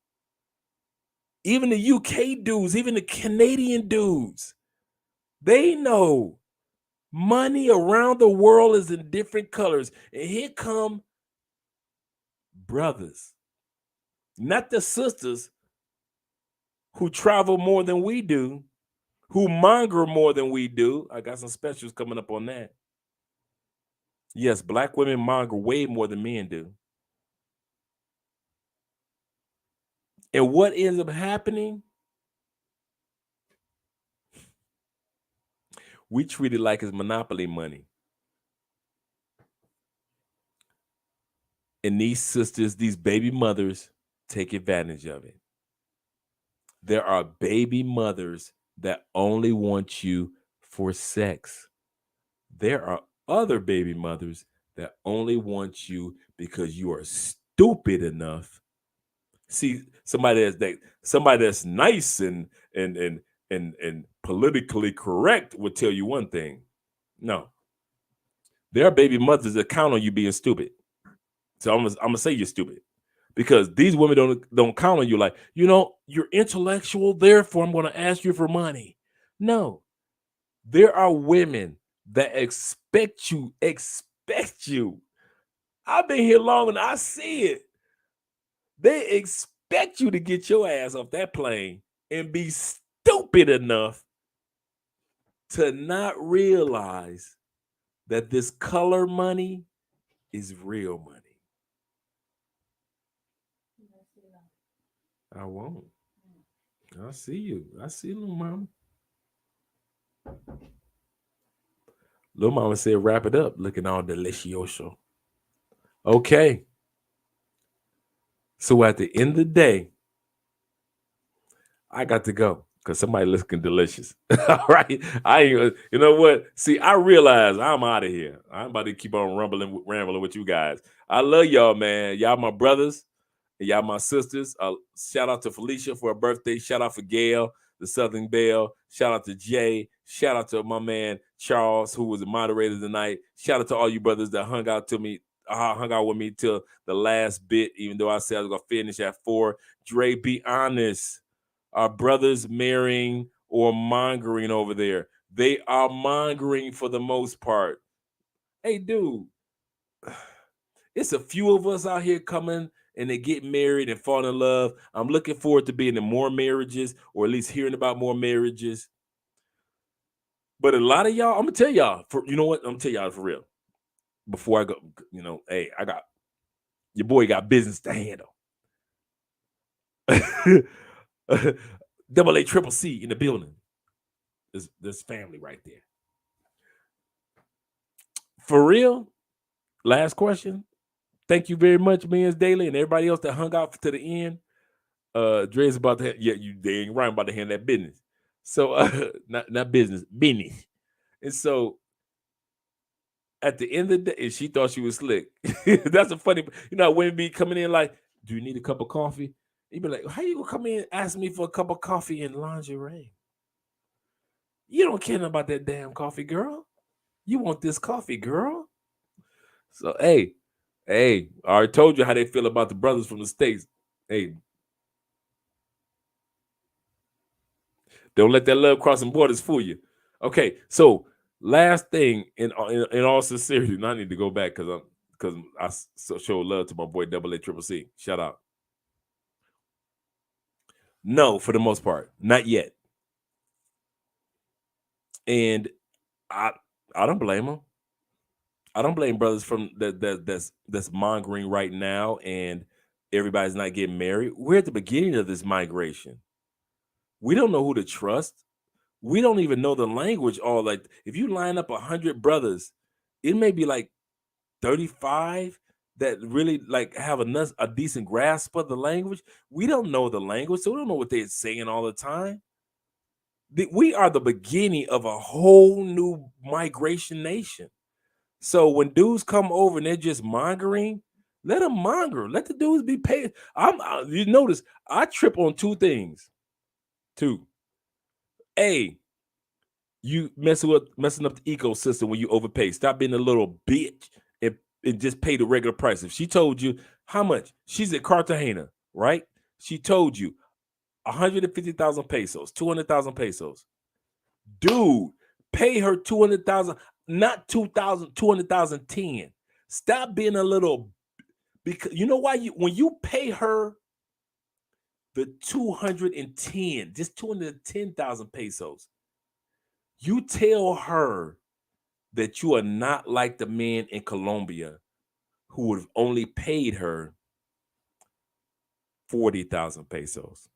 Even the UK dudes, even the Canadian dudes, they know money around the world is in different colors. And here come brothers, not the sisters who travel more than we do, who monger more than we do. I got some specials coming up on that. Yes, black women monger way more than men do. And what ends up happening? We treat it like it's monopoly money. And these sisters, these baby mothers, take advantage of it. There are baby mothers that only want you for sex. There are other baby mothers that only want you because you are stupid enough. See, somebody that's nice and politically correct would tell you one thing. No, there are baby mothers that count on you being stupid. So I'm gonna say you're stupid because these women don't count on you like, you're intellectual, therefore I'm gonna ask you for money. No, there are women that expect you. I've been here long and I see it. They expect you to get your ass off that plane and be stupid enough to not realize that this color money is real money. I won't. I see you. I see you, mama. Little mama said, wrap it up, looking all delicioso. Okay. So at the end of the day, I got to go because somebody looking delicious. All right. You know what? See, I realize I'm out of here. I'm about to keep on rambling with you guys. I love y'all, man. Y'all my brothers. And y'all my sisters. Shout out to Felicia for her birthday. Shout out for Gail, the Southern Belle. Shout out to Jay. Shout out to my man Charles, who was the moderator tonight. Shout out to all you brothers that hung out with me till the last bit, even though I said I was gonna finish at 4. Dre, be honest. Are brothers marrying or mongering over there? They are mongering for the most part. Hey, dude, it's a few of us out here coming and they get married and fall in love. I'm looking forward to being in more marriages, or at least hearing about more marriages. But a lot of y'all, I'm gonna tell y'all, you know what? I'm gonna tell y'all for real. Before I go, hey, your boy got business to handle. Double A triple C in the building. There's family right there. For real, last question. Thank you very much, Men's Daily, and everybody else that hung out to the end. Dre's about to they ain't right about to hand that business. So not business. And so at the end of the day, she thought she was slick. That's a funny, women be coming in like, do you need a cup of coffee? You be like, how you gonna come in and ask me for a cup of coffee in lingerie? You don't care about that damn coffee, girl. You want this coffee, girl. So hey, I already told you how they feel about the brothers from the States. Hey, don't let that love crossing borders fool you. Okay, so last thing, in all sincerity, and I need to go back because I show love to my boy Double A Triple C. Shout out. No, for the most part, not yet. And I don't blame them. I don't blame brothers from that's mongering right now, and everybody's not getting married. We're at the beginning of this migration. We don't know who to trust. We don't even know the language. All like, if you line up 100 brothers, it may be like 35 that really like have a decent grasp of the language. We don't know the language, so we don't know what they're saying all the time. We are the beginning of a whole new migration nation. So when dudes come over and they're just mongering, let them monger. Let the dudes be paid. You notice I trip on two things. Two. A, you messing up the ecosystem when you overpay. Stop being a little bitch and just pay the regular price. If she told you how much, she's at Cartagena, right? She told you 150,000 pesos, 200,000 pesos. Dude, pay her 200,000, not 2,000, 200,000, 10. Stop being a little, because you know why? When you pay her the 210, just 210,000 pesos, you tell her that you are not like the men in Colombia who would have only paid her 40,000 pesos.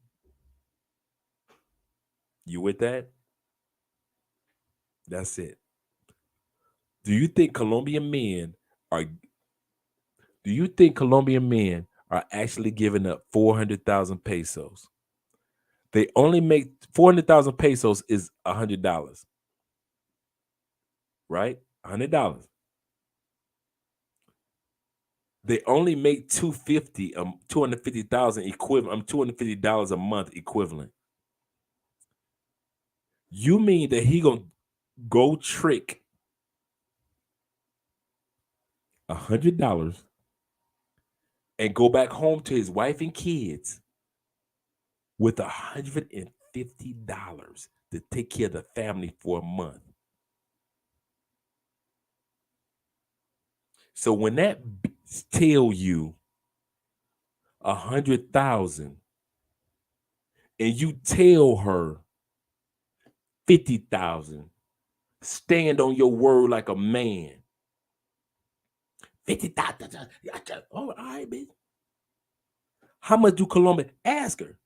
You with that? That's it. Do you think Colombian men are actually giving up 400,000 pesos? They only make 400,000 pesos is $100. Right? $100. They only make 250,000 equivalent, $250 a month equivalent. You mean that he gonna go trick $100 and go back home to his wife and kids with $150 to take care of the family for a month? So when that tell you 100,000 and you tell her 50,000, stand on your word like a man. 50,000. All right, bitch. How much do Colombian? Ask her.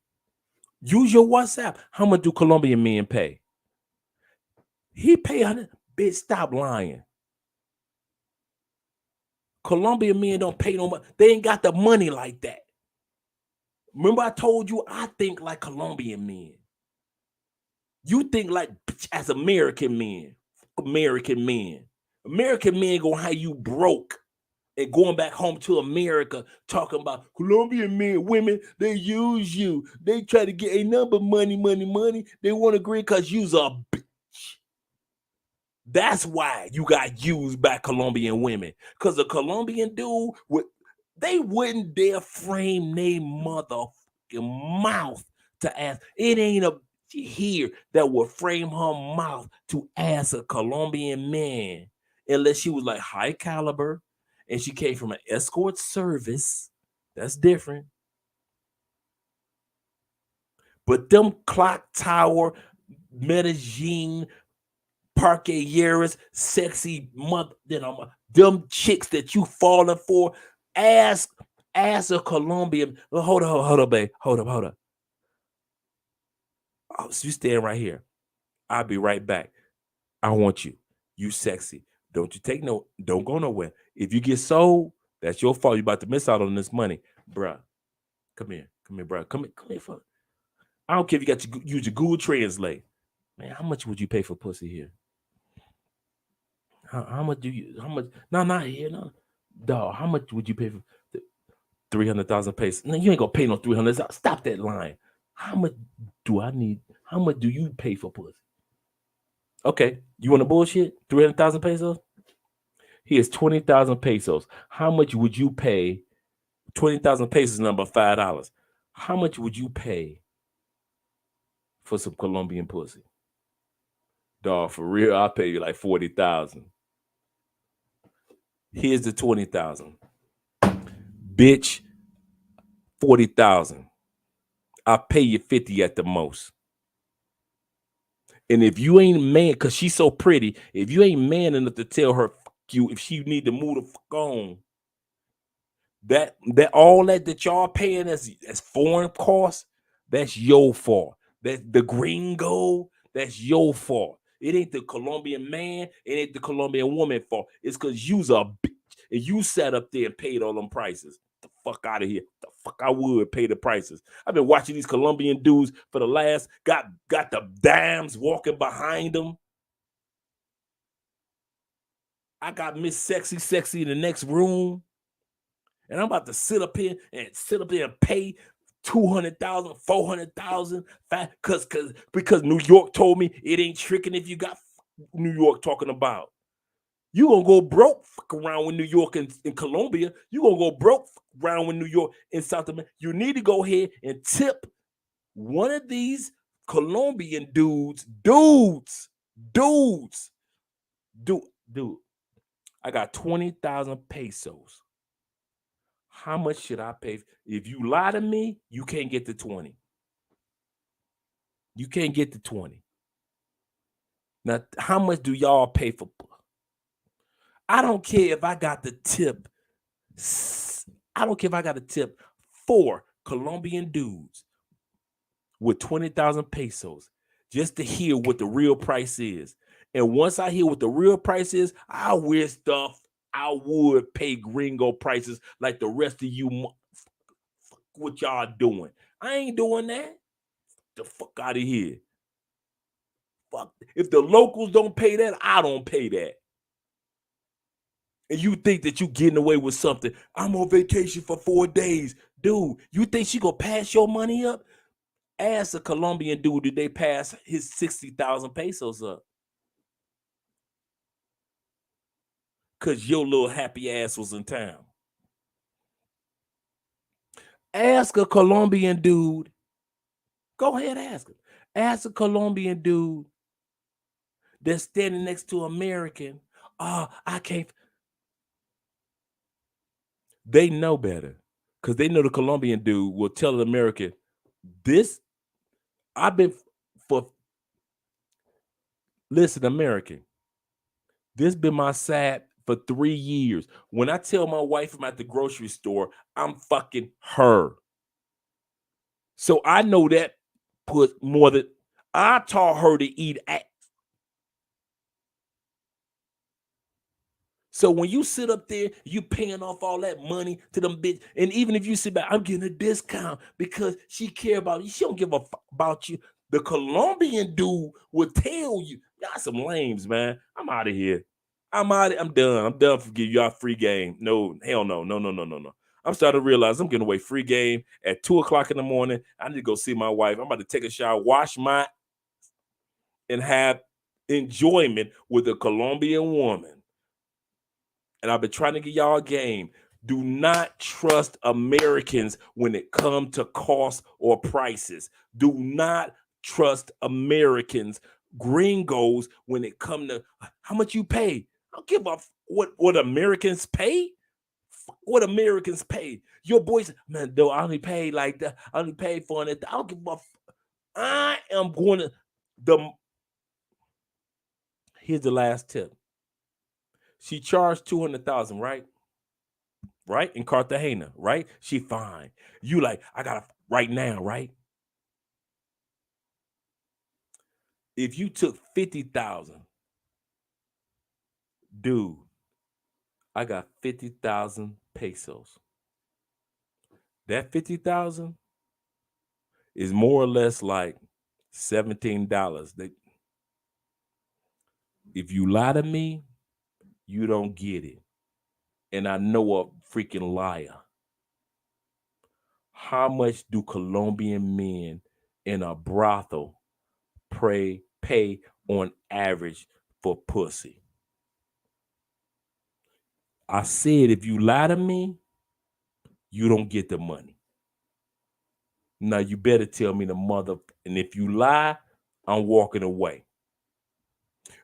Use your WhatsApp. How much do Colombian men pay? He pay 100. Bitch, stop lying. Colombian men don't pay no money. They ain't got the money like that. Remember I told you I think like Colombian men. You think like as American men. American men. American men gonna have you broke and going back home to America talking about Colombian men, women, they use you. They try to get a number money. They want to agree because you's a bitch. That's why you got used by Colombian women. Because a Colombian dude they wouldn't dare frame their motherfucking mouth to ask. It ain't a here that would frame her mouth to ask a Colombian man unless she was like high caliber and she came from an escort service. That's different. But them clock tower, Medellin, Parqueyeras, sexy mother, them chicks that you falling for, ask a Colombian. Hold up, babe. Hold up. Oh, so you stand right here. I'll be right back. I want you. You sexy. Don't go nowhere. If you get sold, that's your fault. You about to miss out on this money. Bruh. Come here, bruh. Come here for. I don't care if you got to use your Google Translate. Man, how much would you pay for pussy here? How much? No, not here, no. Dog, how much would you pay for 300,000 pesos? No, you ain't gonna pay no 300. Stop that line. How much do I need? How much do you pay for pussy? Okay, you want to bullshit? 300,000 pesos? Here's 20,000 pesos. How much would you pay? 20,000 pesos, number $5. How much would you pay for some Colombian pussy? Dog, for real, I'll pay you like 40,000. Here's the 20,000. Bitch, 40,000. I'll pay you 50 at the most. And if you ain't man, because she's so pretty, if you ain't man enough to tell her fuck you, if she need to move the fuck on, that all that y'all paying as foreign costs, that's your fault. That's the gringo, that's your fault. It ain't the Colombian man, it ain't the Colombian woman fault. It's because you's a bitch and you sat up there and paid all them prices. The fuck out of here. The fuck I would pay the prices. I've been watching these Colombian dudes for the last, got the dimes walking behind them. I got Miss Sexy in the next room. And I'm about to sit up here and pay 200,000, 400,000, because New York told me it ain't tricking if you got New York talking about. You gonna go broke around with New York and in Colombia. You gonna go broke around with New York in South America. You need to go ahead and tip one of these Colombian dudes. Dude. I got 20,000 pesos. How much should I pay? If you lie to me, you can't get the 20. You can't get the 20. Now, how much do y'all pay for? I don't care if I got the tip. I don't care if I got a tip 4 Colombian dudes with 20,000 pesos just to hear what the real price is. And once I hear what the real price is, I wear stuff. I would pay gringo prices like the rest of you. What y'all doing? I ain't doing that. The fuck out of here. Fuck. If the locals don't pay that, I don't pay that. And you think that you getting away with something. I'm on vacation for 4 days. Dude, you think she gonna pass your money up? Ask a Colombian dude, did they pass his 60,000 pesos up? Because your little happy ass was in town. Ask a Colombian dude. Go ahead, ask him. Ask a Colombian dude that's standing next to American. Oh, I can't. They know better because they know the Colombian dude will tell an American, this, I've been for, listen, American, this been my side for 3 years. When I tell my wife I'm at the grocery store, I'm fucking her. So I know that put more than, I taught her to eat at. So when you sit up there, you paying off all that money to them bitch, and even if you sit back, I'm getting a discount because she care about you. She don't give a fuck about you. The Colombian dude will tell you, y'all some lames, man. I'm out of here. I'm out. I'm done. I'm done for giving y'all free game. No, hell no, no, no, no, no, no. I'm starting to realize I'm giving away free game at 2 o'clock in the morning. I need to go see my wife. I'm about to take a shower, wash my, and have enjoyment with a Colombian woman. And I've been trying to get y'all a game. Do not trust Americans when it comes to cost or prices. Do not trust Americans, gringos, when it comes to how much you pay. I don't give a what Americans pay. What Americans pay. Your boys, man, though I only pay like that. I only pay for it. I don't give a. I am going to the. Here's the last tip. She charged 200,000, right? Right? In Cartagena, right? She fine. You like, I got to right now, right? If you took 50,000, dude, I got 50,000 pesos. That 50,000 is more or less like $17. If you lie to me, you don't get it. And I know a freaking liar. How much do Colombian men in a brothel pay on average for pussy? I said, if you lie to me, you don't get the money. Now you better tell me the mother, and if you lie, I'm walking away.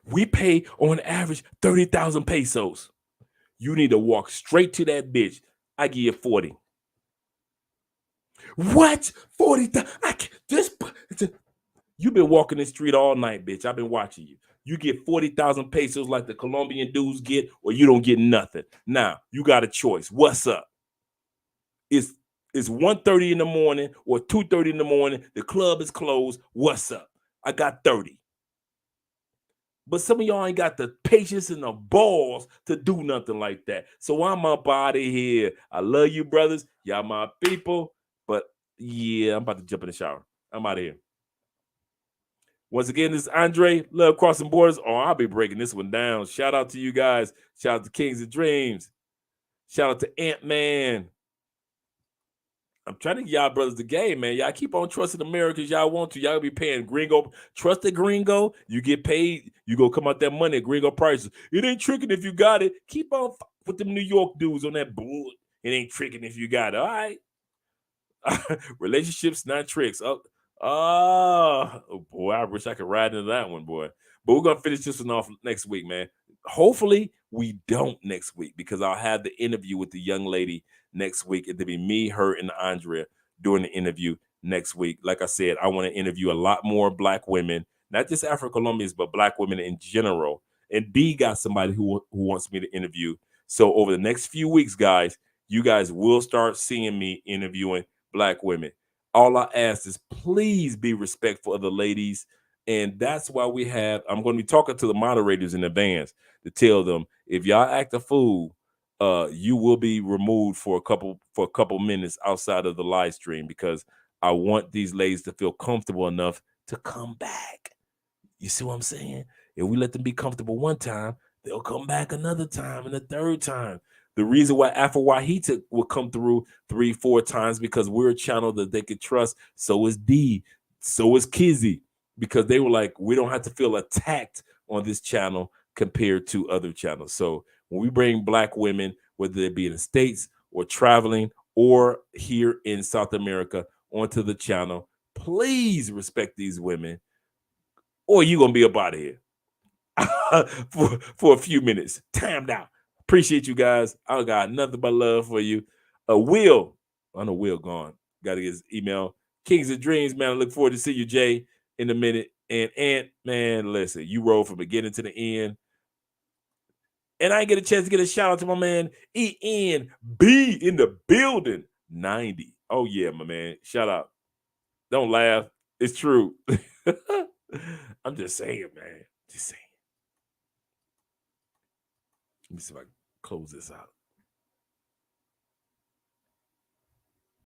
We pay on average 30,000 pesos. You need to walk straight to that bitch. I give you 40. What? 40,000? You've been walking the street all night, bitch. I've been watching you. You get 40,000 pesos like the Colombian dudes get, or you don't get nothing. Now, you got a choice. What's up? It's 1:30 in the morning or 2:30 in the morning. The club is closed. What's up? I got 30. But some of y'all ain't got the patience and the balls to do nothing like that. So I'm up out of here. I love you, brothers. Y'all my people. But yeah, I'm about to jump in the shower. I'm out of here. Once again, this is Andre, Love Crossing Borders. Oh, I'll be breaking this one down. Shout out to you guys. Shout out to Kings of Dreams. Shout out to Ant-Man. I'm trying to get y'all brothers the game, man. Y'all keep on trusting America as y'all want to. Y'all be paying gringo. Trust the gringo. You get paid. You go come out that money at gringo prices. It ain't tricking if you got it. Keep on with them New York dudes on that bull. It ain't tricking if you got it. All right. Relationships, not tricks. Oh boy, I wish I could ride into that one, boy. But we're gonna finish this one off next week, man. Hopefully we don't next week, because I'll have the interview with the young lady next week. It'll be me, her, and Andrea doing the interview next week. Like I said, I want to interview a lot more Black women, not just Afro-Colombians, but Black women in general. And D got somebody who wants me to interview. So over the next few weeks, guys, you guys will start seeing me interviewing Black women. All I ask is please be respectful of the ladies. And that's why I'm going to be talking to the moderators in advance to tell them, if y'all act a fool, you will be removed for a couple minutes outside of the live stream, because I want these ladies to feel comfortable enough to come back. You see what I'm saying? If we let them be comfortable one time, they'll come back another time and a third time. The reason why Afro-Wahita will come through 3-4 times, because we're a channel that they can trust. So is D. So is Kizzy. Because they were like, we don't have to feel attacked on this channel compared to other channels. So when we bring Black women, whether they be in the States or traveling or here in South America, onto the channel, please respect these women, or you're going to be up out of here for a few minutes. Timed out. Appreciate you guys. I got nothing but love for you. Will, I know Will gone. Got to get his email. Kings of Dreams, man. I look forward to see you, Jay, in a minute. And Ant, man, listen, you roll from beginning to the end. And I get a chance to get a shout out to my man ENB in the building. 90. Oh yeah, my man. Shout out. Don't laugh. It's true. I'm just saying, man. Just saying. Let me see if I can close this out.